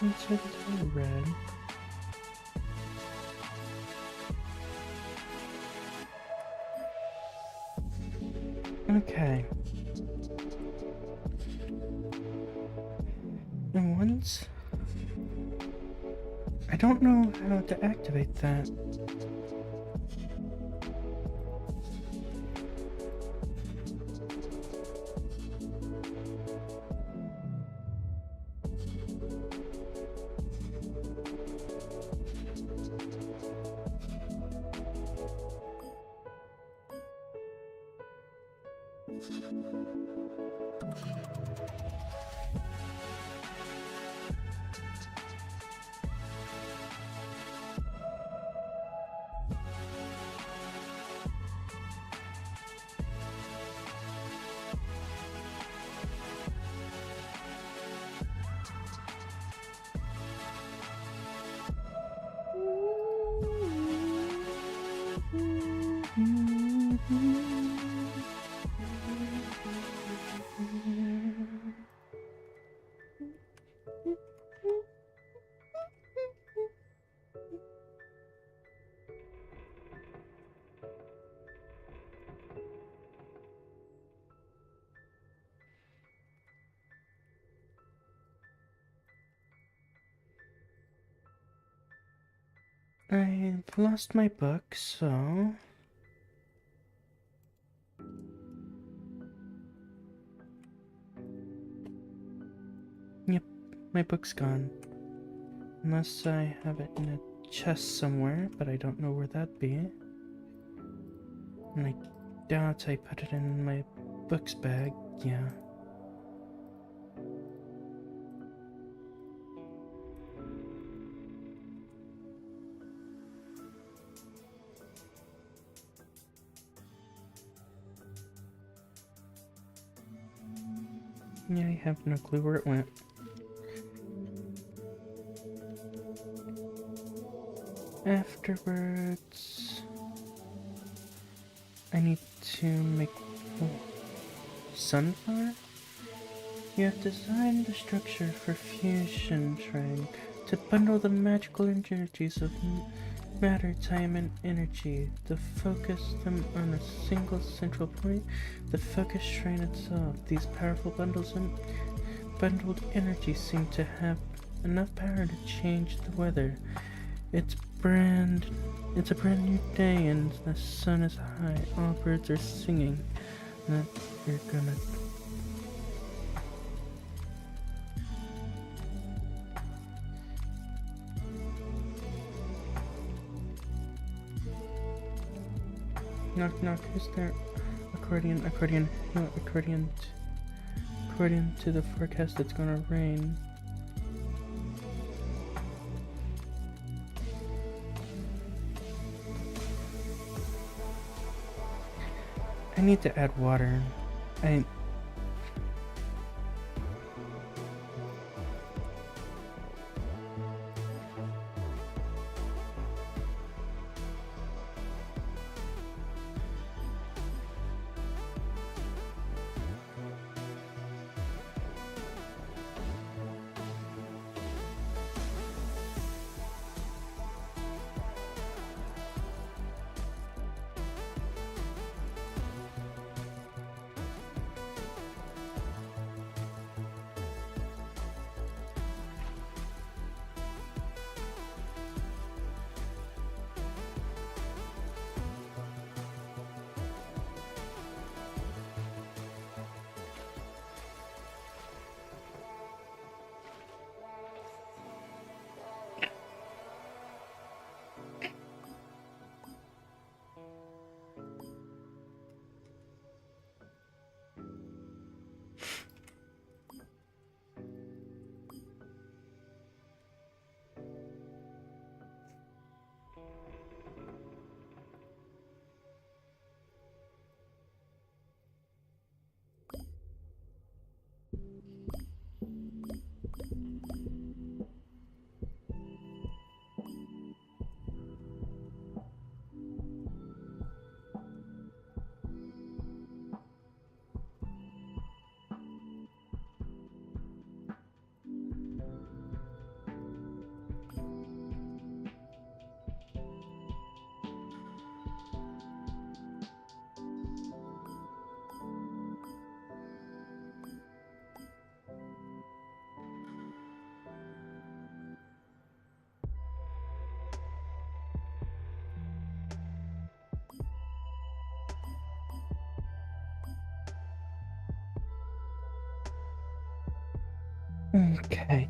Insert the red. Okay. And once I don't know how to activate that. I've lost my book, so... Yep, my book's gone. Unless I have it in a chest somewhere, but I don't know where that'd be. And I doubt I put it in my books bag, yeah. Yeah, I have no clue where it went. Afterwards, I need to make sunflower. You have designed the structure for fusion trying to bundle the magical energies of matter, time, and energy, to focus them on a single central point, the focus shrine itself. These powerful bundles and bundled energy seem to have enough power to change the weather. It's a brand new day and the sun is high. All birds are singing that you're gonna... Knock knock, who's there? Accordion, accordion, no, accordion to the forecast, it's gonna rain. I need to add water. Okay.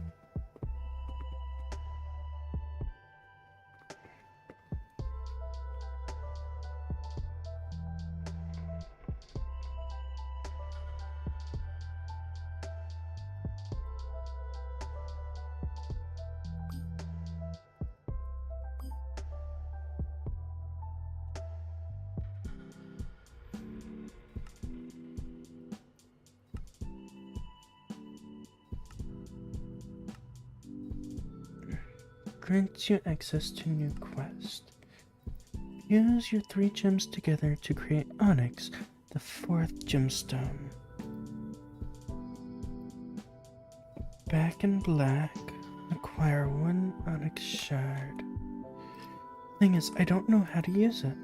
Grants you access to new quest. Use your 3 gems together to create Onyx, the 4th gemstone. Back in black, acquire 1 Onyx shard. Thing is, I don't know how to use it.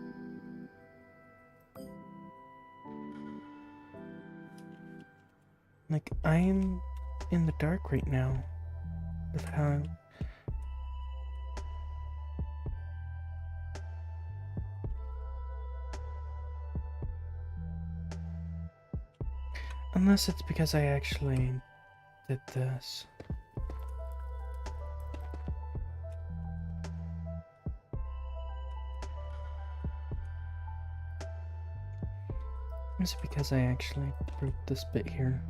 Like, I'm in the dark right now with how... Unless it's because I actually did this. It's because I actually broke this bit here.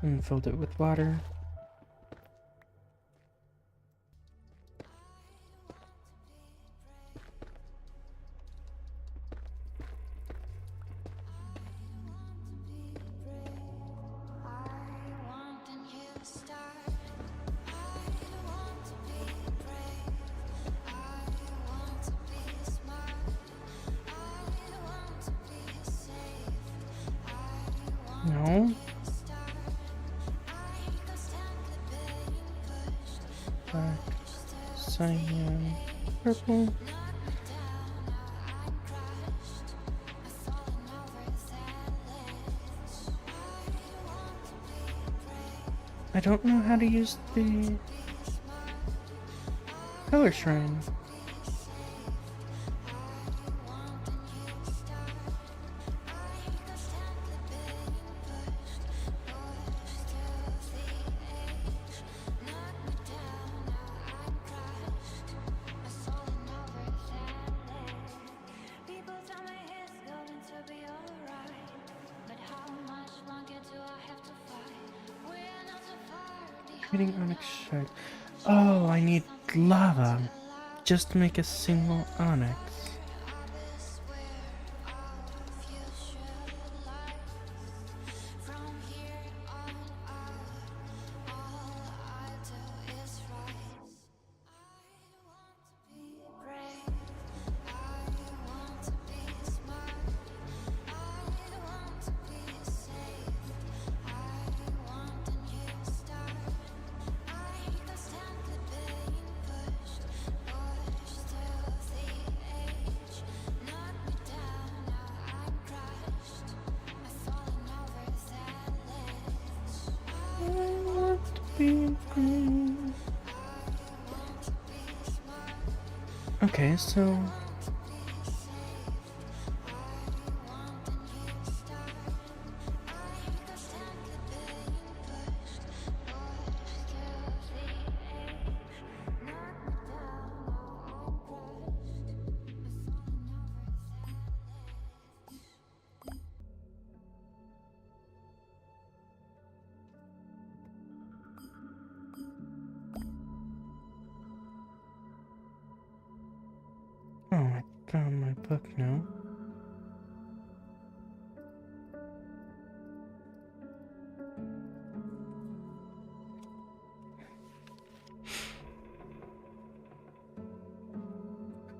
And filled it with water. No. Black, cyan, purple. I don't know how to use the color shrine. Creating onyx shards. Oh, I need lava just to make a single onyx. Okay, so oh, I found my book now.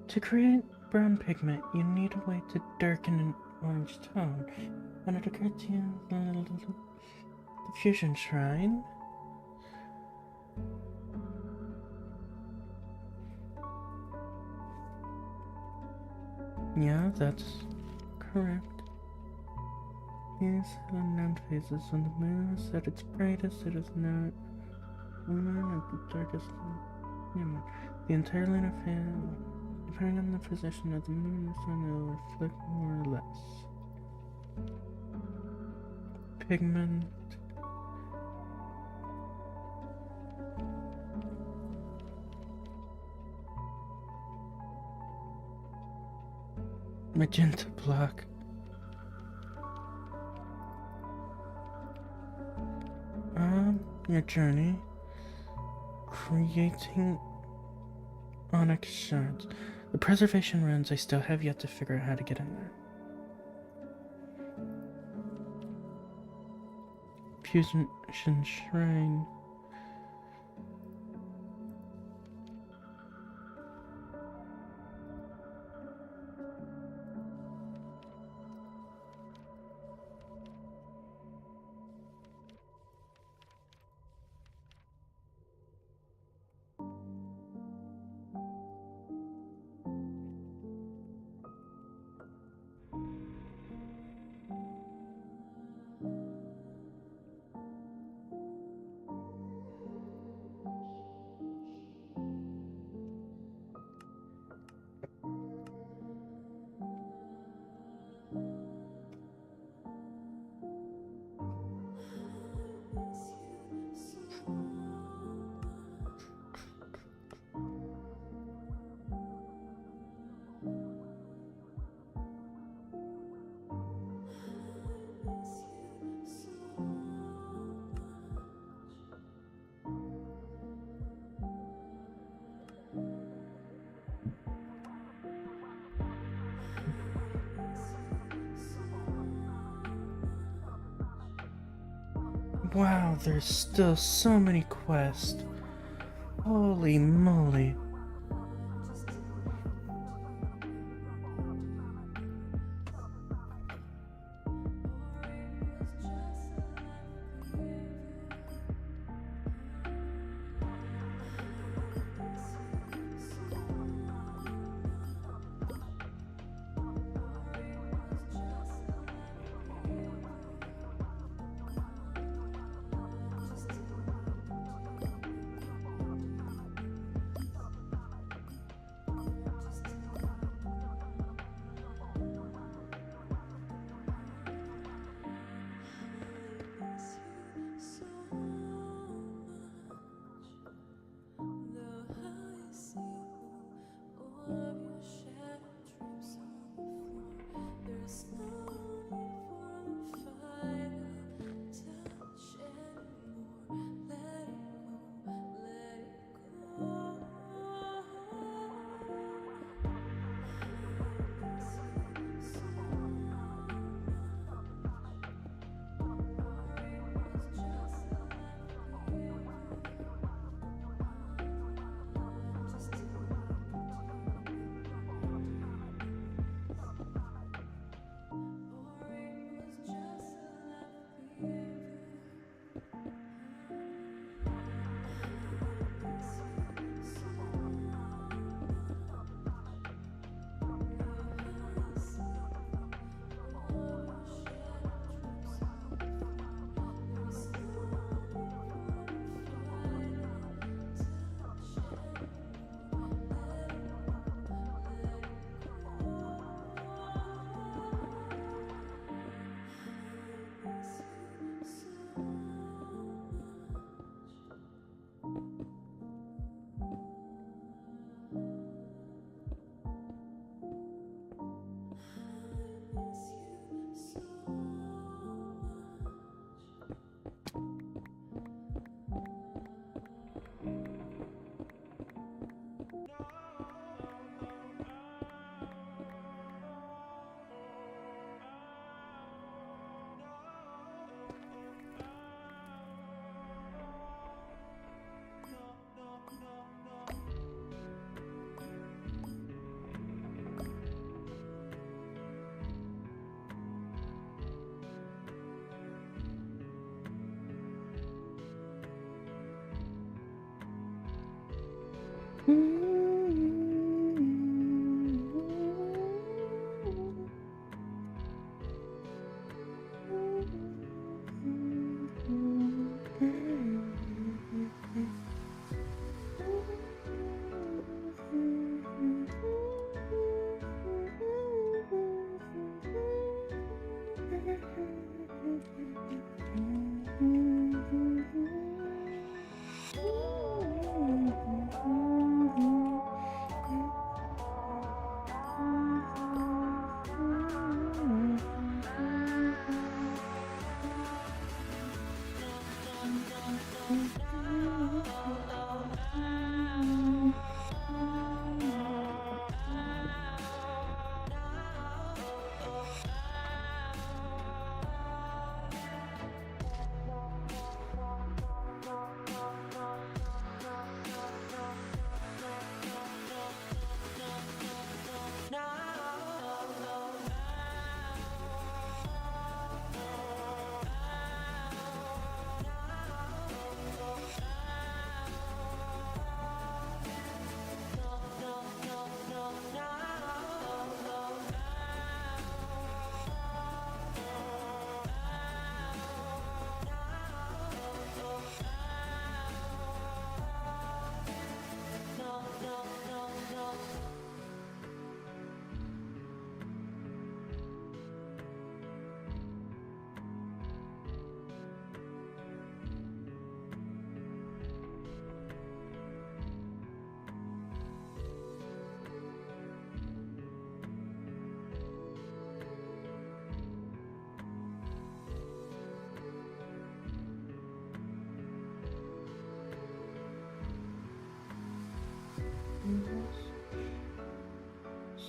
To create brown pigment, you need a way to darken an orange tone. And it occurred to you the fusion shrine. Yeah, that's correct. Yes, the known phases when the moon is at its brightest, it is not lunar at the darkest. The entire lunar phase, depending on the position of the moon, the sun will reflect more or less. Pigment. Magenta block. Your journey. Creating onyx shards. The preservation runes I still have yet to figure out how to get in there. Fusion shrine. Wow, there's still so many quests. Holy moly.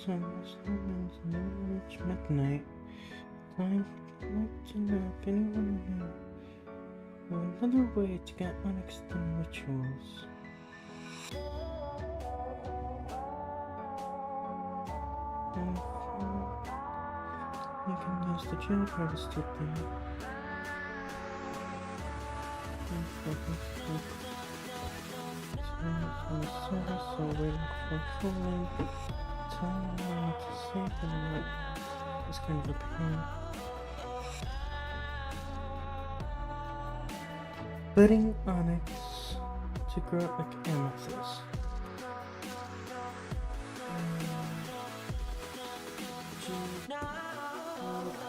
So must humans know it's midnight. Time to know if anyone knew. Another way to get onyx done rituals. And, you can use the giant harvester thing. So waiting for full length. Tell me what to say, but it's kind of a pain. Budding onyx to grow like amethyst.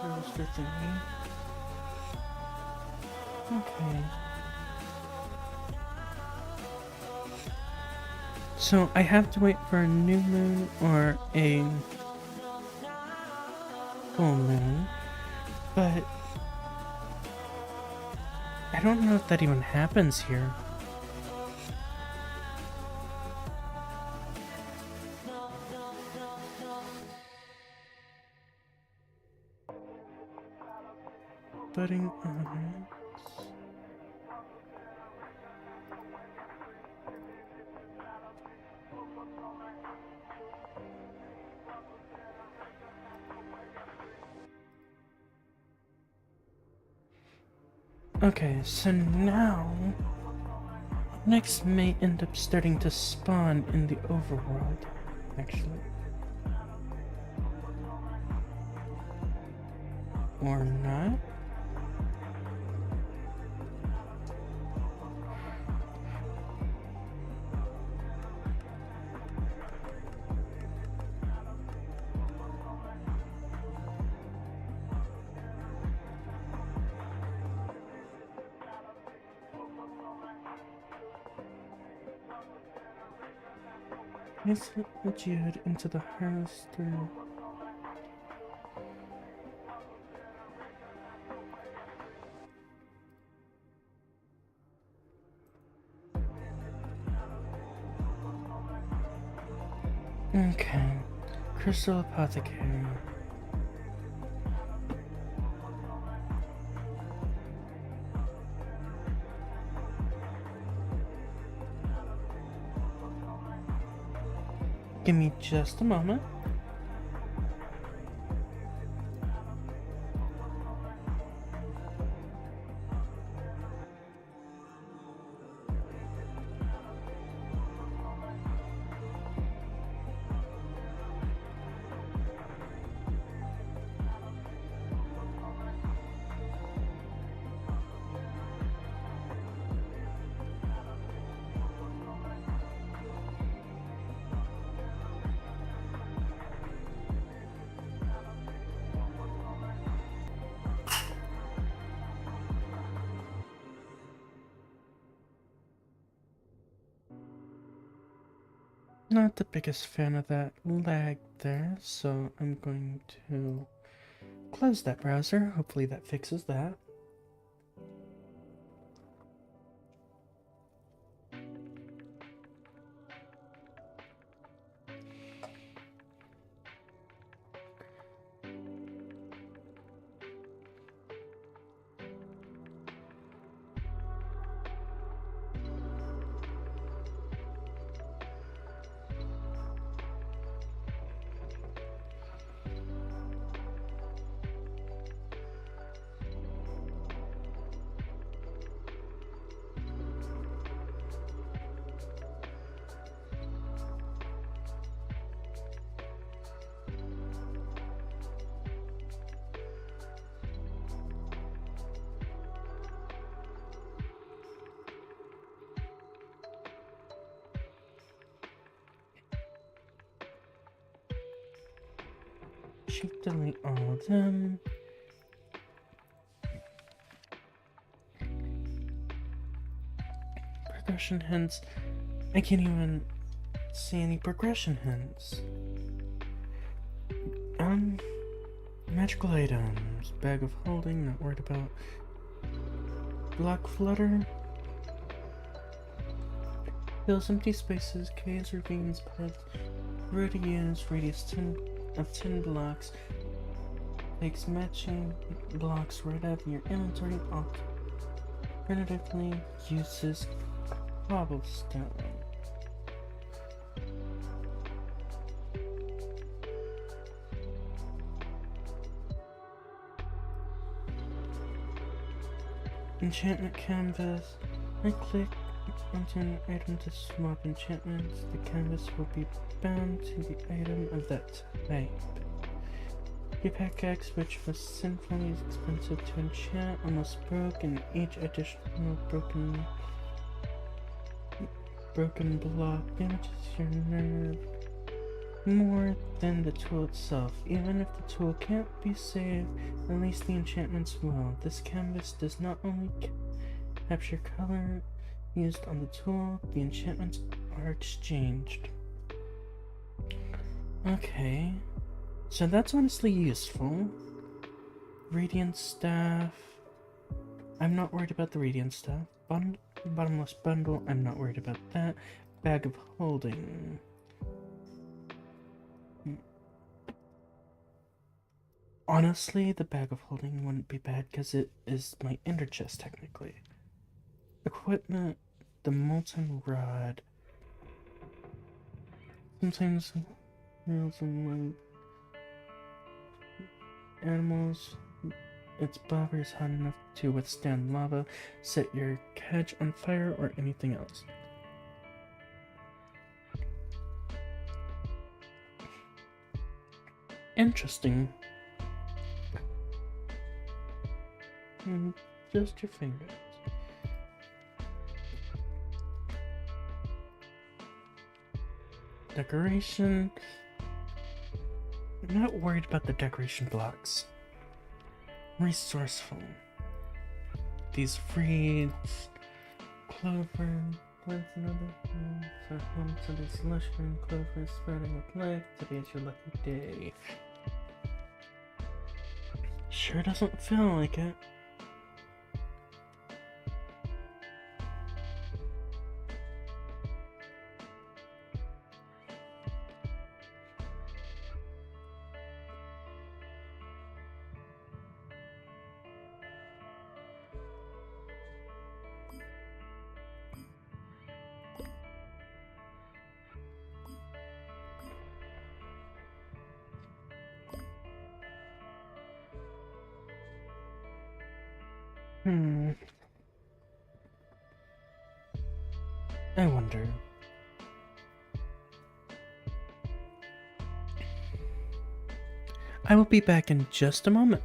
Harvester thingy. Okay. So I have to wait for a new moon or a full moon, but I don't know if that even happens here. Budding onyx. Okay, so now next may end up starting to spawn in the overworld, actually. Or not? Insert the geode into the harvester. Okay. Crystal Apothecary. Give me just a moment. Not the biggest fan of that lag there, so I'm going to close that browser. Hopefully that fixes that. Should delete all of them. Progression hints. I can't even see any progression hints. Magical items. Bag of holding, not worried about. Block flutter. Fills empty spaces, caves, ravines, paths. Radius 10 blocks. Takes matching blocks right out of your inventory. alternatively uses cobblestone. Enchantment canvas. I click onto an item to swap enchantments. The canvas will be bound to the item of that type. Your pickaxe, which was sinfully expensive to enchant, almost broke, and each additional broken block damages your nerve more than the tool itself. Even if the tool can't be saved, at least the enchantments will. This canvas does not only capture color used on the tool, the enchantments are exchanged. Okay, so that's honestly useful. Radiant staff. I'm not worried about the radiant staff. Bottomless bundle. I'm not worried about that. Bag of holding. Honestly, the bag of holding wouldn't be bad because it is my ender chest technically. Equipment, the molten rod. Sometimes reels and animals. Its blubber is hot enough to withstand lava. Set your catch on fire or anything else. Interesting. Just your fingers. Decoration. I'm not worried about the decoration blocks. Resourceful. These reeds, clover, plants and other things are home to this lush green clover sprouting with life. Today is your lucky day. Sure doesn't feel like it. I wonder. I will be back in just a moment.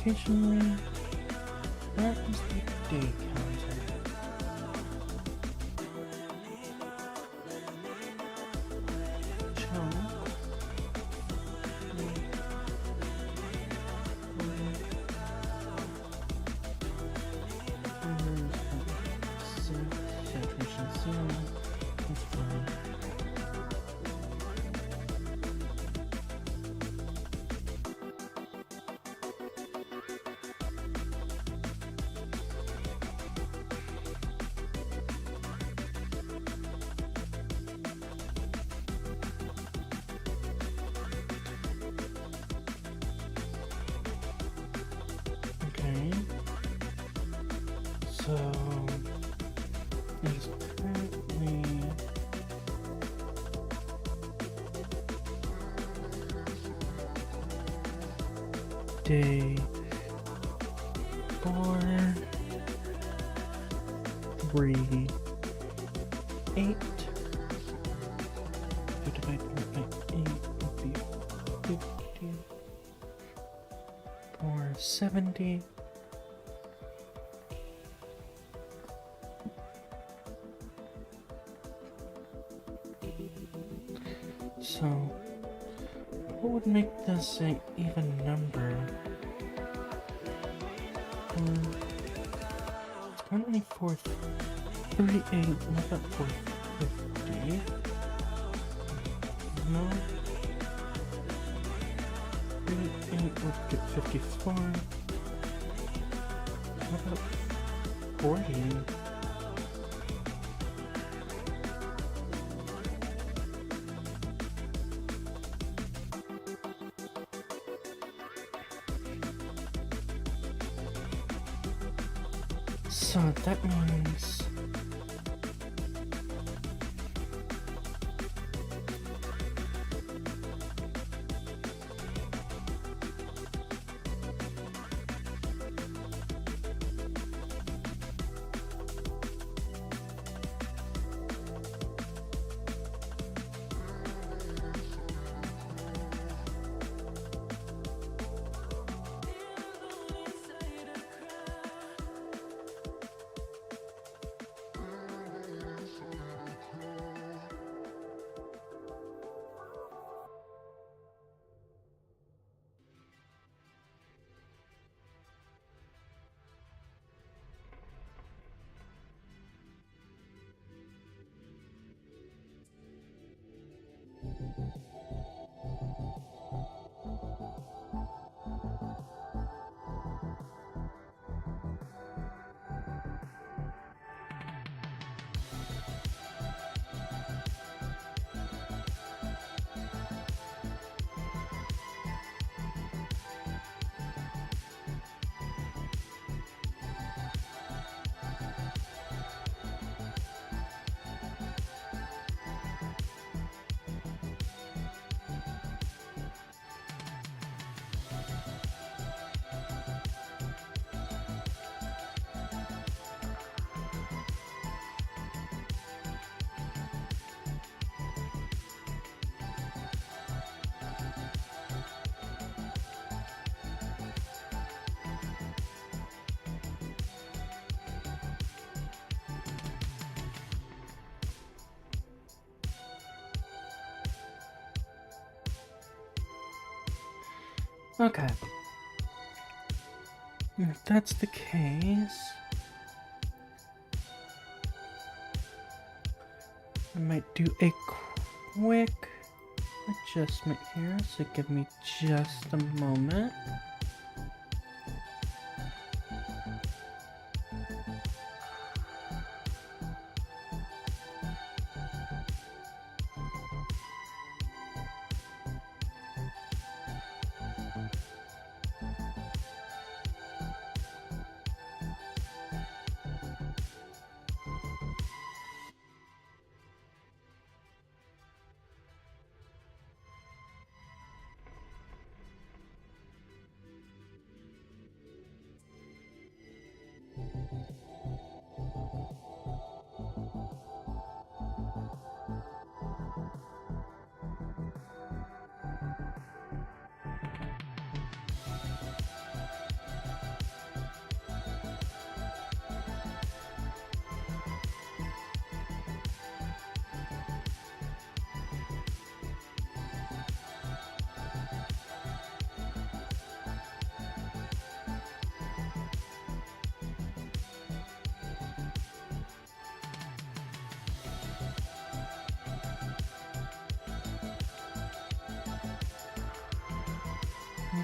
occasionally, where is the day counter? Chunk. Saturation 0. That's fine. Okay. So it's currently day 4, 3, 8. If you divide by 8 would be 50. 470. So, what would make this an even number? It's currently 438. What about 450? No. 38 would get 54. What about 40? So that means okay. If that's the case, I might do a quick adjustment here, so give me just a moment.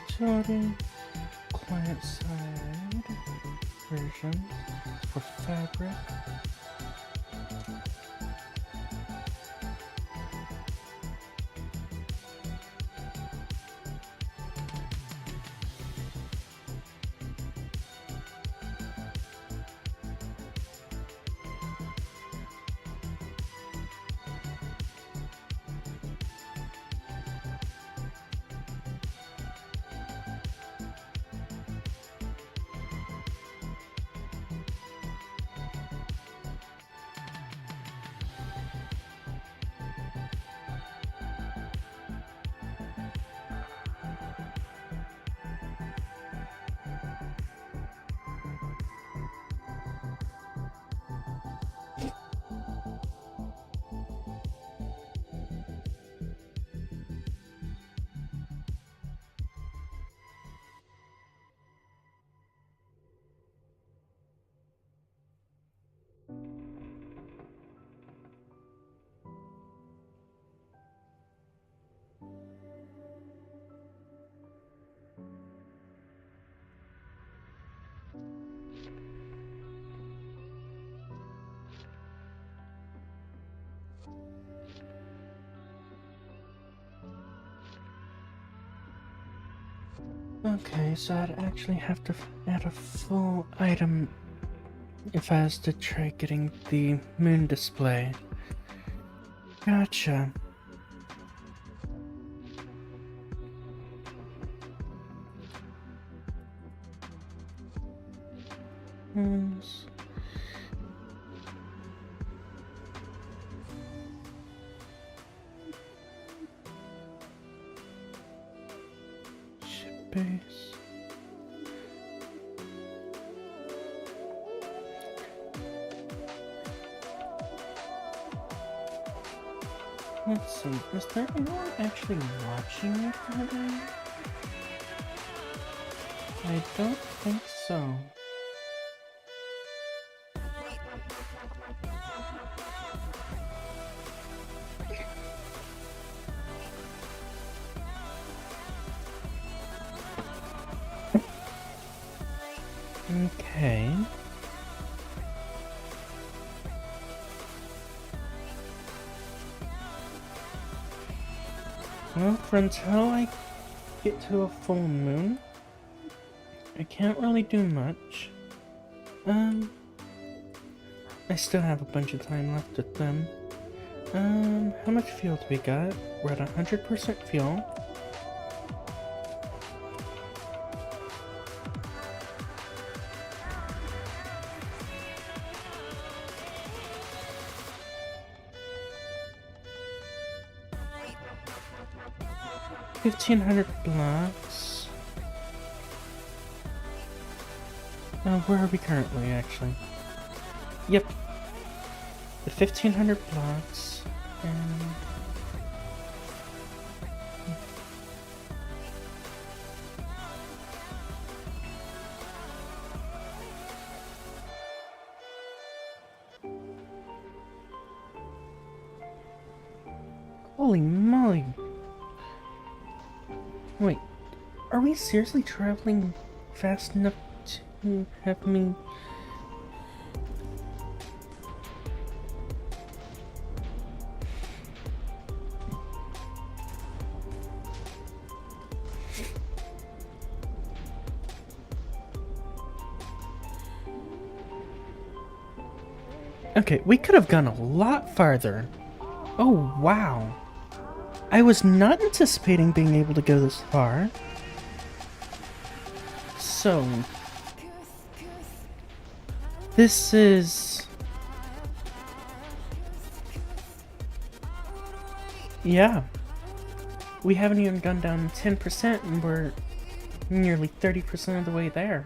utility, client side version for fabric. Okay, so I'd actually have to add a full item if I was to try getting the moon display. Gotcha. Yes. Ship base. Let's see, is there anyone actually watching me today? I don't think so. Okay. Well, for until I get to a full moon, I can't really do much. I still have a bunch of time left with them. How much fuel do we got? We're at 100% fuel. $1,500 blocks. Where are we currently, actually? Yep. The 1,500 blocks, and... Holy moly! Wait, are we seriously traveling fast enough to have me... Okay, we could have gone a lot farther. Oh, wow. I was not anticipating being able to go this far. So... this is... yeah. We haven't even gone down 10% and we're nearly 30% of the way there.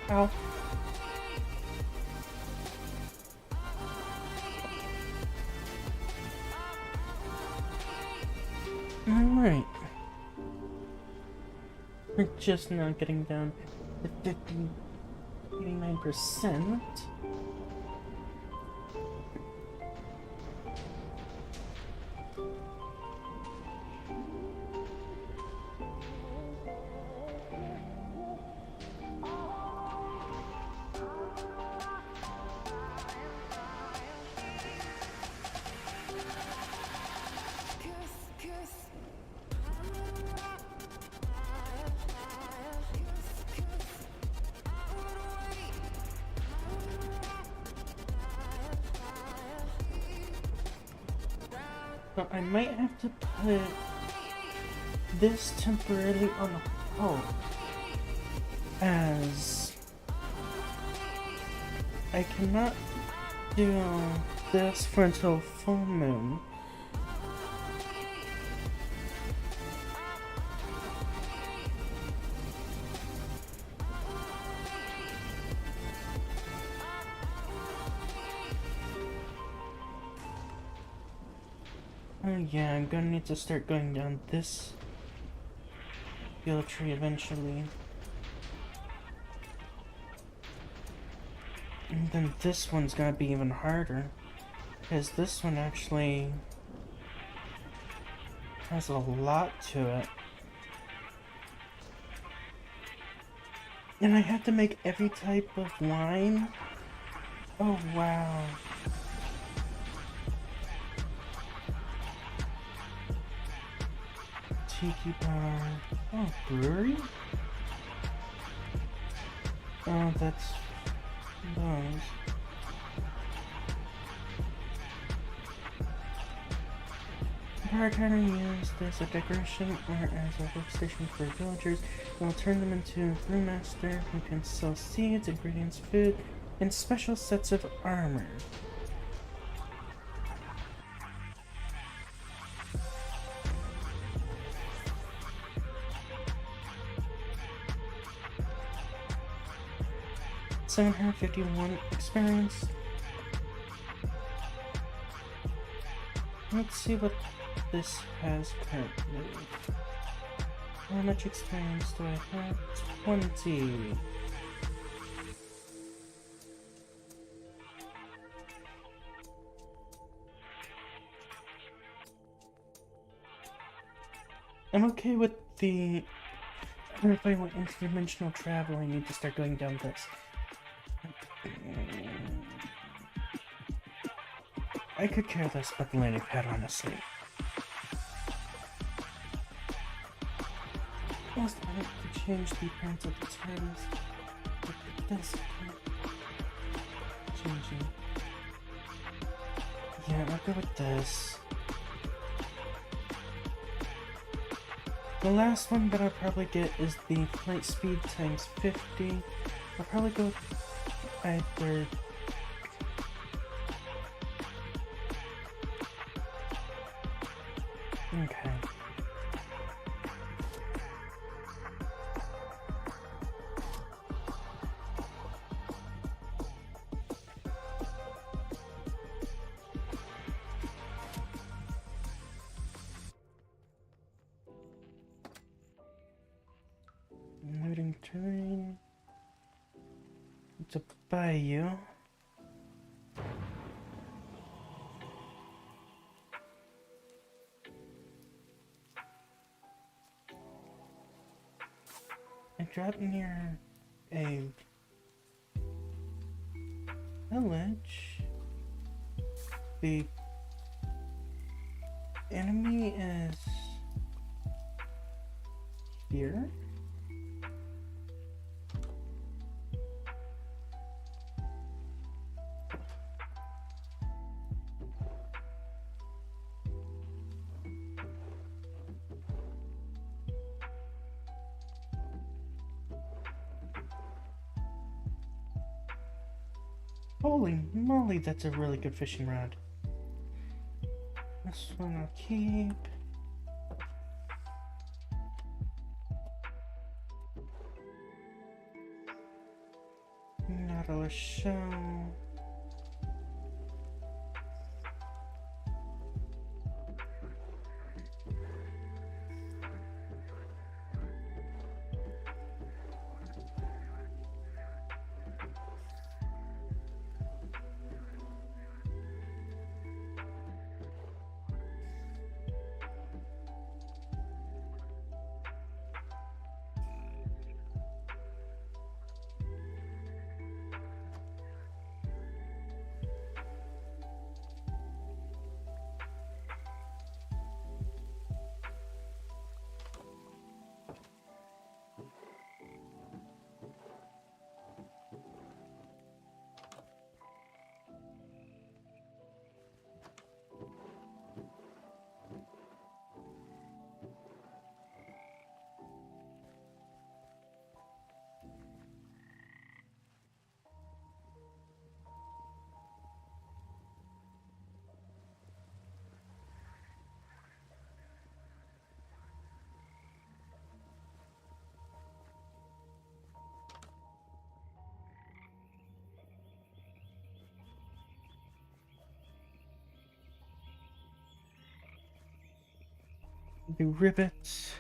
Ow. Alright. We're just now getting down to 89%. But I might have to put this temporarily on hold, as I cannot do this for until full moon. Oh yeah, I'm gonna need to start going down this yellow tree eventually. And then this one's gonna be even harder, because this one actually has a lot to it. And I have to make every type of wine? Oh wow. Tiki bar. Oh, brewery? Oh, that's those. Bar can are used as a decoration or as a workstation for villagers. It will turn them into a brewmaster who can sell seeds, ingredients, food, and special sets of armor. $751 experience. Let's see what this has currently. How much experience do I have? 20. I'm okay with the... I don't know if I want interdimensional travel, I need to start going down this. I could care less about the landing pad, honestly. Also, I want to change the appearance of the tiles. But this changing. Yeah, I'll go with this. The last one that I'll probably get is the flight speed times 50. I'll probably go with either... Okay. Moving terrain. It's a bayou. I dropped near a village. The enemy is here. Holy moly, that's a really good fishing rod. This one I'll keep. Nautilus shell. the ribbit.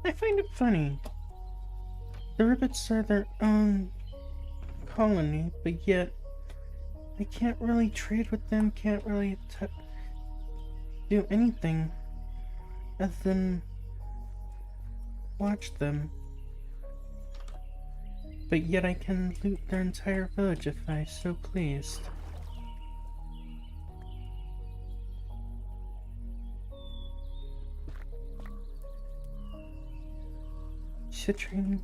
I find it funny. The ribbits are their own colony, but yet I can't really trade with them, can't really do anything other than watch them. But yet I can loot their entire village if I so pleased. Citrine.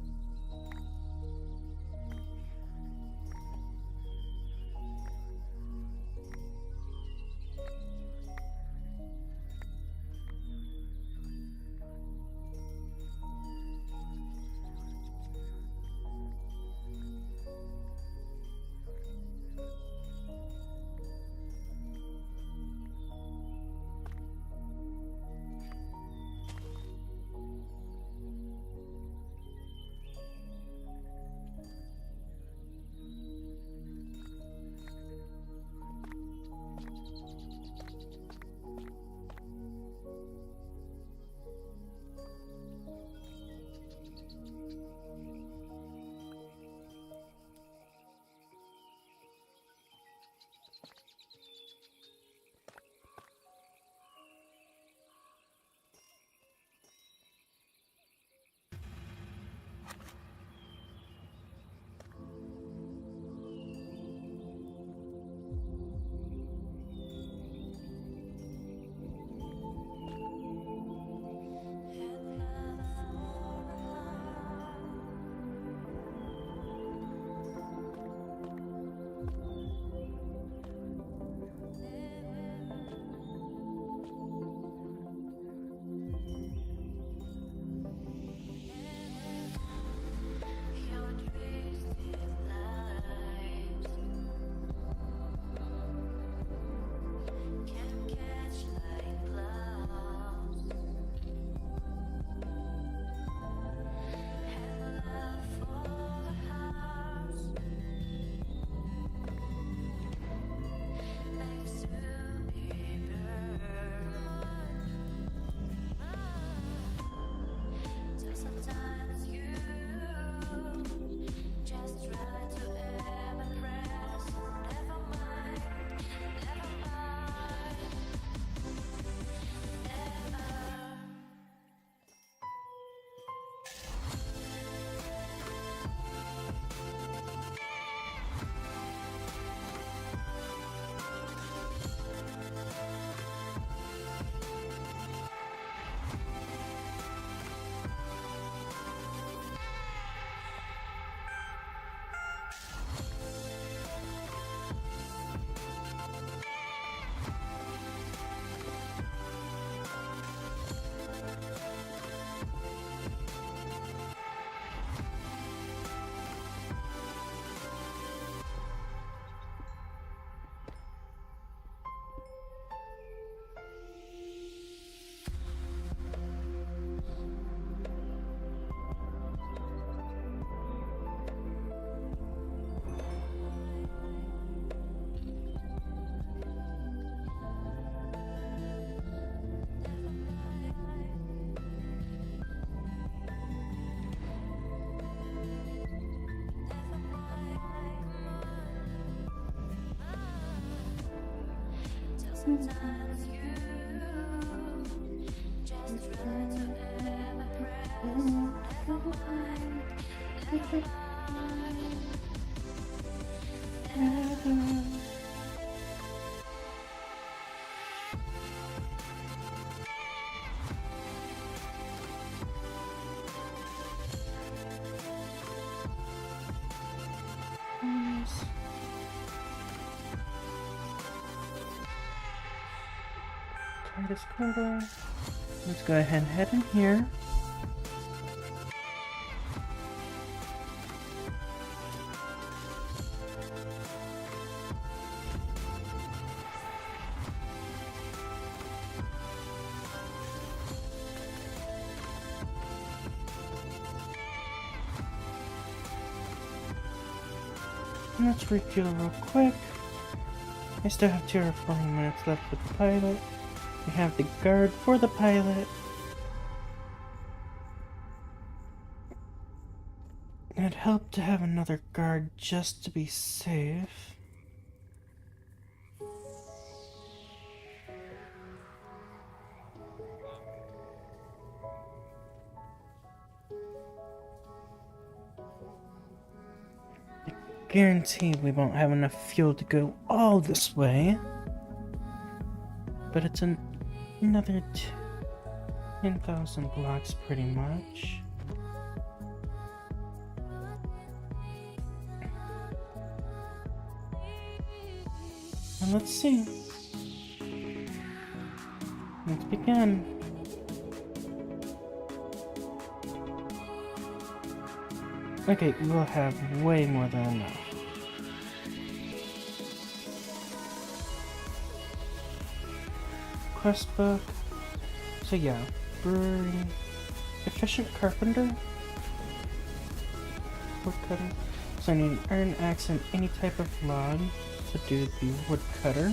Sometimes you just try to impress. Never mind, never mind, never. Titus Corridor. Let's go ahead and head in here. Let's refuel real quick. I still have 2 or 40 minutes left with the pilot. We have the guard for the pilot. It'd help to have another guard just to be safe. Guarantee we won't have enough fuel to go all this way. But it's another 10,000 blocks pretty much. And let's see. Let's begin. Okay, we'll have way more than enough. Quest book. So yeah, brewery. Efficient carpenter. Woodcutter. So I need an iron axe and any type of log to do the woodcutter.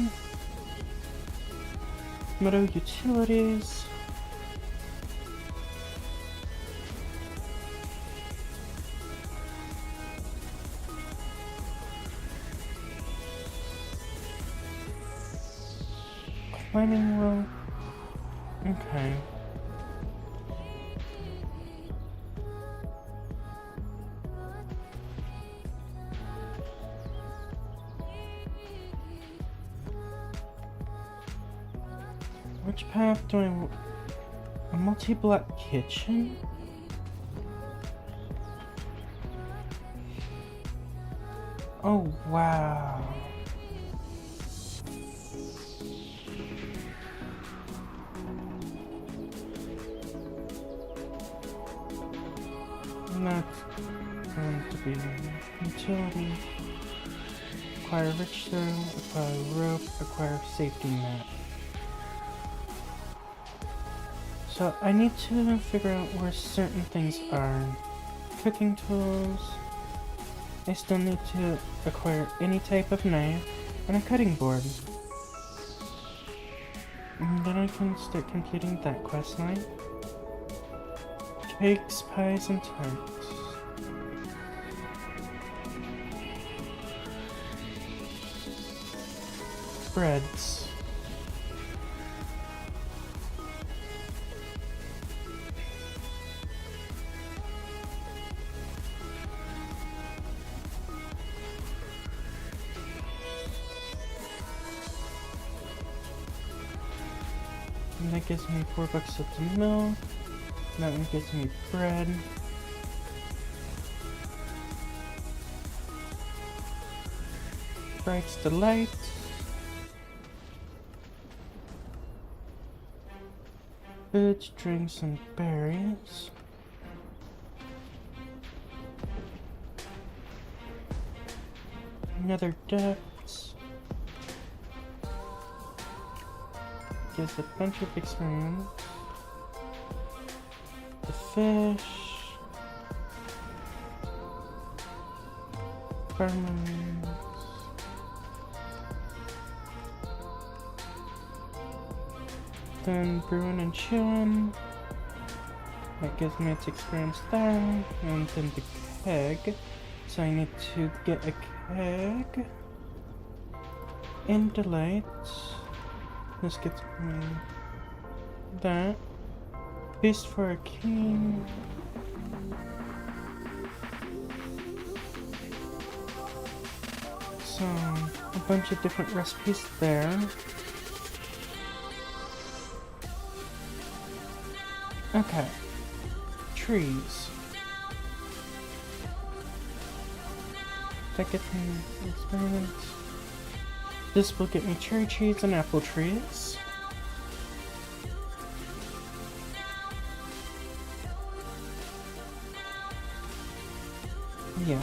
Meadow utilities. Climbing rope. Okay. Which path do I want? A multi-block kitchen? Oh, wow. That's going to be utility. Acquire rich stone, acquire rope, acquire safety net. So I need to figure out where certain things are. Cooking tools. I still need to acquire any type of knife and a cutting board. And then I can start completing that quest line. Cakes, pies, and tarts. Breads. And that gives me $4 at the mill. That one gives me bread. Bright's Delight. Foods, drinks, and berries. Another depths. Gives a bunch of experience. The fish. Farmers. Then brewing and chewing. That gives me its experience there. And then the keg. So I need to get a keg. In Delight. This gets me that. Feast for a king. So, a bunch of different recipes there. Okay. Trees. That gets me experience. This will get me cherry trees and apple trees. Yeah.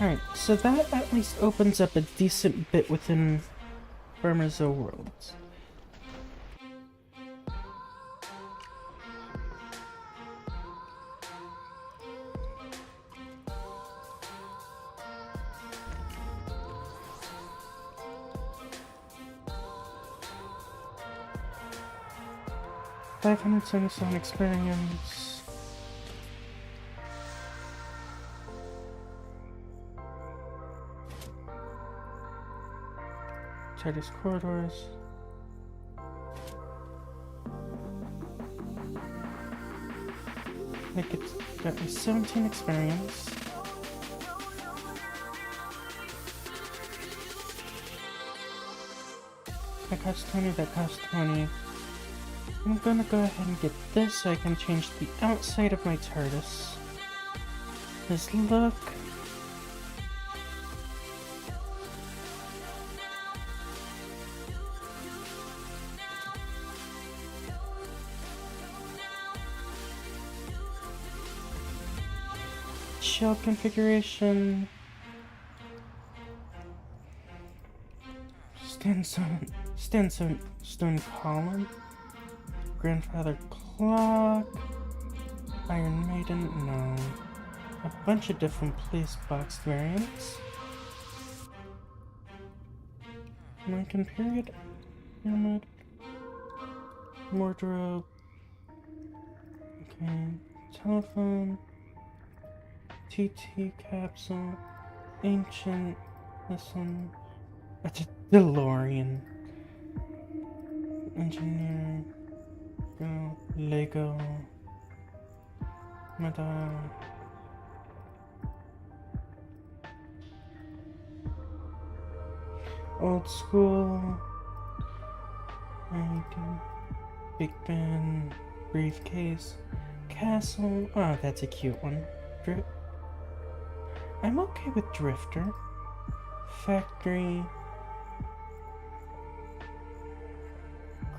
Alright, so that at least opens up a decent bit within Farmer's World. 577 experience. Tightest corridors. I think it's got me 17 experience. That costs 20, that costs 20. I'm gonna go ahead and get this so I can change the outside of my TARDIS. This look. Shell configuration. Stone column. Grandfather clock. Iron Maiden, no. A bunch of different police box variants. Lincoln period. Pyramid. Wardrobe. Okay. Telephone. TT capsule. Ancient. This one. That's a DeLorean. Engineer. Go. Lego. Madame. Old school. Big Ben. Briefcase. Castle. Oh, that's a cute one. I'm okay with Drifter. Factory.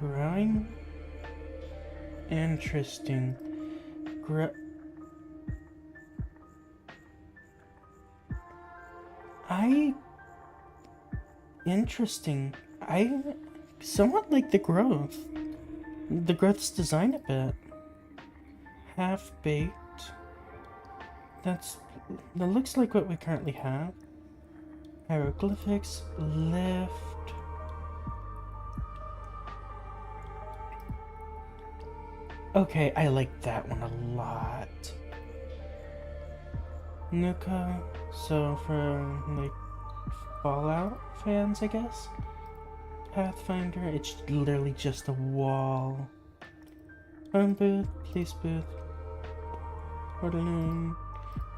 Growing. Interesting. Interesting. I somewhat like the growth. The growth's design a bit. Half baked. That looks like what we currently have. Hieroglyphics, lift. Okay, I like that one a lot. Nuka, so for like Fallout fans, I guess. Pathfinder, it's literally just a wall. Phone booth, police booth, orderly,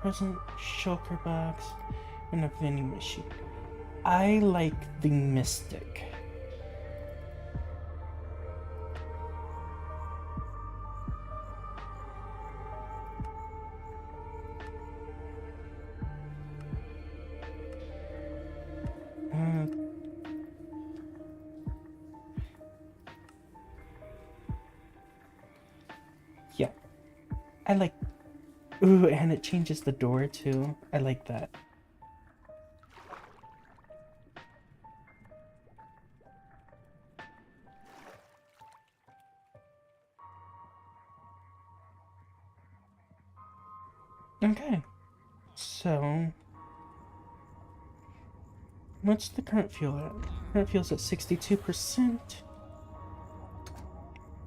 present shulker box, and a vending machine. I like the Mystic. Yeah. I like... Ooh, and it changes the door too. I like that. Okay. So... what's the current fuel at? Current fuel's at 62%.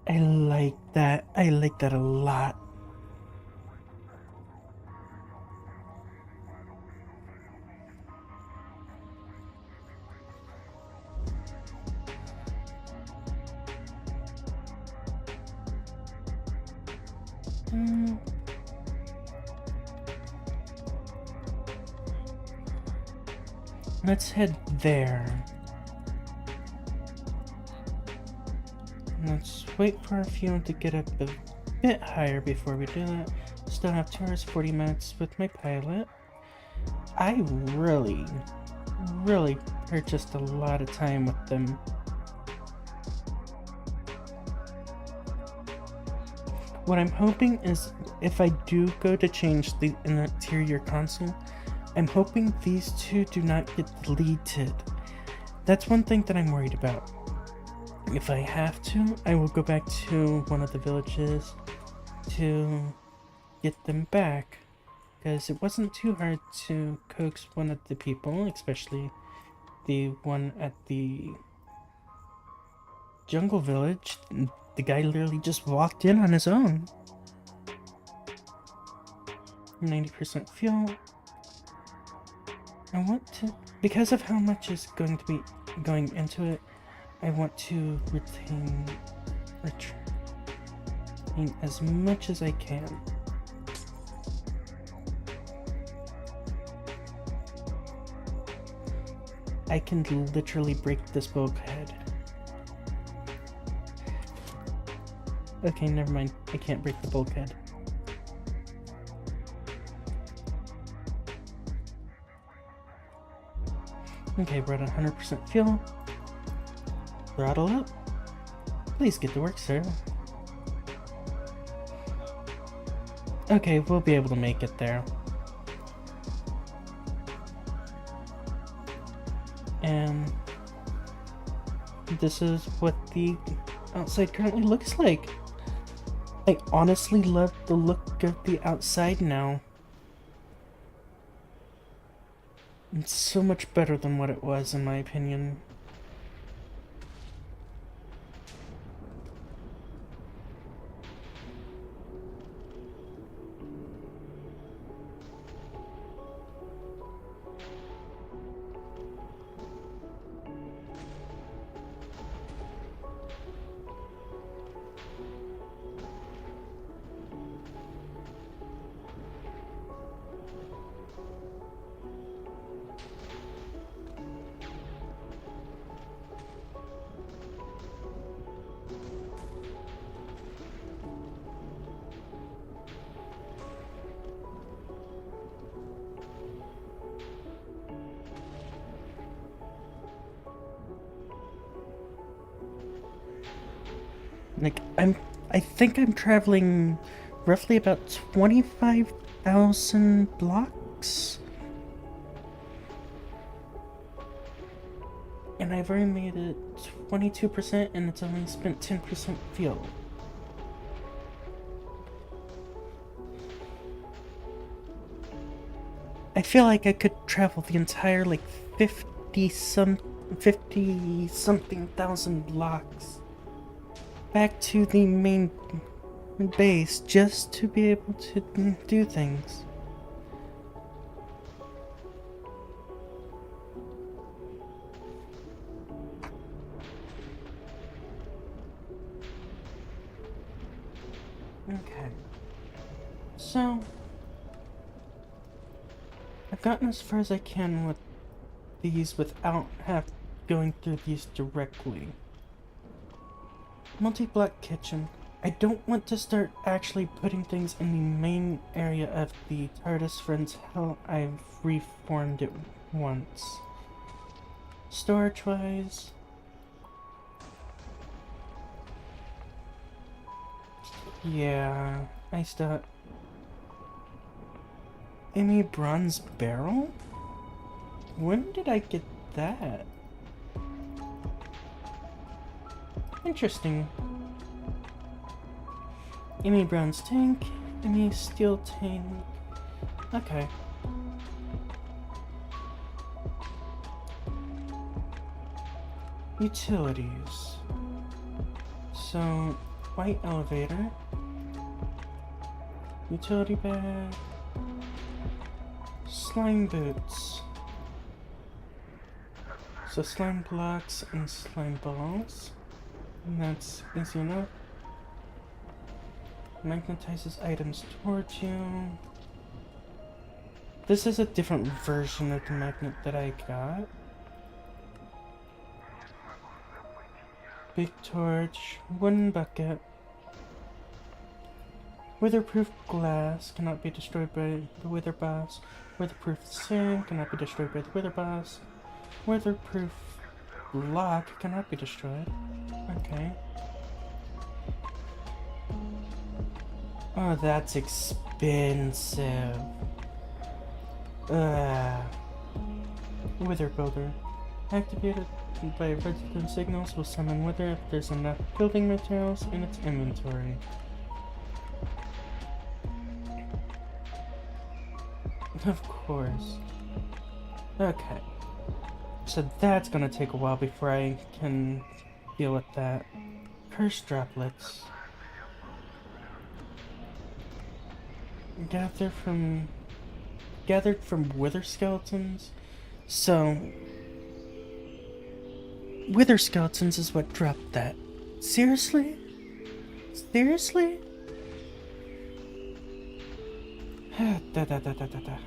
I like that. I like that a lot. Let's head there. Let's wait for our fuel to get up a bit higher before we do that. Still have 2 hours 40 minutes with my pilot. I really purchased a lot of time with them. What I'm hoping is if I do go to change the interior console, I'm hoping these two do not get deleted. That's one thing that I'm worried about. If I have to, I will go back to one of the villages to get them back. Because it wasn't too hard to coax one of the people, especially the one at the jungle village, the guy literally just walked in on his own. 90% fuel. I want to, because of how much is going to be going into it, I want to retain as much as I can. I can literally break this bulkhead. Okay, never mind. I can't break the bulkhead. Okay, we're at 100% fuel. Throttle up. Please get to work, sir. Okay, we'll be able to make it there. And this is what the outside currently looks like. I honestly love the look of the outside now. It's so much better than what it was, in my opinion. Like, I think I'm traveling roughly about 25,000 blocks. And I've already made it 22% and it's only spent 10% fuel. I feel like I could travel the entire, like, 50 something thousand blocks back to the main base just to be able to do things. Okay. So I've gotten as far as I can with these without going through these directly. Multi-block kitchen. I don't want to start actually putting things in the main area of the TARDIS for until I've reformed it once. Storage-wise, yeah, I still... Amy bronze barrel? When did I get that? Interesting. Amy bronze tank, Amy steel tank. Okay. Utilities. So, white elevator. Utility bag. Slime boots. So slime blocks and slime balls. And that's easy enough. Magnetizes items towards you. This is a different version of the magnet that I got. Big torch, wooden bucket. Weatherproof glass cannot be destroyed by the wither boss. Weatherproof sink cannot be destroyed by the wither boss. Weatherproof lock cannot be destroyed. Okay. Oh, that's expensive. Wither builder. Activated by redstone signals will summon wither if there's enough building materials in its inventory. Of course. Okay. So that's gonna take a while before I can deal with that. curse droplets gathered from wither skeletons. So wither skeletons is what dropped that. Seriously? Seriously? Da da da da da da.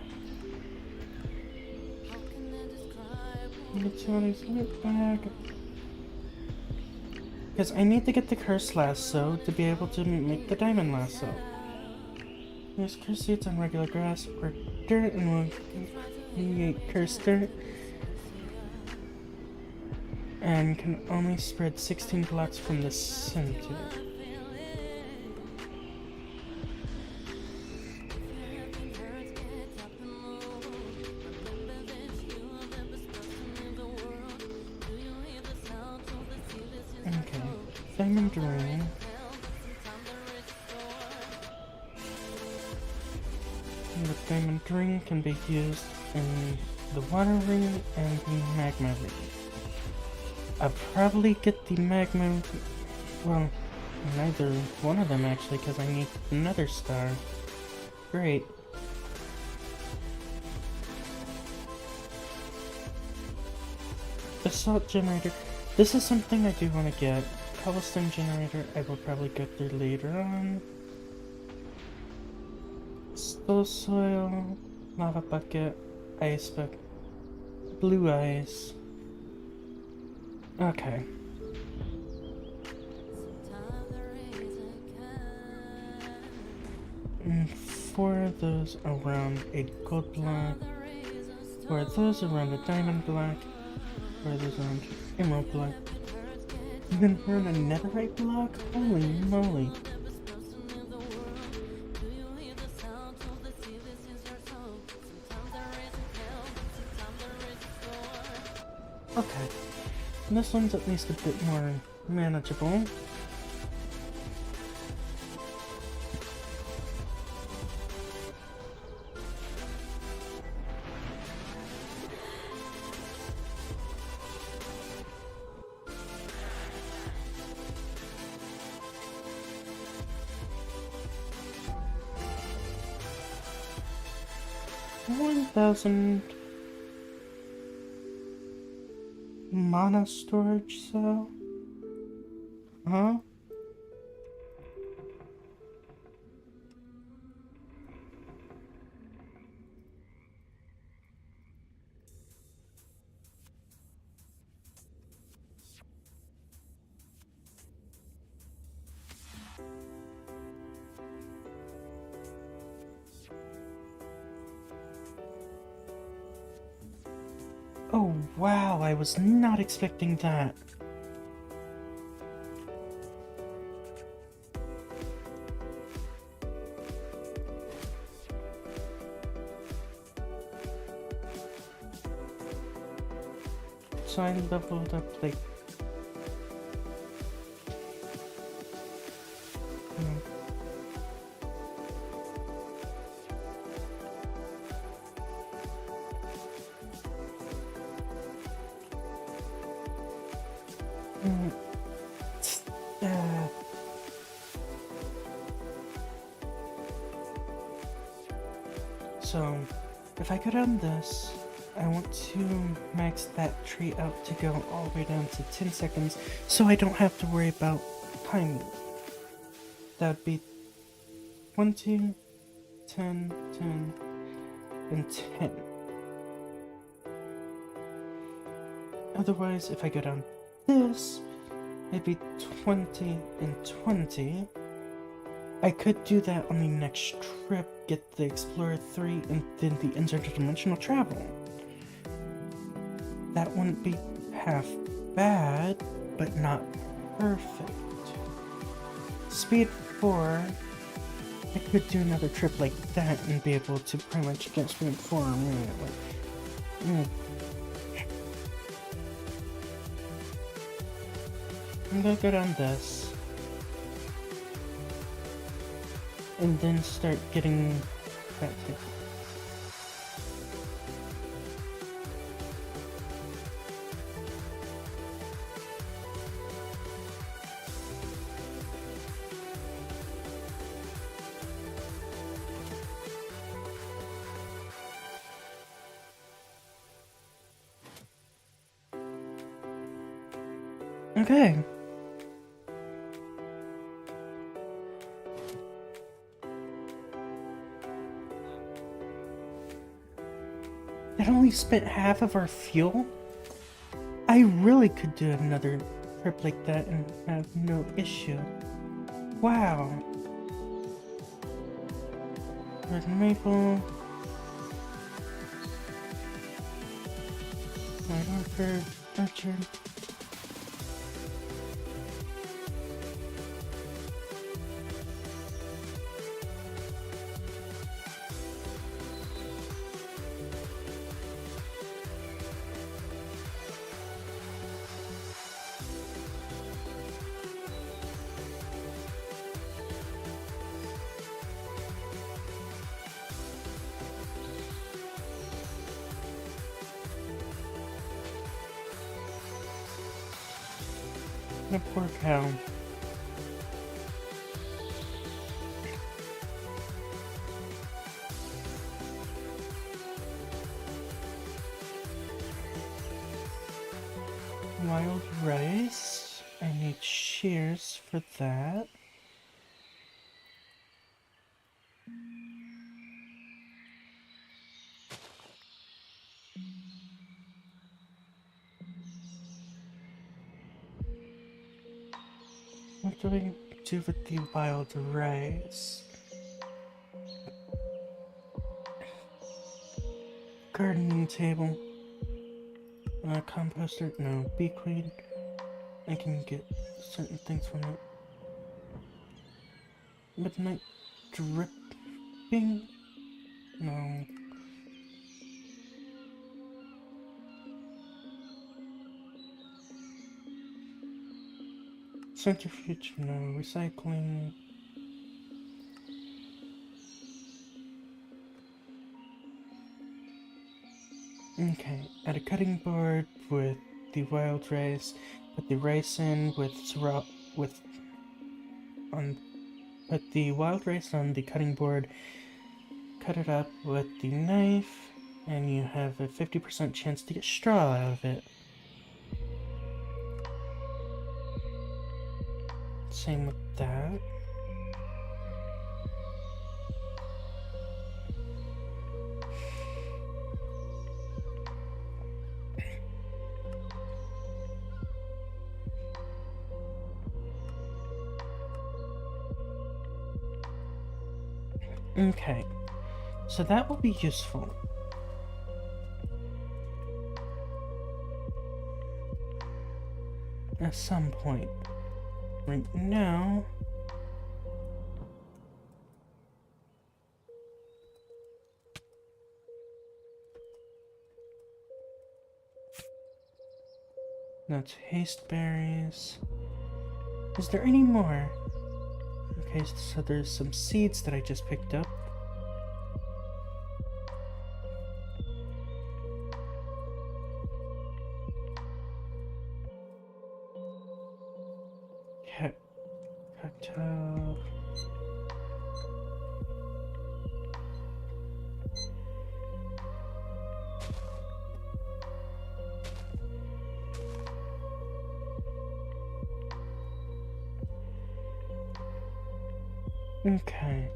Because I need to get the curse lasso to be able to make the diamond lasso. There's curse seeds on regular grass or dirt and will create curse dirt. And can only spread 16 blocks from the center. Okay, diamond ring. The diamond ring can be used in the water ring and the magma ring. I'll probably get the magma. Well, neither one of them actually, because I need another star. Great. Assault generator. This is something I do want to get. Cobblestone generator, I will probably go through later on. Soul soil, lava bucket, ice bucket, blue ice. Okay. And 4 of those around a gold block, 4 of those around a diamond block, 4 of those around emerald block, even around a netherite block? Holy moly. Okay. This one's at least a bit more manageable. $1,000 mana storage cell? Huh? Oh wow, I was not expecting that. So I leveled up like... So, if I go down this, I want to max that tree out to go all the way down to 10 seconds, so I don't have to worry about timing. That would be 20, 10, 10, and 10. Otherwise, if I go down this, it'd be 20 and 20. I could do that on the next trip, get the Explorer 3, and then the interdimensional travel. That wouldn't be half bad, but not perfect. Speed 4, I could do another trip like that and be able to pretty much get Speed 4 immediately. I'm gonna go down this. And then start getting that tip. Okay. That only spent half of our fuel? I really could do another trip like that and have no issue. Wow. Red maple. White orchard. Orchard. The poor cow. Wild rice. I need shears for that. What do we do with the wild rice? Gardening table. Composter? No. Beequeen. I can get certain things from it. Midnight dripping? No. Centrifuge? No. Recycling? Okay, add a cutting board with the wild rice. Put the rice in with put the wild rice on the cutting board. Cut it up with the knife, and you have a 50% chance to get straw out of it. Same with that. Okay, so that will be useful. At some point. Right now... That's haste berries. Is there any more? Okay, so there's some seeds that I just picked up. Cacao. Okay.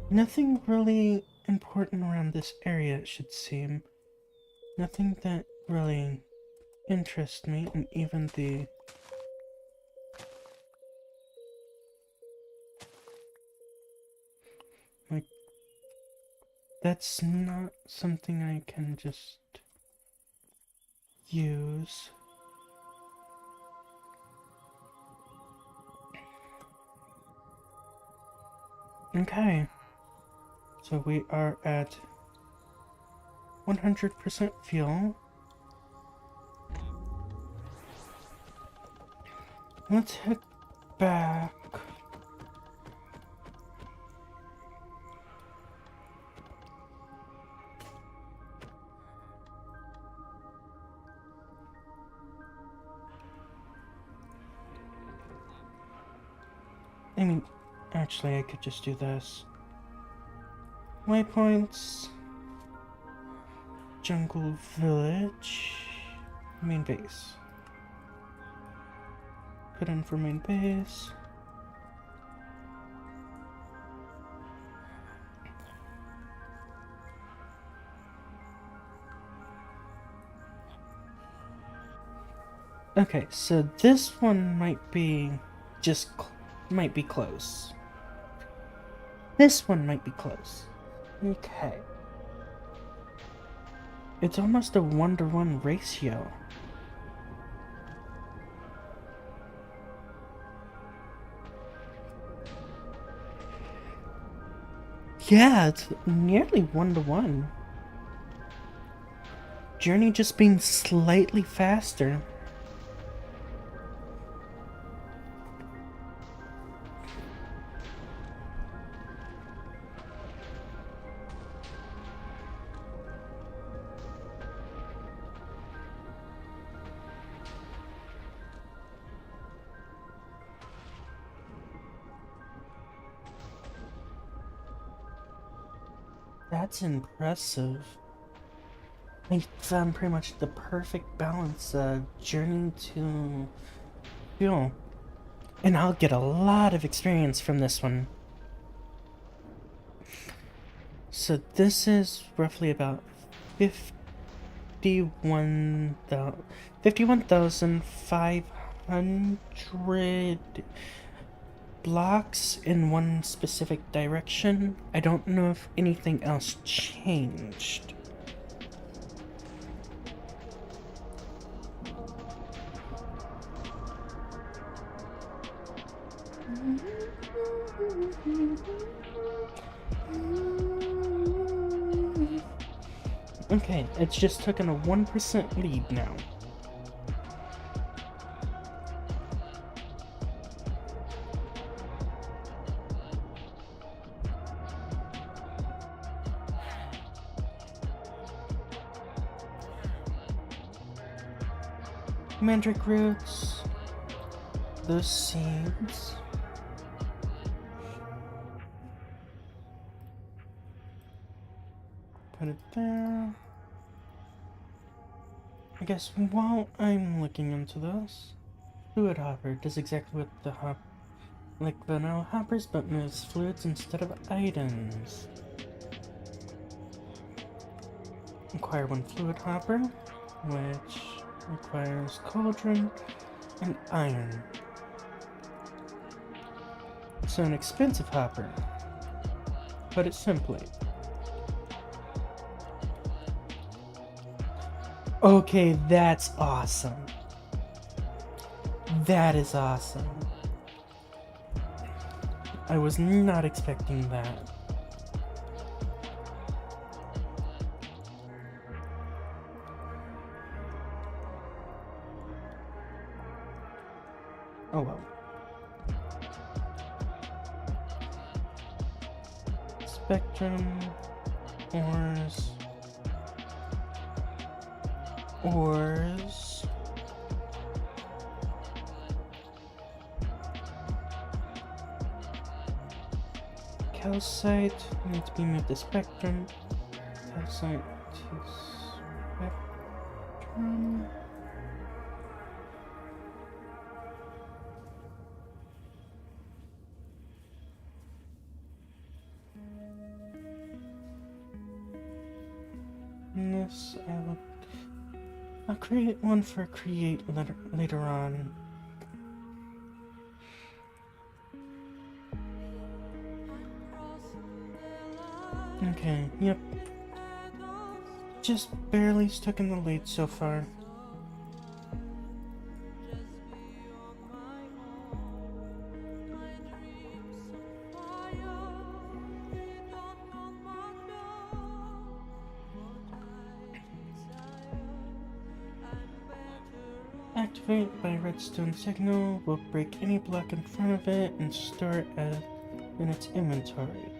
Nothing really important around this area, it should seem. Nothing that really interests me, and even the... Like, that's not something I can just use. Okay. So we are at 100% fuel. Let's head back. I mean, actually, I could just do this. Waypoints. Jungle Village. Main base. put in for main base. Okay, so this one might be might be close. This one might be close. Okay. It's almost a 1-to-1 ratio. Yeah, it's nearly 1-to-1. Journey just being slightly faster. That's impressive. I found pretty much the perfect balance of journey to fuel. And I'll get a lot of experience from this one. So this is roughly about 51,500 blocks in one specific direction. I don't know if anything else changed. Okay, it's just taken a 1% lead now. Mandrake roots, those seeds. Put it there. I guess while I'm looking into this, fluid hopper does exactly what the like vanilla hoppers, but moves fluids instead of items. Acquire one fluid hopper, which requires cauldron and iron. So an expensive hopper. Put it simply. Okay, that's awesome. That is awesome. I was not expecting that. Oh well. Spectrum, ores, calcite needs to be moved to spectrum. Calcite to spectrum. And this I'll create one for create later on. Okay, yep. Just barely stuck in the lead so far. Activate by redstone signal will break any block in front of it and store it in its inventory.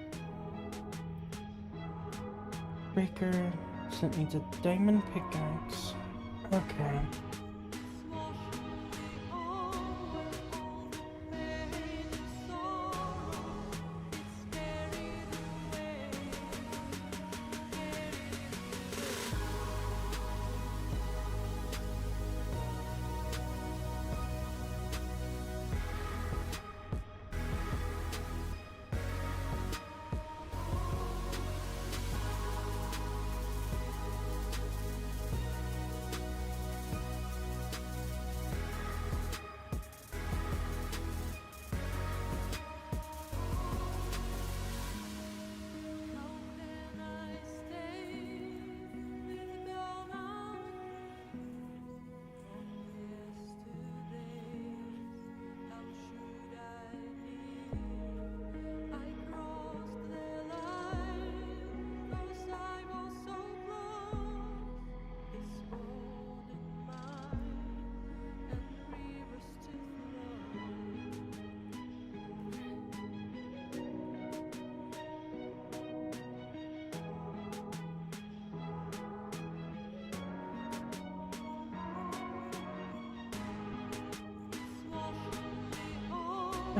Breaker, so it needs a diamond pickaxe. Okay.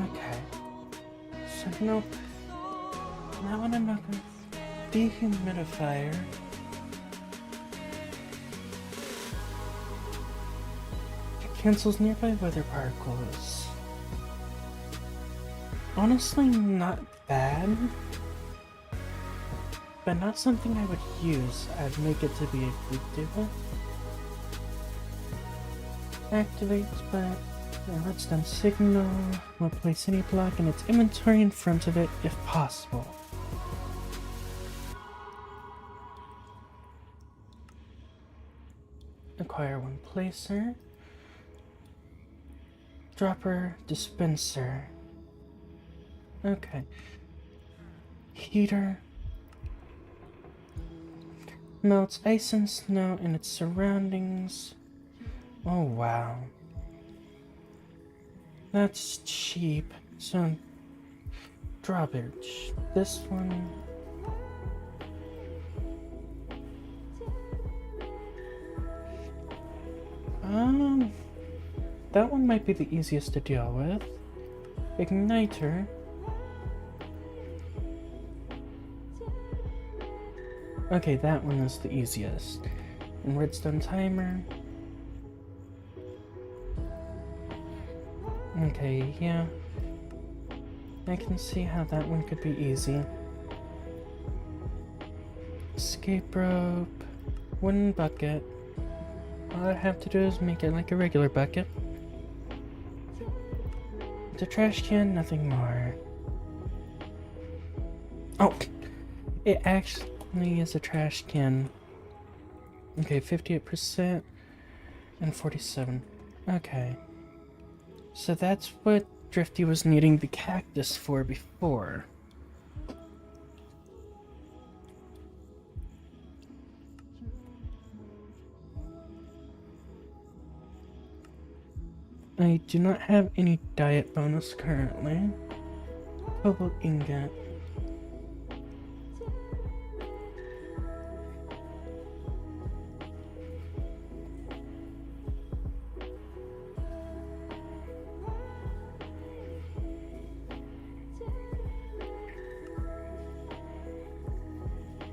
Okay. So nope. Now when I'm not going dehumidifier. It cancels nearby weather particles. Honestly, not bad. But not something I would use. I'd make it to be a big deal. Activates, but redstone signal will place any block in its inventory in front of it if possible. Acquire one placer. Dropper dispenser. Okay. Heater. Melts ice and snow in its surroundings. Oh wow. That's cheap. So, drawbridge. This one. That one might be the easiest to deal with. Igniter. Okay, that one is the easiest. And redstone timer. Okay, yeah. I can see how that one could be easy. Escape rope. Wooden bucket. All I have to do is make it like a regular bucket. The trash can, nothing more. Oh! It actually is a trash can. Okay, 58% and 47. Okay. So that's what Drifty was needing the cactus for before. I do not have any diet bonus currently. Cobalt ingot.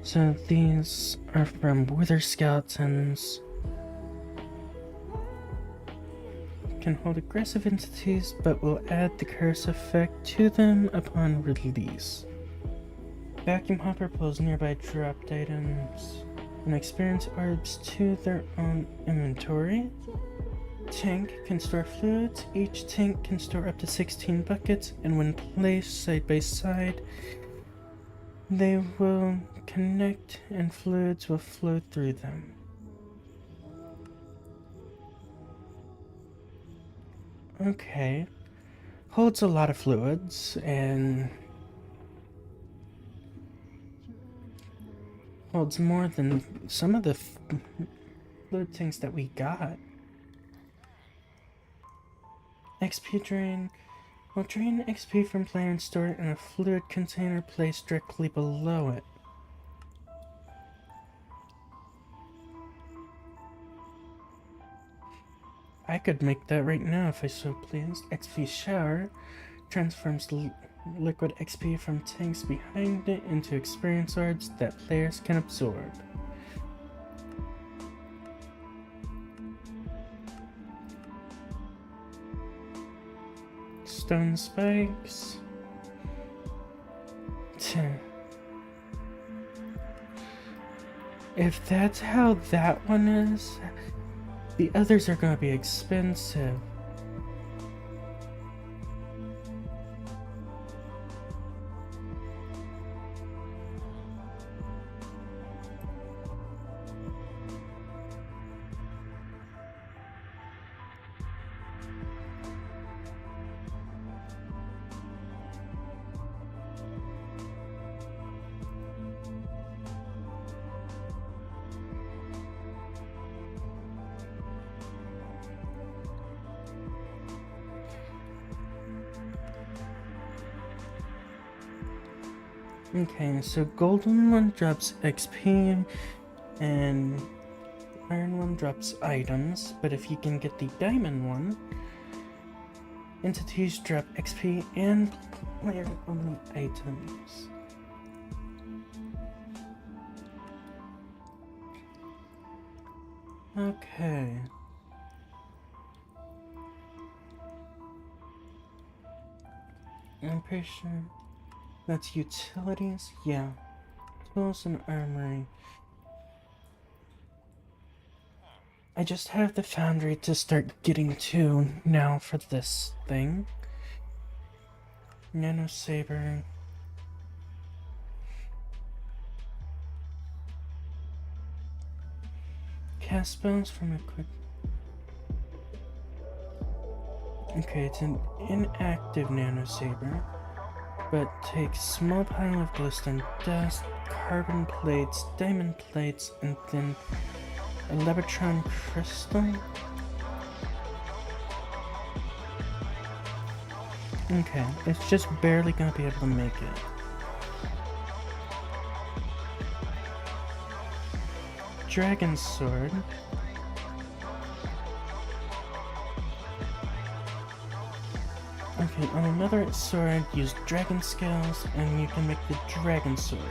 So these are from Wither Skeletons. Can hold aggressive entities, but will add the curse effect to them upon release. Vacuum Hopper pulls nearby dropped items and experience orbs to their own inventory. Tank can store fluids. Each tank can store up to 16 buckets, and when placed side by side, they will connect and fluids will flow through them. Okay. Holds a lot of fluids and holds more than some of the fluid tanks that we got. XP drain. Will drain XP from player and store it in a fluid container placed directly below it. I could make that right now if I so pleased. XP shower transforms liquid XP from tanks behind it into experience orbs that players can absorb. Stone spikes. If that's how that one is, the others are gonna be expensive. Okay, so golden one drops XP and iron one drops items, but if you can get the diamond one, Entities drop XP and player-only items. Okay. I'm pretty sure that's utilities. Yeah. Tools and armory. I just have the foundry to start getting to now for this thing. Nano Saber. Cast spells from a quick. Okay, it's an inactive Nano Saber, but takes small pile of glowstone dust, carbon plates, diamond plates, and then a Lebatron crystal. Okay, it's just barely gonna be able to make it. Dragon Sword. Okay, on another sword, use dragon scales, and you can make the dragon sword.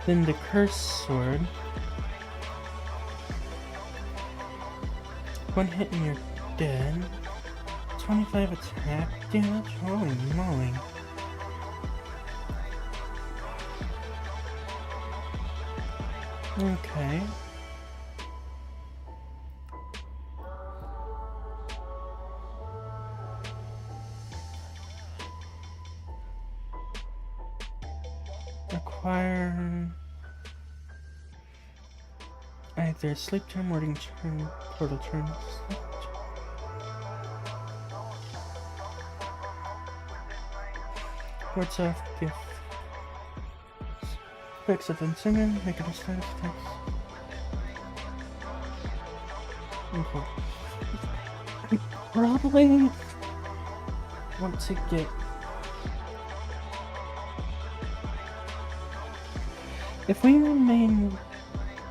Then the cursed sword. One hit and you're dead. 25 attack damage? Holy moly. Okay. Acquire either sleep turn, morning turn, portal turn. What's off gift? Effects of Insinger, make it a status text. Okay. I probably want to get. If we remain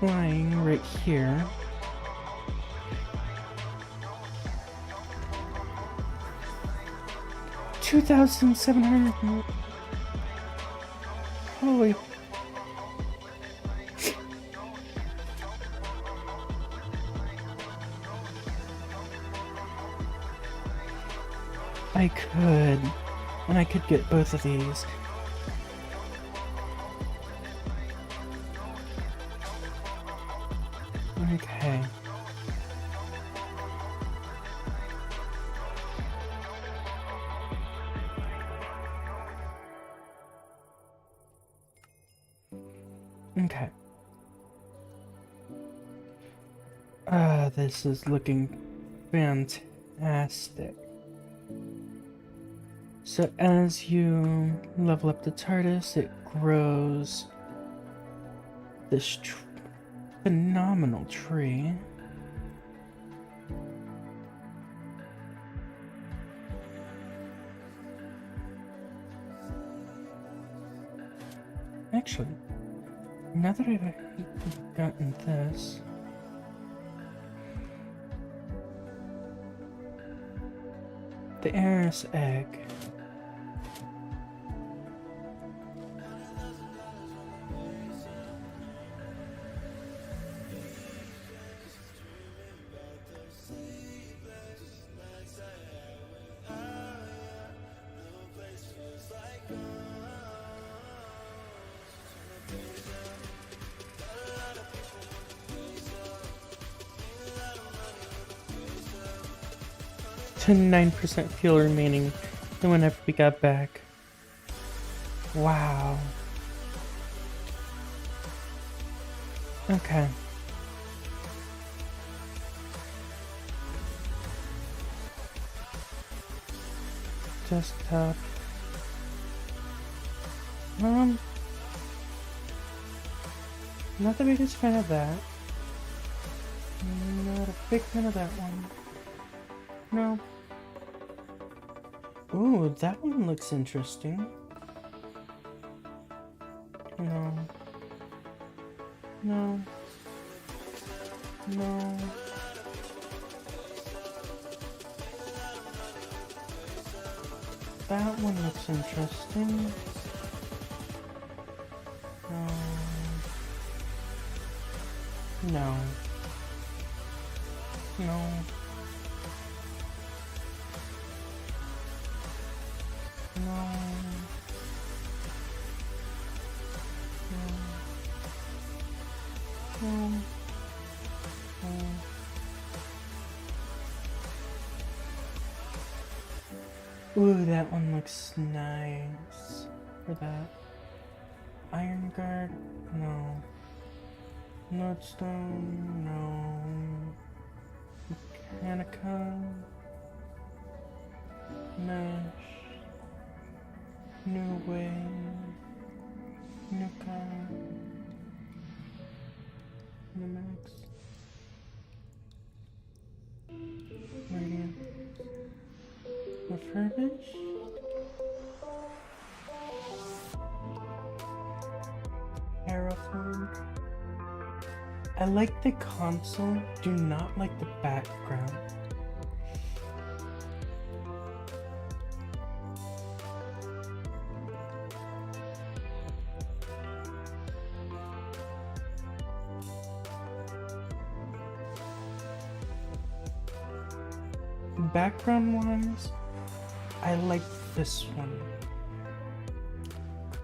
lying right here, $2,700. Holy. I could, and I could get both of these. Okay. Okay. This is looking fantastic. So as you level up the TARDIS, it grows this phenomenal tree. Actually, now that I've gotten this, the Eris egg. To 9% fuel remaining than whenever we got back. Wow. Okay. Desktop. Not the biggest fan of that. Not a big fan of that one. No. Ooh, that one looks interesting. No. No. No. That one looks interesting. No. No. No. No. No. Ooh, that one looks nice. For that. Iron Guard? No. Lodestone? No. Mechanica? Mesh? New Wave? Nuka? Numax? Radiant? Refurbished? Terraform? I like the console, do not like the background. Background wise, I like this one.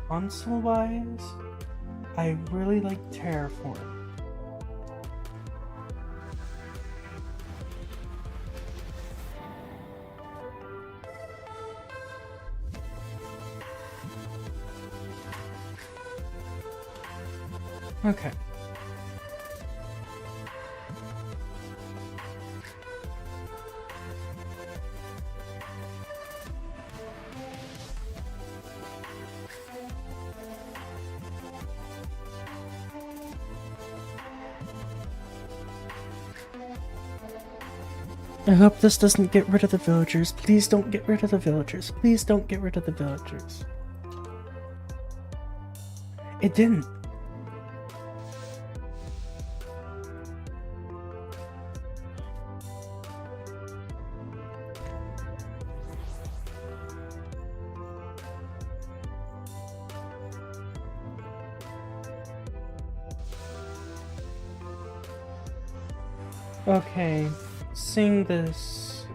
Console wise, I really like Terraform. Okay. I hope this doesn't get rid of the villagers. Please don't get rid of the villagers. Please don't get rid of the villagers. It didn't. Okay, seeing this,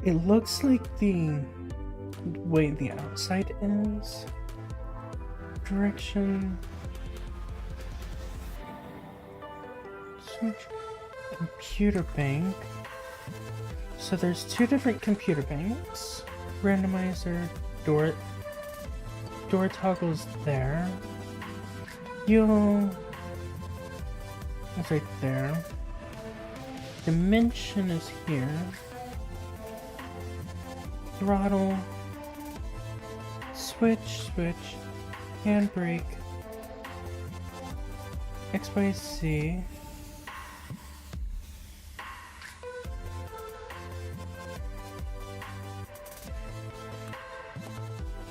it looks like the way the outside is. Direction. Switch. Computer bank. So there's two different computer banks. Randomizer, door toggles there. It's right there. Dimension is here. Throttle. Switch. Handbrake. XYZ.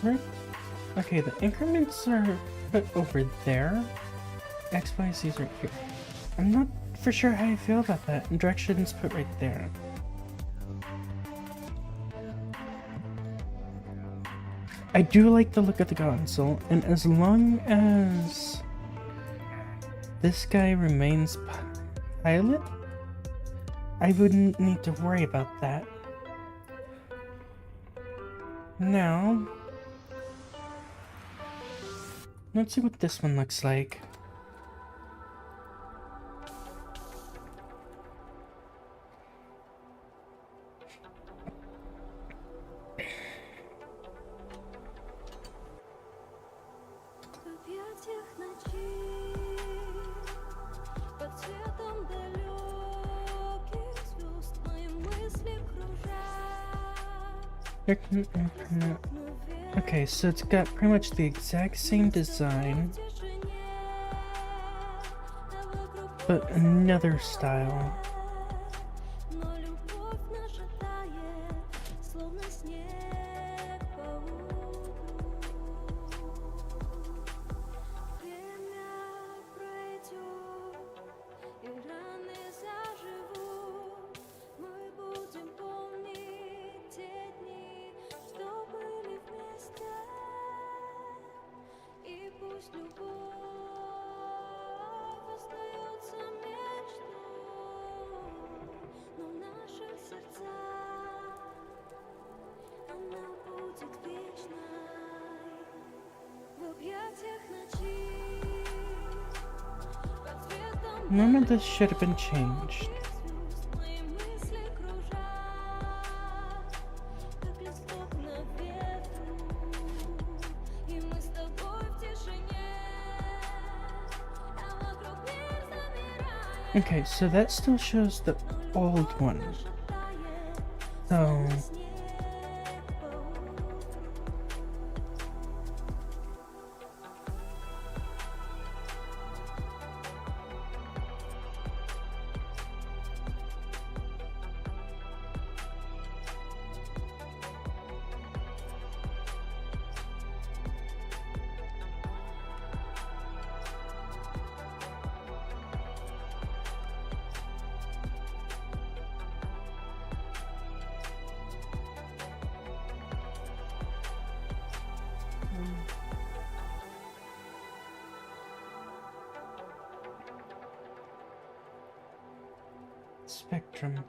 Right? Okay, the increments are put over there. XYZ is right here. I'm not for sure how I feel about that. And directions put right there. I do like the look of the console, and as long as this guy remains pilot, I wouldn't need to worry about that. Now, let's see what this one looks like. В объятиях ночи, под светом далеких звезд мои мысли кружат. Okay, so it's got pretty much the exact same design, but another style. Но любовь наша тает, словно снег по утру. None of this should have been changed. Мои мысли кружат, как листок на ветру, и мы с тобой в тишине, а вокруг мир замирает. Okay, so that still shows the old one. So Spectrum.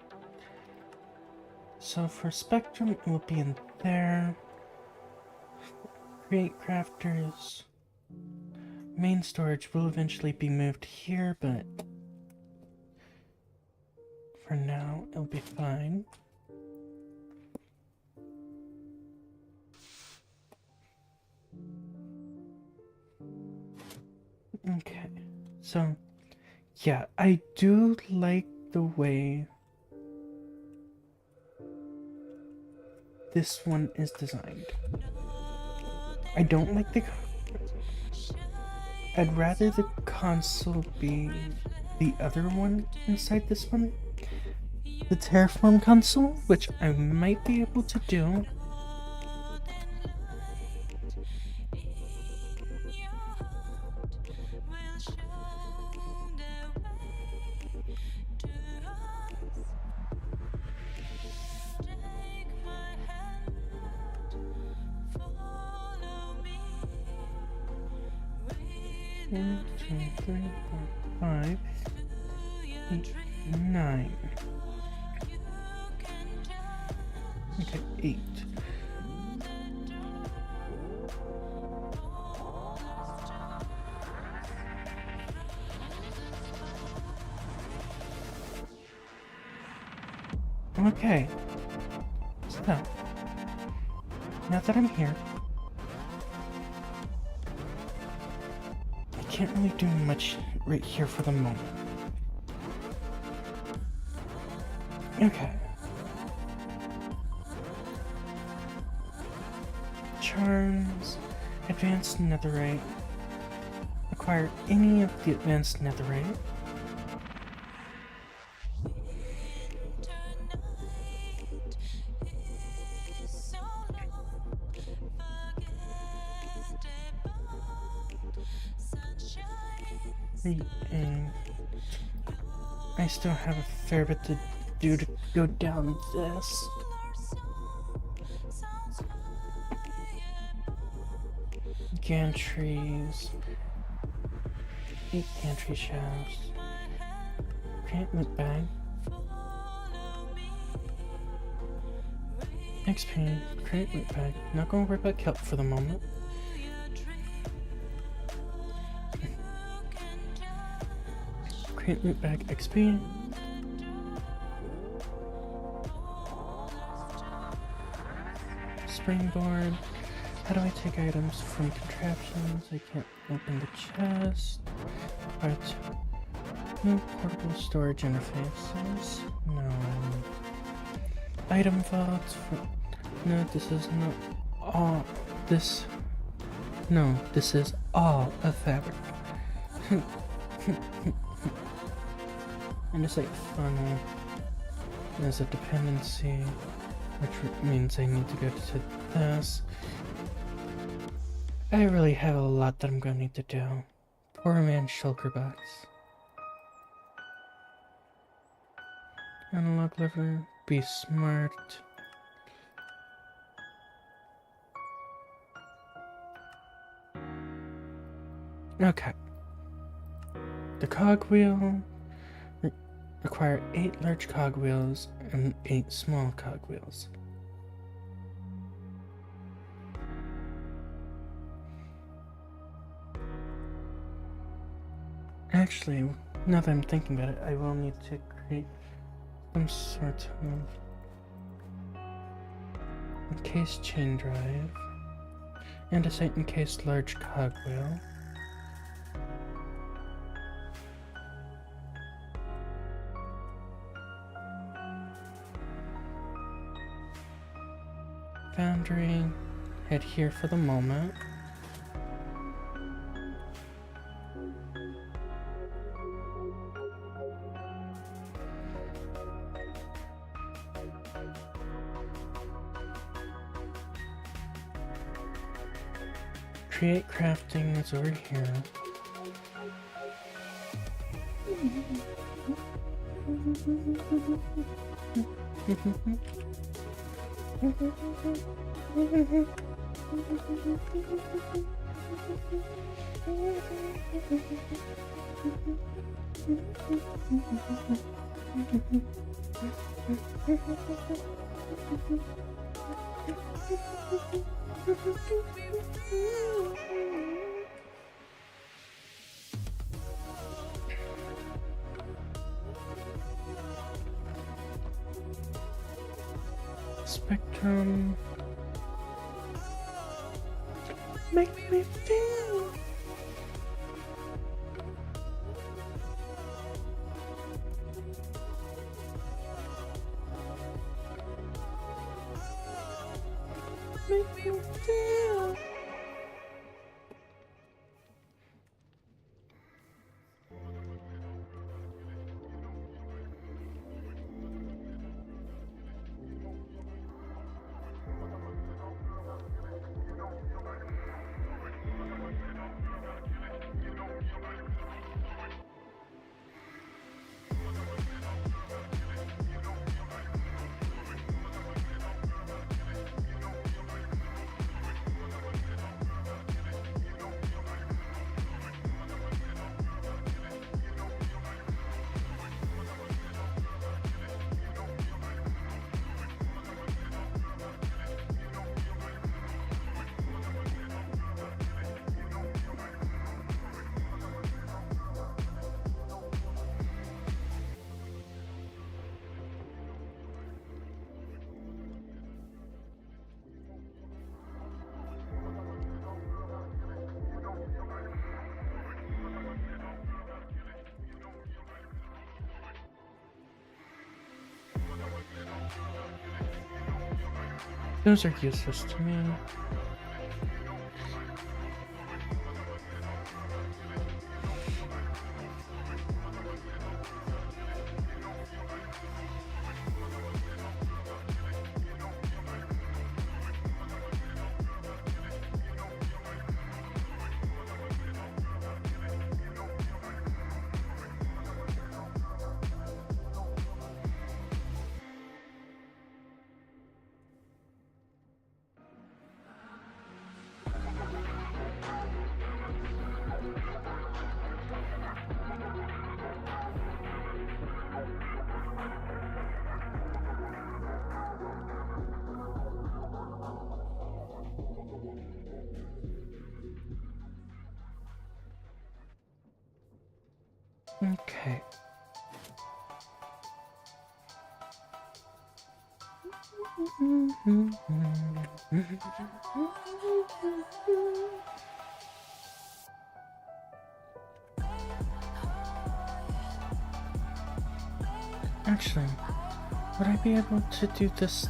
So for Spectrum, it will be in there. Create crafters. Main storage will eventually be moved here, but for now, it'll be fine. Okay, so yeah, I do like the way this one is designed. I don't like the. I'd rather the console be the other one inside this one. The Terraform console, which I might be able to do. One, two, three, four, 5, 8, 9. Okay, 8. Okay. So, now that I'm here, I can't really do much right here for the moment. Okay. Charms, advanced netherite. Acquire any of the advanced netherite. And I still have a fair bit to do to go down this. Gantries. 8 gantry shafts. Create loot bag. XP. Create loot bag. Not gonna worry about kelp for the moment. Create loot bag XP. Springboard. How do I take items from contraptions? I can't open the chest. But no portable storage interfaces. No. Item vaults. No, this is not all. This. No, this is all a fabric. And it's like funnel. There's a dependency, which means I need to go to this. I really have a lot that I'm gonna need to do. Poor man shulker box. Analog lever, be smart. Okay. The cogwheel. Require 8 large cogwheels and 8 small cogwheels. Actually, now that I'm thinking about it, I will need to create some sort of encased chain drive and a site encased large cogwheel. Foundry, head here for the moment. Create crafting is over here. Spectrum. Make me feel. Make me feel. Those are useless to me. Okay. Actually, would I be able to do this?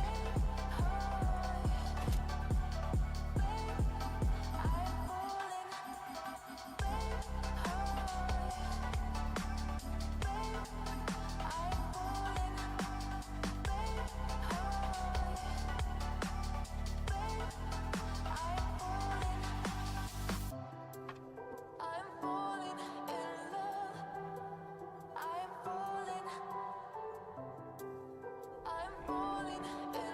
I'm falling in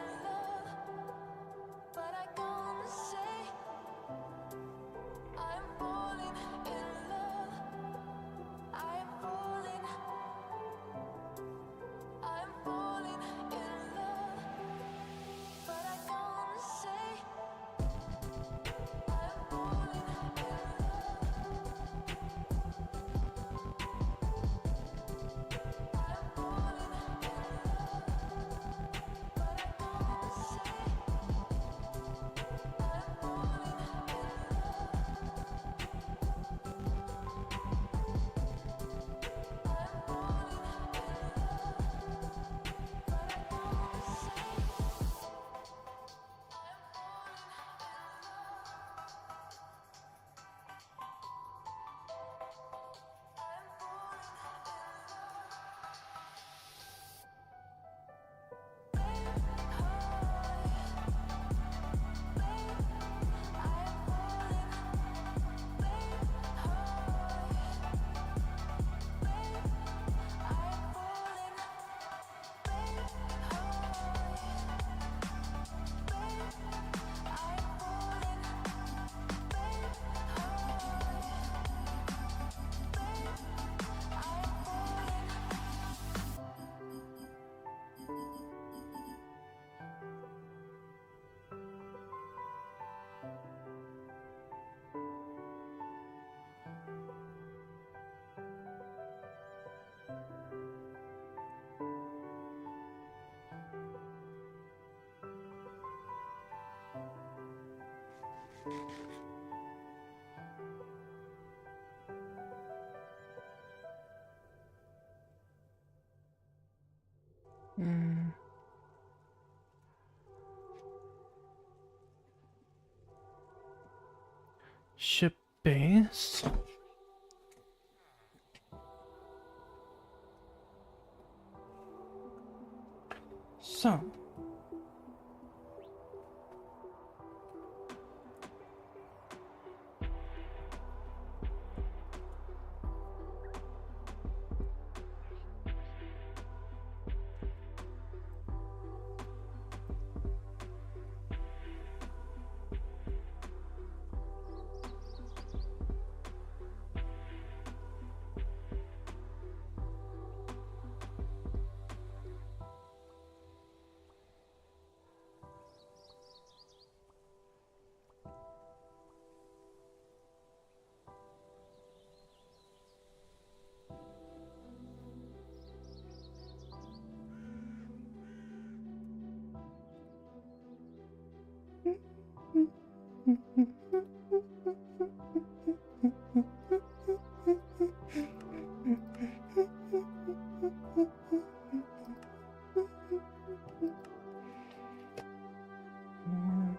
Hmm. Ship base. So. Mm,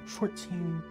14.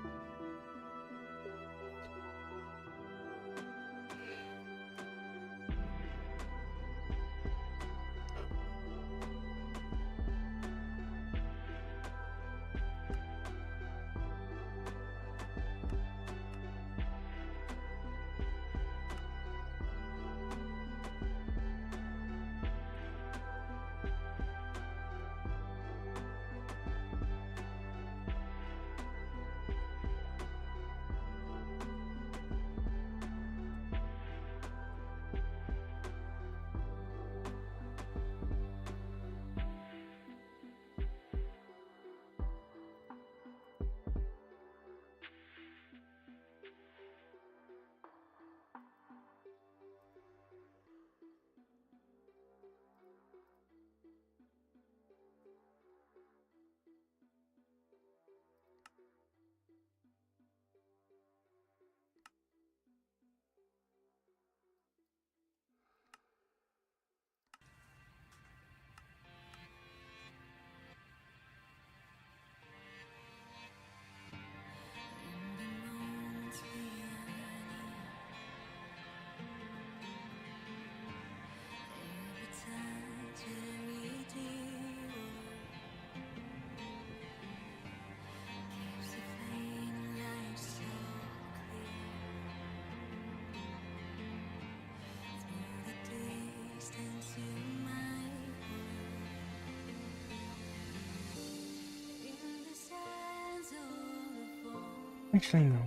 Actually, no.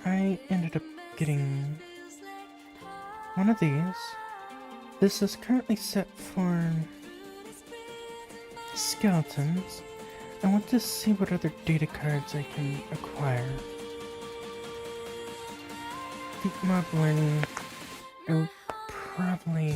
I ended up getting one of these. This is currently set for skeletons. I want to see what other data cards I can acquire. Deep mob learning. I will probably.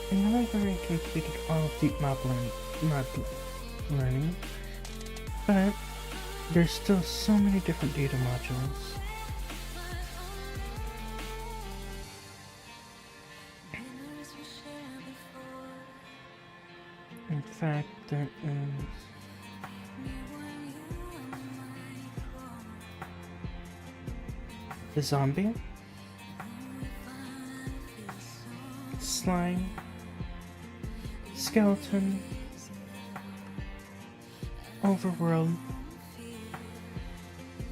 I know I've already completed all of deep mob learning, but there's still so many different data modules. In fact, there is the zombie, slime, skeleton, overworld,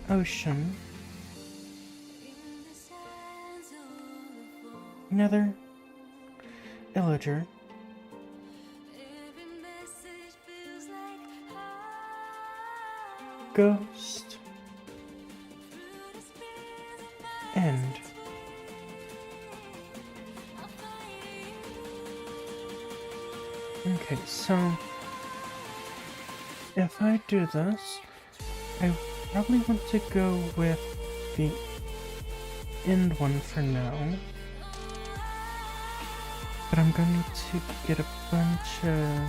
ocean, nether, illager, ghost, end. Okay, so if I do this, I probably want to go with the end one for now. But I'm going to get a bunch of...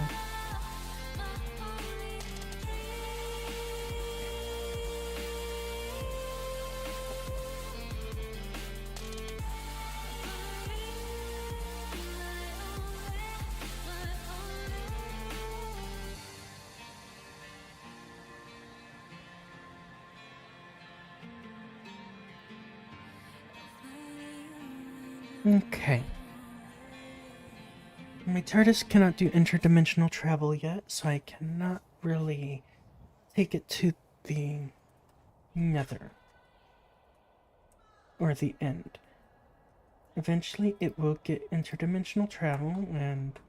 Okay. My TARDIS cannot do interdimensional travel yet, so I cannot really take it to the nether. Or the end. Eventually it will get interdimensional travel, and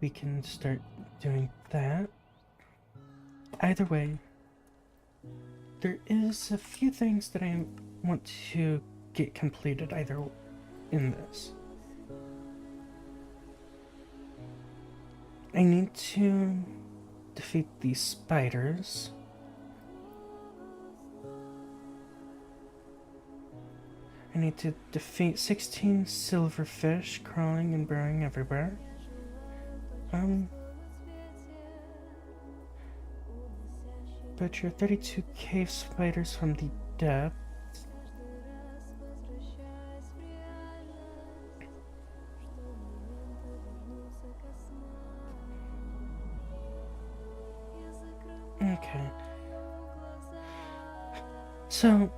we can start doing that. Either way, there is a few things that I want to get completed either in this. I need to defeat these spiders. I need to defeat 16 silverfish crawling and burrowing everywhere. Butcher 32 cave spiders from the depths. Okay. So,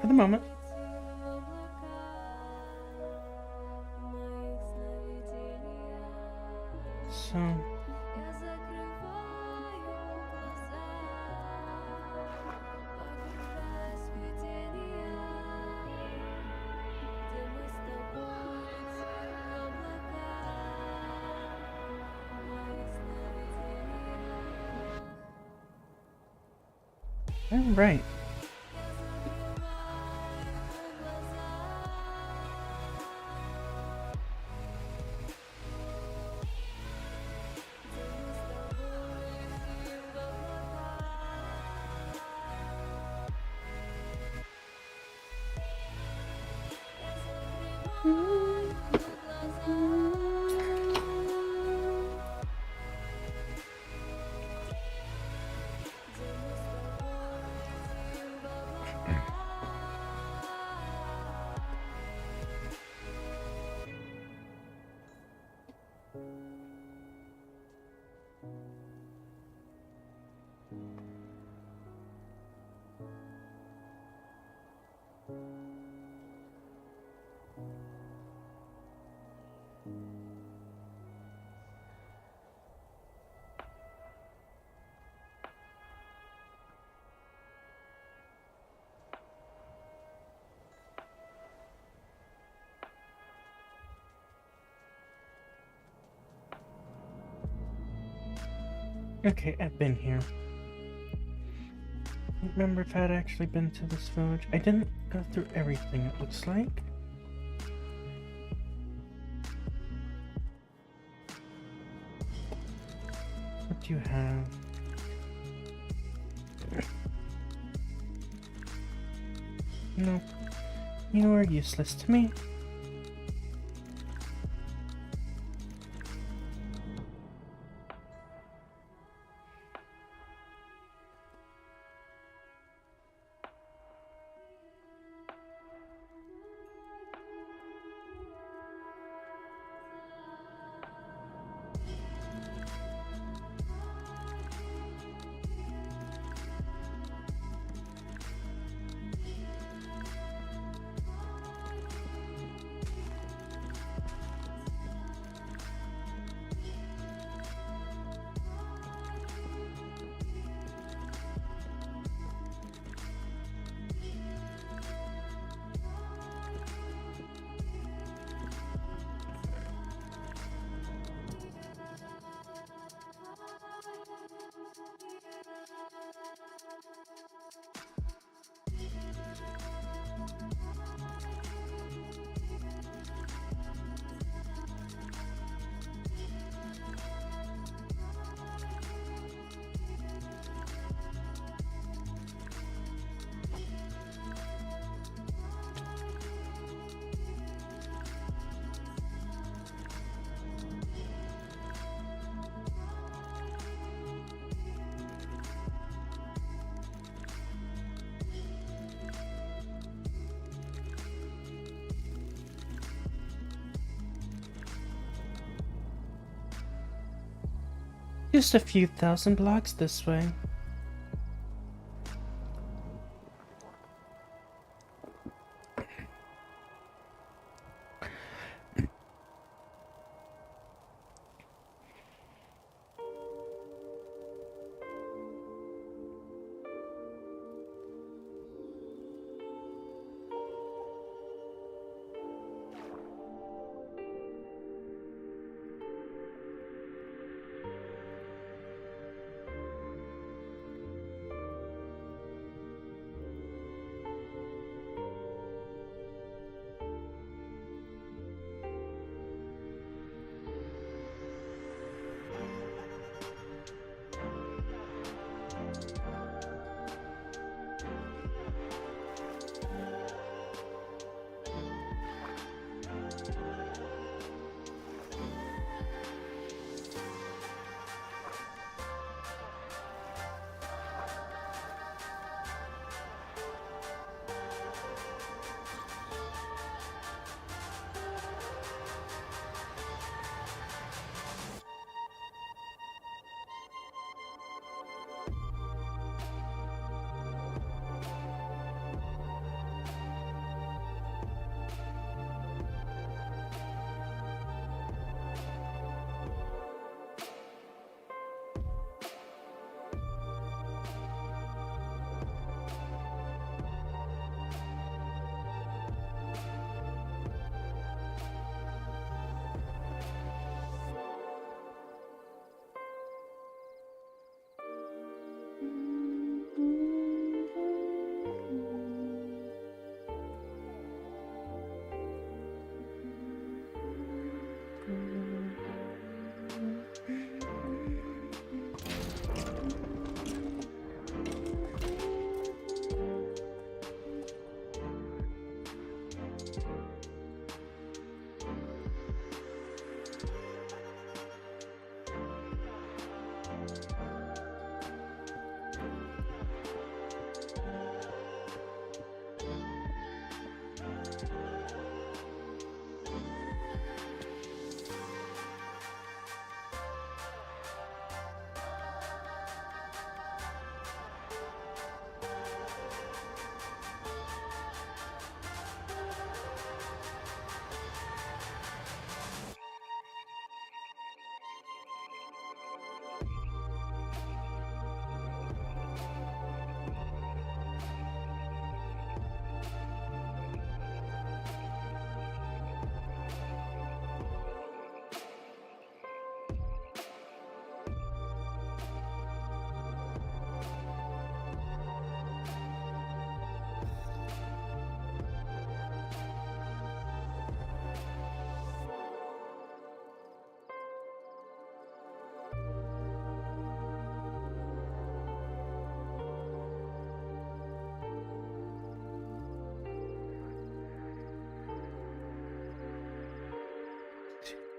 for the moment, so all right. Okay, I've been here. I don't remember if I'd actually been to this village. I didn't go through everything, it looks like. What do you have? No. You are useless to me. Just a few thousand blocks this way.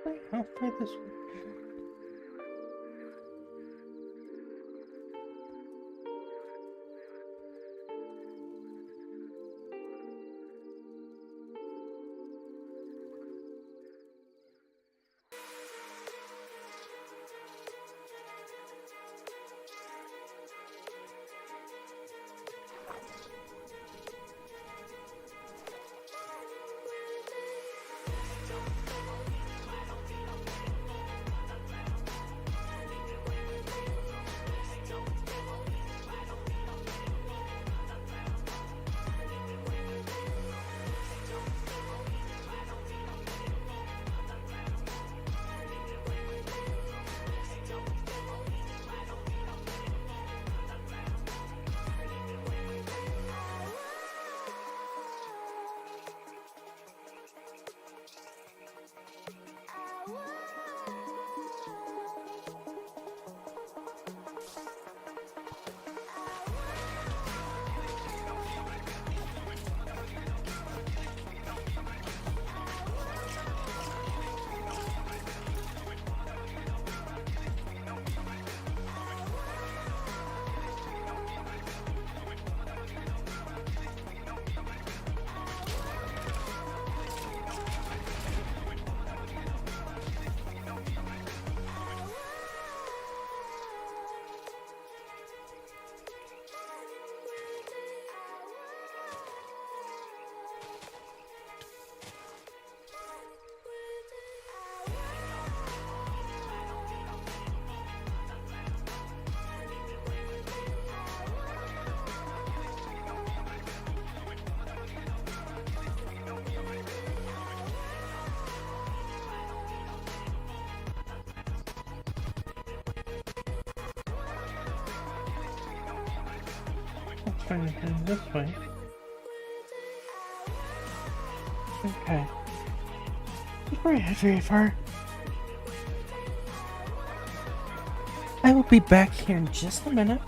Wait, how far this way? fine, honey, that's fine. Okay. Before I head very far, I will be back here in just a minute.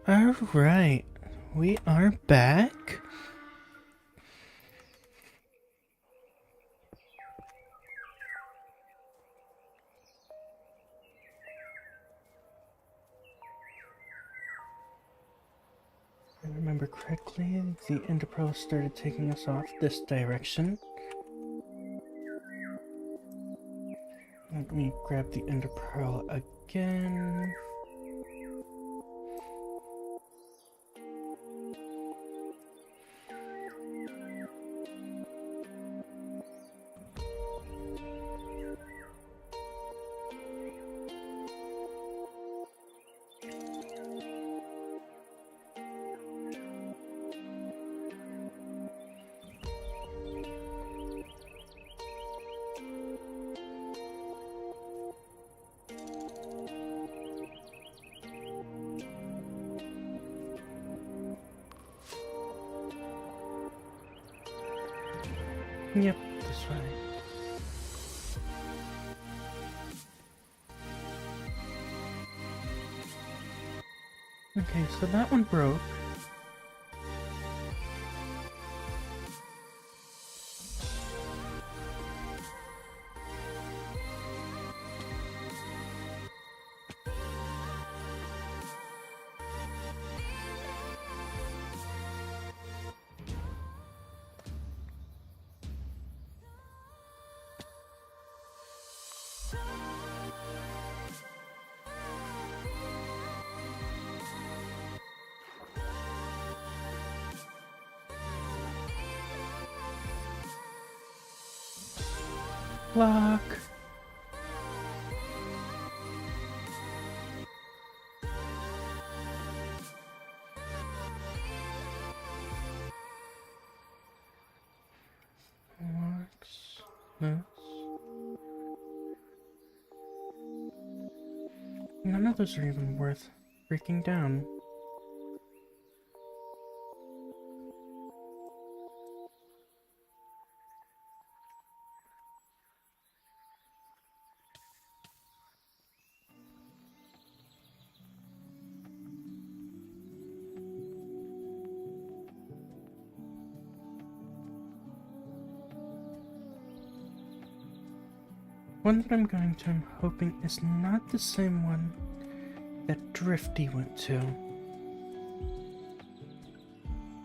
Alright, we are back. If I remember correctly, the Ender Pearl started taking us off this direction. Let me grab the Ender Pearl again. Yep, this way. Okay, so that one broke. Lock. Locks. This. None of those are even worth breaking down. One that I'm going to, I'm hoping, is not the same one that Drifty went to.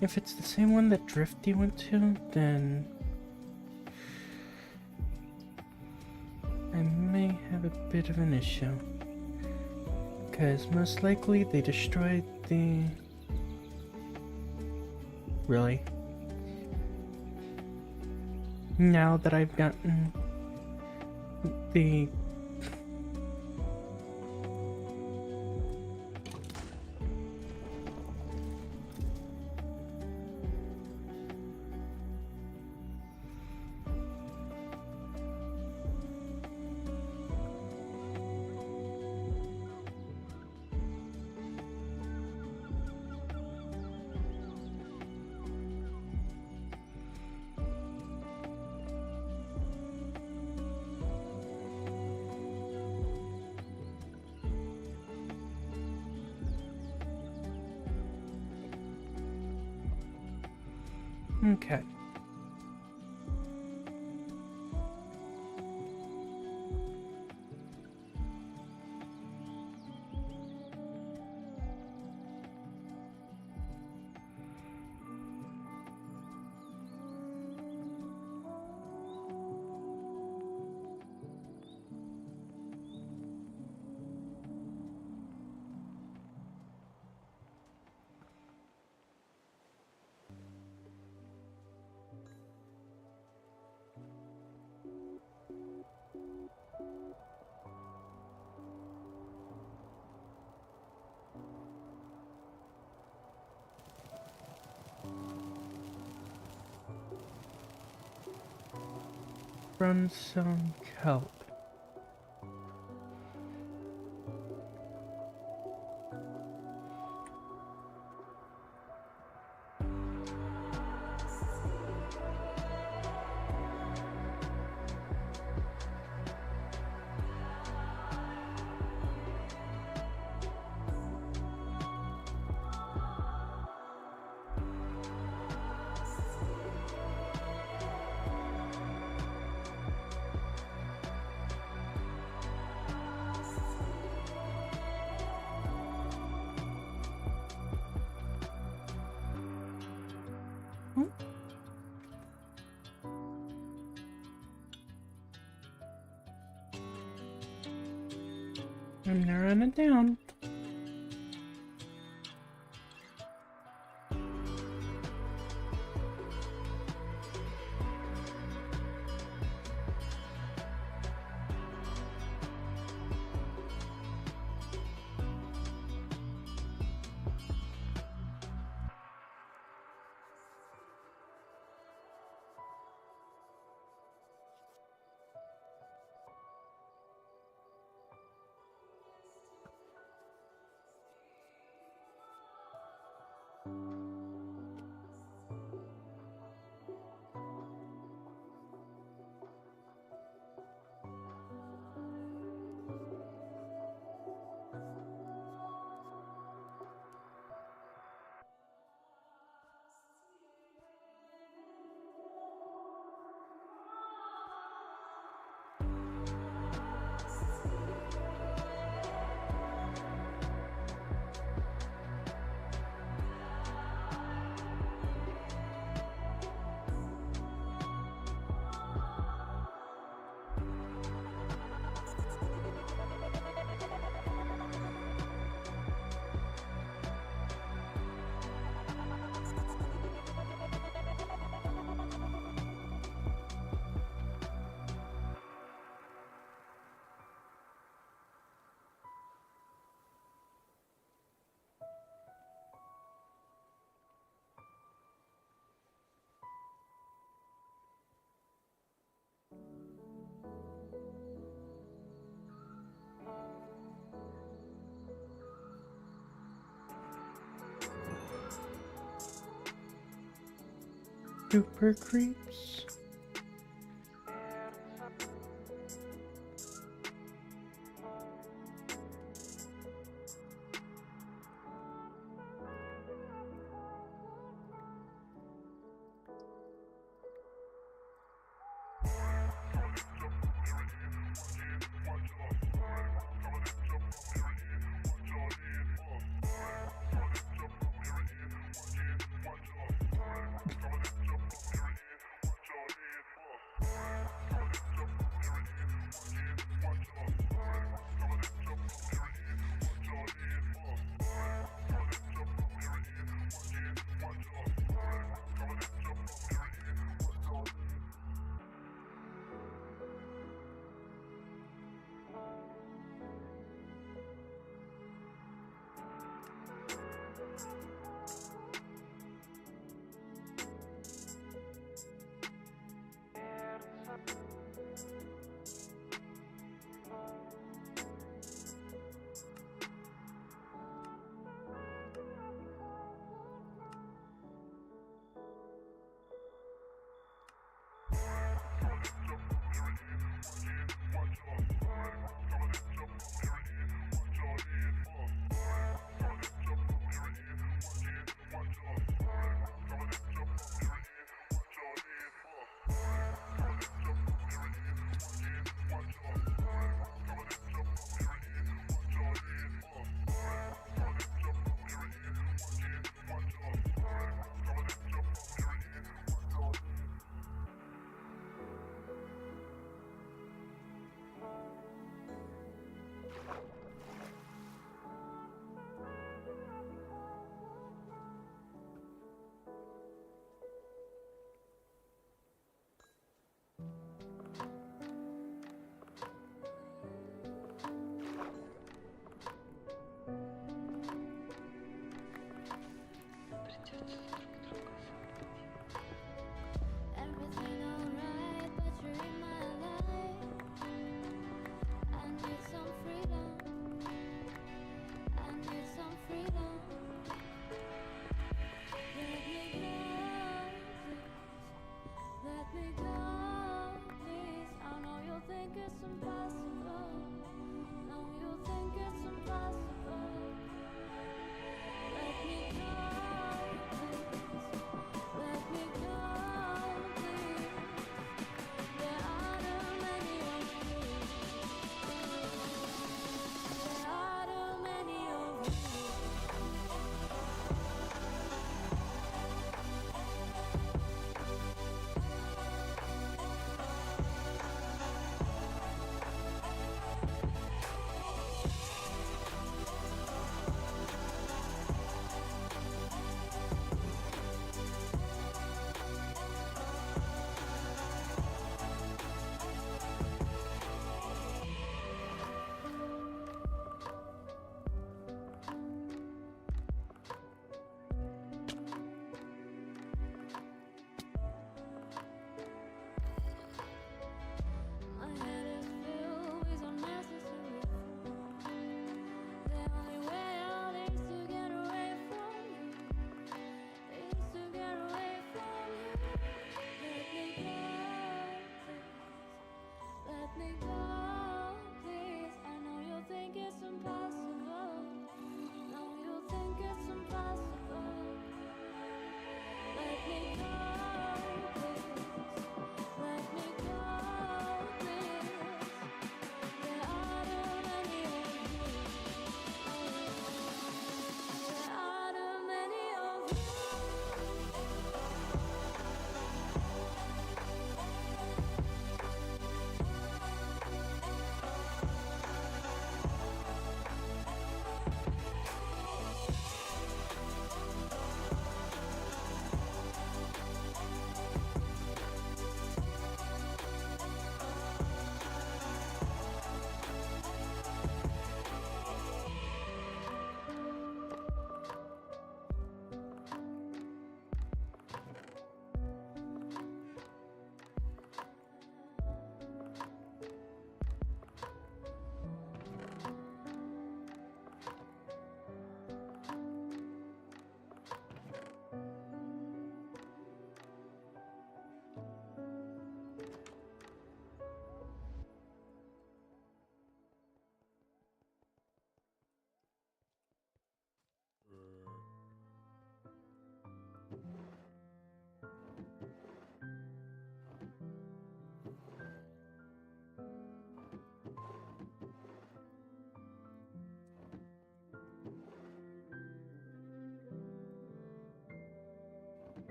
If it's the same one that Drifty went to, then I may have a bit of an issue. Because most likely they destroyed the... Really? Now that I've gotten the... Okay. Run some kelp. Hmm? I'm narrowing it down. Super creeps.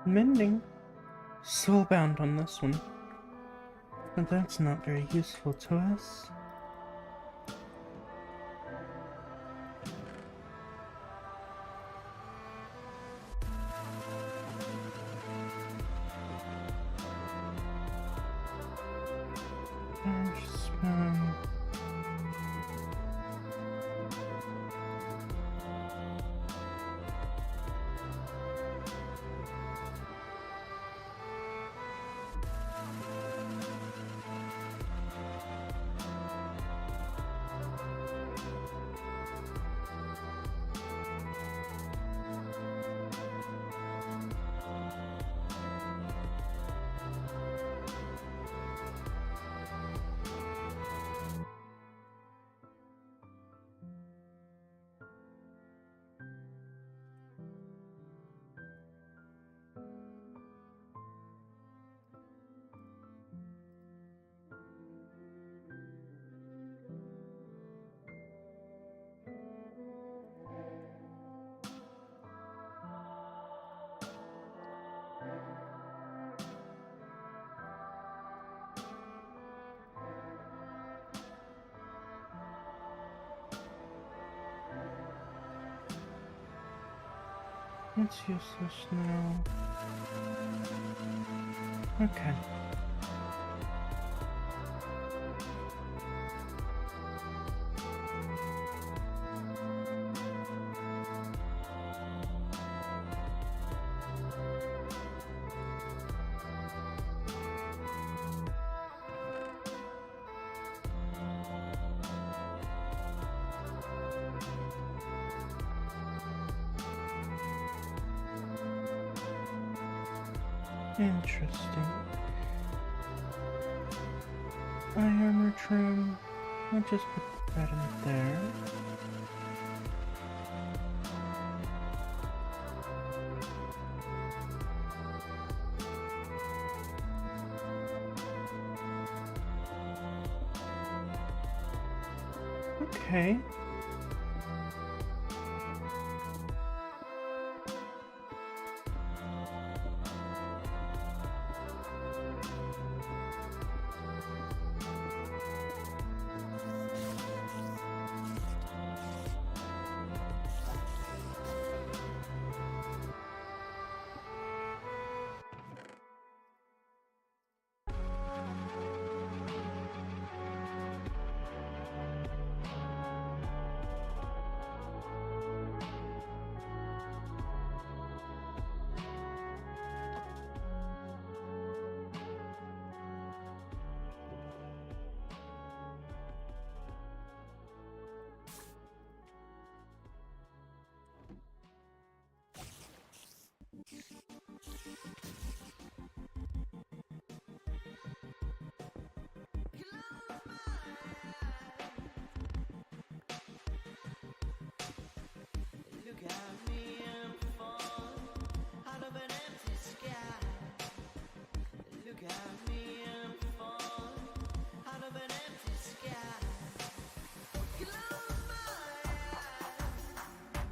Mending. Soulbound on this one. But that's not very useful to us. Spam. It's useless now. Okay. Interesting. Iron trim. I'll just put that in there. Okay. Look at me, I'm falling out of an empty sky. Look at me, I'm falling out of an empty sky. Close my eyes,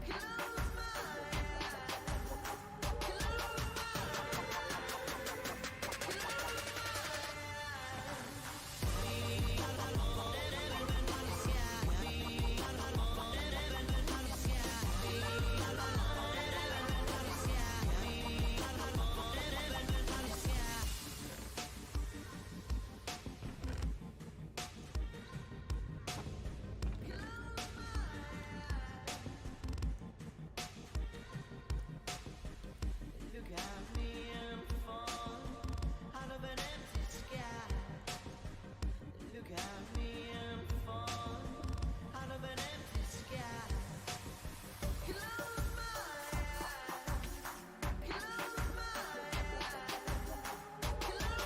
close my eyes, close Look at me, I'm falling out of an empty sky. Look at me, I'm falling out of an empty sky. Close my eyes, close my eyes, close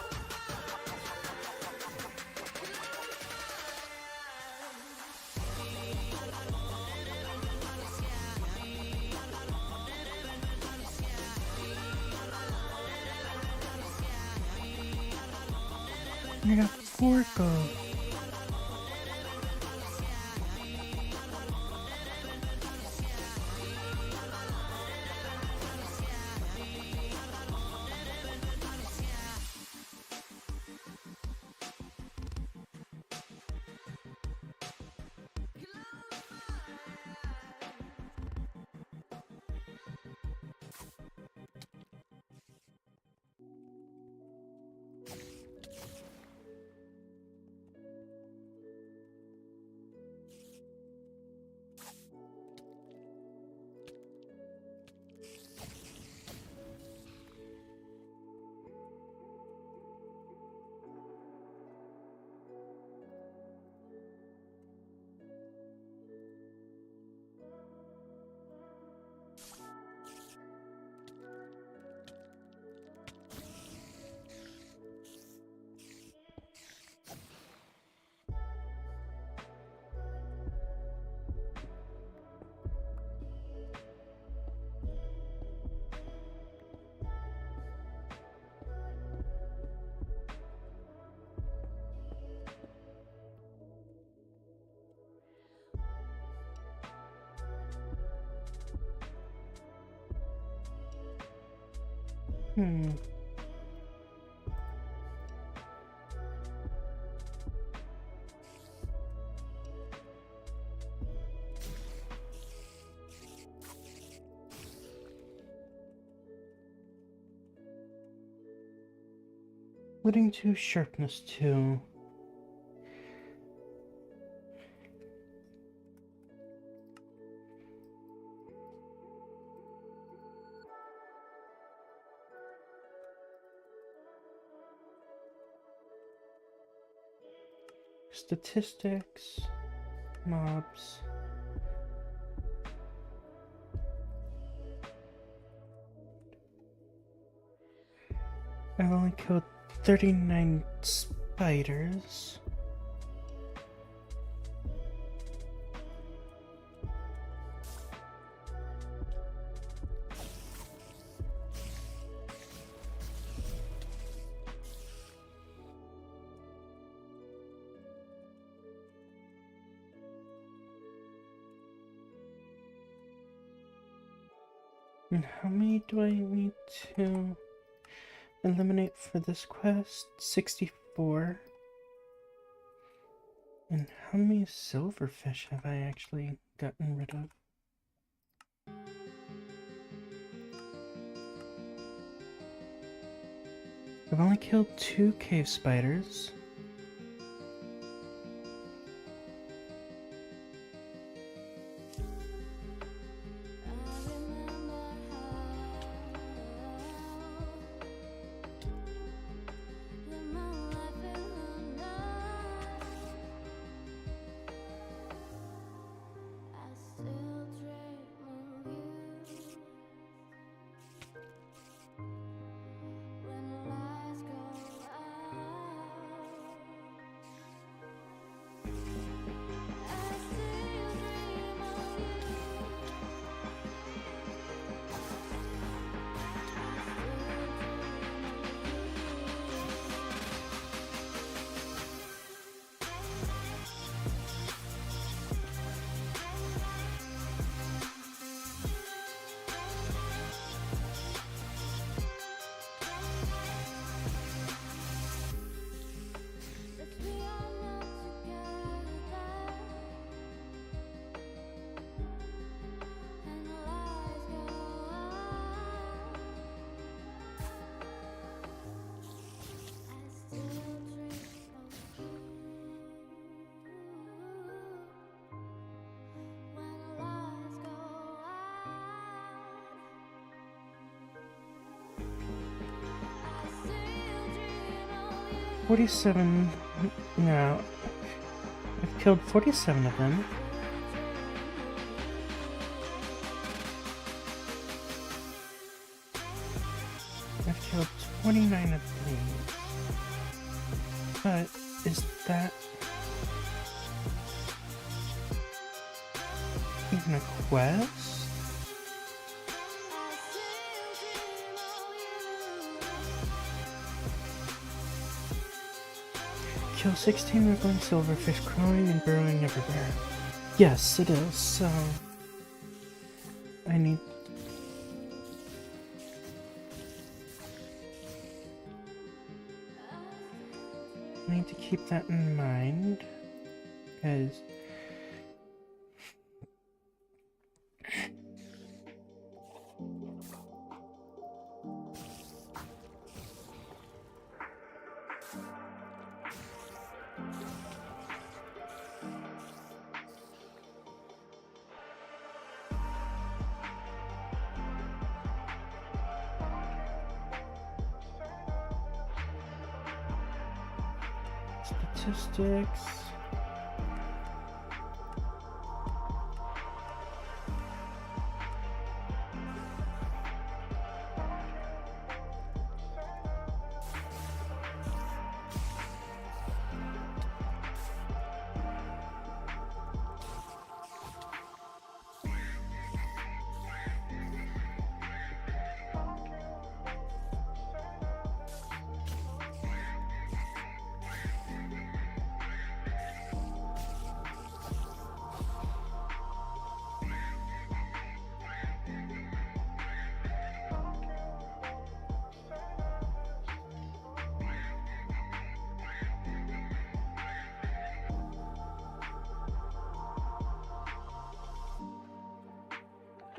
I got 4 gold. Hmm. Leading to sharpness 2. Statistics, mobs. I've only killed 39 spiders. And how many do I need to eliminate for this quest? 64. And how many silverfish have I actually gotten rid of? I've only killed 2 cave spiders. $47 now. I've killed 47 of them. I've killed 29 of these. But is that even a quest? Kill 16 wriggling silverfish crawling and burrowing everywhere. Yes, it is, so I need to keep that in mind, because statistics.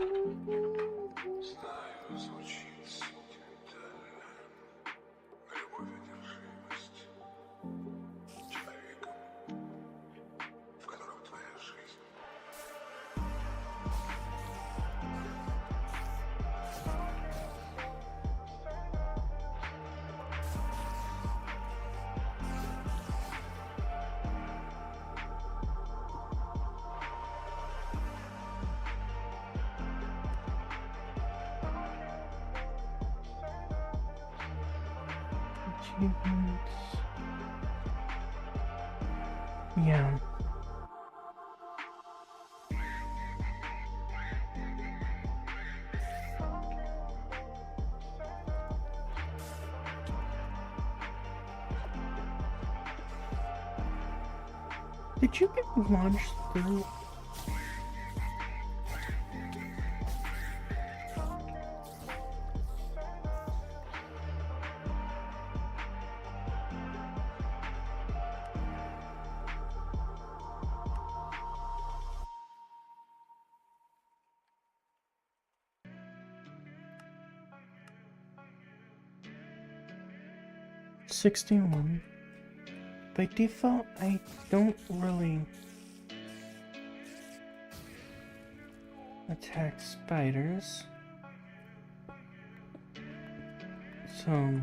Знаю, звучит сентиментально, но любовь — одержимость человеком, в котором твоя жизнь. Achievements. Yeah. Did you get launched through? $61. By default, I don't really attack spiders. So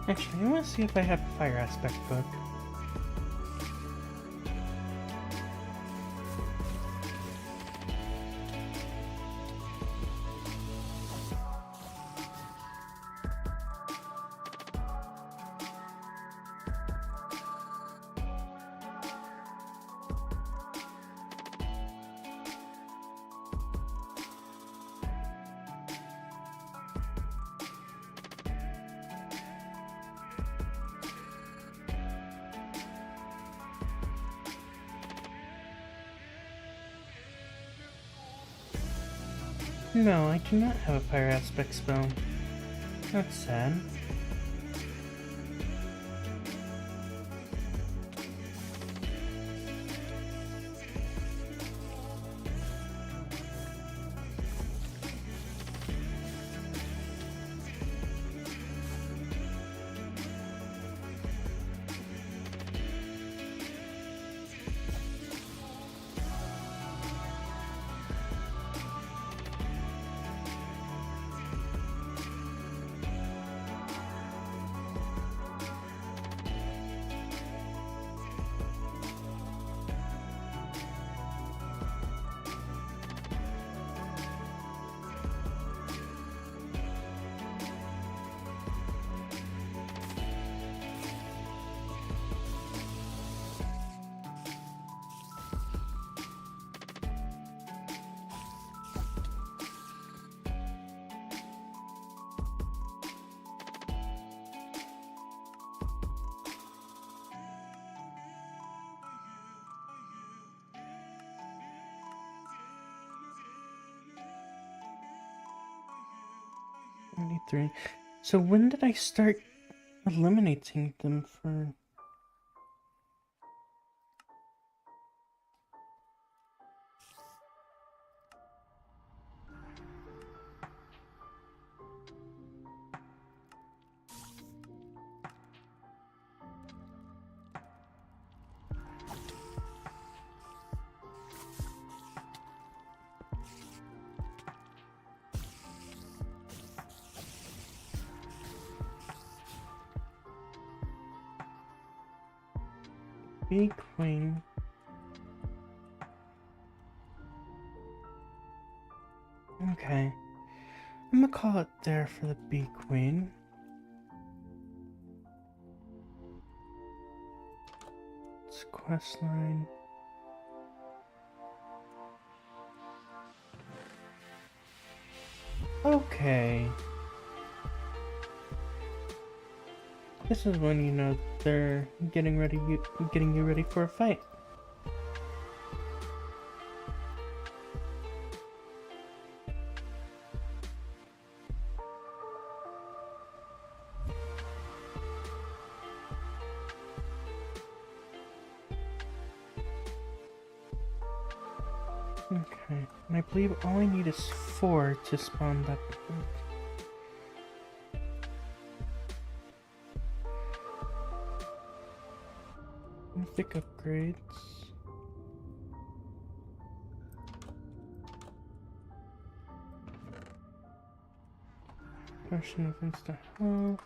actually, I want to see if I have a fire aspect book. No, I do not have a fire aspect spell. That's sad. Three. So when did I start eliminating them for? Bee Queen. Okay. I'm gonna call it there for the Bee Queen. It's quest line. Okay. This is when you know they're getting you ready for a fight. Okay, and I believe all I need is 4 to spawn that. Mythic upgrades. Potion of instant health.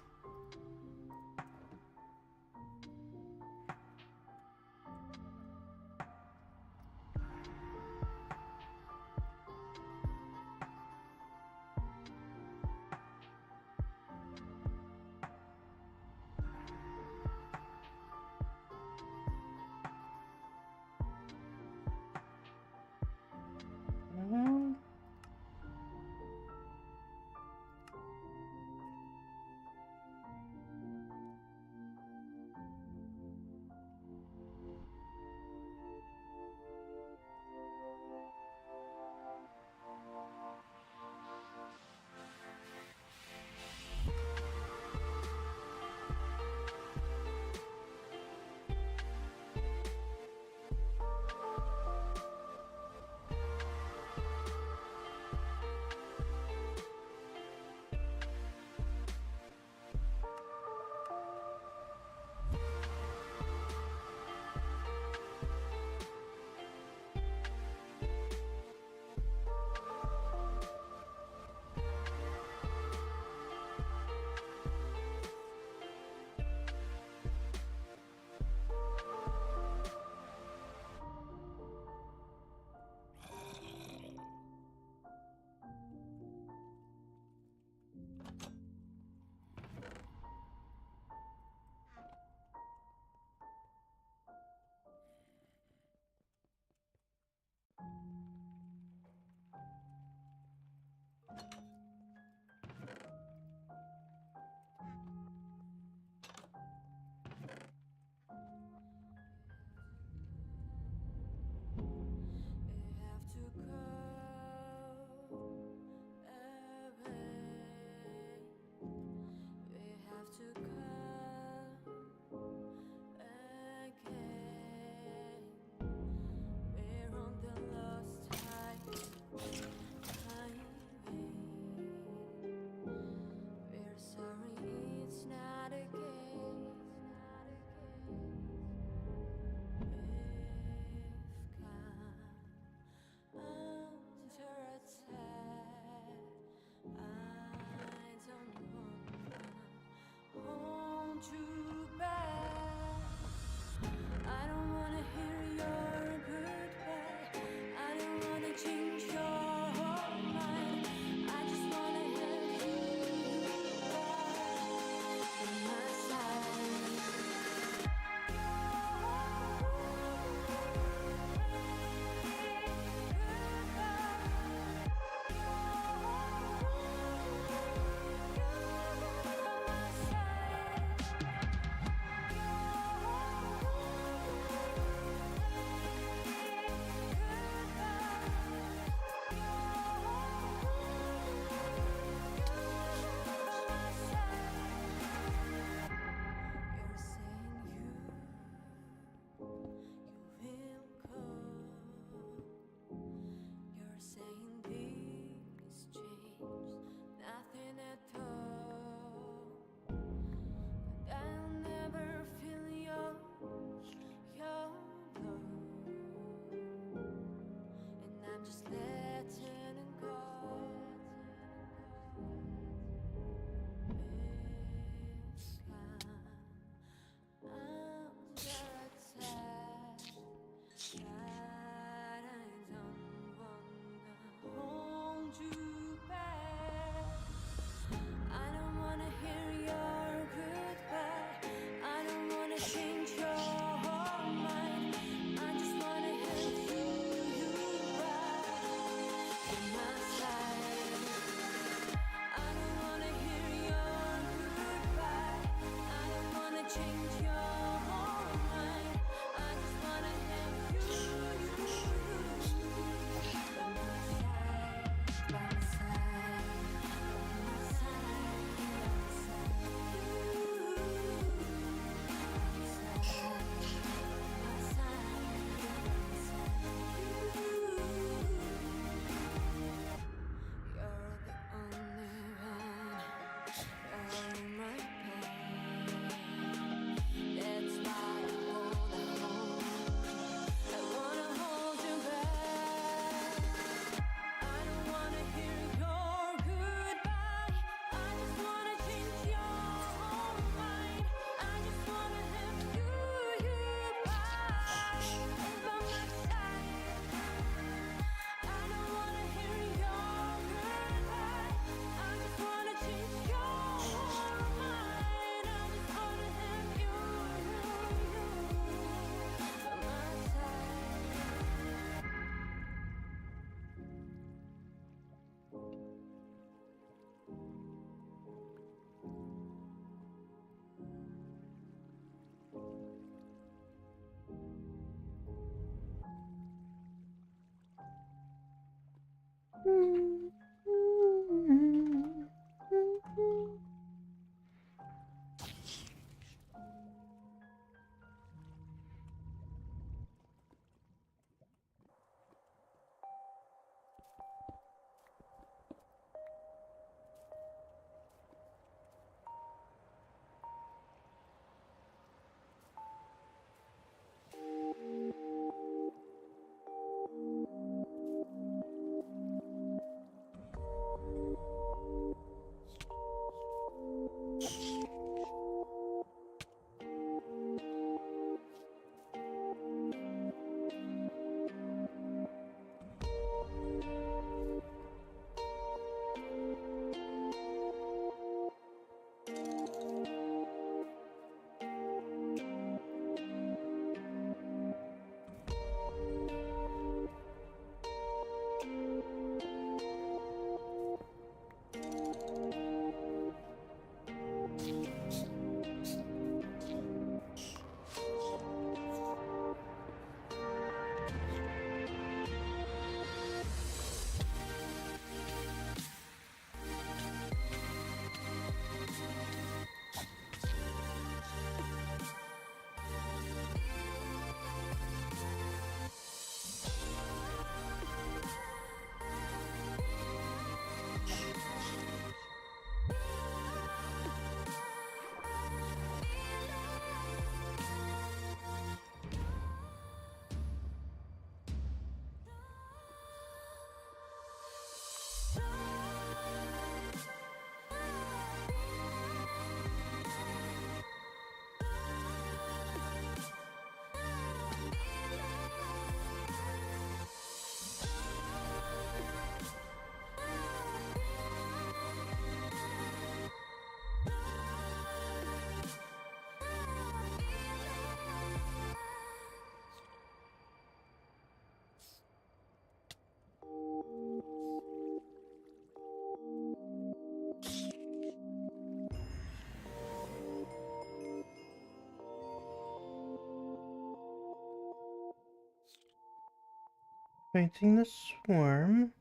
Fighting the swarm.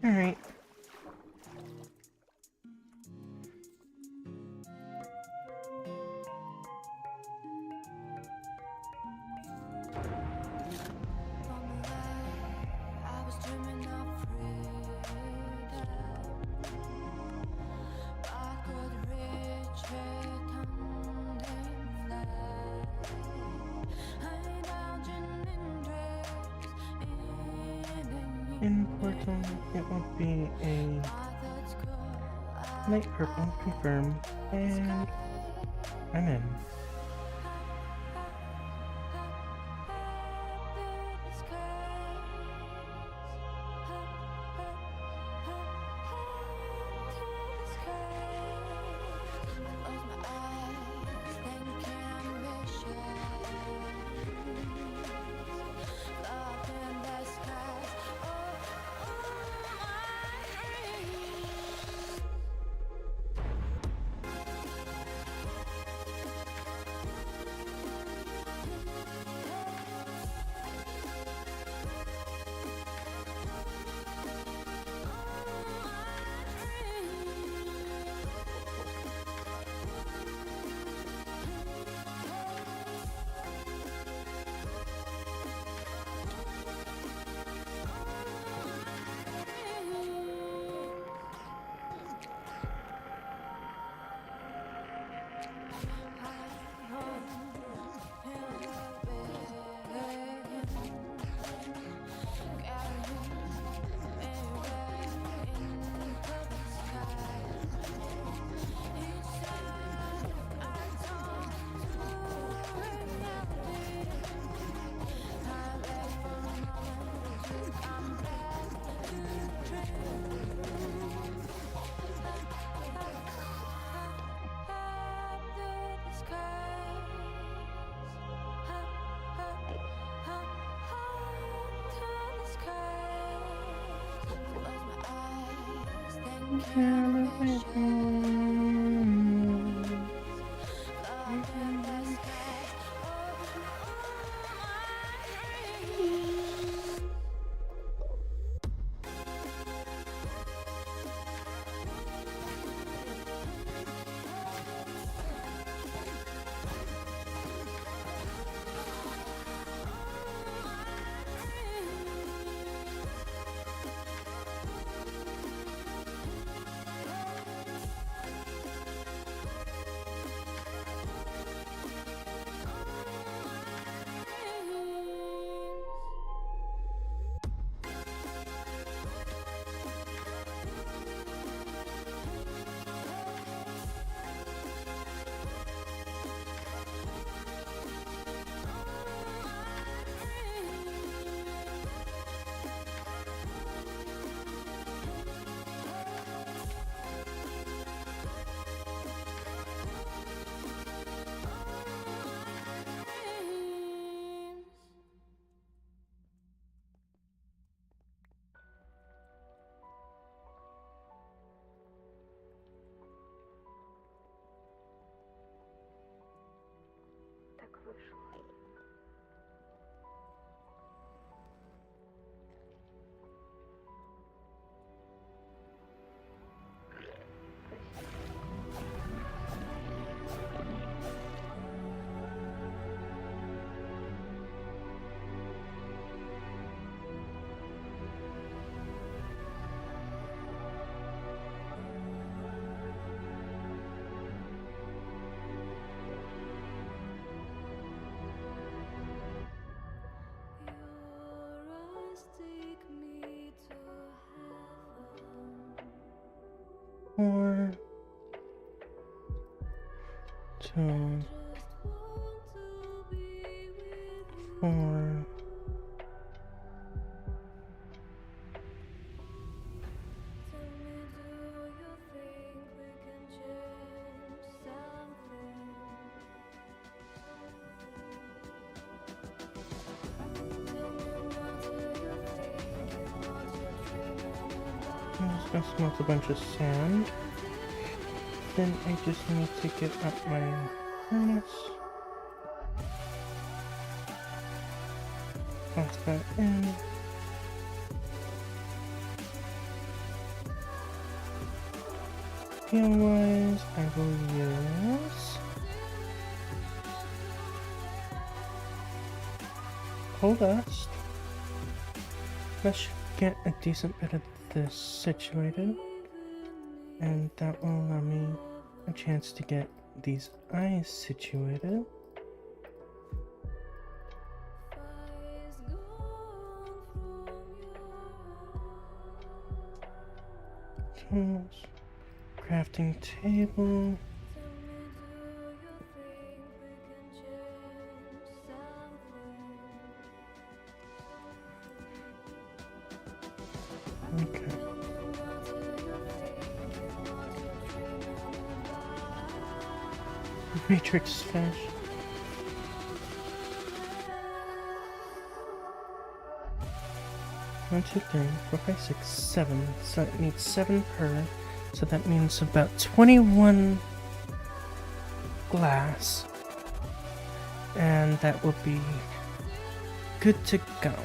Alright. I was dreaming of freedom. I could reach it and then fly. Indulging in dreams in the Important, it will be a light purple, confirm, and I'm in. Так вышло. Your eyes take me to heaven. 4, 2, Just want to be with you. 4. Tell me, do you think we can change something? Tell me, what do you think is what you're dreaming about? I'm just gonna smelt a bunch of sand. Then I just need to get up my furnace. Toss that in. Heal-wise, I will use Coal Dust. That should get a decent bit of this situated, and that will allow me a chance to get these eyes situated. Fire's gone from your Tools. Crafting table. Tell me, do you think we can change something? Okay. Tell me, what do you think and what you're dreaming about? Matrix fish. 1, 2, 3, 4, 5, 6, 7. So it needs 7 per. So that means about 21 glass. And that will be good to go.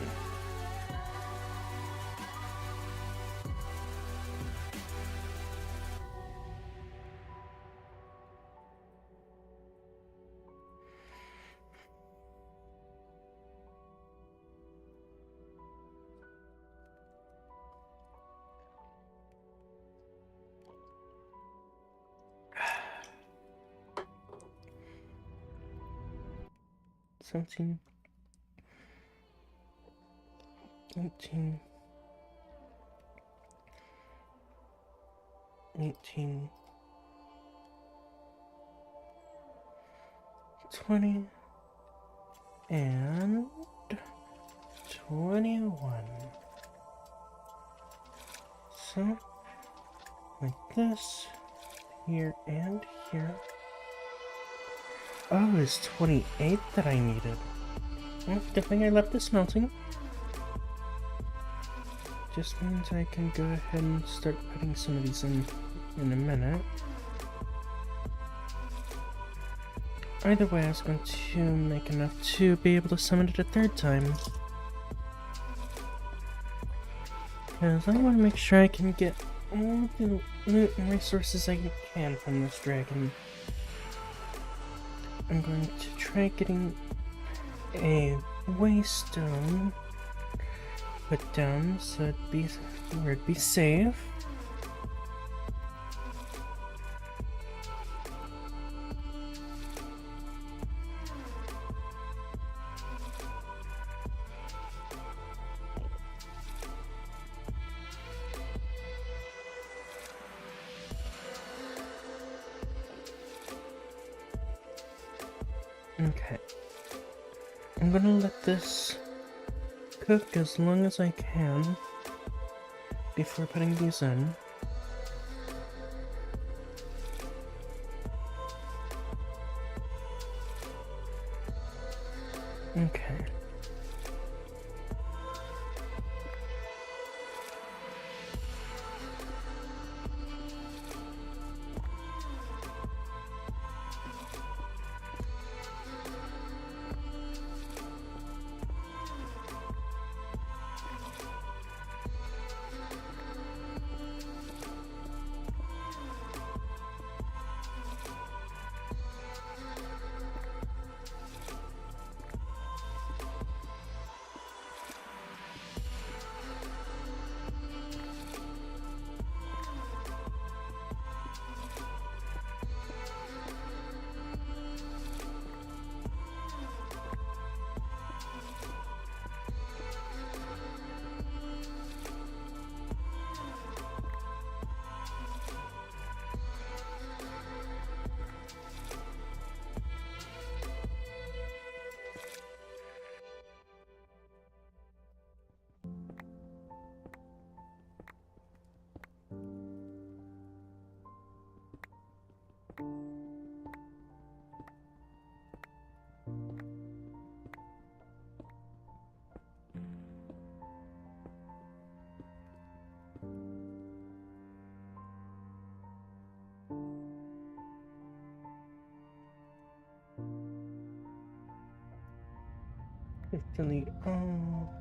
Seventeen, 18, 18, 20, and 21. So, like this, here and here. Oh, it's 28 that I needed. Well, good thing I left this melting. Just means I can go ahead and start putting some of these in a minute. Either way, I was going to make enough to be able to summon it a third time. Because I want to make sure I can get all the loot and resources I can from this dragon. I'm going to try getting a waystone put down so it'd be where it'd be safe. Okay. I'm gonna let this cook as long as I can before putting these in. Okay. Delete all.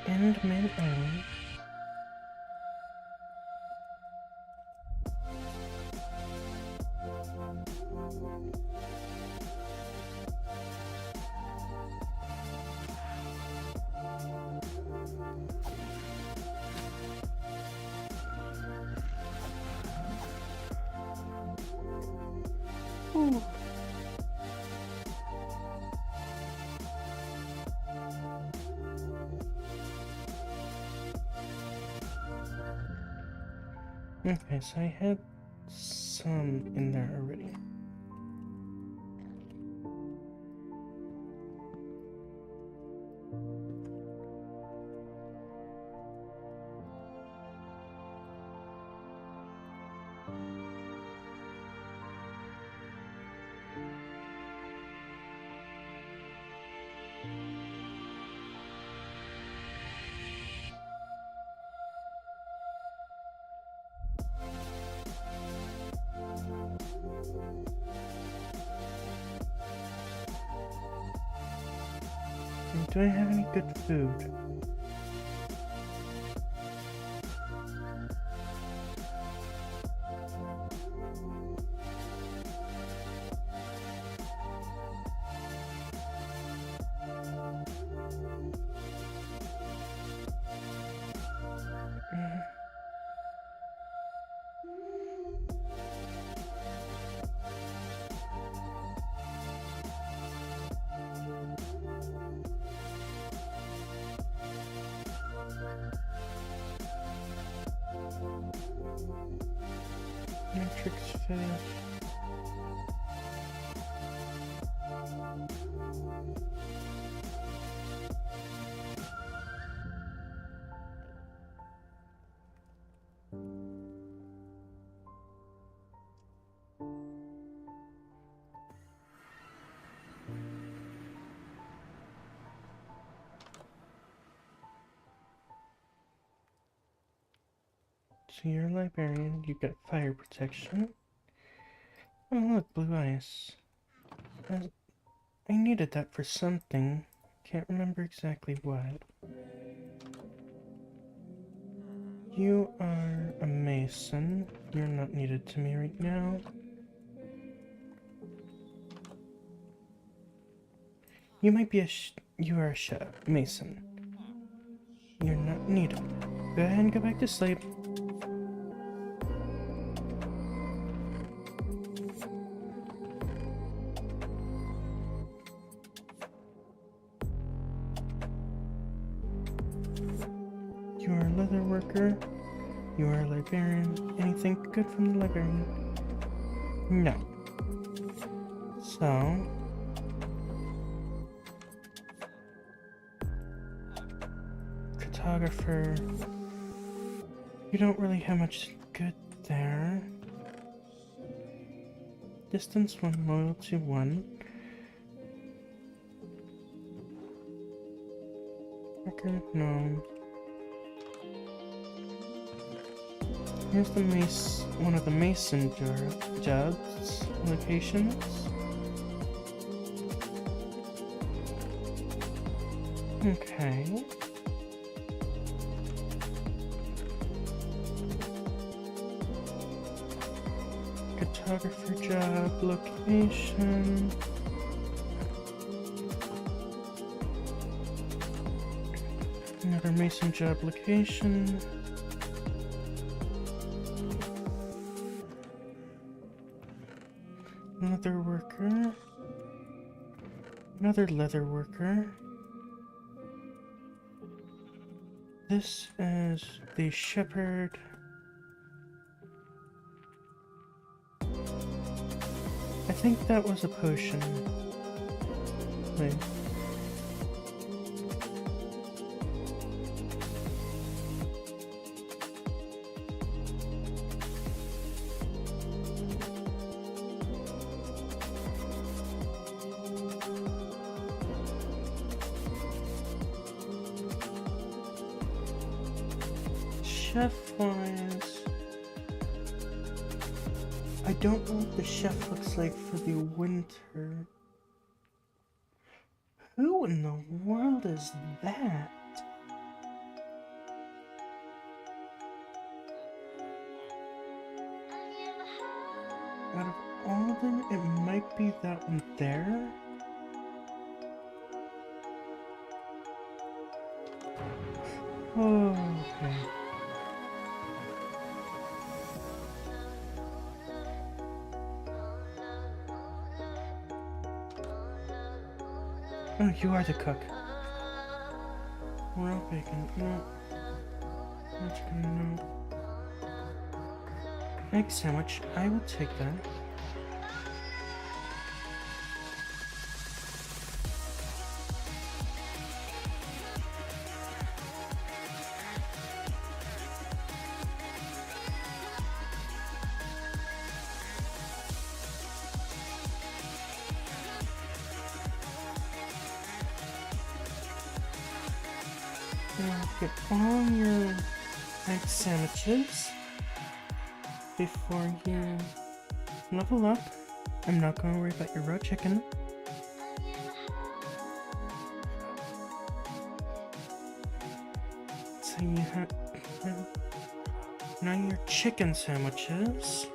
End menu. Ooh. Okay, so I had some in there already. Do I have any good food? Matrix fish. So you're a librarian, you got fire protection. Oh look, blue ice. I needed that for something. Can't remember exactly what. You are a mason. You're not needed to me right now. You might be you are a mason. You're not needed. Go ahead and go back to sleep. You are a leather worker. You are a librarian. Anything good from the librarian? No. So... photographer... You don't really have much good there. Distance 1, loyalty 1. Record? No. Here's the one of the mason jobs locations. Okay. Photographer job location. Another mason job location. Leather worker. Another leather worker. This is the shepherd. I think that was a potion. Wait. chef-wise, I don't know what the chef looks like for the winter. Who in the world is that? Out of all of them, it might be that one there. Oh, okay. Oh, you are the cook. Raw bacon. No. Not gonna know. Egg sandwich. I will take that. Now get all your egg sandwiches before you level up. I'm not going to worry about your raw chicken. So you have now your chicken sandwiches.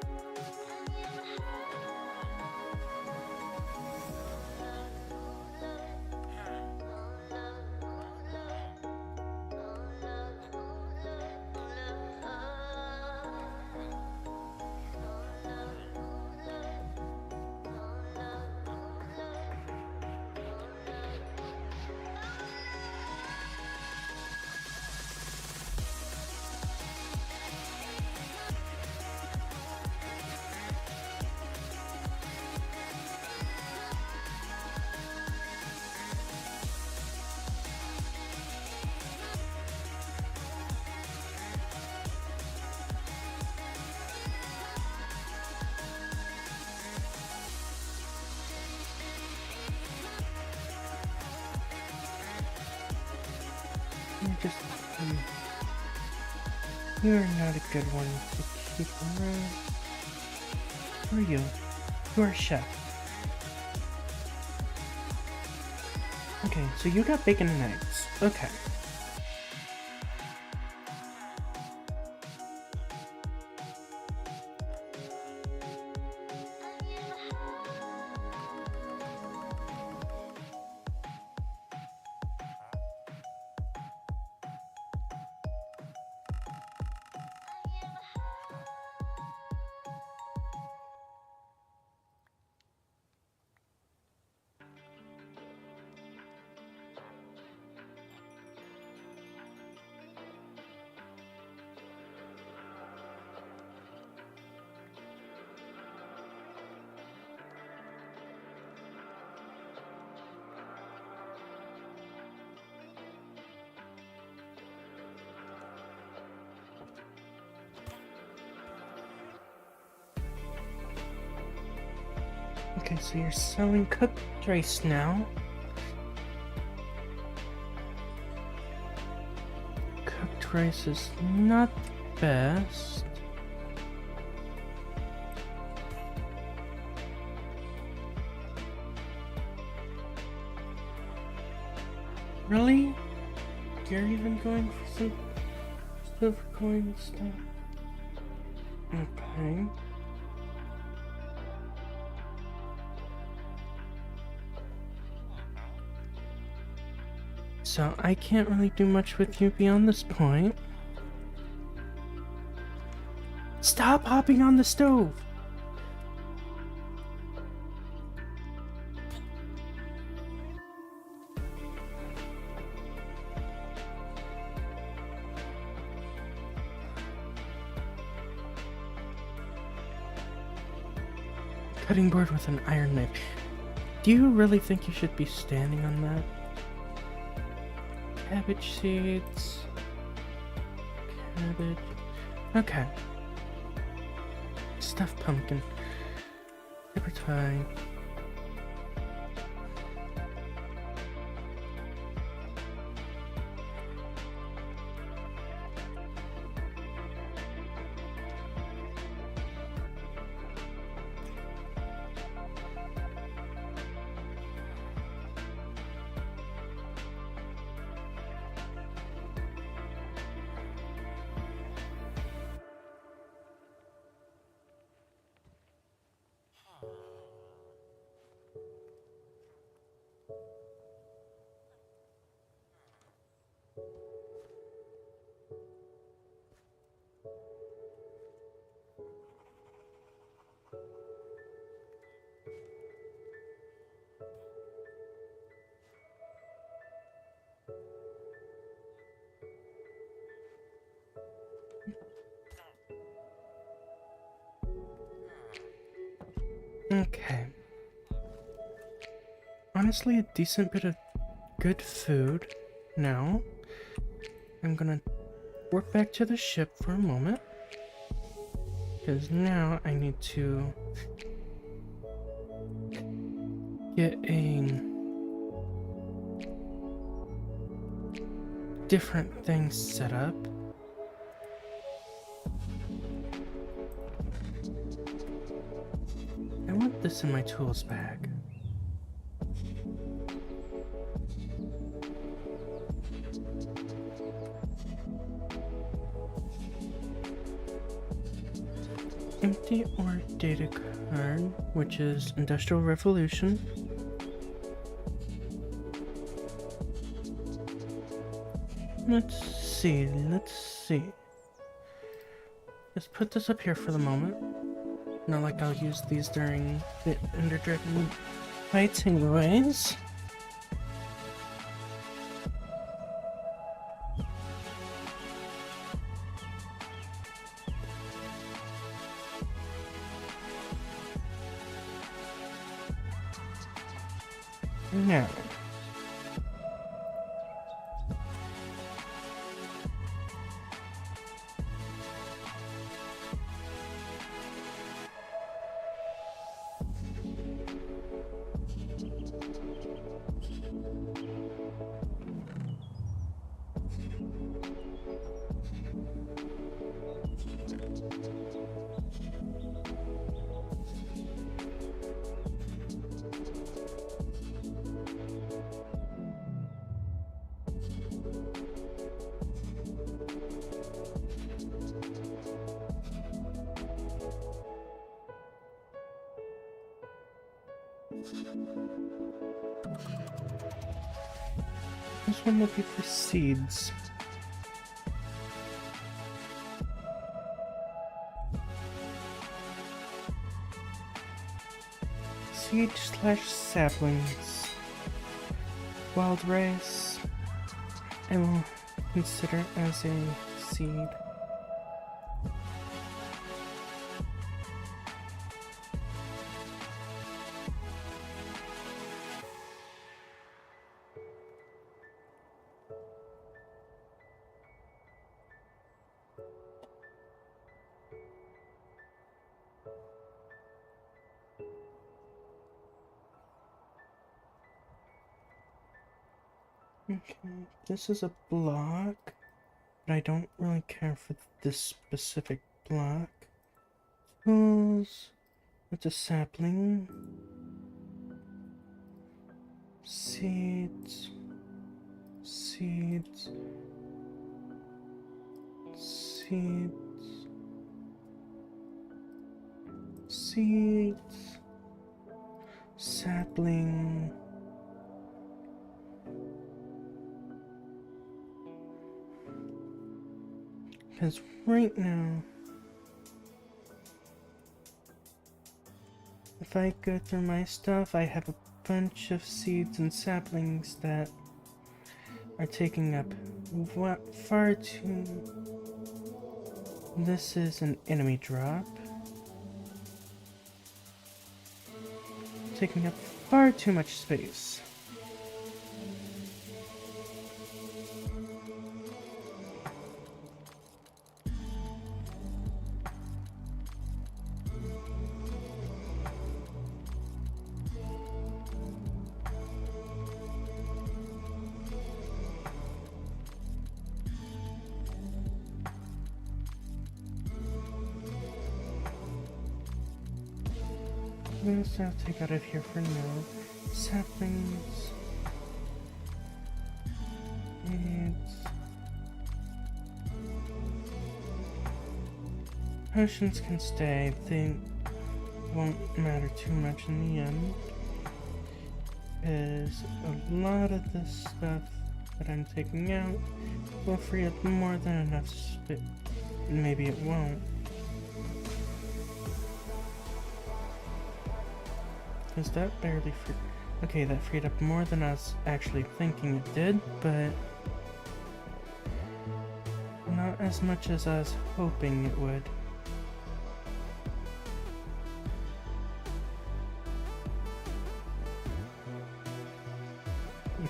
You're not a good one to keep around. Who are you? You are a chef. Okay, so you got bacon and eggs. Okay. Okay, so you're selling cooked rice now. Cooked rice is not the best. Really? You're even going for some silver coin stuff? Okay. So I can't really do much with you beyond this point. Stop hopping on the stove! Cutting board with an iron knife. Do you really think you should be standing on that? Cabbage seeds. Cabbage. Okay. Stuffed pumpkin. Paper tie. Okay. Honestly, a decent bit of good food. Now, I'm gonna warp back to the ship for a moment. Because now I need to get a different thing set up. I want this in my tools bag. Empty or data card, which is Industrial Revolution. Let's see. Let's put this up here for the moment. Not like I'll use these during the Ender Dragon fights anyways. Now, this one will be for seeds. Seed/saplings. Wild rice. I will consider as a seed. Okay, this is a block, but I don't really care for this specific block. Tools, it's a sapling. Seeds, seeds, seeds, seeds, sapling. Because right now, if I go through my stuff, I have a bunch of seeds and saplings that are taking up far too... This is an enemy drop. Taking up far too much space. This I'll take out of here for now. Saplings. Potions can stay. They won't matter too much in the end. Because a lot of this stuff that I'm taking out will free up more than enough space. Maybe it won't. Because that barely freed... Okay, that freed up more than I was actually thinking it did, but... not as much as I was hoping it would.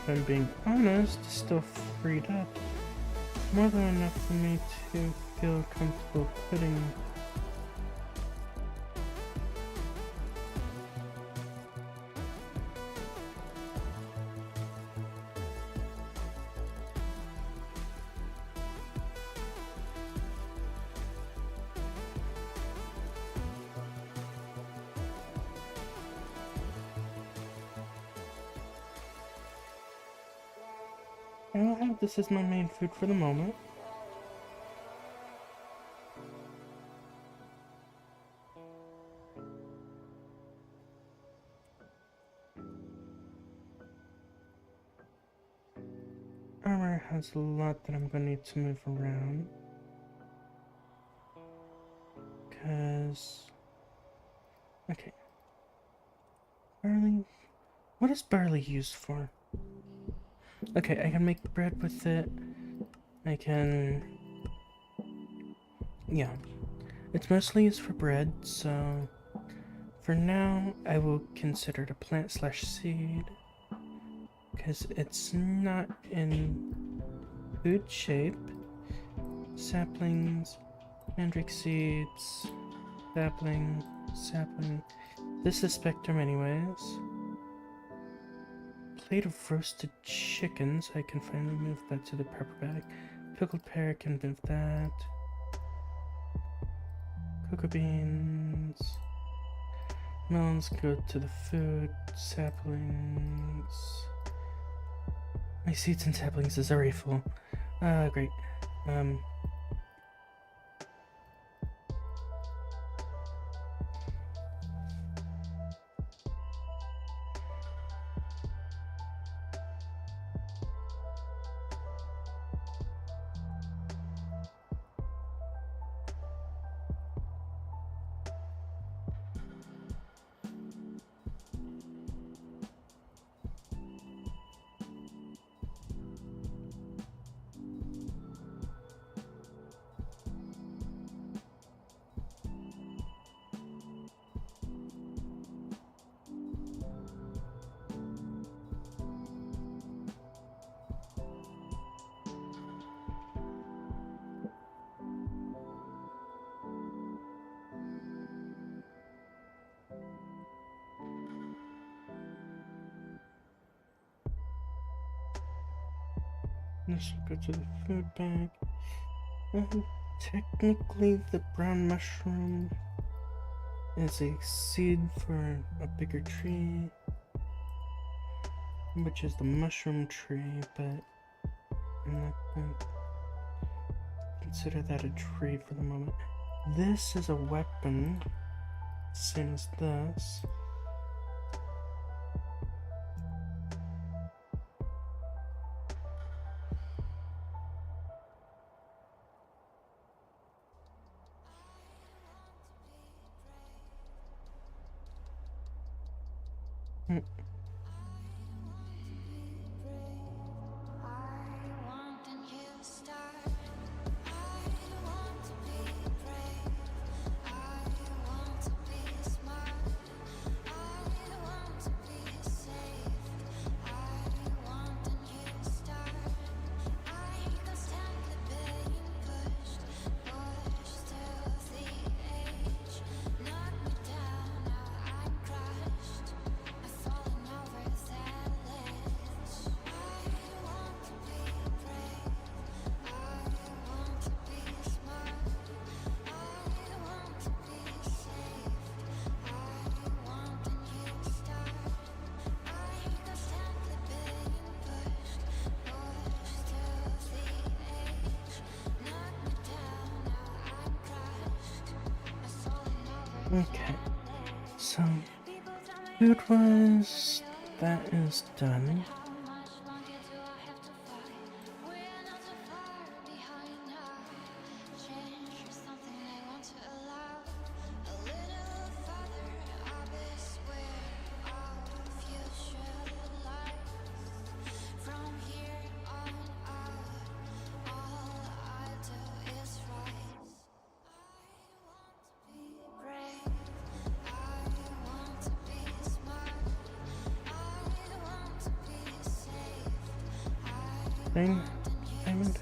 if I'm being honest, is still freed up. More than enough for me to feel comfortable putting. I'll have this as my main food for the moment. Armor has a lot that I'm gonna need to move around. Okay. Barley. What is barley used for? Okay, I can make bread with it. I can. Yeah. It's mostly used for bread, so. For now, I will consider it a plant slash seed. Because it's not in good shape. Saplings, mandrake seeds, sapling. This is spectrum, anyways. Plate of roasted chickens. I can finally move that to the proper bag. Pickled pear, can move that. Cocoa beans. Melons go to the food. Saplings. My seeds and saplings is already full. Great. This will go to the food bag. Technically, the brown mushroom is a seed for a bigger tree, which is the mushroom tree, but I'm not going to consider that a tree for the moment. This is a weapon, same as this. Okay, so food-wise, that is done. thing, Diamond?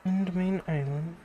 And main island.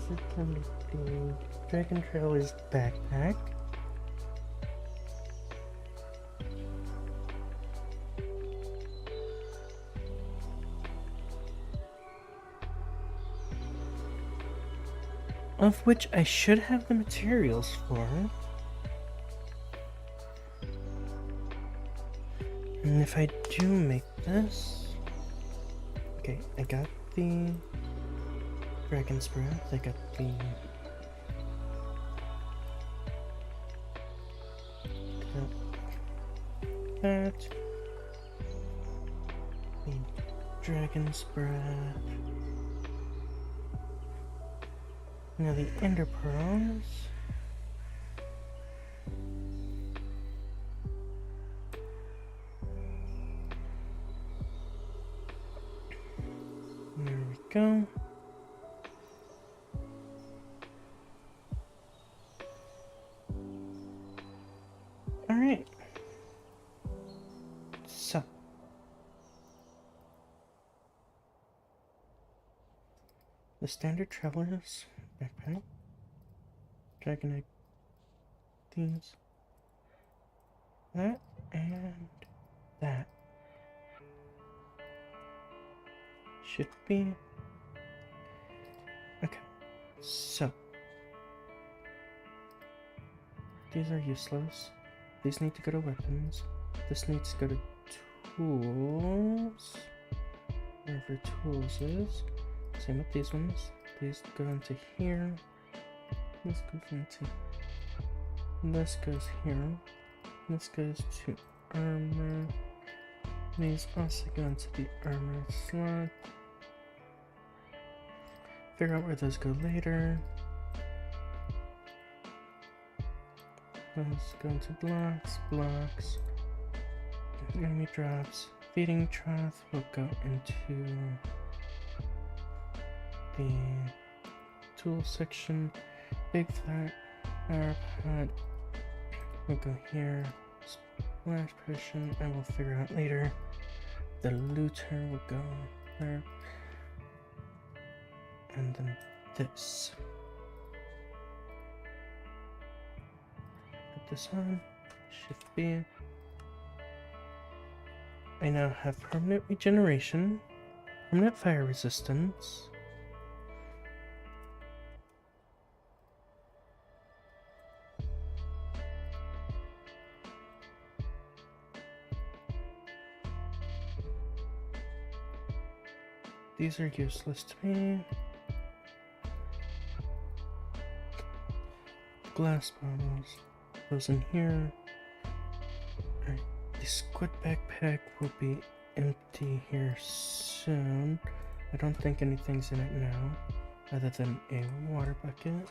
is it gonna be? Dragon Trailer's backpack. Of which I should have the materials for. And if I do make this... Okay, I got the Dragon's Breath, I got the... That. The Dragon's Breath. Now the Ender Pearls. There we go. Alright. So. The standard traveler's backpack. Dragonite. These. That and that. Should be. Okay. So. These are useless. These need to go to weapons. This needs to go to tools. Wherever tools is. Same with these ones. These go into here. This goes into. This goes here. This goes to armor. These also go into the armor slot. Figure out where those go later. Those go into blocks. Enemy drops. Feeding trough will go into the tool section. Big flat power pot will go here. Splash potion I will figure out later. The looter will go there. And then this. Put this on. Shift B. I now have permanent regeneration, permanent fire resistance. These are useless to me. Glass bottles. Those in here. Alright, the squid backpack will be empty here soon. I don't think anything's in it now, other than a water bucket.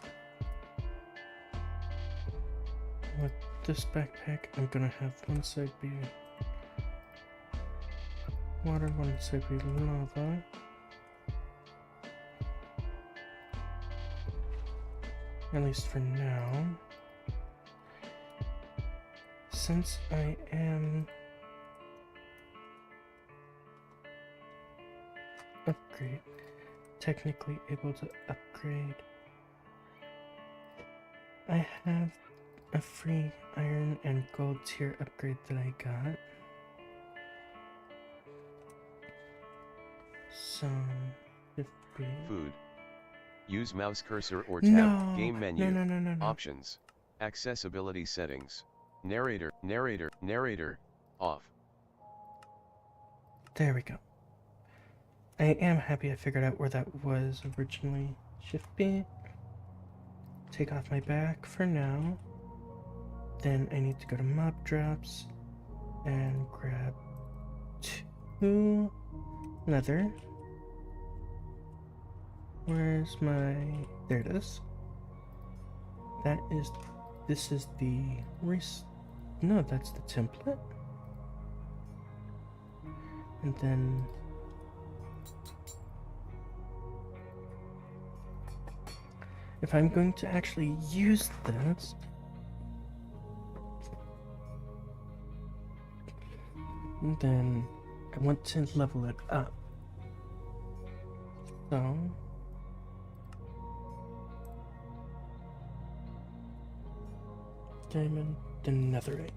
With this backpack, I'm gonna have one side be water, one side be lava. At least for now. Since I am technically able to upgrade, I have a free iron and gold tier upgrade that I got. So, if we... Food. Use mouse cursor or tab. No, Game menu. no. Options. Accessibility settings. Narrator. Off. There we go. I am happy I figured out where that was originally. Shift B. Take off my back for now. Then I need to go to mob drops and grab 2 leather. Where's my... There it is. That is... This is the... No, that's the template. And then... If I'm going to actually use this... Then I want to level it up. So... diamond, then netherite.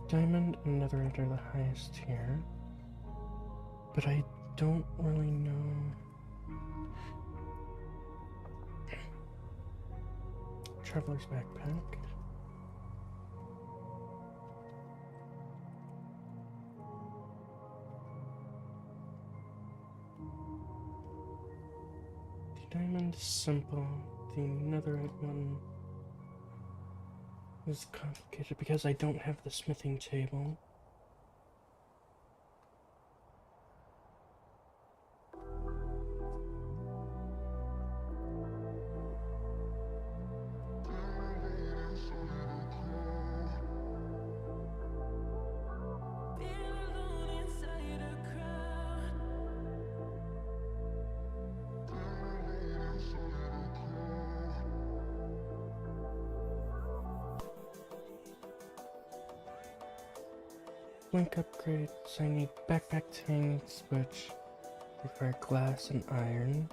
Diamond and netherite are the highest here, but I don't really know. Traveler's backpack. The diamond is simple. The netherite one is complicated because I don't have the smithing table. Feel alone inside a crowd. Link upgrades. I need backpack tanks, which require glass and iron.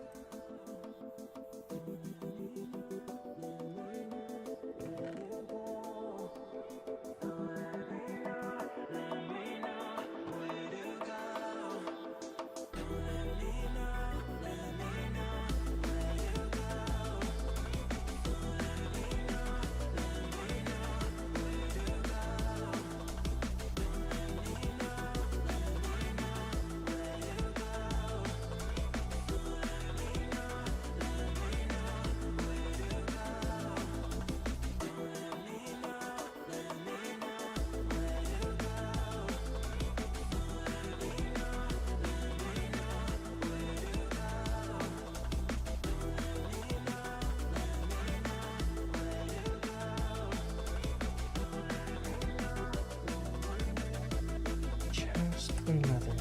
Just another.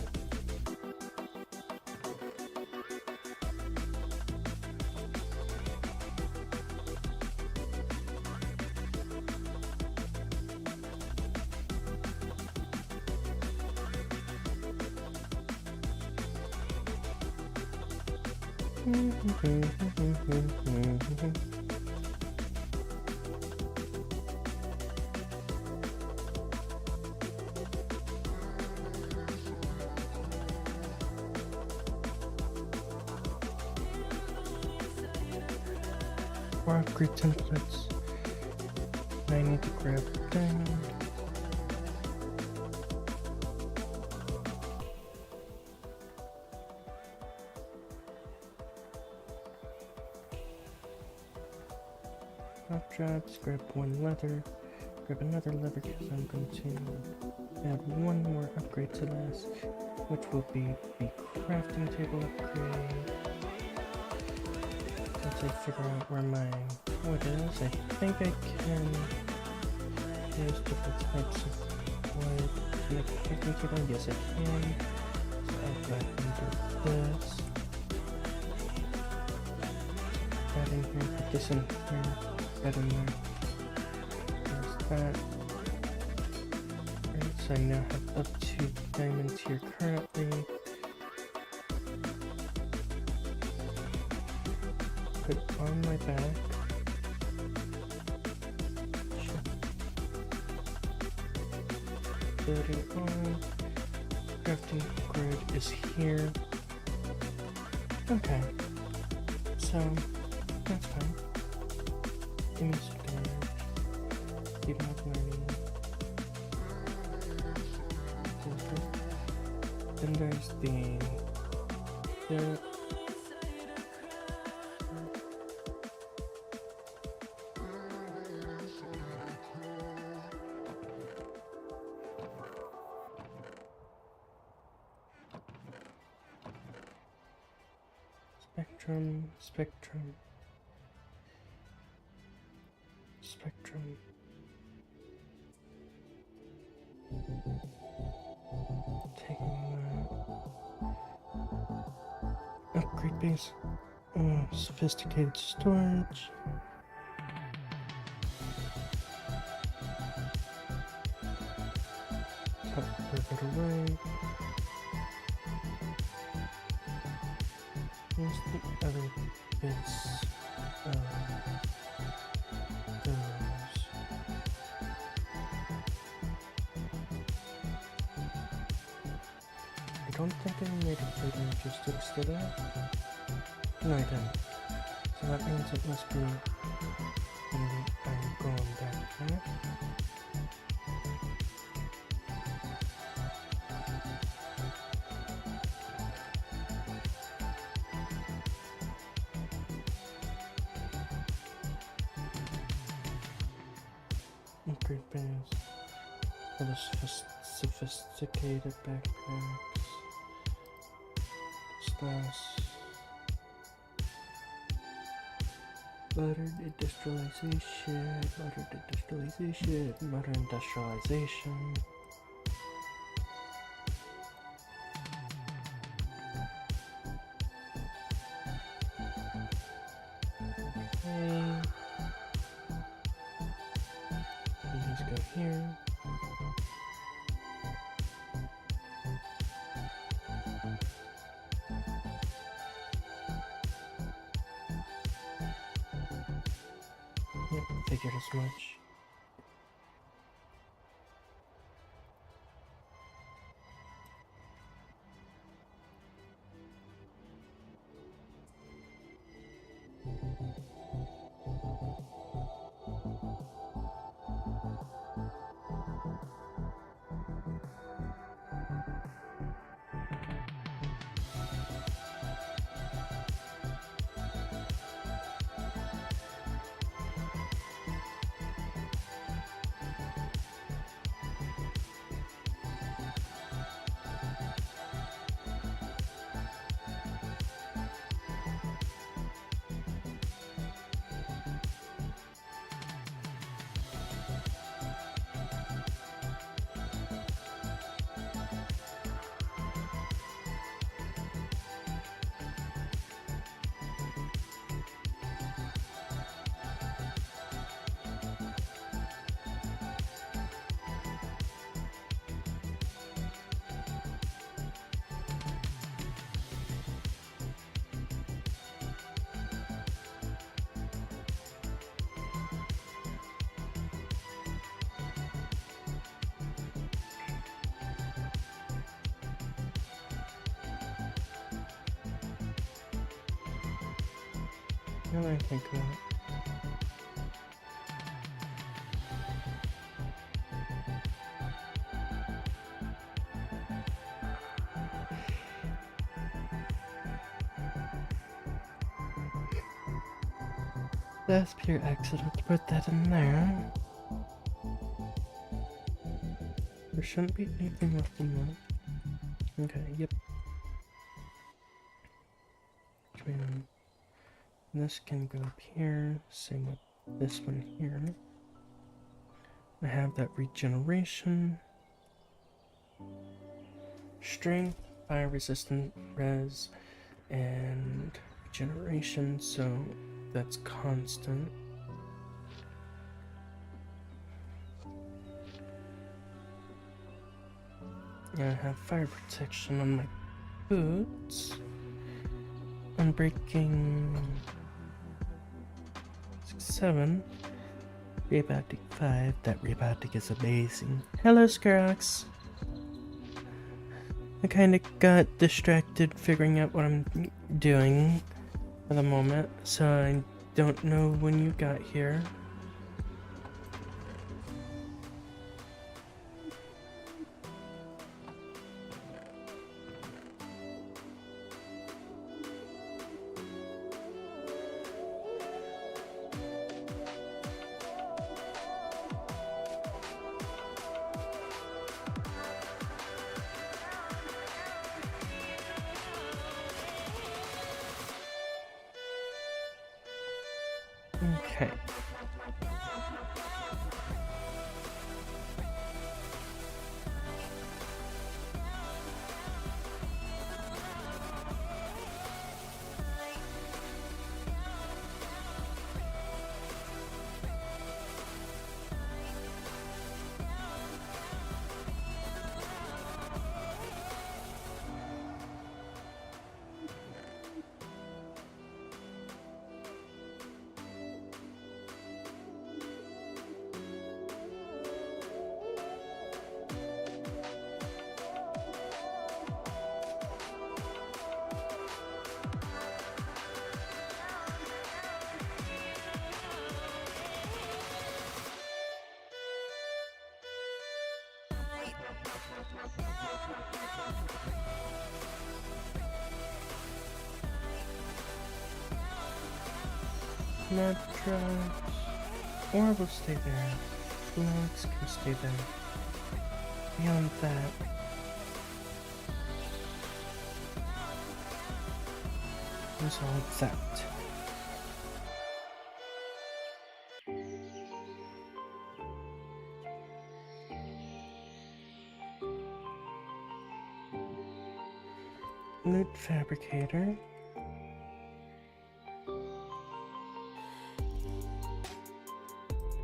More upgrade templates. I need to grab diamond. Up jobs, grab one leather, grab another leather because I'm going to add one more upgrade to this, which will be the crafting table upgrade. Once I figure out where my wood is, I think I can use different types of wood to make a crafting table. Yes, I can. So I'll go ahead and do this. That in here, put this in here, that in there. There's that. Alright, so I now have up to diamonds here currently. Put on my back. Building on. Crafting grid is here. Okay. So, that's fine. Give me some damage. Keep on learning. Then there's the spectrum. Taking upgrade base. Sophisticated storage. Put it away. Here's the other bits of those. I don't think I made a plate logistics, did I? No, I didn't. So that means it must be when I'm going back here. Upgrade bins for the sophisticated backpacks. Slash modern industrialization, modern industrialization. Okay. These go here. Yep, figured as much. Now that I think about it. That's pure accident to put that in there. There shouldn't be anything left in that. Okay, yep. Between this can go up here, same with this one here. I have that regeneration, strength, fire resistant, res, and regeneration, so that's constant. I have fire protection on my boots. Unbreaking 6-7. Rebiotic 5. That rebiotic is amazing. Hello, Scarax. I kinda got distracted figuring out what I'm doing for the moment, so I don't know when you got here. Okay. Mud drops. Or we'll stay there. Blocks can stay there. Beyond that, is all that. Loot fabricator.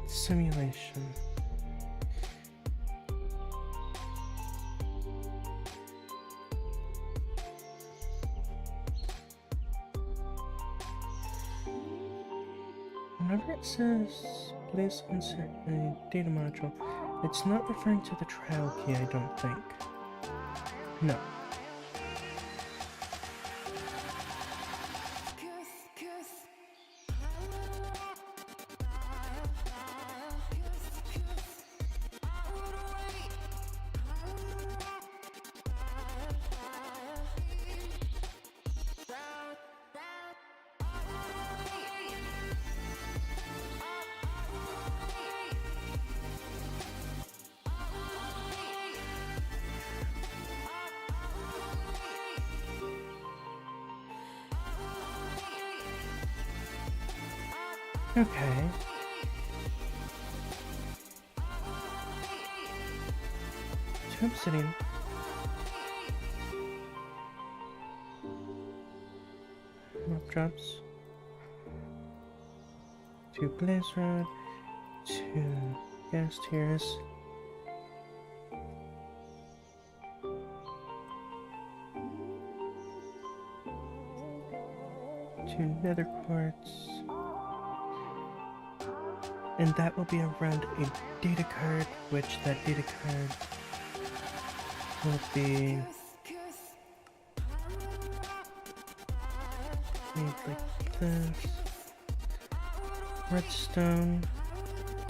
Simulation. Whenever it says place insert a data module, it's not referring to the trial key, I don't think. No. Okay. Two obsidian. Rock drops. 2 blaze rod. 2 gas tiers. 2 nether quartz. And that will be around a data card, which that data card will be made like this. Redstone,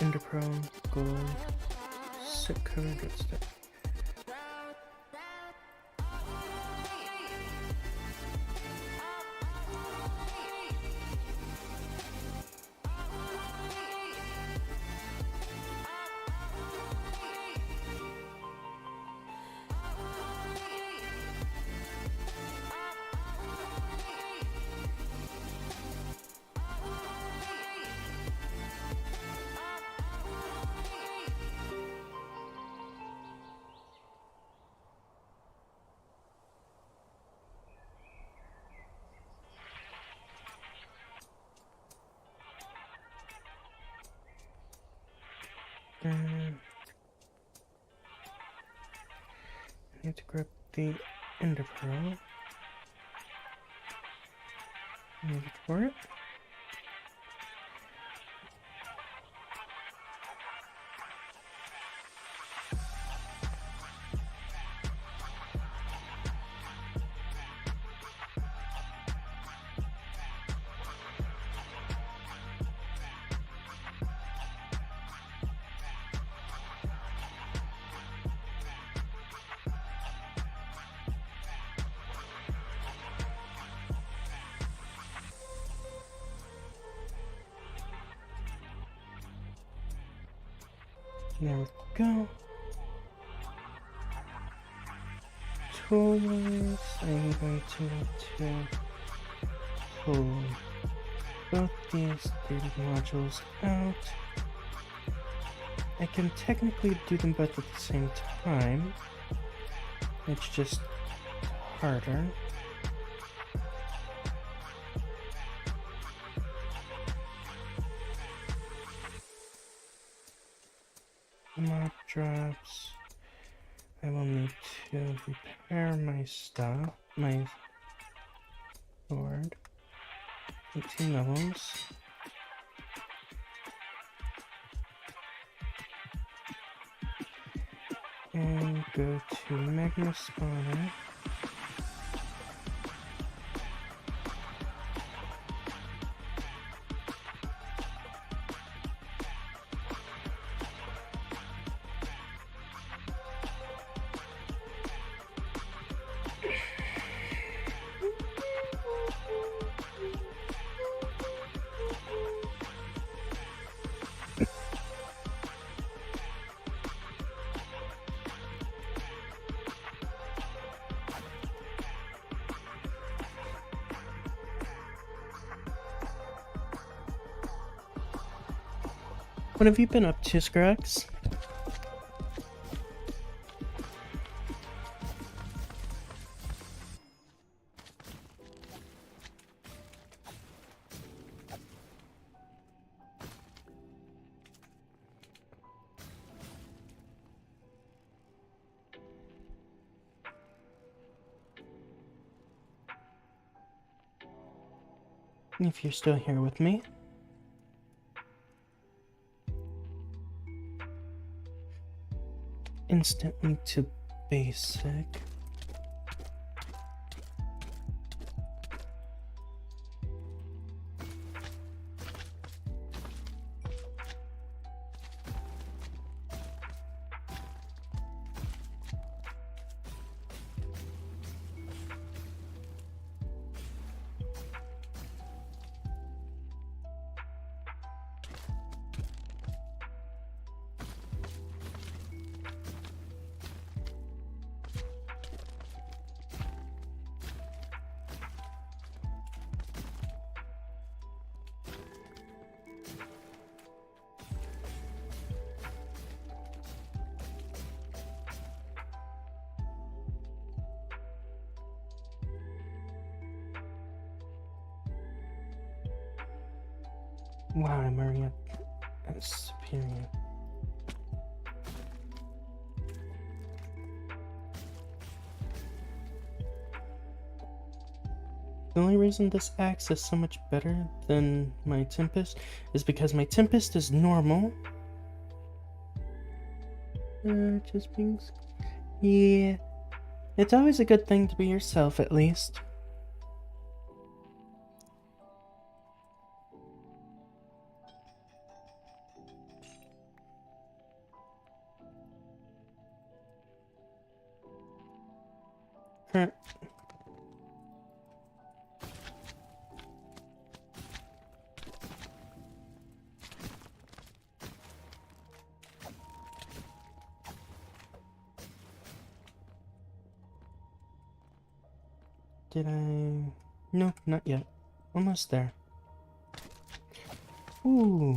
ender pearl, gold, silk covered redstone. I need to grab the ender pearl. Needed for it. There we go. Tools. I'm going to pull both these data modules out. I can technically do them both at the same time. It's just harder. Mob drops. I will need to repair my stuff, my sword. 18 levels. And go to Magma Spawner. What have you been up to, Scrax? If you're still here with me. Instantly to basic. Wow, I'm already at superior. The only reason this axe is so much better than my Tempest is because my Tempest is normal. Just being... Yeah. It's always a good thing to be yourself, at least. Current... Did I... No, not yet. Almost there. Ooh.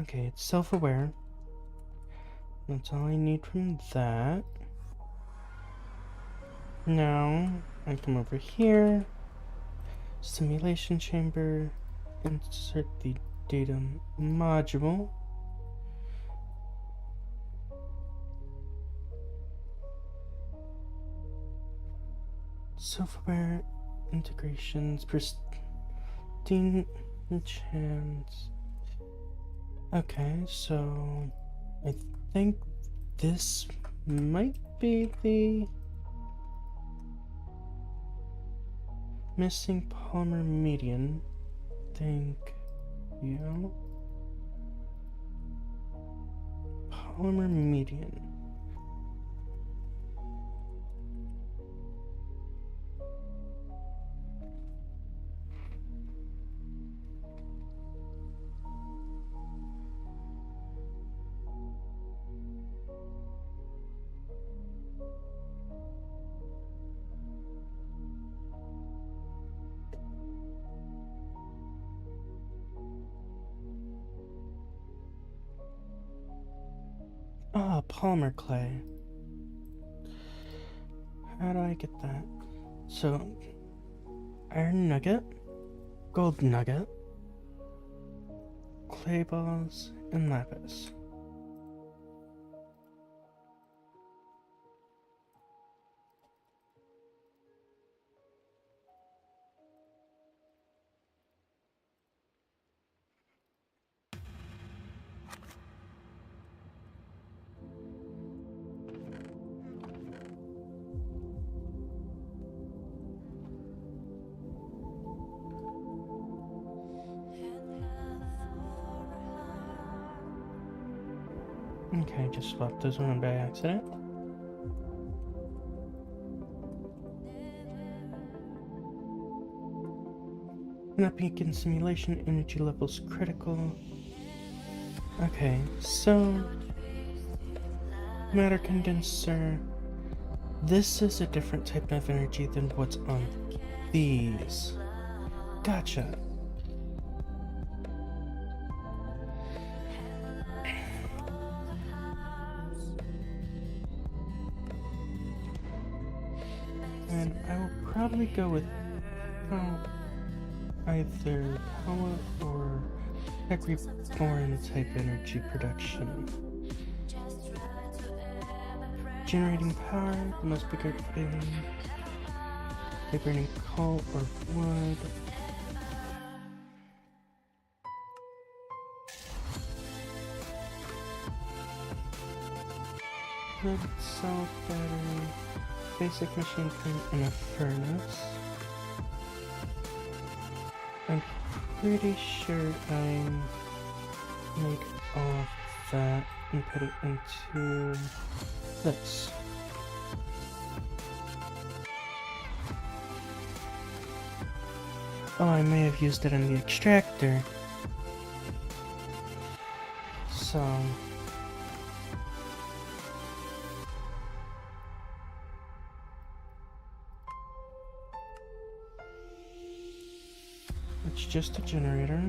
Okay, it's self-aware. That's all I need from that. Now, I come over here, simulation chamber, insert the data module. Software integrations, pristine chance. Okay, so I think this might be the missing polymer median. Thank you. Polymer median. Ah, polymer clay. How do I get that? So, iron nugget, gold nugget, clay balls, and lapis. Okay, just swapped those one by accident. In that beacon simulation, energy levels critical. Okay, so matter condenser. This is a different type of energy than what's on these. Gotcha. And I will probably go with either power or tech reborn type energy production. Generating power, the most bigger thing. By burning coal or wood. Lead cell battery. Basic machine gun in a furnace. I'm pretty sure I make all of that and put it into this. Oh, I may have used it in the extractor. So... it's just a generator.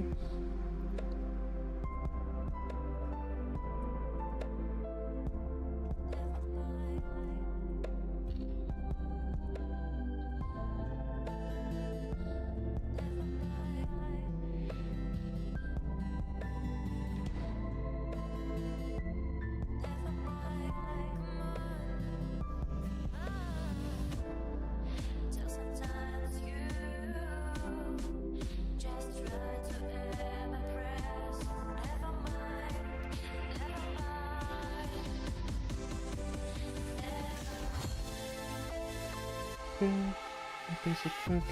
Basic focus,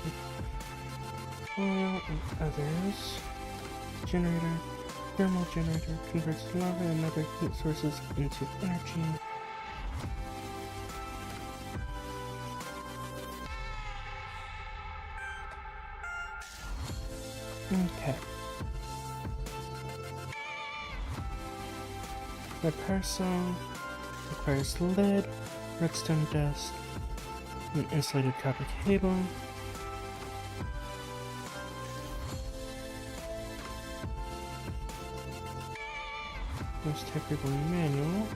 oil and others. Generator, thermal generator converts lava and other heat sources into energy. Okay. The parcel requires lead, redstone dust, an insulated copper cable. There's tech reborn manual.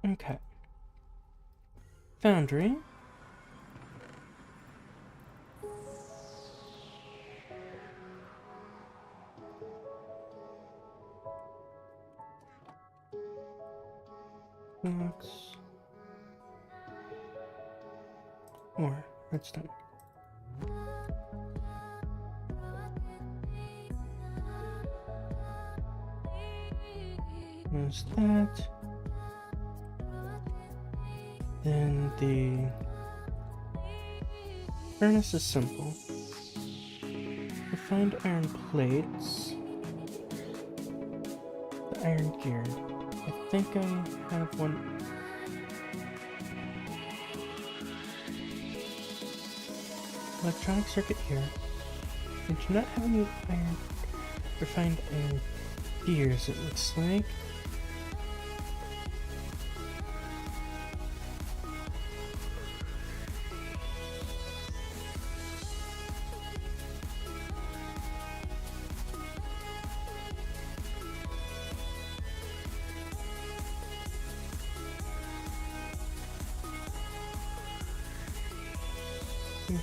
Okay. Foundry. Blocks. Or redstone. There's that. Then the furnace is simple. Refined iron plates. The iron gear. I think I have one. Electronic circuit here. I do not have any refined iron gears, it looks like.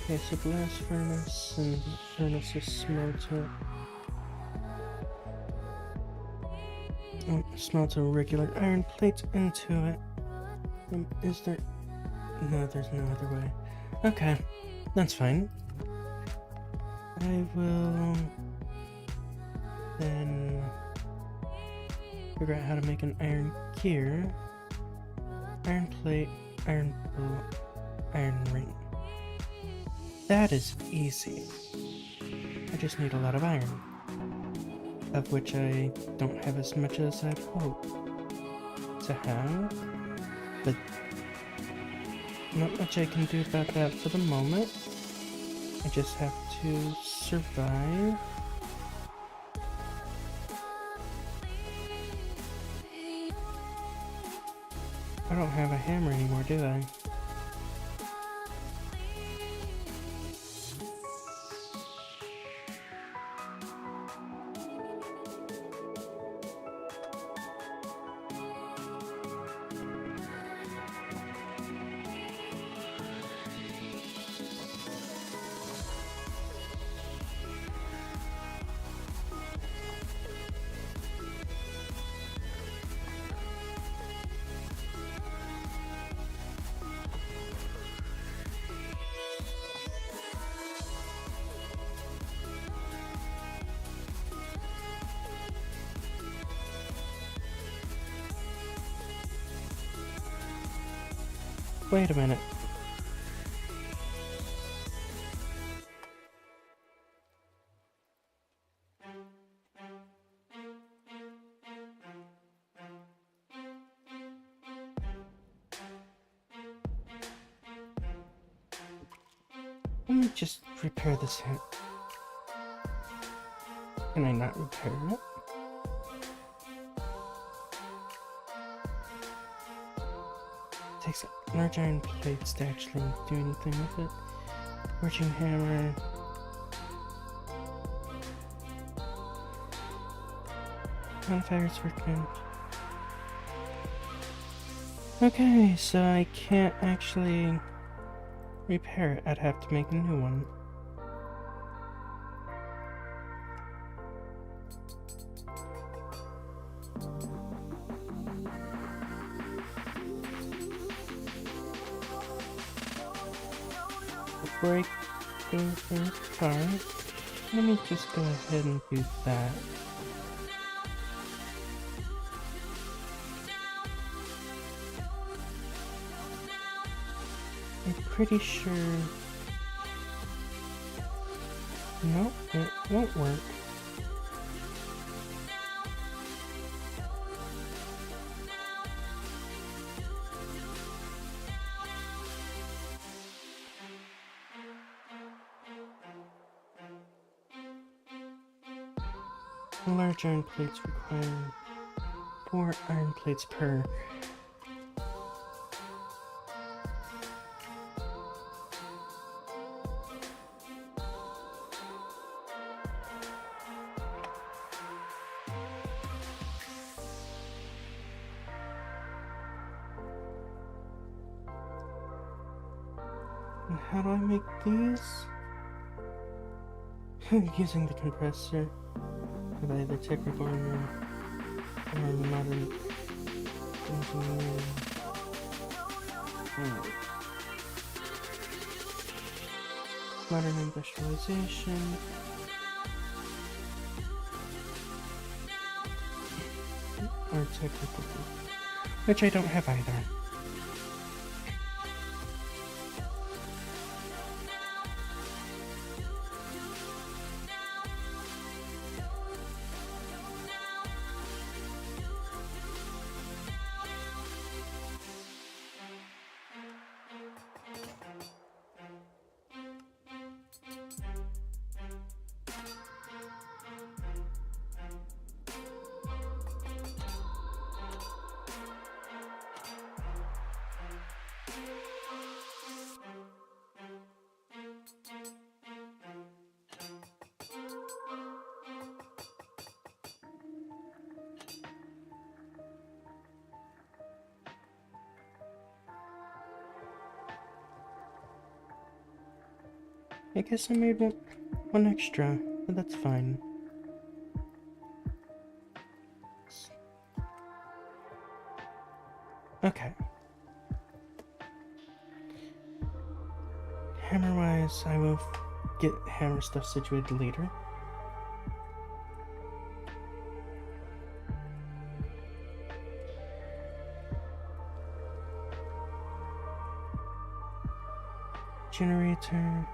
Okay, so blast furnace and furnace is smelter. Oh, smelter regular iron plates into it. Is there... No, there's no other way. Okay, that's fine. I will then figure out how to make an iron gear. Iron plate, iron bowl, iron ring. That is easy. I just need a lot of iron. of which I don't have as much as I'd hope to have, but not much I can do about that for the moment. I just have to survive. I don't have a hammer anymore, do I? Wait a minute. Let me just repair this hit. Can I not repair it? Takes large iron plates to actually do anything with it. Forging hammer. Modifiers workman. Okay, so I can't actually repair it. I'd have to make a new one. Before I go for a car, let me just go ahead and do that. I'm pretty sure... Nope, it won't work. Large iron plates require 4 iron plates per. And how do I make these? Using the compressor of either tech reborn or modern engineering. Modern industrialization. Or technical, which I don't have either. I guess I made one extra, but that's fine. Okay. Hammer-wise, I will get hammer stuff situated later. Generator.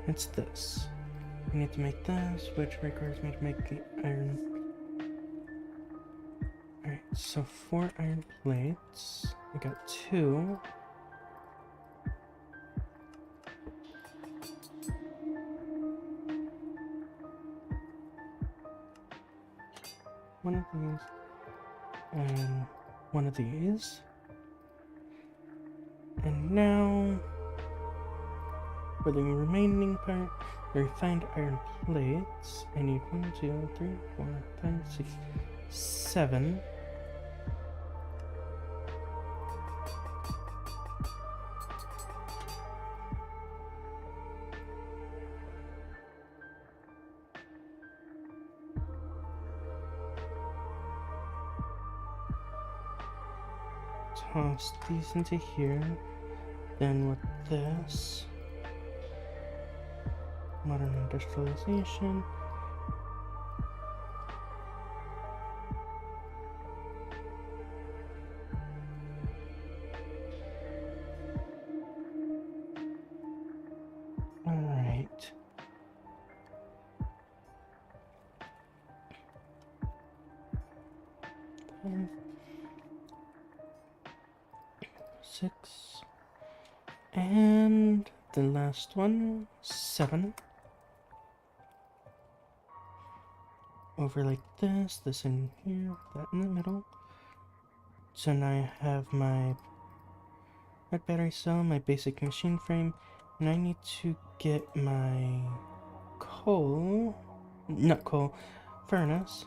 It's this. I need to make this, which requires me to make the iron. Alright, so 4 iron plates. I got 2. One of these. And one of these. And now, for the remaining part, the refined iron plates, I need 1, 2, 3, 4, 5, 6, 7. Toss these into here. Then with this, modern industrialization. Alright. Six. And the last one, 7. Over like this in here, that in the middle. So now I have my red battery cell, my basic machine frame, and I need to get my furnace.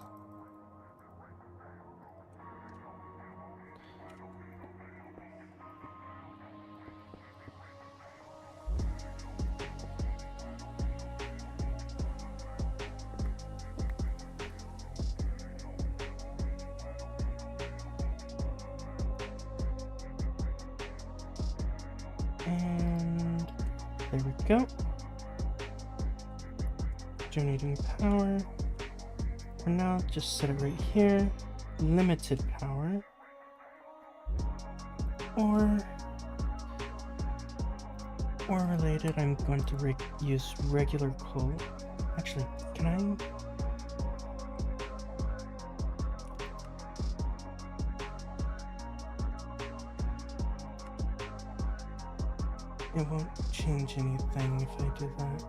And there we go. Generating power. For now, just set it right here. Limited power. Or related, I'm going to use regular coal. Actually, can I? It won't change anything if I do that.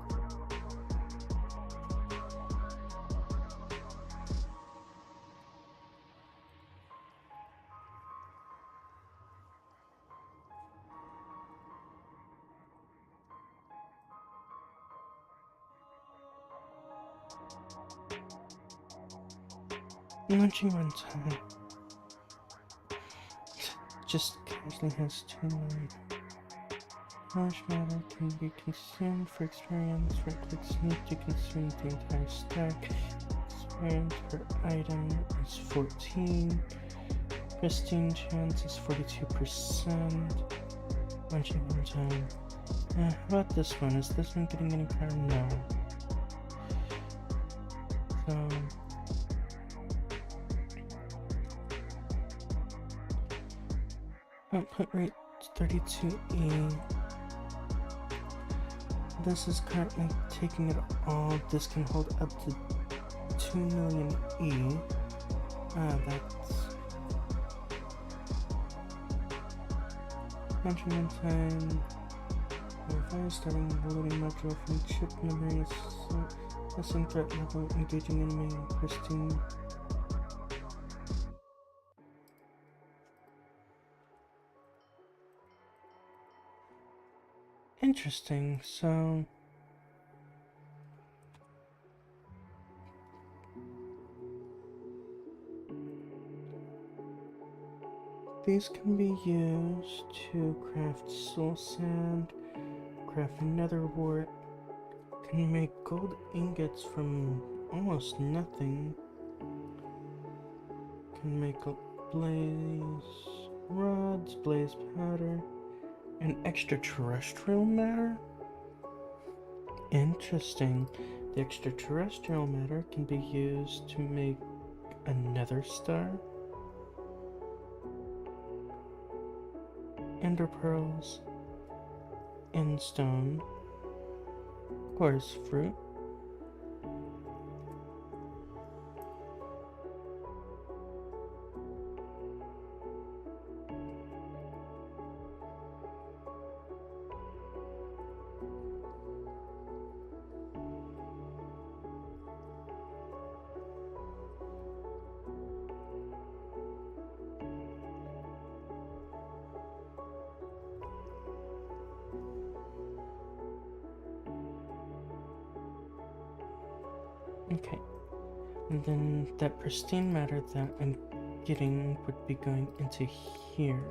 Launching runtime. Just casually has 2 million. Knowledge matter can be consumed for experience. Right click sneak to consume the entire stack. Experience per item is 14. Pristine chance is 42%. Launching runtime. How about this one? Is this one getting any power? No. So output rate 32E. This is currently taking it all. This can hold up to 2 million E. That's launching time. Verify starting loading module from chip memory. Assessing threat level, engaging enemy, pristine. Interesting, so these can be used to craft soul sand, craft nether wart, can make gold ingots from almost nothing, can make blaze rods, blaze powder, and extraterrestrial matter? Interesting. The extraterrestrial matter can be used to make a nether star, ender pearls, end stone, chorus fruit, Okay. And then that pristine matter that I'm getting would be going into here.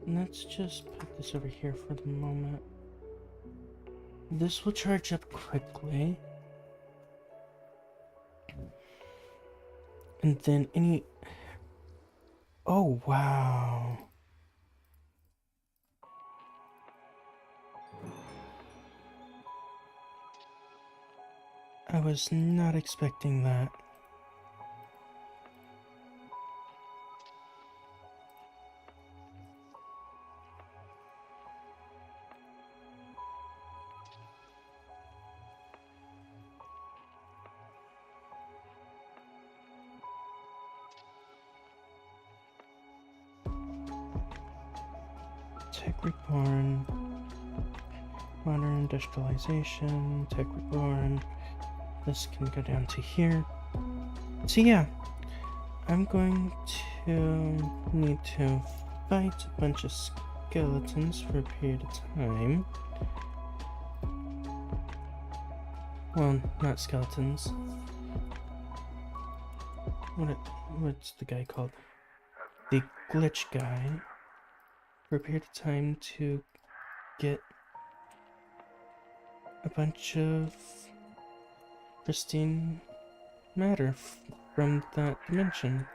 Let's just put this over here for the moment. This will charge up quickly. And then any... Oh, wow. I was not expecting that. Tech Reborn, Modern Industrialization, Tech Reborn. This can go down to here. So yeah, I'm going to need to fight a bunch of skeletons for a period of time. Well, not skeletons. What's the guy called? The glitch guy. For a period of time to get a bunch of pristine matter from that dimension.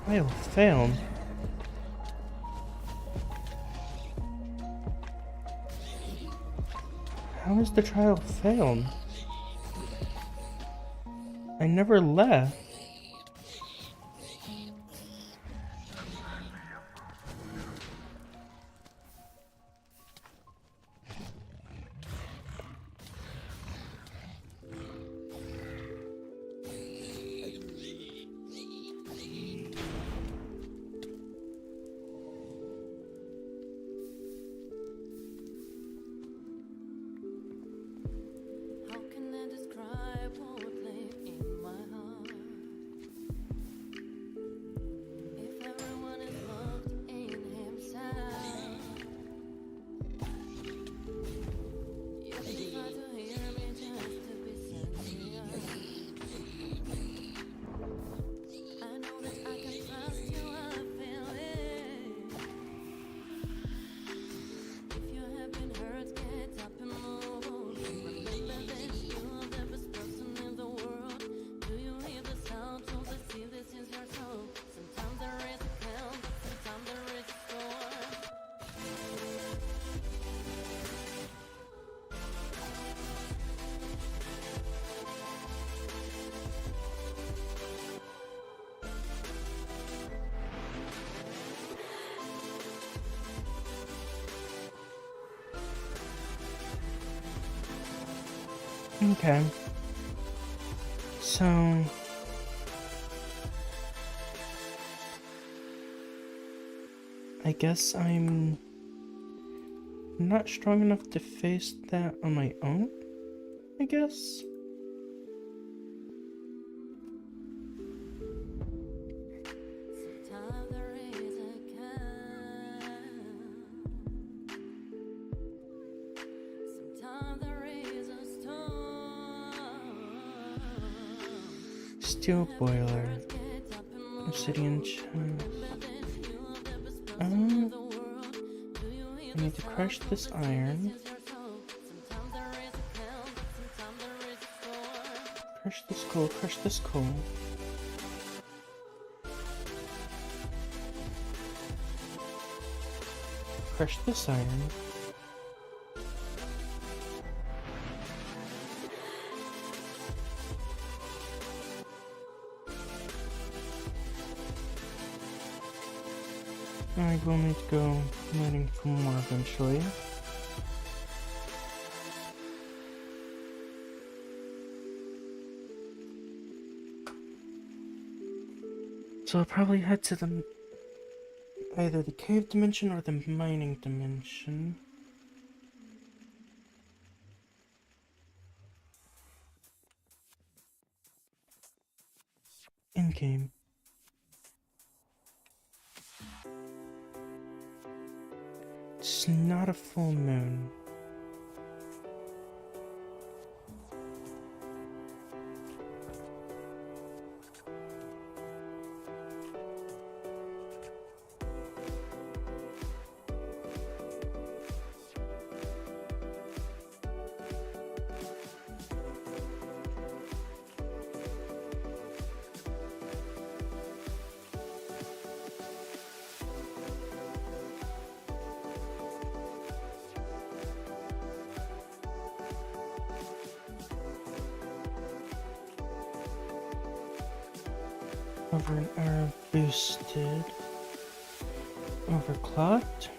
Trial failed. How is the trial failed? I never left. How can I describe what lay in my heart? If everyone is locked in himself, you can try to hear me just to be sincere. I know that I can trust you, I feel it. If you have been hurt, get up and move on. Remember that you are the best person in the world. Do you hear the sound? So the see this is your soul. Sometimes there is a calm, sometimes there is a storm. Okay. So... I guess I'm not strong enough to face that on my own, I guess? Sometimes there is a calm, sometimes there is a storm. Steel boiler. Obsidian chest. I need to crush this iron. Crush this coal, crush this coal. Crush this iron. I will need to go mining for more eventually. So I'll probably head to either the cave dimension or the mining dimension. In game. It's not a full moon. Over an hour boosted. Overclocked.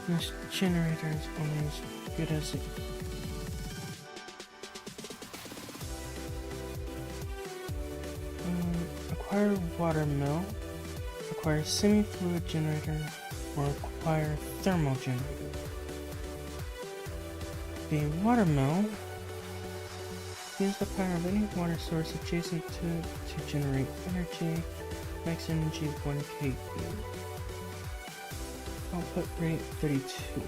This generator is only as good as it. Acquire water mill, acquire semi-fluid generator, or acquire thermal generator. The water mill use the power of any water source adjacent to it to generate energy. Max energy 1 kV. Output rate 32.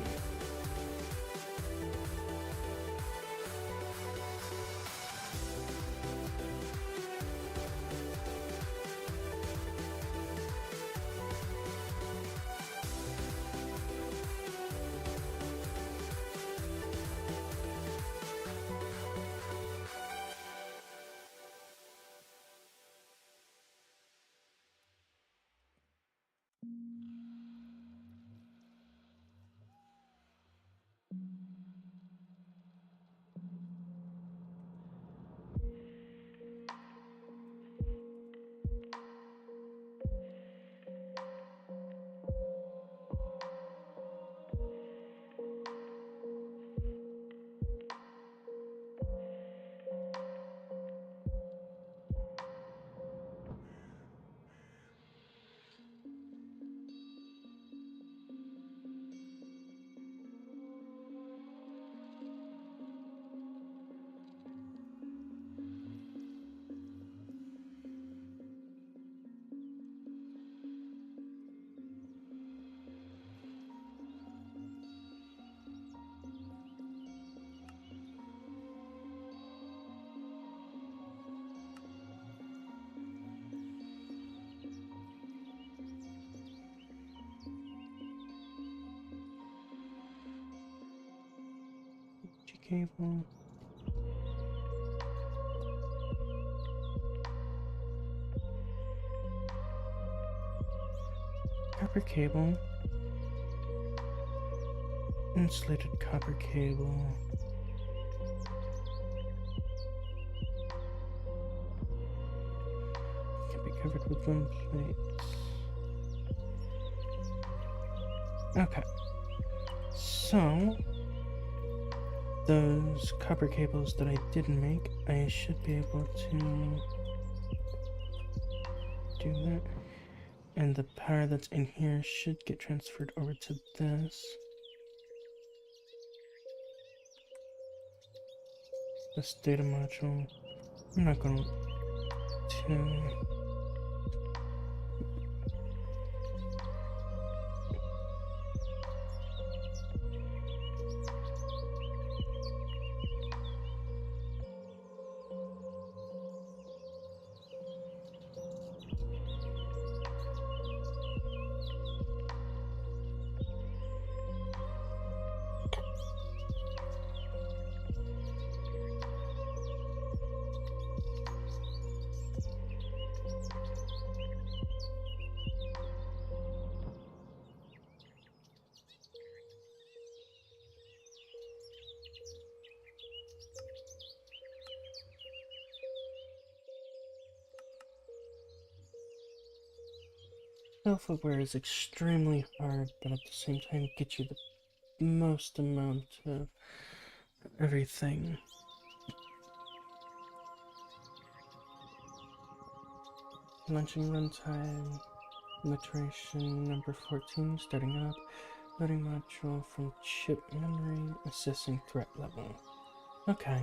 cable. Copper cable. Insulated copper cable. Can be covered with one plate. Okay. So, those copper cables that I didn't make, I should be able to do that. And the power that's in here should get transferred over to this. This data module. I'm not going to. Self-aware is extremely hard, but at the same time get you the most amount of everything. Launching runtime, iteration number 14, starting up, loading module from chip memory, assessing threat level. Okay.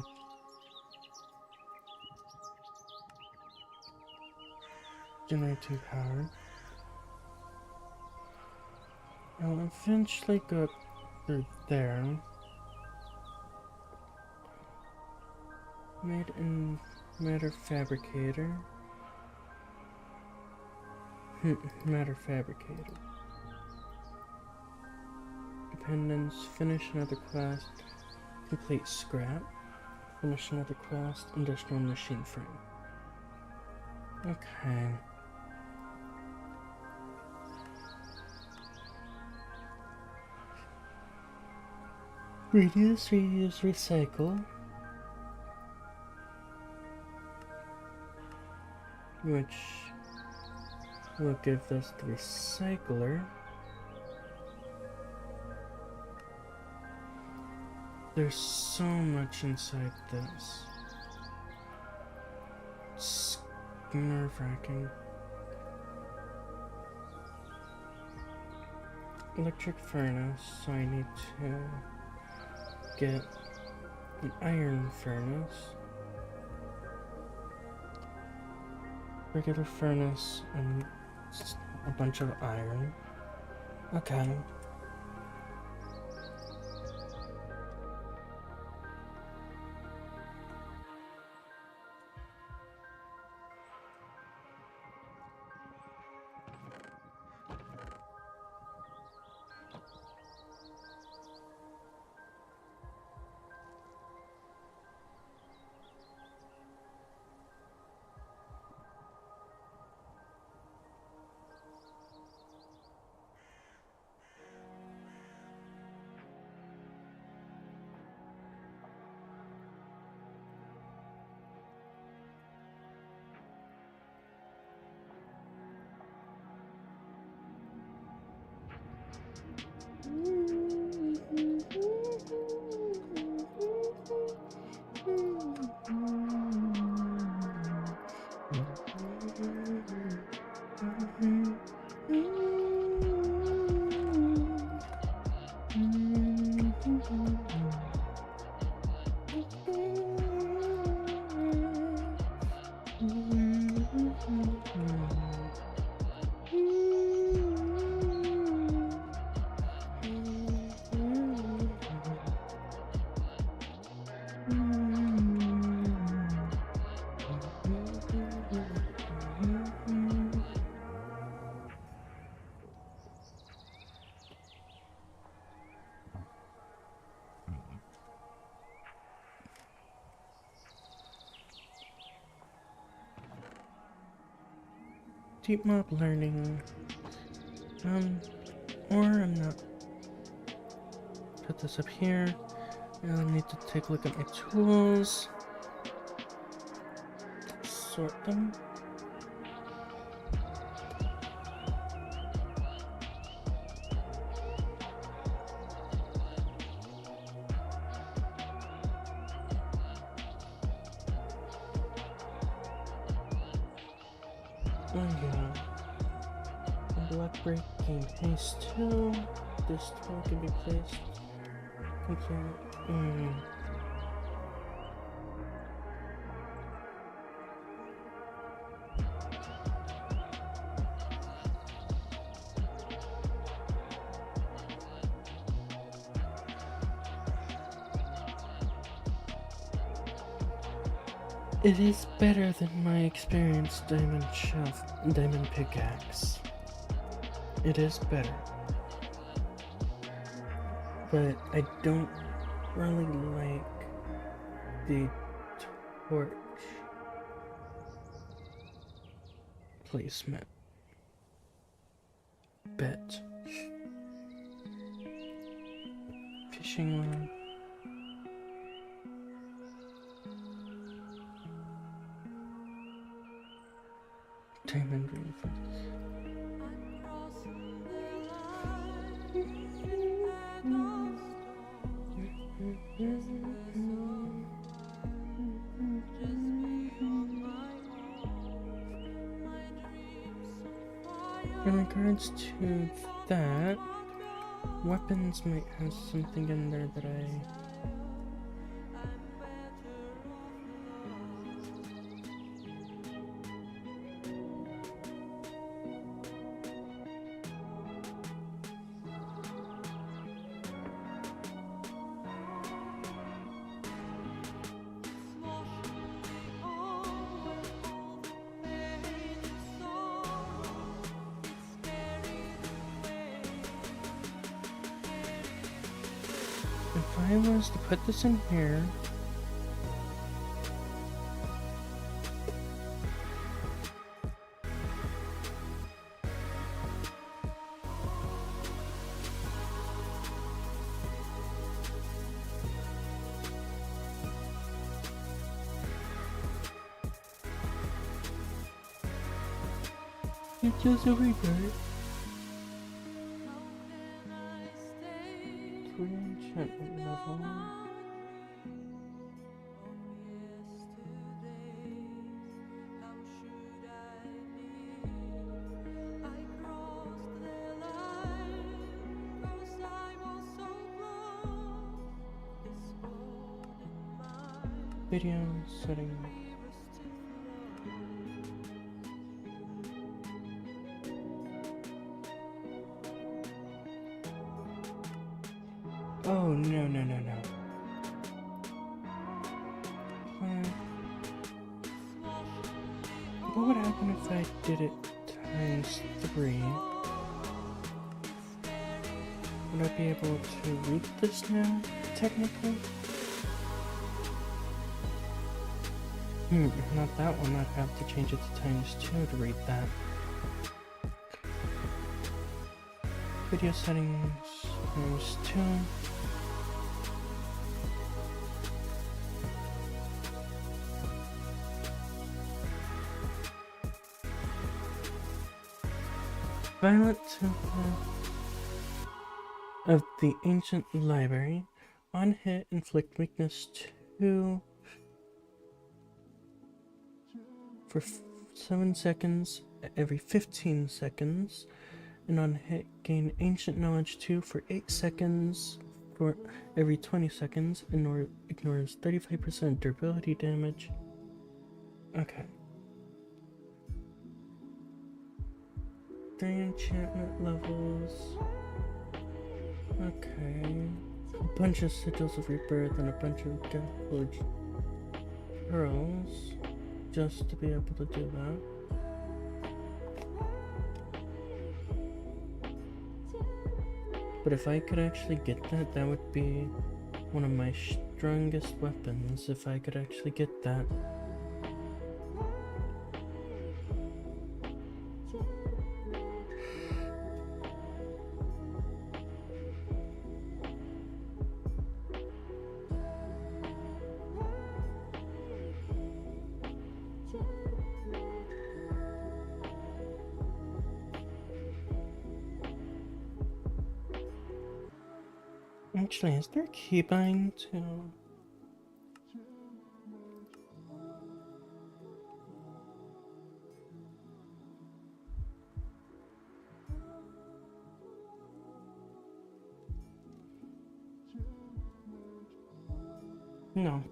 Generating power. I'll eventually go up through there. Made in matter fabricator. Matter fabricator. Dependence. Finish another quest. Complete scrap. Finish another quest. Industrial machine frame. Okay. Reduce, reuse, recycle. Which will give us the recycler. There's so much inside this. It's nerve-wracking. Electric furnace, so I need to get an iron furnace. Regular furnace and a bunch of iron. Okay. deep mob learning. Or I'm not. Put this up here. And I need to take a look at my tools. Sort them. Oh yeah. And block break gain haste too. This tool can be placed. Complete. It is better than my experienced diamond pickaxe. It is better. But I don't really like the torch placement. Bet. Fishing rod. Diamond reinforcements. In regards to that, weapons might have something in there that I... If I was to put this in here, it's just a rebirth. Enchantment level. Video settings. Oh, no. What would happen if I did it times 3? Would I be able to read this now, technically? Not that one. I'd have to change it to times 2 to read that. Video settings, times 2. Violet Temple of the Ancient Library. On hit, inflict weakness 2 for 7 seconds every 15 seconds. And on hit, gain Ancient Knowledge 2 for 8 seconds for every 20 seconds. And ignores 35% durability damage. Okay. 3 enchantment levels. Okay. A bunch of sigils of rebirth and a bunch of deathblood pearls. Just to be able to do that. But if I could actually get that, that would be one of my strongest weapons. If I could actually get that. Actually, is there a keybind to... No.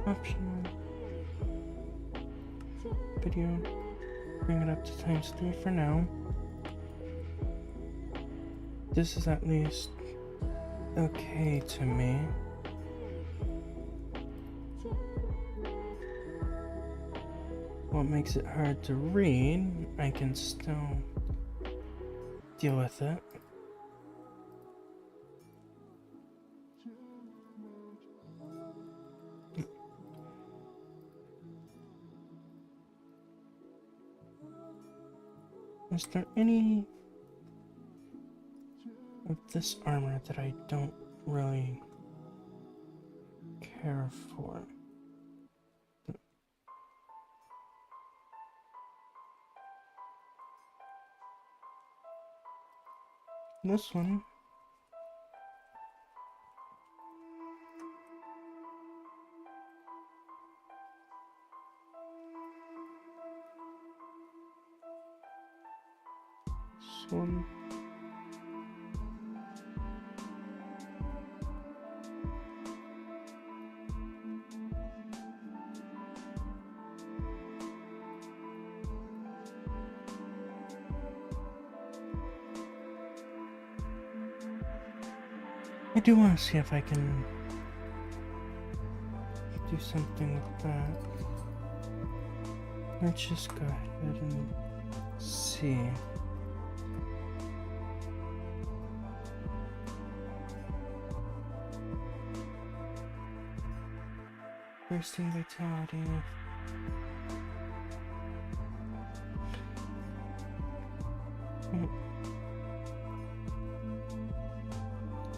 Optional. Video. Bring it up to ×3 for now. This is at least okay to me. What makes it hard to read, I can still deal with it. Is there any of this armor that I don't really care for? This one. This one. I do want to see if I can do something with that. Let's just go ahead and see. Bursting vitality.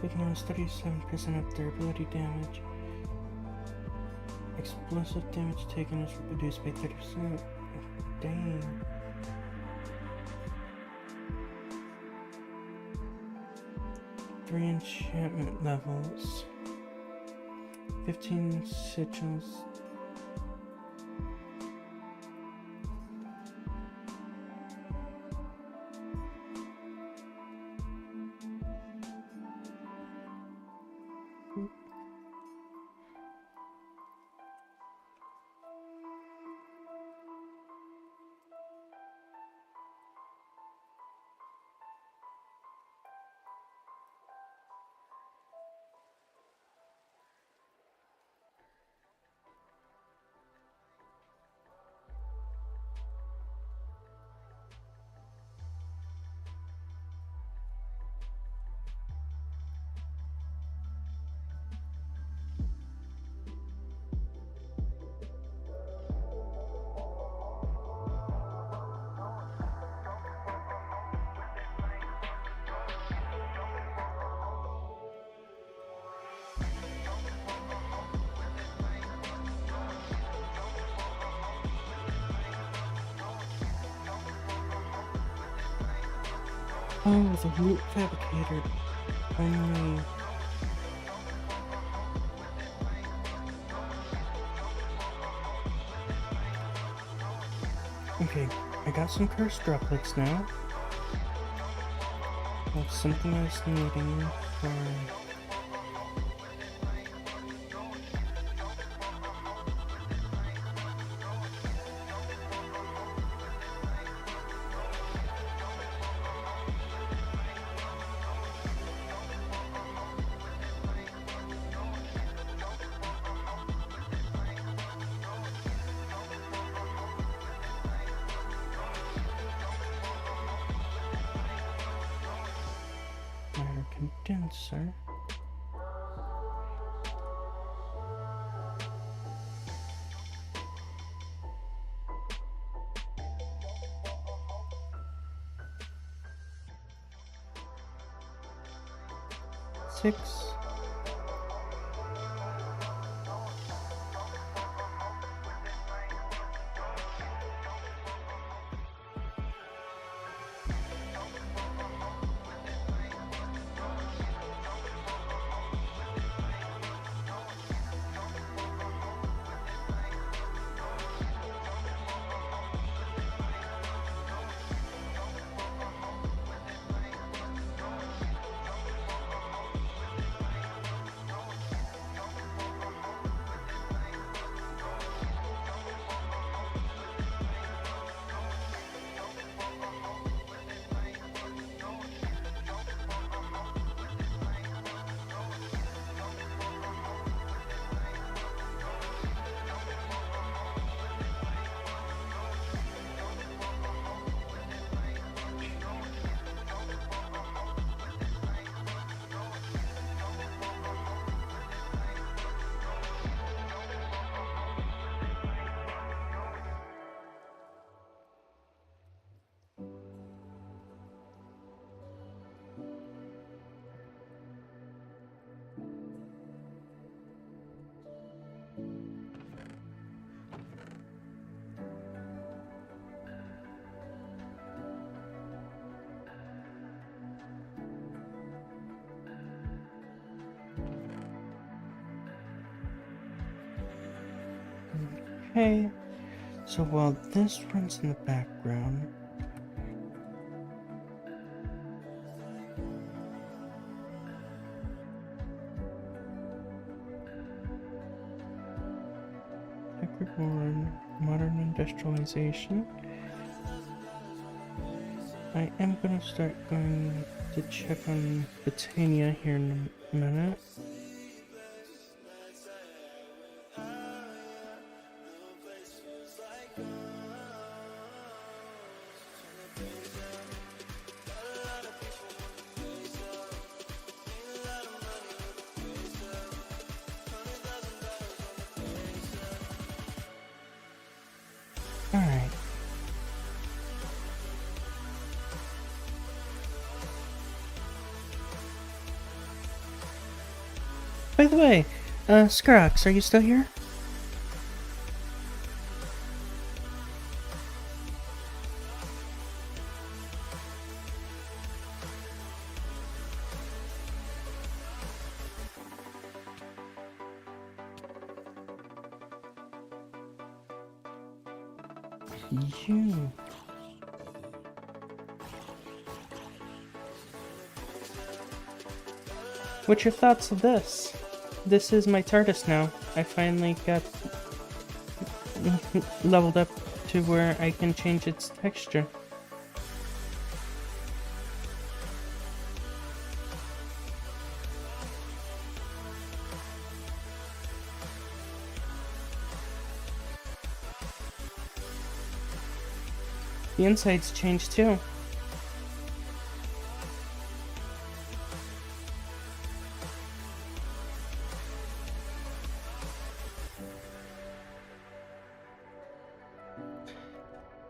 Ignores 37% of durability damage. Explosive damage taken is reduced by 30%. Dang. Three enchantment levels. 15 sigils. Oh, the loot fabricator. Only. Okay, I got some cursed droplets now. That's something I was needing for. Condenser. fix. Okay, so while this runs in the background, Ecuadorian modern industrialization, I am gonna start going to check on Britannia here in a minute. Alright. By the way, Scrox, are you still here? You. What's your thoughts of this? This is my TARDIS now. I finally got leveled up to where I can change its texture. The insides changed too.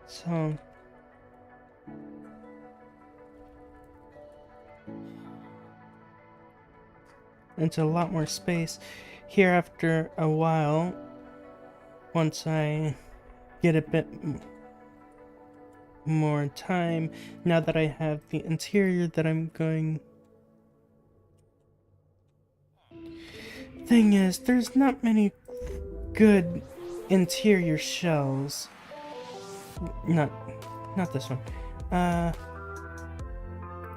So it's a lot more space here after a while. Once I get a bit more time, now that I have the interior that I'm going. Thing is, there's not many good interior shells. Not this one.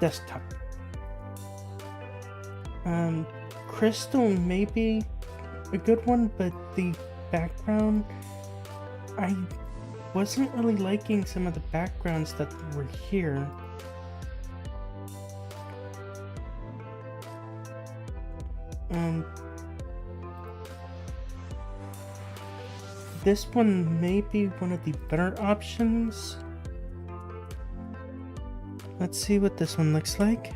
Desktop. Crystal may be a good one, but the background, I wasn't really liking some of the backgrounds that were here. This one may be one of the better options. Let's see what this one looks like.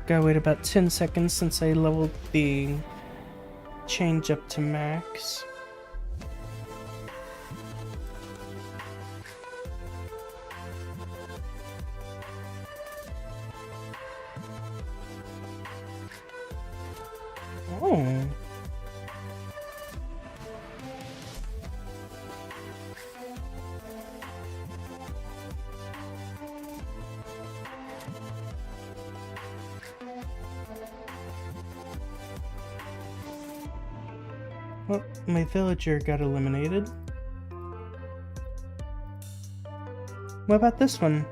Gotta wait about 10 seconds since I leveled the change up to max. Well, my villager got eliminated. What about this one?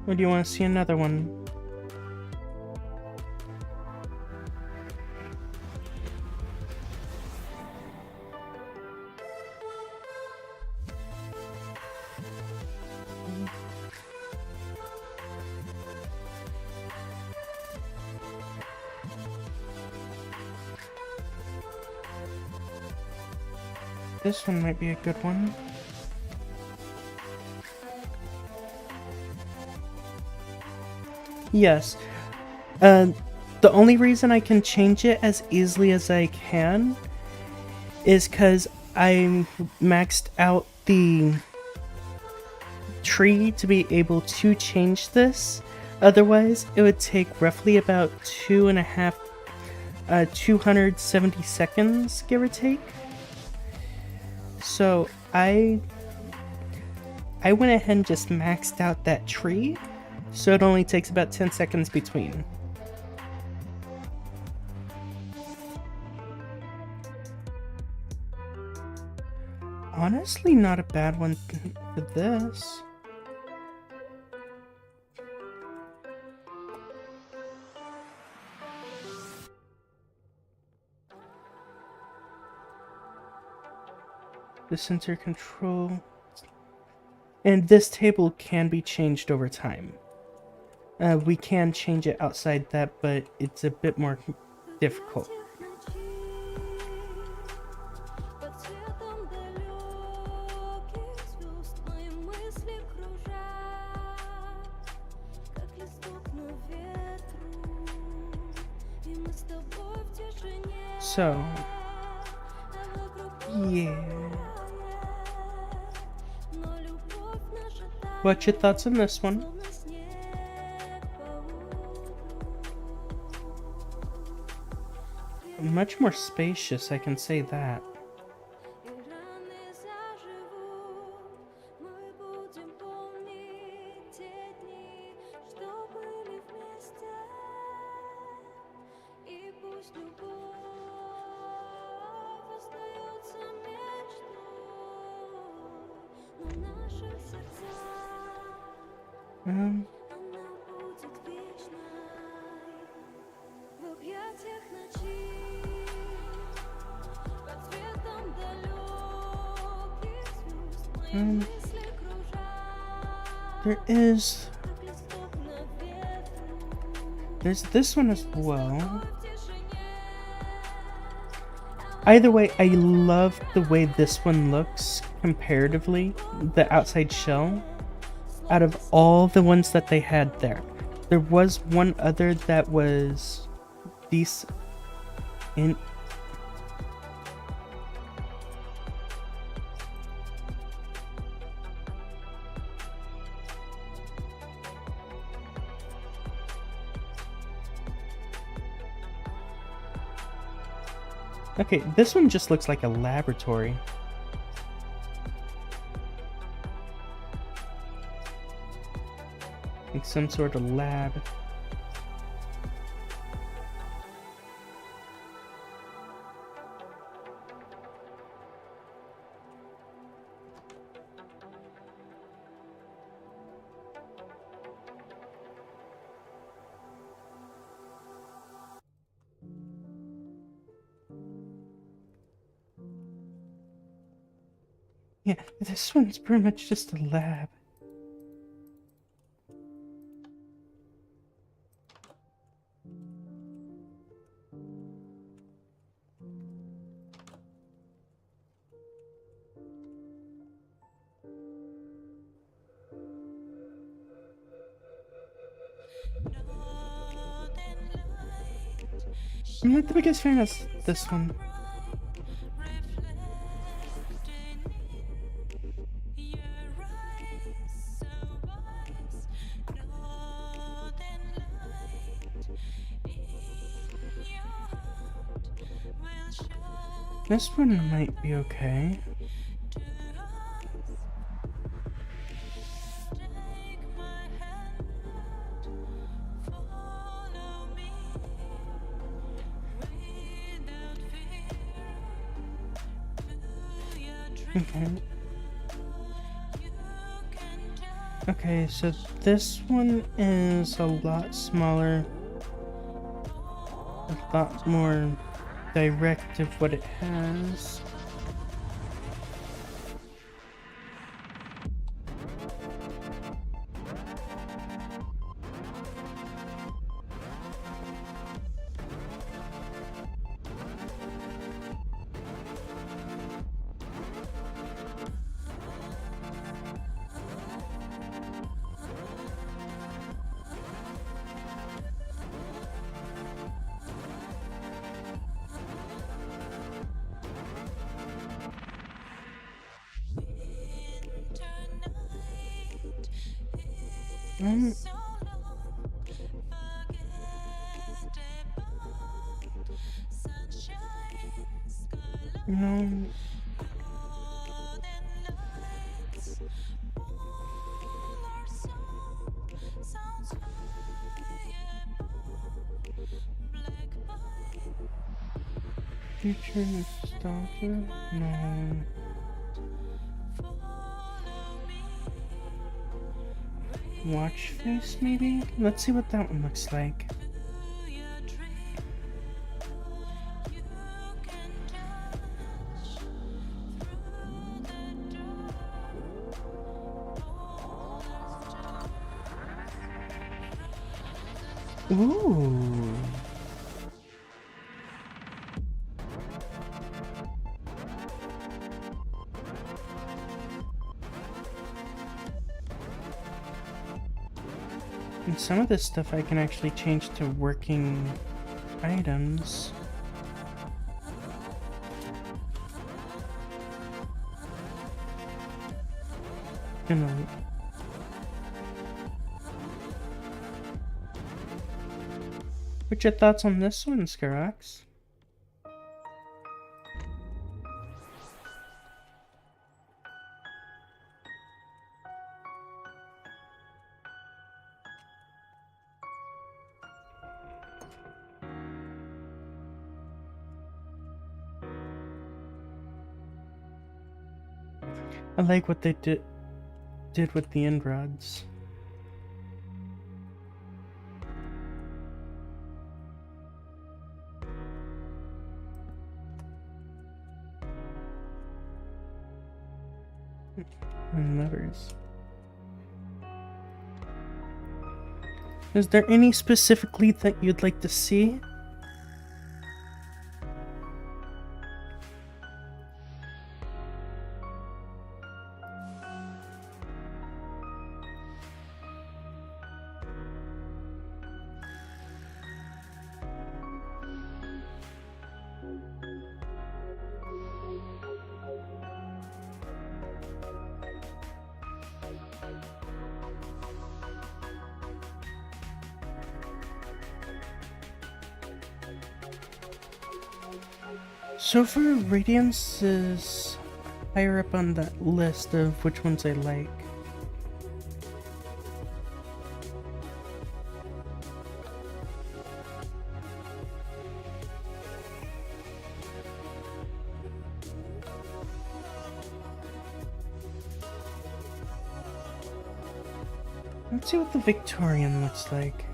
Or do you want to see another one? This one might be a good one. Yes. The only reason I can change it as easily as I can is because I maxed out the tree to be able to change this. Otherwise, it would take roughly about 270 seconds, give or take. So I went ahead and just maxed out that tree, so it only takes about 10 seconds between. Honestly, not a bad one for this. The sensor control. And this table can be changed over time. We can change it outside that, but it's a bit more difficult. Под светом далеких звезд мои мысли кружат, как листок на ветру, и мы с тобой в тишине. So, yeah. Но любовь наша так What's your thoughts on this one? словно снег по утру. Much more spacious, I can say that. И раны заживут, мы будем помнить те дни, что были вместе. И пусть любовь остается мечтой, но в наших сердцах Um, она будет вечной. В объятиях ночи, под светом далеких звезд мои мысли кружат, there is... как листок на ветру. There's this one as well. В тишине Either way, I love the way this one looks comparatively, the outside shell, out of all the ones that they had there. There was one other that was decent in... Okay, this one just looks like a laboratory. Like some sort of lab. Yeah, this one's pretty much just a lab. I'm not the biggest fan of this one. This one might be okay. Take my hand, follow me without fear to your dream. Okay. You can just Okay, so this one is a lot smaller, a lot more direct of what it has. winter night is so long, forgettable. Sunshine, skyline, No, golden lights, all our song sounds high above. Black pine, future nostalgia? No. follow me. Watch face, maybe? Let's see what that one looks like. To your dream, you can touch through the door. All Ooh. And some of this stuff I can actually change to working items. Gonna. What's your thoughts on this one, Skarox? I like what they did with the end rods. And levers. Is there any specifically that you'd like to see? So far, Radiance is higher up on that list of which ones I like. Let's see what the Victorian looks like.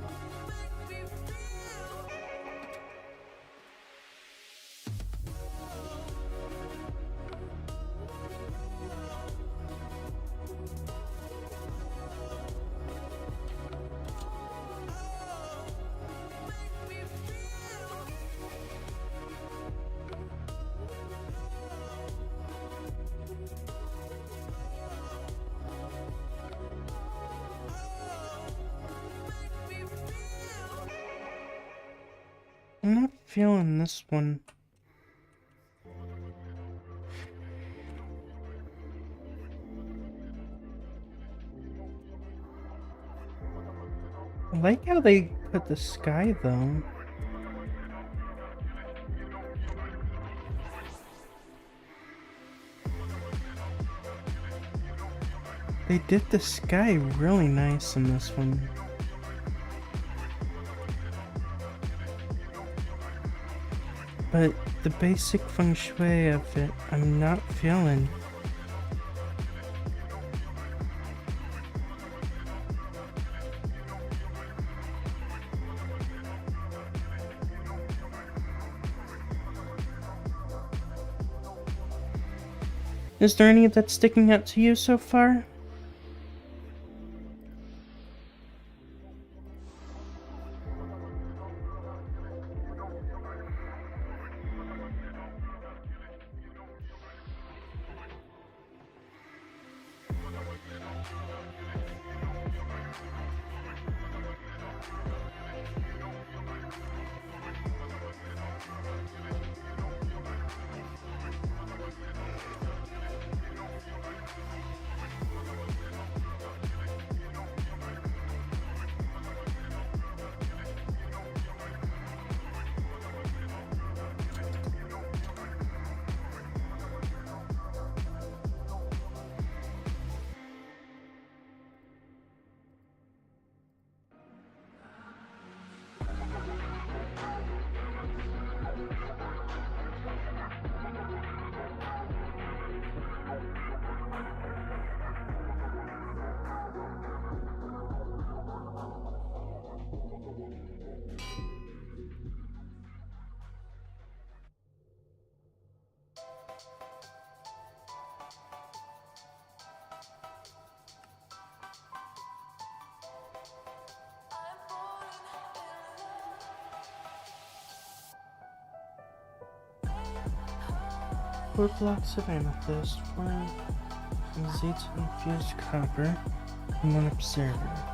I'm not feeling this one. I like how they put the sky though. They did the sky really nice in this one. But the basic feng shui of it, I'm not feeling. Is there any that's sticking out to you so far? Four blocks of amethyst, one zeta infused copper, and one observer.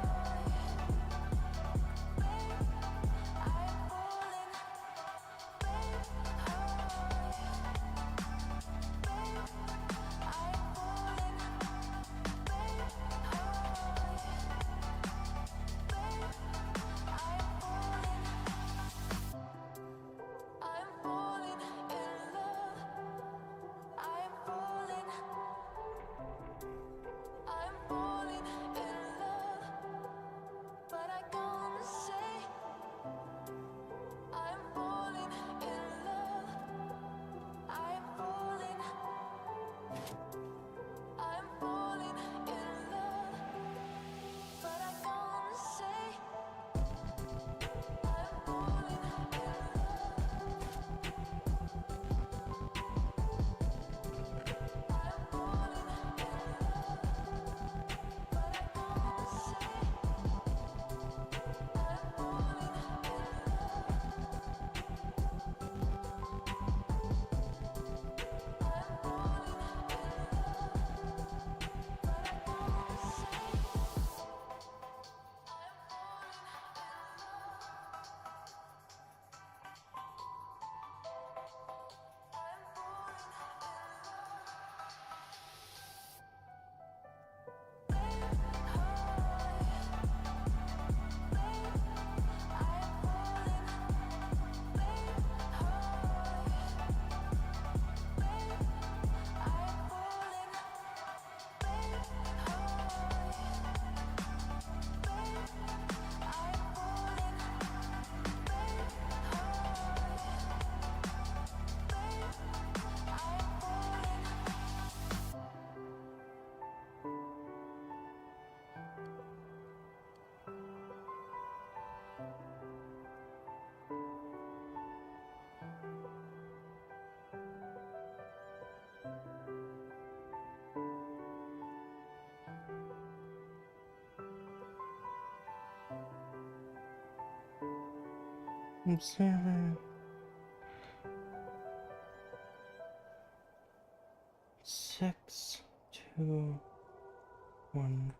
Observer. 6, 2, 1.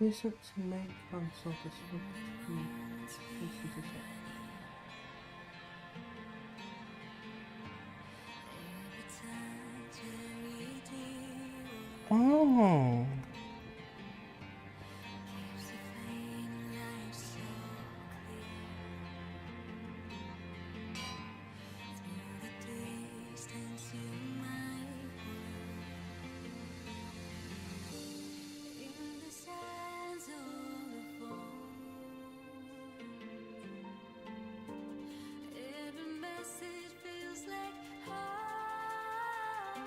Recent to main console this Oh. In the sands of the phone, every message feels like home.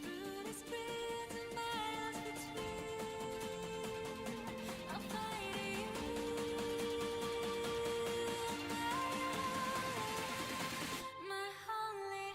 Through the screens and miles between, I'll find you. My only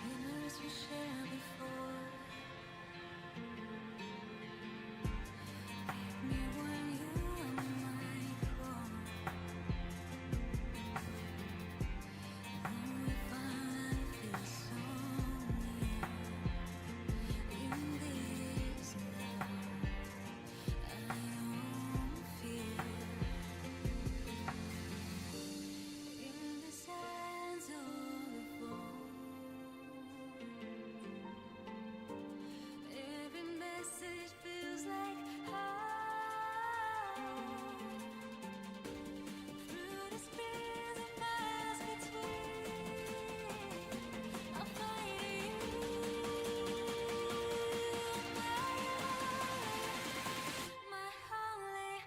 memories we shared before. Me when you were my core. Though if I feel so near in this love, I don't feel in the sands of the phone. Every message feels like home. Through the screens and miles between, I'll find you. My only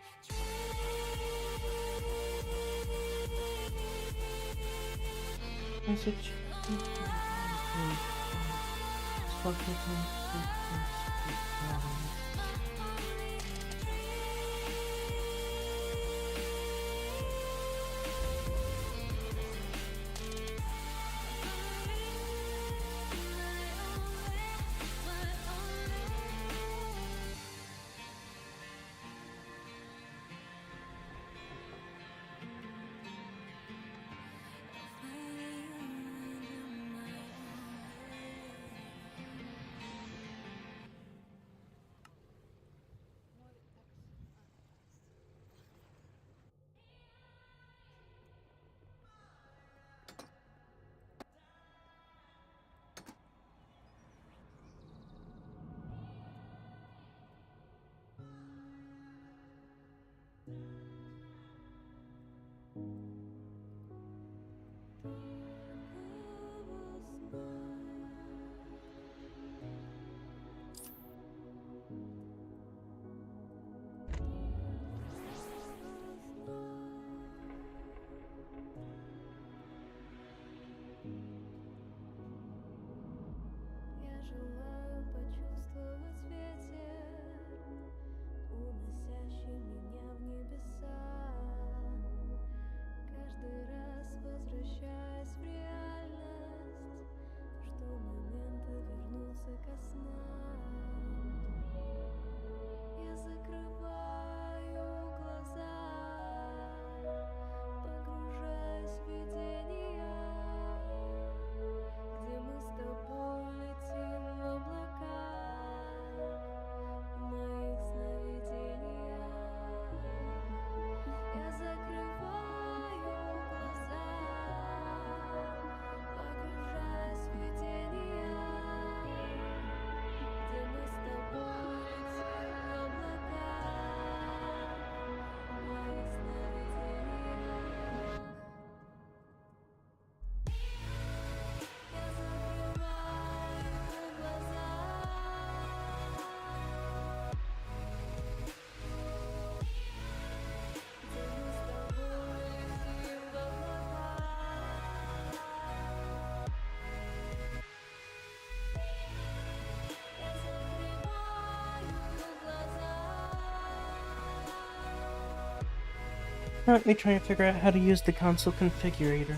Message. Let me try and figure out how to use the console configurator.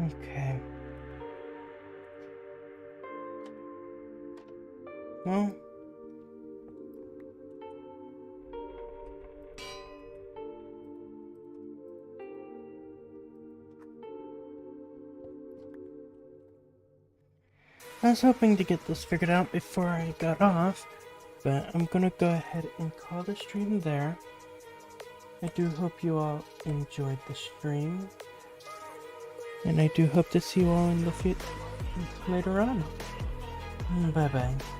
Okay. Well, I was hoping to get this figured out before I got off, but I'm gonna go ahead and call the stream there. I do hope you all enjoyed the stream, and I do hope to see you all in the later on. Bye bye.